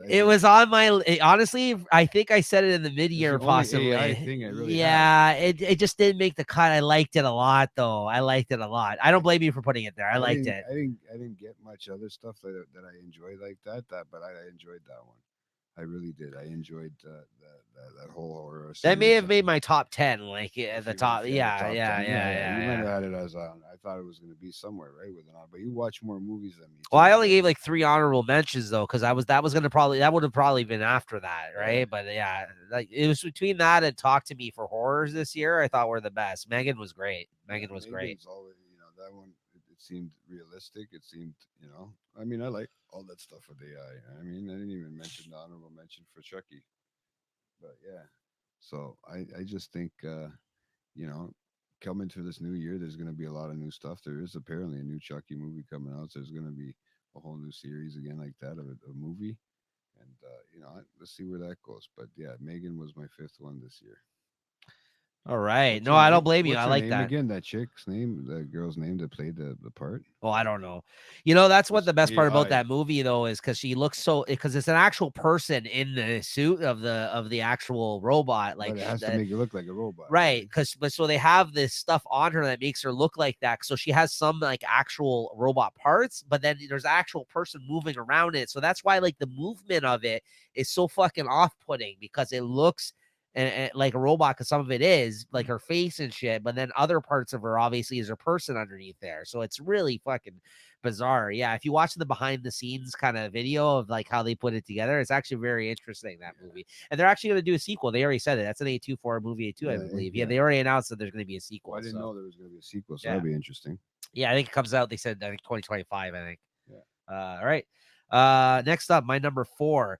It was on my honestly. I think I said it in the mid-year, the only possibly. AI thing I really yeah, it just didn't make the cut. I liked it a lot, though. I liked it a lot. I don't blame you for putting it there. I liked it. I didn't get much other stuff that I enjoyed like that. But I enjoyed that one. I really did. I enjoyed that whole horror. That may series. have made my top 10, like at If the you- top. if you had Yeah, the top yeah, 10, yeah, You might yeah. have had it as on. I thought it was going to be somewhere right with it on, but you watch more movies than me. Well, too, I only right? gave like 3 honorable mentions though, because that would have probably been after that, right? Yeah. But yeah, like it was between that and Talk to Me for Horrors this year. I thought were the best. Megan was great. Megan was great. Megan's always, that one. It seemed realistic. It seemed, I mean, I like all that stuff with AI. I mean, I didn't even mention the honorable mention for Chucky, but yeah, So I just think you know, coming to this new year, there's going to be a lot of new stuff. There is apparently a new Chucky movie coming out. So there's going to be a whole new series again like that of a movie. And, let's see where that goes. But yeah, Megan was my fifth one this year. All right. What's No, her I don't name? blame you. I What's her like name that. again? That chick's name, the girl's name that played the part Oh, I don't know. That's what was the best part about AI. that movie though is because she looks so because it's an actual person in the suit of the actual robot. But Like it has to make it look like a robot, right, right? because but so they have this stuff on her that makes her look like that. So she has some like actual robot parts, but then there's actual person moving around it. So that's why like the movement of it is so fucking off-putting because it looks like a robot because some of it is like her face and shit, but then other parts of her obviously is her person underneath there. So it's really fucking bizarre. Yeah, if you watch the behind the scenes kind of video of like how they put it together, it's actually very interesting that movie. And they're actually going to do a sequel. They already said it. That's an A24 movie too, I Yeah, believe. Yeah, yeah. they already announced that there's going to be a Well, I sequel. didn't So know there was going to be a sequel, so yeah, that'd be interesting. yeah, I think it comes out. They said I think 2025. I think. Yeah. All right. Next up, my number four.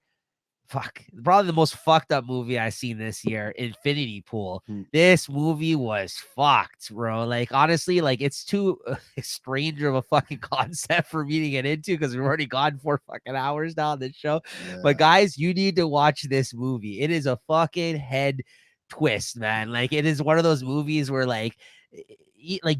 Fuck, probably the most fucked up movie I seen this year, Infinity Pool. Hmm. This movie was fucked, bro. Like honestly, like it's too strange of a fucking concept for me to get into because we've already gone 4 fucking hours now on this show. But Yeah. guys, you need to watch this movie. It is a fucking head twist, man. Like it is one of those movies where like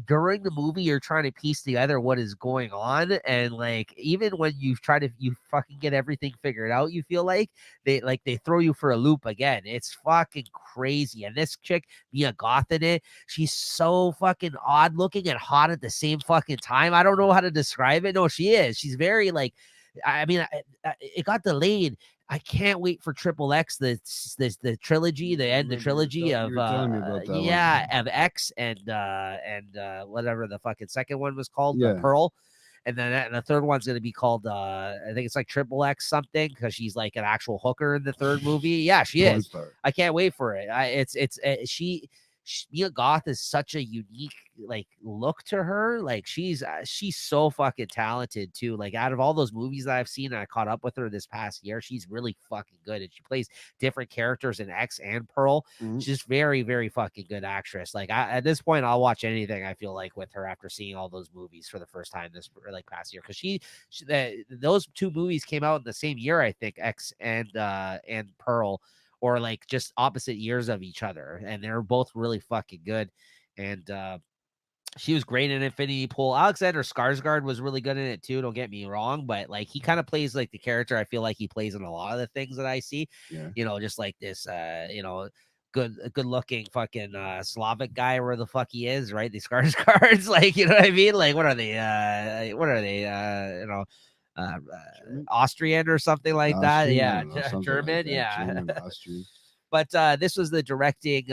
during the movie you're trying to piece together what is going on and like even when you fucking get everything figured out you feel like they throw you for a loop again. It's fucking crazy. And this chick, Mia Goth in it, she's so fucking odd looking and hot at the same fucking time. I don't know how to describe it. No, she is. She's very like, I mean, it got delayed. I can't wait for Triple X, the trilogy, the I end the remember trilogy you of were telling me about that one. of X and whatever the fucking second one was called, Yeah. Pearl. And then the third one's going to be called I think it's like Triple X something because she's like an actual hooker in the third movie. Yeah, she Porn is. star. I can't wait for it. Mia Goth is such a unique like look to her. Like she's so fucking talented too. Like out of all those movies that I've seen, and I caught up with her this past year. She's really fucking good, and she plays different characters in X and Pearl. Mhm. She's very, very fucking good actress. Like at this point, I'll watch anything I feel like with her after seeing all those movies for the first time this like past year because those two movies came out in the same year, I think, X and Pearl, or like just opposite years of each other, and they're both really fucking good. And she was great in Infinity Pool. Alexander Skarsgård was really good in it too. Don't get me wrong, but like he kind of plays like the character I feel like he plays in a lot of the things that I see. Yeah. Just like this, good looking fucking Slavic guy where the fuck he is, right? These Skarsgårds, like you know what I mean? Like what are they? German? Austrian or something like that. Austrian? I Yeah, don't know. Something like German. that. Yeah. German, Austrian. But this was the directed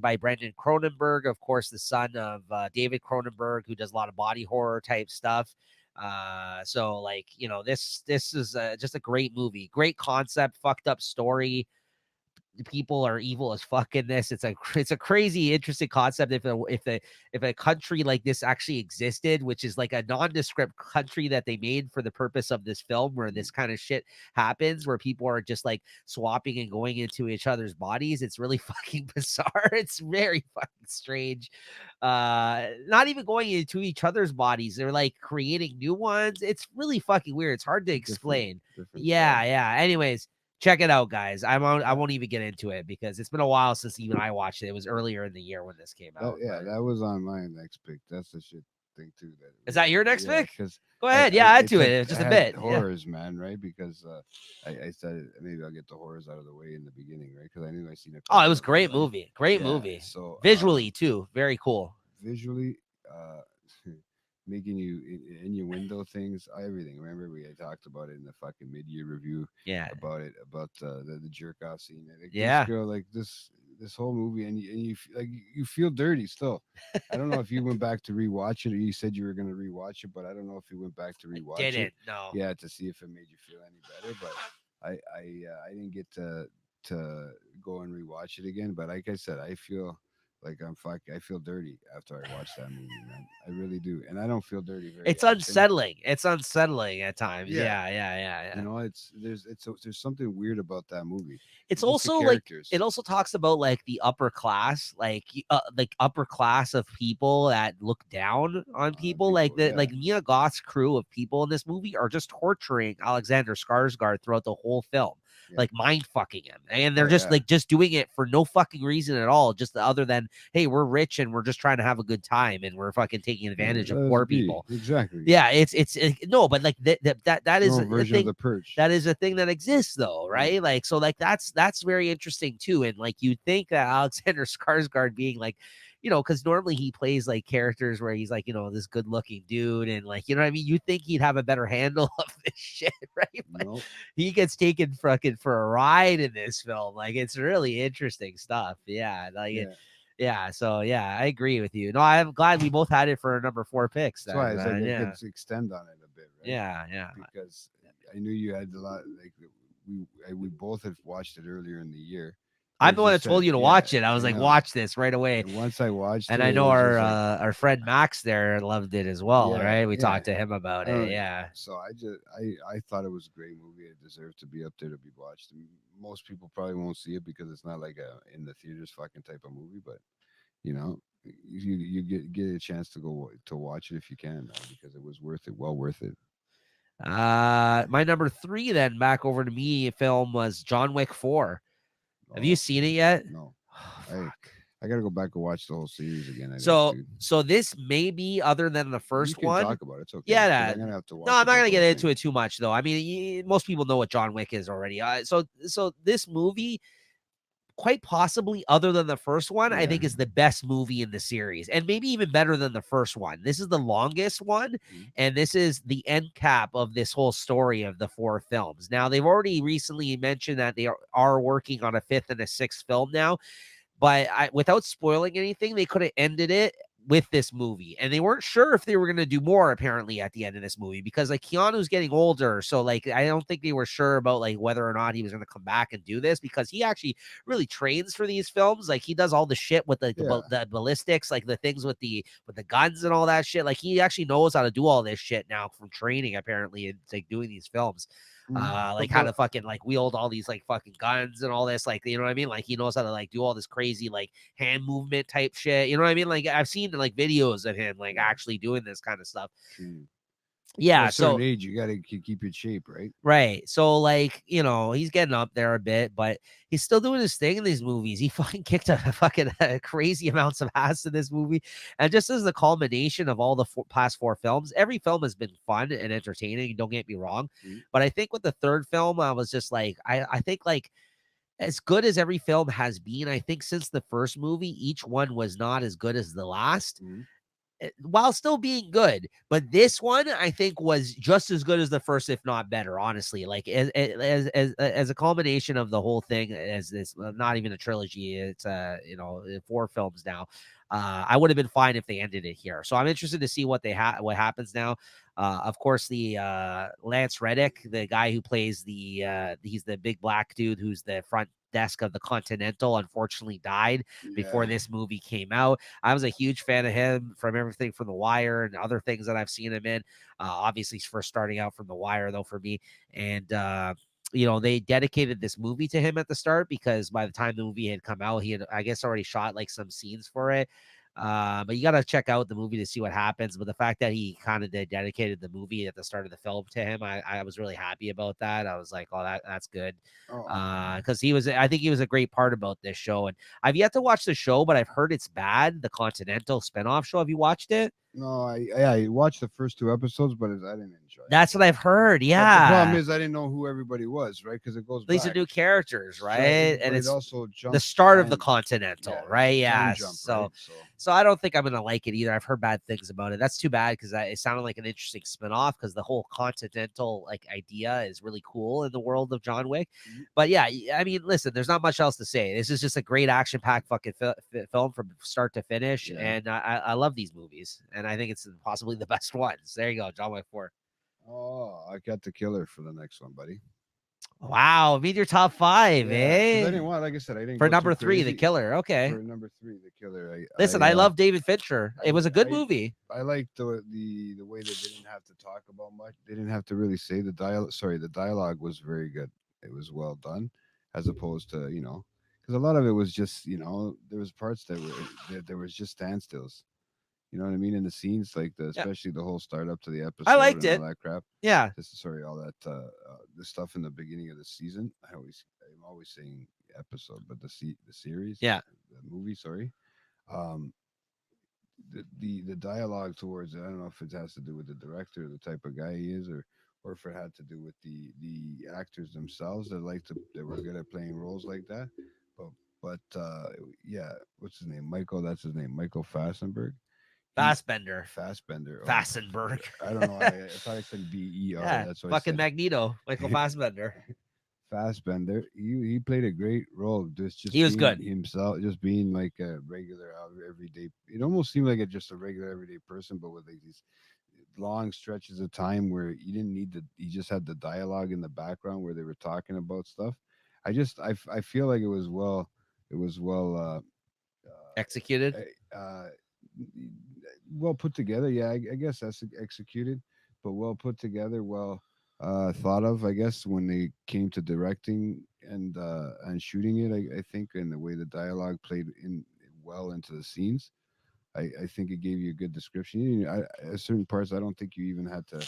by Brendan Cronenberg, of course, the son of David Cronenberg, who does a lot of body horror type stuff. So like this is just a great movie, great concept, fucked up story. People are evil as fuck in this. It's a crazy, interesting concept. If a country like this actually existed, which is like a nondescript country that they made for the purpose of this film, where this kind of shit happens, where people are just like swapping and going into each other's bodies, it's really fucking bizarre. It's very fucking strange. Not even going into each other's bodies, they're like creating new ones. It's really fucking weird. It's hard to explain. Different Yeah, style. yeah. Anyways, check it out, guys. I won't even get into it because it's been a while since even I watched it. It was earlier in the year when this came out. Yeah, But that was on my next pick. That's the shit thing too. That is that your next yeah, pick? because Go ahead. Yeah, add to said it. I Just a had bit. Yeah. horrors, man, right? Because I said maybe I'll get the horrors out of the way in the beginning, right? Because I knew I seen a Oh, it couple was of them, great right? movie. Great Yeah. movie. So Visually too, very cool. visually, uh, making you innuendo things, everything. Remember we had talked about it in the fucking mid-year review Yeah. about it, about the jerk off scene. Like this Yeah. girl, like this whole movie, and like you feel dirty still. I don't know if you went back to rewatch it, or you said you were gonna rewatch it, but I don't know if you went back to rewatch it. Didn't. No. Yeah, to see if it made you feel any better. But I didn't get to go and rewatch it again. But like I said, I feel Like I feel dirty after I watch that movie, man. I really do, and I don't feel dirty very It's often. unsettling. It's unsettling at times. Yeah, Yeah, yeah, yeah, you yeah. know, there's something weird about that movie. It's Just the also like characters. it also talks about like the upper class, like upper class of people that look down on people. Like People, the yeah, like Mia Goth's crew of people in this movie are just torturing Alexander Skarsgård throughout the whole film, yeah. like mind fucking him, and they're Oh just yeah. like just doing it for no fucking reason at all, just other than hey, we're rich and we're just trying to have a good time and we're fucking taking advantage of Let us poor be people. exactly. Yeah, no, but like that Their is own a version of thing the purge. that is a thing that exists though, Yeah. right? Like so like that's very interesting too. And like you think that Alexander Skarsgård being like, because normally he plays like characters where he's like, this good looking dude and like, you know what I mean? You think he'd have a better handle of this shit, right? But Nope. he gets taken fucking for a ride in this film. Like it's really interesting stuff. Yeah. Yeah. Yeah. So yeah, I agree with you. No, I'm glad we both had it for our number 4 picks That's why then, it's like man. I Yeah. could extend on it a bit, right? Yeah. Yeah. Because I knew you had a lot. Like we both had watched it earlier in the year. But I'm as the one you that said, told you to yeah, watch it. I was I like, know. watch this right away. And once I watched And it, I it know was just like, our friend Max there loved it as well, yeah, right? We yeah. talked to him about I it. don't. Yeah. So I thought it was a great movie. It deserved to be up there to be watched. And most people probably won't see it because it's not like a in the theaters fucking type of movie. But you know, you get a chance to go to watch it if you can, man, because it was worth it. Well worth it. My number 3 then back over to me film was John Wick 4. Have you Oh seen it yet? no, Oh, I fuck. I gotta go back and watch the whole series again. I think, So dude. this may be other than the You first can one. talk about it. It's okay because Yeah, I'm gonna have to no, watch I'm it not like gonna the get whole into thing. it too much though. I mean, most people know what John Wick is already. So this movie quite possibly, other than the first one, I Yeah. think is the best movie in the series, and maybe even better than the first one. This is the longest one, Mhm. and this is the end cap of this whole story of the 4 films. Now, they've already recently mentioned that they are working on a 5th and a 6th film now, but without spoiling anything, they could have ended it with this movie, and they weren't sure if they were going to do more apparently at the end of this movie because like Keanu's getting older, so like I don't think they were sure about like whether or not he was going to come back and do this because he actually really trains for these films. Like he does all the shit with Yeah. the ballistics, like the things with the guns and all that shit. Like he actually knows how to do all this shit now from training apparently and like doing these films. Like how to But fucking like wield all these like fucking guns and all this, like you know what I mean? Like he knows how to like do all this crazy like hand movement type shit. You know what I mean? Like I've seen like videos of him like yeah, actually doing this kind of stuff. true. At Yeah, a certain so age, you gotta keep your shape, right? right. So like, he's getting up there a bit, but he's still doing his thing in these movies. He fucking kicked a fucking crazy amounts of ass in this movie. And just as the culmination of all the past 4 films, every film has been fun and entertaining, don't get me wrong. Mhm. But I think with the 3rd film, I was just like I think like as good as every film has been, I think since the first movie, each one was not as good as the last Mhm. while still being good. But this one, I think, was just as good as the first, if not better. Honestly, like as a culmination of the whole thing, as this not even a trilogy, it's 4 films now. I would have been fine if they ended it here. So I'm interested to see what what happens now. Of course, the Lance Reddick, the guy who plays he's the big black dude who's the front desk of the Continental, unfortunately died before Yeah. this movie came out. I was a huge fan of him from everything from The Wire and other things that I've seen him in. Obviously, first starting out from The Wire, though, for me. And, they dedicated this movie to him at the start because by the time the movie had come out, he had, I guess, already shot like some scenes for it. But you got to check out the movie to see what happens. But the fact that he kind of dedicated the movie at the start of the film to him, I was really happy about that. I was like, oh, that's good. Oh Because I think he was a great part about this show. And I've yet to watch the show, but I've heard it's bad. The Continental spinoff show. Have you watched it? no, I watched the first 2 episodes, but I didn't enjoy it. That's what I've heard. But the problem Yeah. is I didn't know who everybody was, right? Because it goes These are back. new characters, So right? And but it it's also the jumps start of the time. Continental, Yeah, right? it's a time Yeah. jump, So right? so I don't think I'm gonna like it either. I've heard bad things about it. That's too bad because it sounded like an interesting spinoff because the whole Continental like idea is really cool in the world of John Wick. Mhm. But yeah, I mean, listen, there's not much else to say. This is just a great action packed fucking film from start to finish, Yeah. and I love these movies, and I think it's possibly the best ones. There you go, John Wick 4. Oh, I got the killer for the next one, buddy. Wow, made your top 5, Yeah, because I didn't eh? want, like I said, I didn't For go too number 3, The crazy. Killer. Okay. For number 3, The Killer, Listen, I love David Fincher. It was a good I movie. I like the way that they didn't have to talk about much. They didn't have to really say the dialogue. Sorry, the dialogue was very good. It was well done, as opposed to because a lot of it was just there was parts that were there was just standstills. You know what I mean? In the scenes, like Yeah, especially the whole start up to the I episode liked and all it. that crap. Yeah, Just sorry, all that the stuff in the beginning of the season. I'm always saying episode, but the series, yeah. the movie. Sorry. Um, the dialogue towards it. I don't know if it has to do with the director, the type of guy he is, or if it had to do with the actors themselves that were good at playing roles like that. But yeah, what's his name? Michael. That's his name. Michael Fassbender. He Fassbender. Fassbender. Oh, Fassenberg. I don't know. I thought I said BER. Yeah, That's what I fucking said. Magneto, Michael Fassbender. Fassbender. He played a great role, just He was being good. himself, just being like a regular everyday. It almost seemed like just a regular everyday person, but with like these long stretches of time where you didn't need the you just had the dialogue in the background where they were talking about stuff. I feel like it was Executed. well put together. Yeah, I guess that's executed, but well put together, well thought of. I guess when they came to directing and shooting it, I think, and the way the dialogue played in well into the scenes, I think it gave you a good description. At certain parts, I don't think you even had to.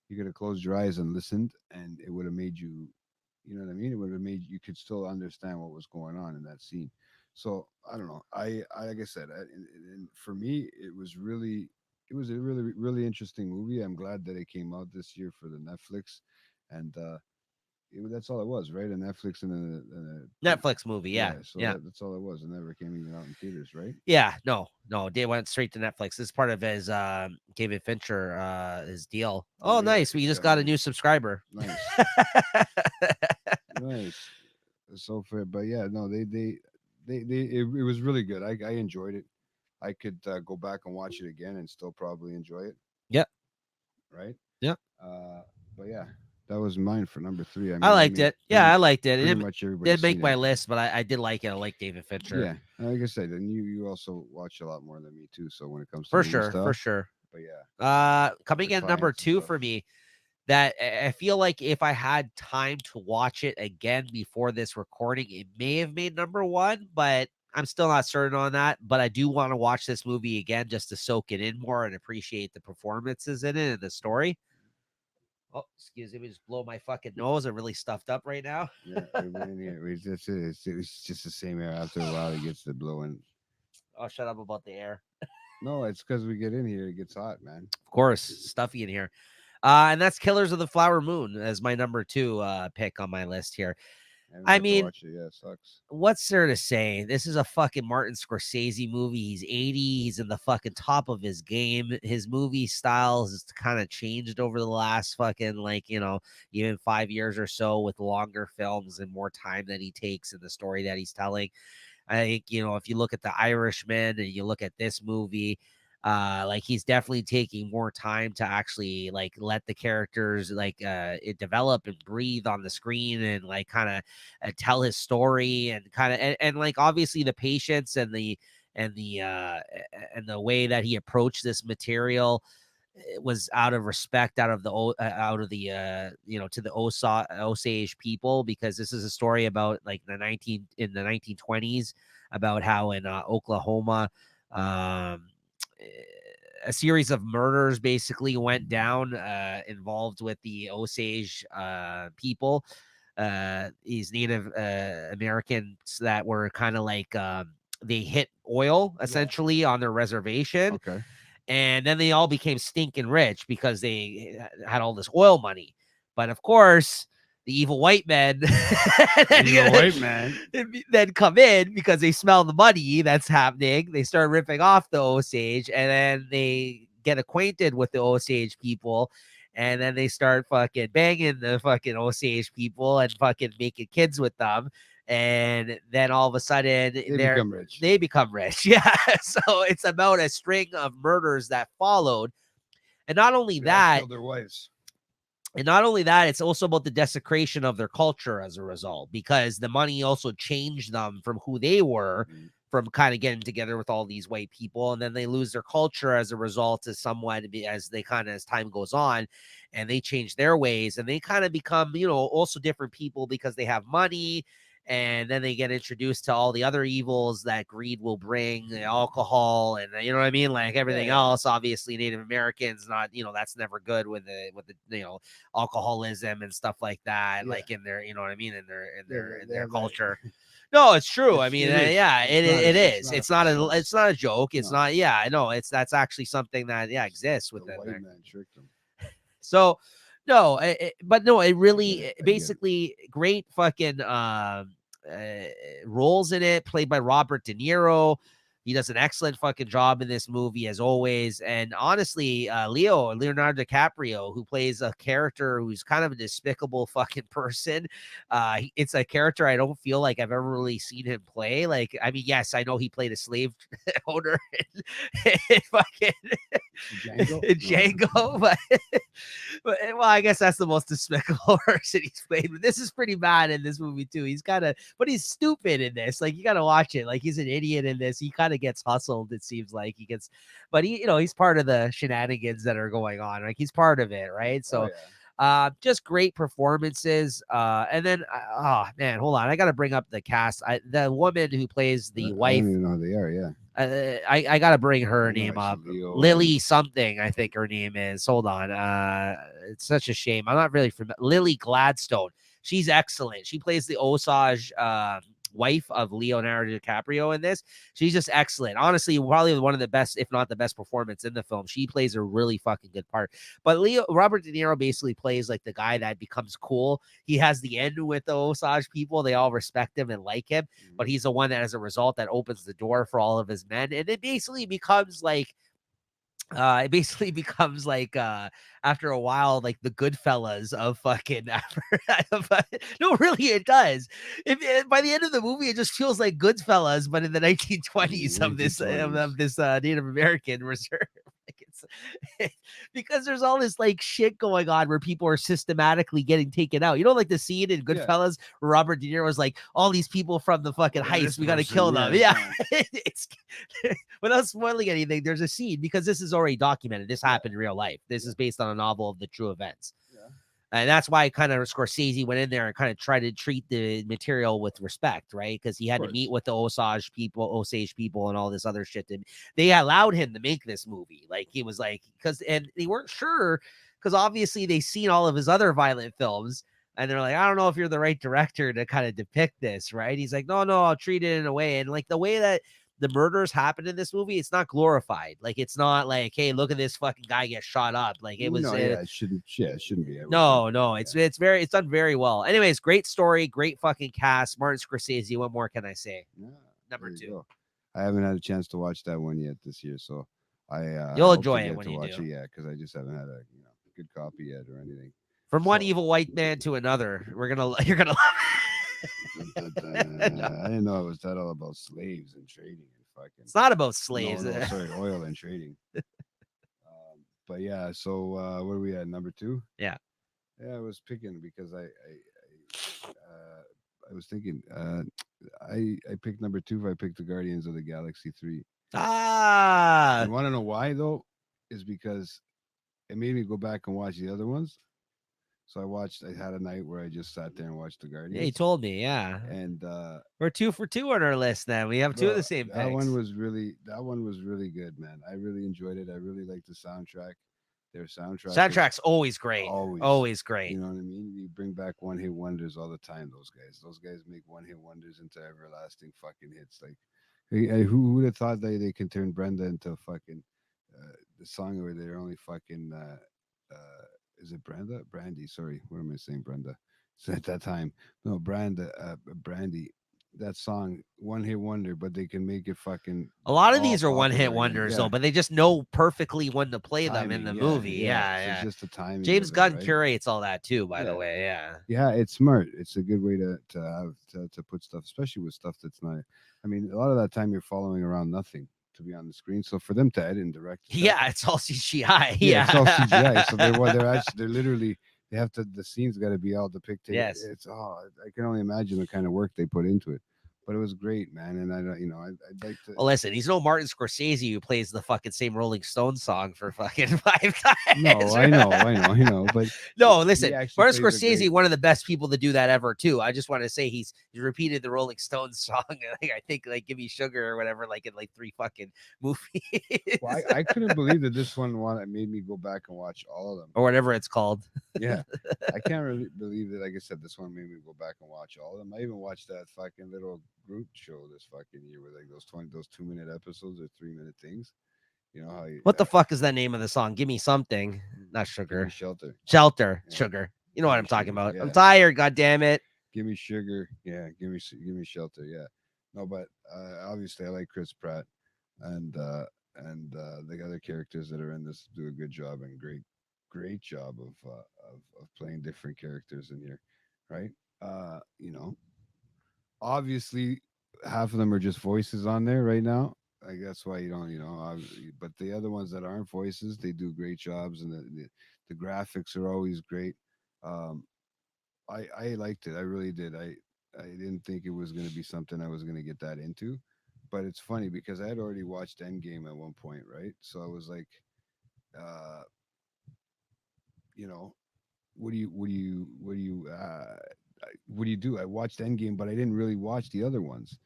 You could have closed your eyes and listened, and it would have made you. You know what I mean? It would have made you could still understand what was going on in that scene. So I don't know. I like I said, and for me, it was a really interesting movie. I'm glad that it came out this year for the Netflix, and that's all it was, right? A Netflix and Netflix movie. Yeah, yeah. So yeah, that's all it was. It never came even out in theaters, right? yeah. No, no, they went straight to Netflix. This is part of his David Fincher his deal. Oh Oh, yeah, nice. We he's just got got a money. new subscriber. Nice, nice. So fair, but yeah, no, it was really good. I enjoyed it. I could go back and watch it again and still probably enjoy it, Yep. right? Yep. Uh, but yeah, that was mine for number 3. I I mean, liked it. Yeah, I liked it. It pretty didn't, much everybody's didn't make seen my it. list, but I did like it. I like David Fincher. Yeah, like I said, and you also watch a lot more than me too. So when it comes to For movie sure, for stuff, sure. but yeah, Coming the in number clients and 2 stuff. for me, that I feel like if I had time to watch it again before this recording, it may have made number 1, but I'm still not certain on that. But I do want to watch this movie again just to soak it in more and appreciate the performances in it and the story. Oh, excuse me, just blow my fucking nose. I'm really stuffed up right now. Yeah, everybody in here, it's just the same air. After a while, it gets to blowing. Oh, shut up about the air. No, it's because we get in here, it gets hot, man. Of course, stuffy in here. And that's Killers of the Flower Moon as my number 2 pick on my list here. I haven't I got to mean, watch it. Yeah, it sucks. what's there to say? This is a fucking Martin Scorsese movie. He's 80. He's in the fucking top of his game. His movie styles has kind of changed over the last fucking, like, even 5 years or so with longer films and more time that he takes in the story that he's telling. I think, if you look at The Irishman and you look at this movie, like he's definitely taking more time to actually like let the characters like it develop and breathe on the screen and like kind of tell his story and kind of and like obviously the patience and the way that he approached this material, it was out of respect to the Osage people, because this is a story about like in the 1920s about how in Oklahoma, um, a series of murders basically went down involved with the Osage people, these Native Americans that were kind of like they hit oil essentially on their reservation, Okay. and then they all became stinking rich because they had all this oil money. But of course, the evil white men Evil white man. then come in because they smell the money that's happening. They start ripping off the Osage, and then they get acquainted with the Osage people. And then they start fucking banging the fucking Osage people and fucking making kids with them. And then all of a sudden They become rich. they become rich. Yeah. So it's about a string of murders that followed. And not only They all that, killed their wives. And not only that, it's also about the desecration of their culture as a result, because the money also changed them from who they were, Mhm. from kind of getting together with all these white people, and then they lose their culture as a result, as somewhat as they kind of, as time goes on, and they change their ways, and they kind of become, also different people because they have money. And then they get introduced to all the other evils that greed will bring, the alcohol, and you know what I mean, like everything yeah. else. Obviously, Native Americans, not, that's never good with the alcoholism and stuff like that, Yeah. like in their, you know what I mean, in their Yeah, they, in they their have that. culture. No, it's true. I mean, It is. yeah, it It's is. not a It's not a facade. joke. It's No, not. Yeah, I know. That's actually something that it's exists the within white there. man tricked them. So, no, but no, it I get really it. I get it. basically great fucking roles in it, played by Robert De Niro. He does an excellent fucking job in this movie, as always. And honestly, Leonardo DiCaprio, who plays a character who's kind of a despicable fucking person. It's a character I don't feel like I've ever really seen him play. Like, I mean, yes, I know he played a slave owner in fucking Django. Django, but well, I guess that's the most despicable person he's played. But this is pretty bad in this movie too. He's kind of, but he's stupid in this. Like, you got to watch it. Like, he's an idiot in this. He kind of gets hustled. It seems like he gets, but he's part of the shenanigans that are going on. Like, he's part of it, right? Oh So, yeah. just great performances. And then, oh man, hold on, I got to bring up the cast. The woman who plays the I don't wife, even know who they are. Yeah. I gotta bring her I know name it's up. Leo and Lily something, I think her name is. Hold on. It's such a shame. I'm not really familiar. Lily Gladstone. She's excellent. She plays the Osage wife of Leonardo DiCaprio in this. She's just excellent. Honestly, probably one of the best, if not the best performance in the film. She plays a really fucking good part. But Robert De Niro basically plays like the guy that becomes cool. He has the end with the Osage people. They all respect him and like him, but he's the one that, as a result, that opens the door for all of his men. And it basically becomes like, after a while, like the Goodfellas of fucking no, really, it does. By the end of the movie, it just feels like Goodfellas, but in the 1920s of this 1920s. of this Native American reserve. Like, it's because there's all this like shit going on where people are systematically getting taken out. Like the scene in Yeah. Goodfellas where Robert De Niro was like, all these people from the fucking Look at heist, this we got to person, kill them. yeah. It's without spoiling anything, there's a scene, because this is already documented. This happened in real life. This is based on a novel of the true events. Yeah. And that's why kind of Scorsese went in there and kind of tried to treat the material with respect, right? Because he had to meet with the Osage people and all this other shit. They allowed him to make this movie. Like, he was like, and they weren't sure, because obviously they seen all of his other violent films. And they're like, I don't know if you're the right director to kind of depict this, right? He's like, no, I'll treat it in a way. And like the way that the murders happen in this movie, it's not glorified. Like, it's not like, hey, look at this fucking guy get shot up. Like, it was No, yeah, it shouldn't. Yeah, it shouldn't be. no, it's done very well. Anyways, great story, great fucking cast. Martin Scorsese. What more can I say? Yeah, Number there you 2. go. I haven't had a chance to watch that one yet this year, so I You'll hope to enjoy it get when to you watch do. it. Yeah, because I just haven't had a good copy yet or anything. From one So- evil white man to another, you're gonna love it. I didn't know it was that all about slaves and trading and fucking. It's not about slaves. No, sorry, oil and trading. But yeah, so what are we at? Number 2? Yeah. Yeah, I was picking because I was thinking I picked number 2 if I picked the Guardians of the Galaxy 3. You want to know why though? Is because it made me go back and watch the other ones. So I had a night where I just sat there and watched the Guardians. Yeah, he told me, yeah. And we're 2 for 2 on our list then. We have 2 of the same picks. that one was really good, man. I really enjoyed it. I really liked the soundtrack. Their soundtrack's always great. Always great. You know what I mean? You bring back one hit wonders all the time. Those guys make one hit wonders into everlasting fucking hits. Like, who would have thought they can turn Brenda into fucking the song where they're only fucking is it Brenda? Brandy, sorry. What am I saying, Brenda? So at that time, no, Brandy. That song, one hit wonder, but they can make it fucking. A lot of all these are one hit popular wonders, again. though, but they just know perfectly when to play them in the Timing, movie. yeah. Yeah. It's just the timing. James of it, Gunn right? curates all that too, by the Yeah. way. Yeah. Yeah, it's smart. It's a good way to put stuff, especially with stuff that's not. I mean, a lot of that time you're following around nothing to be on the screen. So for them to edit and direct, stuff, Yeah, it's all CGI. yeah, Yeah. it's all CGI. So they're actually they're literally they have to. The scenes got to be all depicted. Yes. It's I can only imagine the kind of work they put into it. But it was great, man. And I don't, I'd like to. Well, listen, he's no Martin Scorsese who plays the fucking same Rolling Stones song for fucking 5 times. No, I know. But No, he listen, actually Martin plays a Scorsese, great- one of the best people to do that ever, too. I just want to say he's repeated the Rolling Stones song, like, I think, like "Give Me Sugar" or whatever, like in like 3 fucking movies. Well, I couldn't believe that this one made me go back and watch all of them. or whatever it's called. Yeah, I can't really believe that. Like I said, this one made me go back and watch all of them. I even watched that fucking little Groot show this fucking year with like those 2-minute episodes or 3-minute things. You know how you What the fuck is that name of the song? Give me something, not Give sugar. me shelter. Shelter, Yeah. sugar. You know Give what me I'm talking sugar, about. yeah. I'm tired. God damn it. Give me sugar. Yeah, give me shelter. Yeah. No, but obviously I like Chris Pratt and the other characters that are in this do a good job and great job of playing different characters in here, right? You know, obviously half of them are just voices on there right now. Like that's why you don't, but the other ones that aren't voices, they do great jobs, and the graphics are always great. Um, I liked it. I really did. I didn't think it was going to be something I was going to get that into, but it's funny because I had already watched Endgame at one point, right? So I was like, uh, you know, what do you do? I watched Endgame, but I didn't really watch the other ones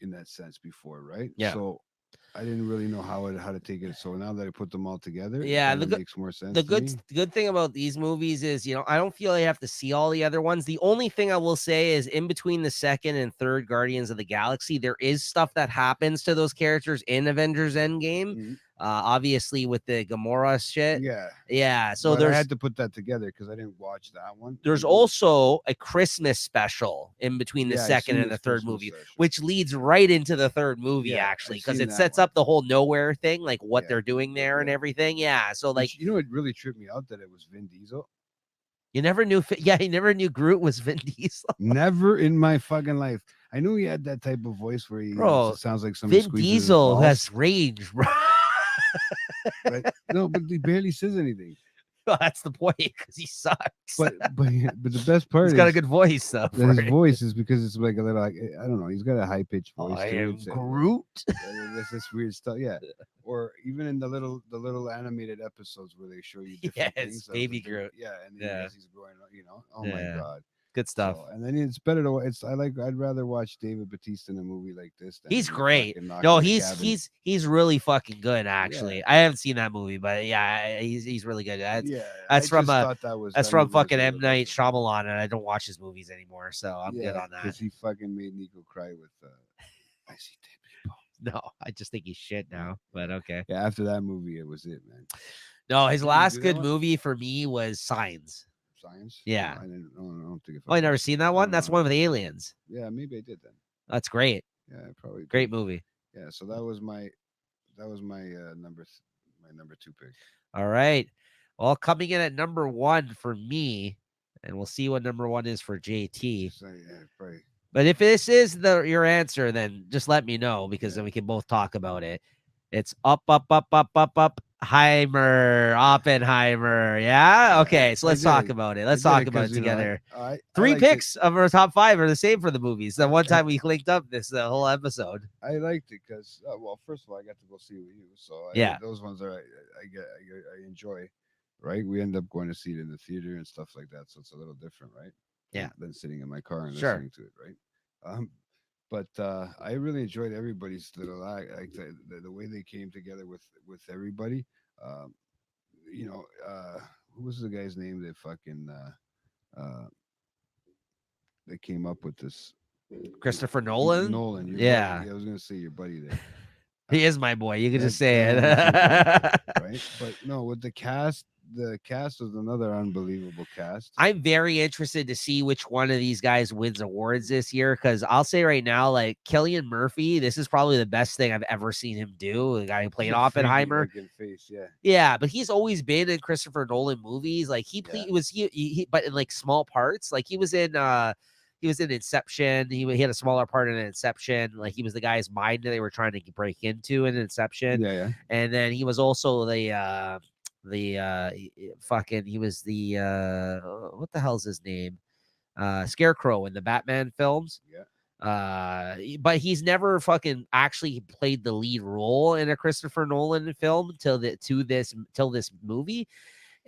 in that sense before, right? Yeah. So I didn't really know how to take it. So now that I put them all together, Yeah, it the good makes more sense. the to good me. the good thing about these movies is, I don't feel I have to see all the other ones. The only thing I will say is in between the second and third Guardians of the Galaxy, there is stuff that happens to those characters in Avengers Endgame. Mhm. Obviously with the Gamora shit. Yeah. Yeah, so But I there's had to put that together because I didn't watch that one. there's Mhm. also a Christmas special in between the Yeah, I second seen and the this third Christmas movie, special. which leads right into the third movie, Yeah, actually, I've because seen it that sets one. up the whole nowhere thing, like what Yeah, they're doing there and yeah. everything. Yeah, so like Which, it really tripped me out that it was Vin Diesel. you never knew. Yeah, you never knew Groot was Vin Diesel. Never in my fucking life. I knew he had that type of voice where he Bro, sounds like somebody Vin squeezes his Diesel balls. has range, bro. Right? No, but he barely says anything. Well, that's the point because he sucks. But the best part He's is got a good voice though. that his for it. voice is because it's like a little like I don't know. He's got a high pitched voice. I too. am It's, Groot. There's this weird stuff, yeah. Or even in the little animated episodes where they show you different Yes, things. Baby Groot. Yeah, and then Yeah. as he's growing up, oh my Yeah. god, Good stuff. So, and then it's better to I'd rather watch David Bautista in a movie like this. Than He's him great. fucking knocking No, the he's cabin. he's really fucking good. Actually, I haven't seen that movie, but yeah, he's really good. That's yeah. that's I from just thought that was that's that from movie was fucking a M little Night different. Shyamalan, and I don't watch his movies anymore, so I'm good on that. Because he fucking made Nico cry with I see dead people. No, I just think he's shit now. But okay. Yeah, after that movie, it was it, man. No, his Did you last do that good one? movie for me was Signs. Science. Yeah. No, I didn't. I don't think. Oh, you never seen that one? That's one with the. aliens. Yeah, maybe I did then. That's great. Yeah, I probably did. Great movie. Yeah, so that was my number 2 pick. All right. Well, coming in at number 1 for me, and we'll see what number 1 is for JT. So, yeah, probably. But if this is your answer, then just let me know because then we can both talk about it. It's Oppenheimer. Yeah. Okay. So let's talk about it. Let's talk about it together. 3 picks of our top 5 are the same for the movies. The one time we linked up this whole episode. I liked it because, well, first of all, I got to go see it with you, so those ones are I enjoy. Right, we end up going to see it in the theater and stuff like that, so it's a little different, right? Yeah. Than sitting in my car and Sure. listening to it, right? But I really enjoyed everybody's little act, like the way they came together with everybody. Who was the guy's name that fucking that came up with this? Christopher Nolan. Nolan, your Yeah. buddy. I was gonna say your buddy there. He is my boy. You can just say That it. was your buddy, right? But no, with the cast was another unbelievable cast. I'm very interested to see which one of these guys wins awards this year because I'll say right now, like Cillian Murphy, this is probably the best thing I've ever seen him do. The guy who played Oppenheimer. Like in face, yeah. Yeah, but he's always been in Christopher Nolan movies. Like but in like small parts. Like he was in Inception. He had a smaller part in Inception. Like he was the guy's mind that they were trying to break into in Inception. Yeah. And then he was also the fucking he was the what the hell's his name? Scarecrow in the Batman films. Yeah. But he's never fucking actually played the lead role in a Christopher Nolan film till this movie.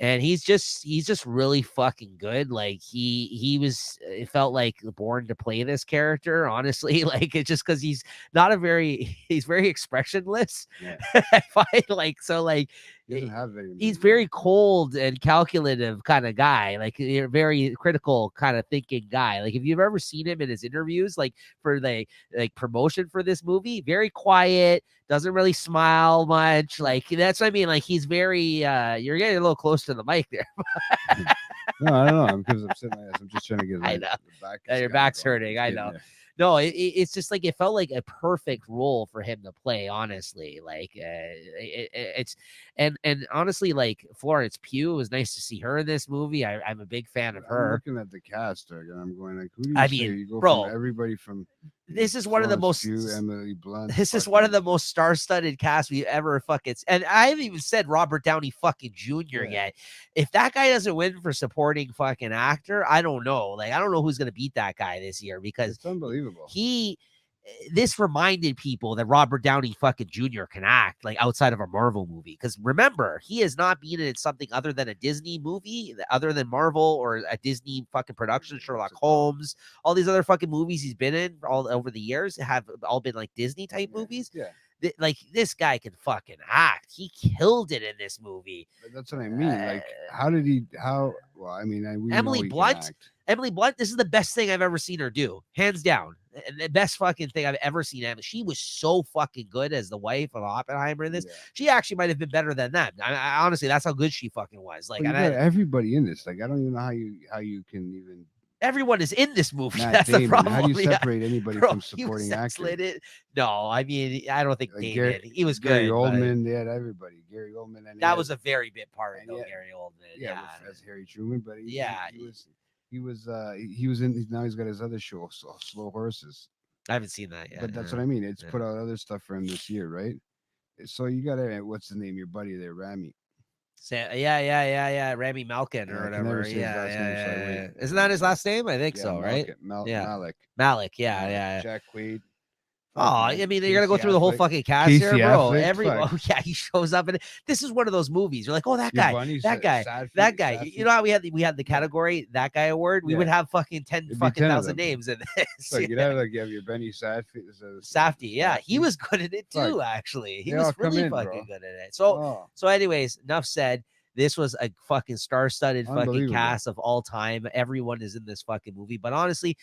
And he's just really fucking good. Like it felt like born to play this character, honestly. Like it's just because he's he's very expressionless. Yeah. I find like so like He doesn't have very he's many very roles. cold and calculative kind of guy, like a very critical kind of thinking guy. Like if you've ever seen him in his interviews, like for like promotion for this movie, very quiet, doesn't really smile much. Like that's what I mean. Like he's very you're getting a little close to the mic there. No, I don't know. Because I'm sitting my ass. I'm just trying to get I like, know. the back. Yeah, is your kinda back's going. hurting, It's I getting know. there. No, it's just like it felt like a perfect role for him to play. Honestly, like it's and honestly, like Florence Pugh, it was nice to see her in this movie. I'm a big fan of I'm her. looking at the cast, and I'm going like, who do you I say? mean, You go bro, from everybody from. This is one of the Florence most. Pugh, Emily Blunt. This is one of the most star-studded casts we ever fucking. And I haven't even said Robert Downey fucking Jr. Yeah. yet. If that guy doesn't win for supporting fucking actor, I don't know. Like I don't know who's gonna beat that guy this year because It's unbelievable. this reminded people that Robert Downey fucking Jr. can act like outside of a Marvel movie. Because remember, he has not been in something other than a Disney movie, other than Marvel or a Disney fucking production, Sherlock Holmes, all these other fucking movies he's been in all over the years have all been like Disney type movies. Yeah. Like this guy can fucking act. He killed it in this movie. But that's what I mean. Like, how did he? How? Well, I mean, we Emily know he Blunt. can act. Emily Blunt, this is the best thing I've ever seen her do, hands down. The best fucking thing I've ever seen. Emily, she was so fucking good as the wife of Oppenheimer in this. Yeah. She actually might have been better than them. I honestly, that's how good she fucking was. Like, Well, you got everybody in this. Like, I don't even know how you can even. Everyone is in this movie. Matt That's Damon. the problem. How do you separate anybody Bro, from supporting actor? No, I mean, I don't think Like Damon. He was Gary good. Oldman. They had everybody. Gary Oldman. And That was a very big part, though. yet, Gary Oldman. Yeah, as Harry Truman. But he was in. Now he's got his other show, Slow Horses. I haven't seen that yet. But that's what I mean. It's put out other stuff for him this year, right? So you got to. What's the name? Your buddy there, Rami. Yeah. Rami Malkin or whatever. Yeah. Isn't that his last name? I think so, right? Malik. Malik. Yeah. Jack Quaid. Oh, I mean, you're gonna go through the whole fucking cast here, bro. Yeah, he shows up, and this is one of those movies. You're like, oh, that guy. You know how we had the category that guy award? We would have fucking 10,000 names in this. So you'd have your Benny Safdie. Yeah, he was good at it too. Actually, he was really fucking good at it. So anyways, enough said. This was a fucking star-studded fucking cast of all time. Everyone is in this fucking movie. But honestly,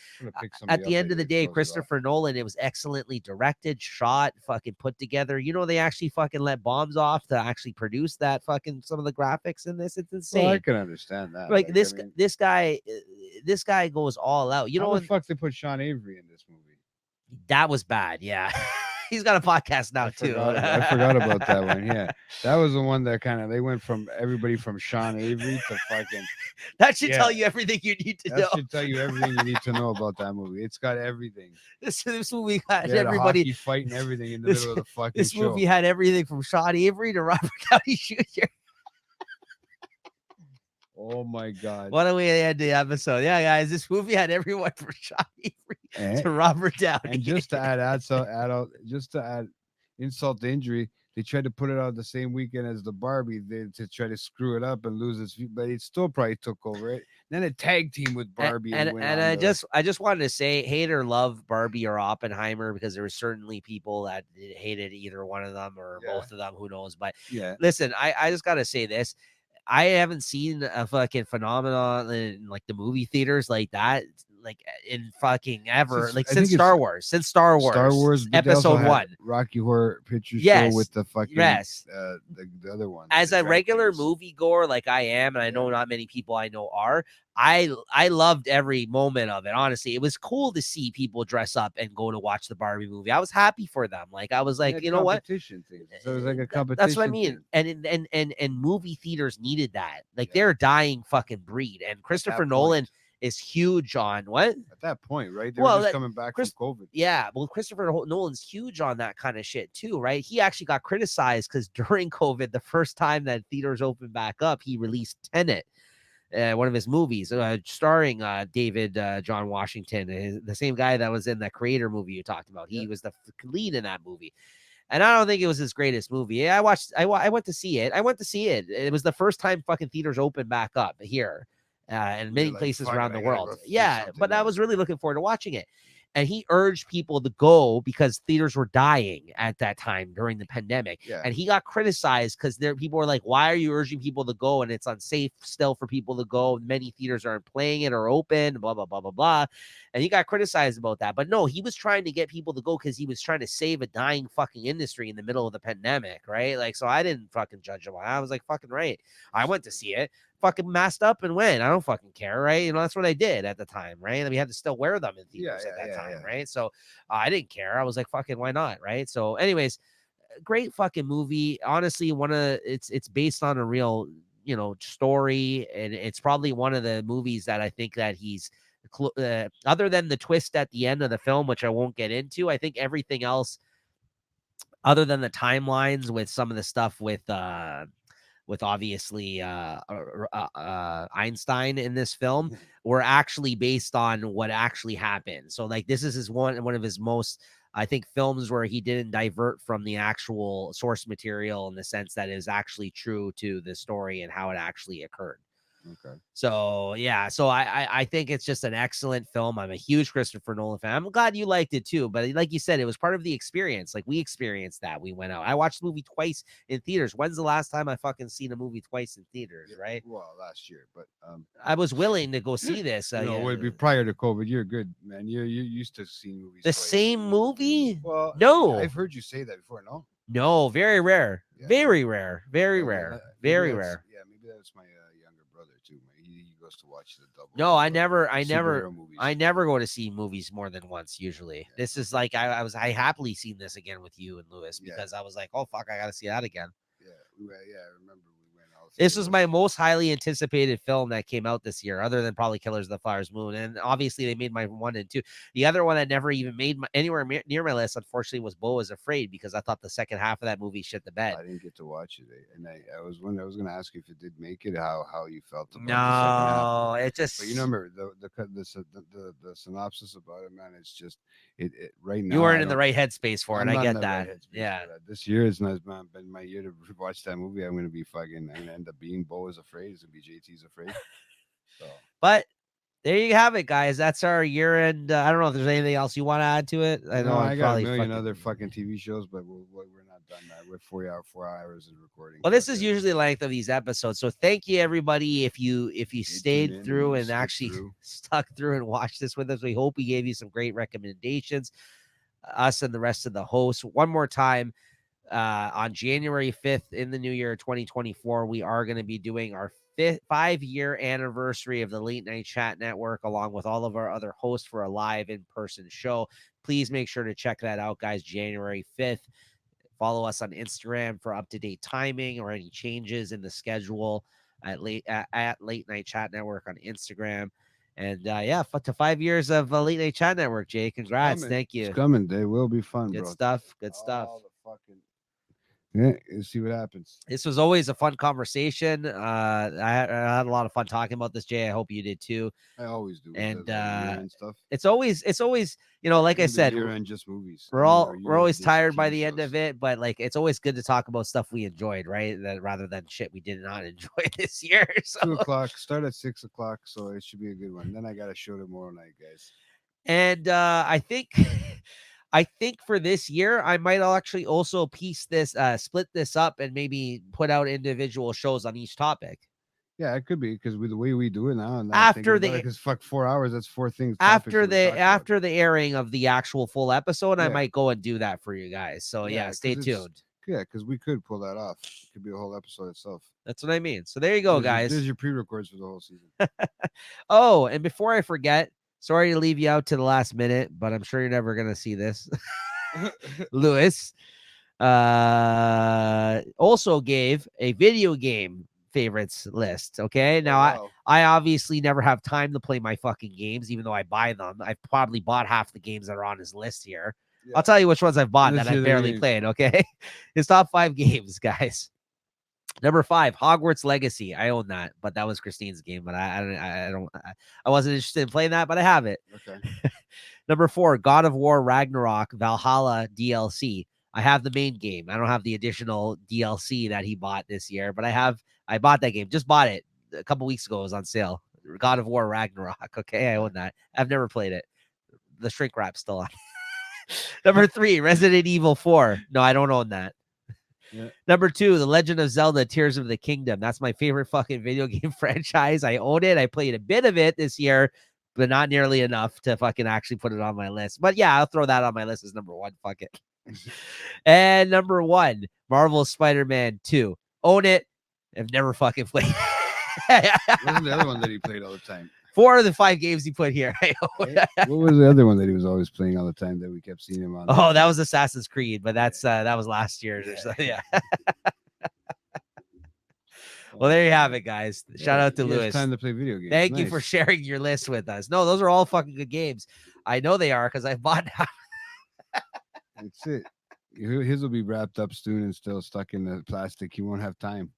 at the end of the day, Christopher Nolan, it was excellently directed, shot, fucking put together. You know, they actually fucking let bombs off to actually produce that fucking some of the graphics in this. It's insane. Well, I can understand that. Like this guy goes all out. You know what the fuck they put Sean Avery in this movie? That was bad. Yeah. He's got a podcast now too. I forgot about that one. Yeah, that was the one that they went from everybody from Sean Avery to fucking. That should tell you everything you need to know. That should tell you everything you need to know about that movie. It's got everything. This movie had everybody fighting everything in the middle of the fucking This show. movie had everything from Sean Avery to Robert Downey Jr. Oh my God. Why don't we end the episode? Yeah, guys, this movie had everyone from Sean Avery to Robert Downey. And just to add insult to injury, they tried to put it out the same weekend as the Barbie to try to screw it up and lose its view, but it still probably took over it. Then a tag team with Barbie. And I just wanted to say, hate or love Barbie or Oppenheimer, because there were certainly people that hated either one of them or both of them. Who knows? But listen, I just got to say this. I haven't seen a fucking phenomenon in like the movie theaters like that, like in fucking ever, since Star Wars. Episode 1, Rocky Horror Picture Show with the fucking the other one. As a regular moviegoer like I am, and I know not many people I know are, I loved every moment of it. Honestly, it was cool to see people dress up and go to watch the Barbie movie. I was happy for them. Like I was like, you know what? So it was like a competition. That's what I mean. And movie theaters needed that. Like they're a dying fucking breed. And Christopher Nolan is huge on what? At that point, right? They Well, were just that- coming back Chris- from COVID. Yeah, well, Christopher Nolan's huge on that kind of shit too, right? He actually got criticized because during COVID, the first time that theaters opened back up, he released Tenet, one of his movies, starring David John Washington, the same guy that was in the Creator movie you talked about. He was the lead in that movie. And I don't think it was his greatest movie. Yeah, I went to see it. It was the first time fucking theaters opened back up here and many like, places "Fuck it, around I the gotta world. go see Yeah, something but I now." was really looking forward to watching it. And he urged people to go because theaters were dying at that time during the pandemic. Yeah. And he got criticized because people were like, why are you urging people to go? And it's unsafe still for people to go. Many theaters aren't playing it or open, blah, blah, blah, blah, blah. And he got criticized about that. But no, he was trying to get people to go because he was trying to save a dying fucking industry in the middle of the pandemic, right? Like, so I didn't fucking judge him. I was like, fucking right. I went to see it, fucking masked up and went. I don't fucking care, right? You know, that's what I did at the time, right? And we had to still wear them in theaters at that time, right? So I didn't care. I was like, fucking, why not, right? So, anyways, great fucking movie. Honestly, it's based on a real, story, and it's probably one of the movies that I think that he's other than the twist at the end of the film, which I won't get into. I think everything else, other than the timelines with some of the stuff with obviously Einstein in this film, were actually based on what actually happened. So like this is one of his most, I think, films where he didn't divert from the actual source material in the sense that it was actually true to the story and how it actually occurred. Okay. So yeah, so I think it's just an excellent film. I'm a huge Christopher Nolan fan. I'm glad you liked it too. But like you said, it was part of the experience. Like we experienced that. We went out. I watched the movie twice in theaters. When's the last time I fucking seen a movie twice in theaters? Right? Well, last year, but I was willing to go see this. it would be prior to COVID. You're good, man. You're used to seeing movies. The twice. same movie? Well, No. I've heard you say that before. No, very rare. Yeah. Very rare. Very Well, rare. maybe Very that's- rare. Yeah, maybe that's my younger brother too. He goes to watch the double. No, I never superhero movies. I never go to see movies more than once usually. Yeah. This is like I happily seen this again with you and Lewis Yeah. because I was like, oh fuck, I gotta see that again. Yeah, I remember we went all. This three was of my us. most highly anticipated film that came out this year, other than probably Killers of the Flower Moon. And obviously they made my 1 and 2. The other one that never even made anywhere near my list, unfortunately, was Beau is Afraid, because I thought the second half of that movie shit the bed. I didn't get to watch it, and I was going to ask you if it did make it, how you felt about the second half. No, it just. But you remember the synopsis about it, man. It's just it right now. You weren't in the right headspace for it. I'm I not in get the that. right headspace Yeah. for that. This year has not been my year to watch that movie. I'm gonna end up being Beau is Afraid. It's gonna be JT's Afraid. So But there you have it, guys. That's our year end. I don't know if there's anything else you want to add to it. I know no, I I'm got a probably million fucking- other fucking TV shows, but we're not done that. We're 4 hours of recording. Well, this But, is usually the length of these episodes. So thank you everybody if you tuned stayed in through and and stuck actually through. stuck through and watched this with us. We hope we gave you some great recommendations. Us and the rest of the hosts. One more time, on January 5th in the new year 2024, we are going to be doing our 5-year anniversary of the Late Night Chat Network, along with all of our other hosts, for a live in-person show. Please make sure to check that out, guys. January 5th. Follow us on Instagram for up-to-date timing or any changes in the schedule at Late Night Chat Network on Instagram. And to 5 years of Late Night Chat Network, Jay. Congrats. coming. Thank you. It's coming. They will be fun, Good bro. stuff. Good stuff. All the fucking... Yeah, let's see what happens. This was always a fun conversation. I had a lot of fun talking about this, Jay. I hope you did too. I always do. with And, the year-end stuff. It's always, like I The said, year-end just movies. we're always tired by the end of it, but like it's always good to talk about stuff we enjoyed, right? Rather than shit we did not enjoy this year. So 2:00. Start at 6:00, so it should be a good one. Then I got a show tomorrow night, guys. And I think for this year, I might actually also split this up and maybe put out individual shows on each topic. Yeah, it could be because with the way we do it now, and because 4 hours, that's 4 things. After the airing of the actual full episode, I might go and do that for you guys. So Yeah, stay 'cause tuned. Yeah, because we could pull that off. It could be a whole episode itself. That's what I mean. So there you go, guys. There's your pre-records for the whole season. Oh, and before I forget, sorry to leave you out to the last minute, but I'm sure you're never gonna see this. Lewis also gave a video game favorites list. Okay. Now, wow. I obviously never have time to play my fucking games, even though I buy them. I've probably bought half the games that are on his list here. Yeah. I'll tell you which ones I've bought Let's that hear I've the barely games. played. Okay. His top 5 games, guys. Number 5, Hogwarts Legacy. I own that, but that was Christine's game. But I wasn't interested in playing that, but I have it. Okay. Number 4, God of War Ragnarok Valhalla DLC. I have the main game. I don't have the additional DLC that he bought this year, but I bought that game. Just bought it a couple weeks ago. It was on sale. God of War Ragnarok. Okay, I own that. I've never played it. The shrink wrap's still on. Number 3, Resident Evil 4. No, I don't own that. Yeah. Number 2, The Legend of Zelda Tears of the Kingdom. That's my favorite fucking video game franchise. I own it. I played a bit of it this year, but not nearly enough to fucking actually put it on my list. But yeah, I'll throw that on my list as number 1. Fuck it. And number 1, Marvel Spider-Man 2. Own it. I've never fucking played. Wasn't the other one that he played all the time? 4 of the 5 games he put here. What was the other one that he was always playing all the time that we kept seeing him on? Oh, that was Assassin's Creed, but that was last year. Yeah. Well, there you have it, guys. Shout out to He has Lewis. time to play video games. Thank you for Nice. sharing your list with us. No, those are all fucking good games. I know they are because I've bought. That's it. His will be wrapped up soon and still stuck in the plastic. He won't have time.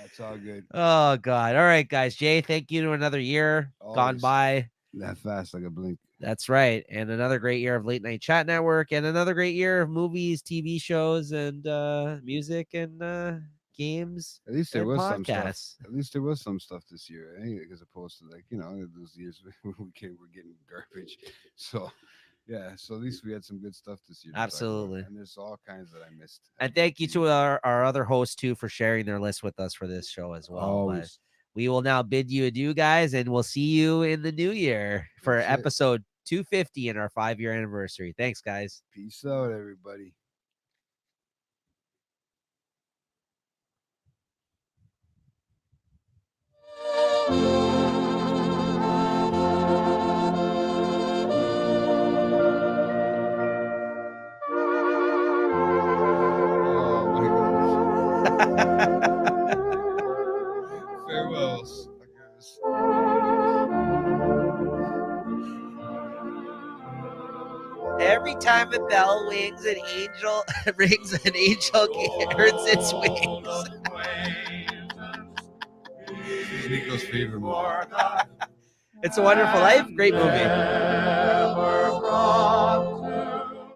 It's all good. Oh God! All right, guys. Jay, thank you to another year gone Always. by. That fast, like a blink. That's right, and another great year of Late Night Chat Network, and another great year of movies, TV shows, and music and games. At least there and was some stuff. podcasts. At least there was some stuff this year, as opposed to those years were getting garbage. So yeah, so at least we had some good stuff this year. to talk about, Absolutely. and there's all kinds that I missed. And thank you to our other hosts too for sharing their list with us for this show as well. But Always. we will now bid you adieu, guys, and we'll see you in the new year for That's it. episode 250 in our 5-year anniversary. Thanks, guys. Peace out, everybody. Oh my goodness. Farewells. Every time a bell rings, an angel earns its wings. Nico's favorite movie. It's a Wonderful Life. Great movie. Never brought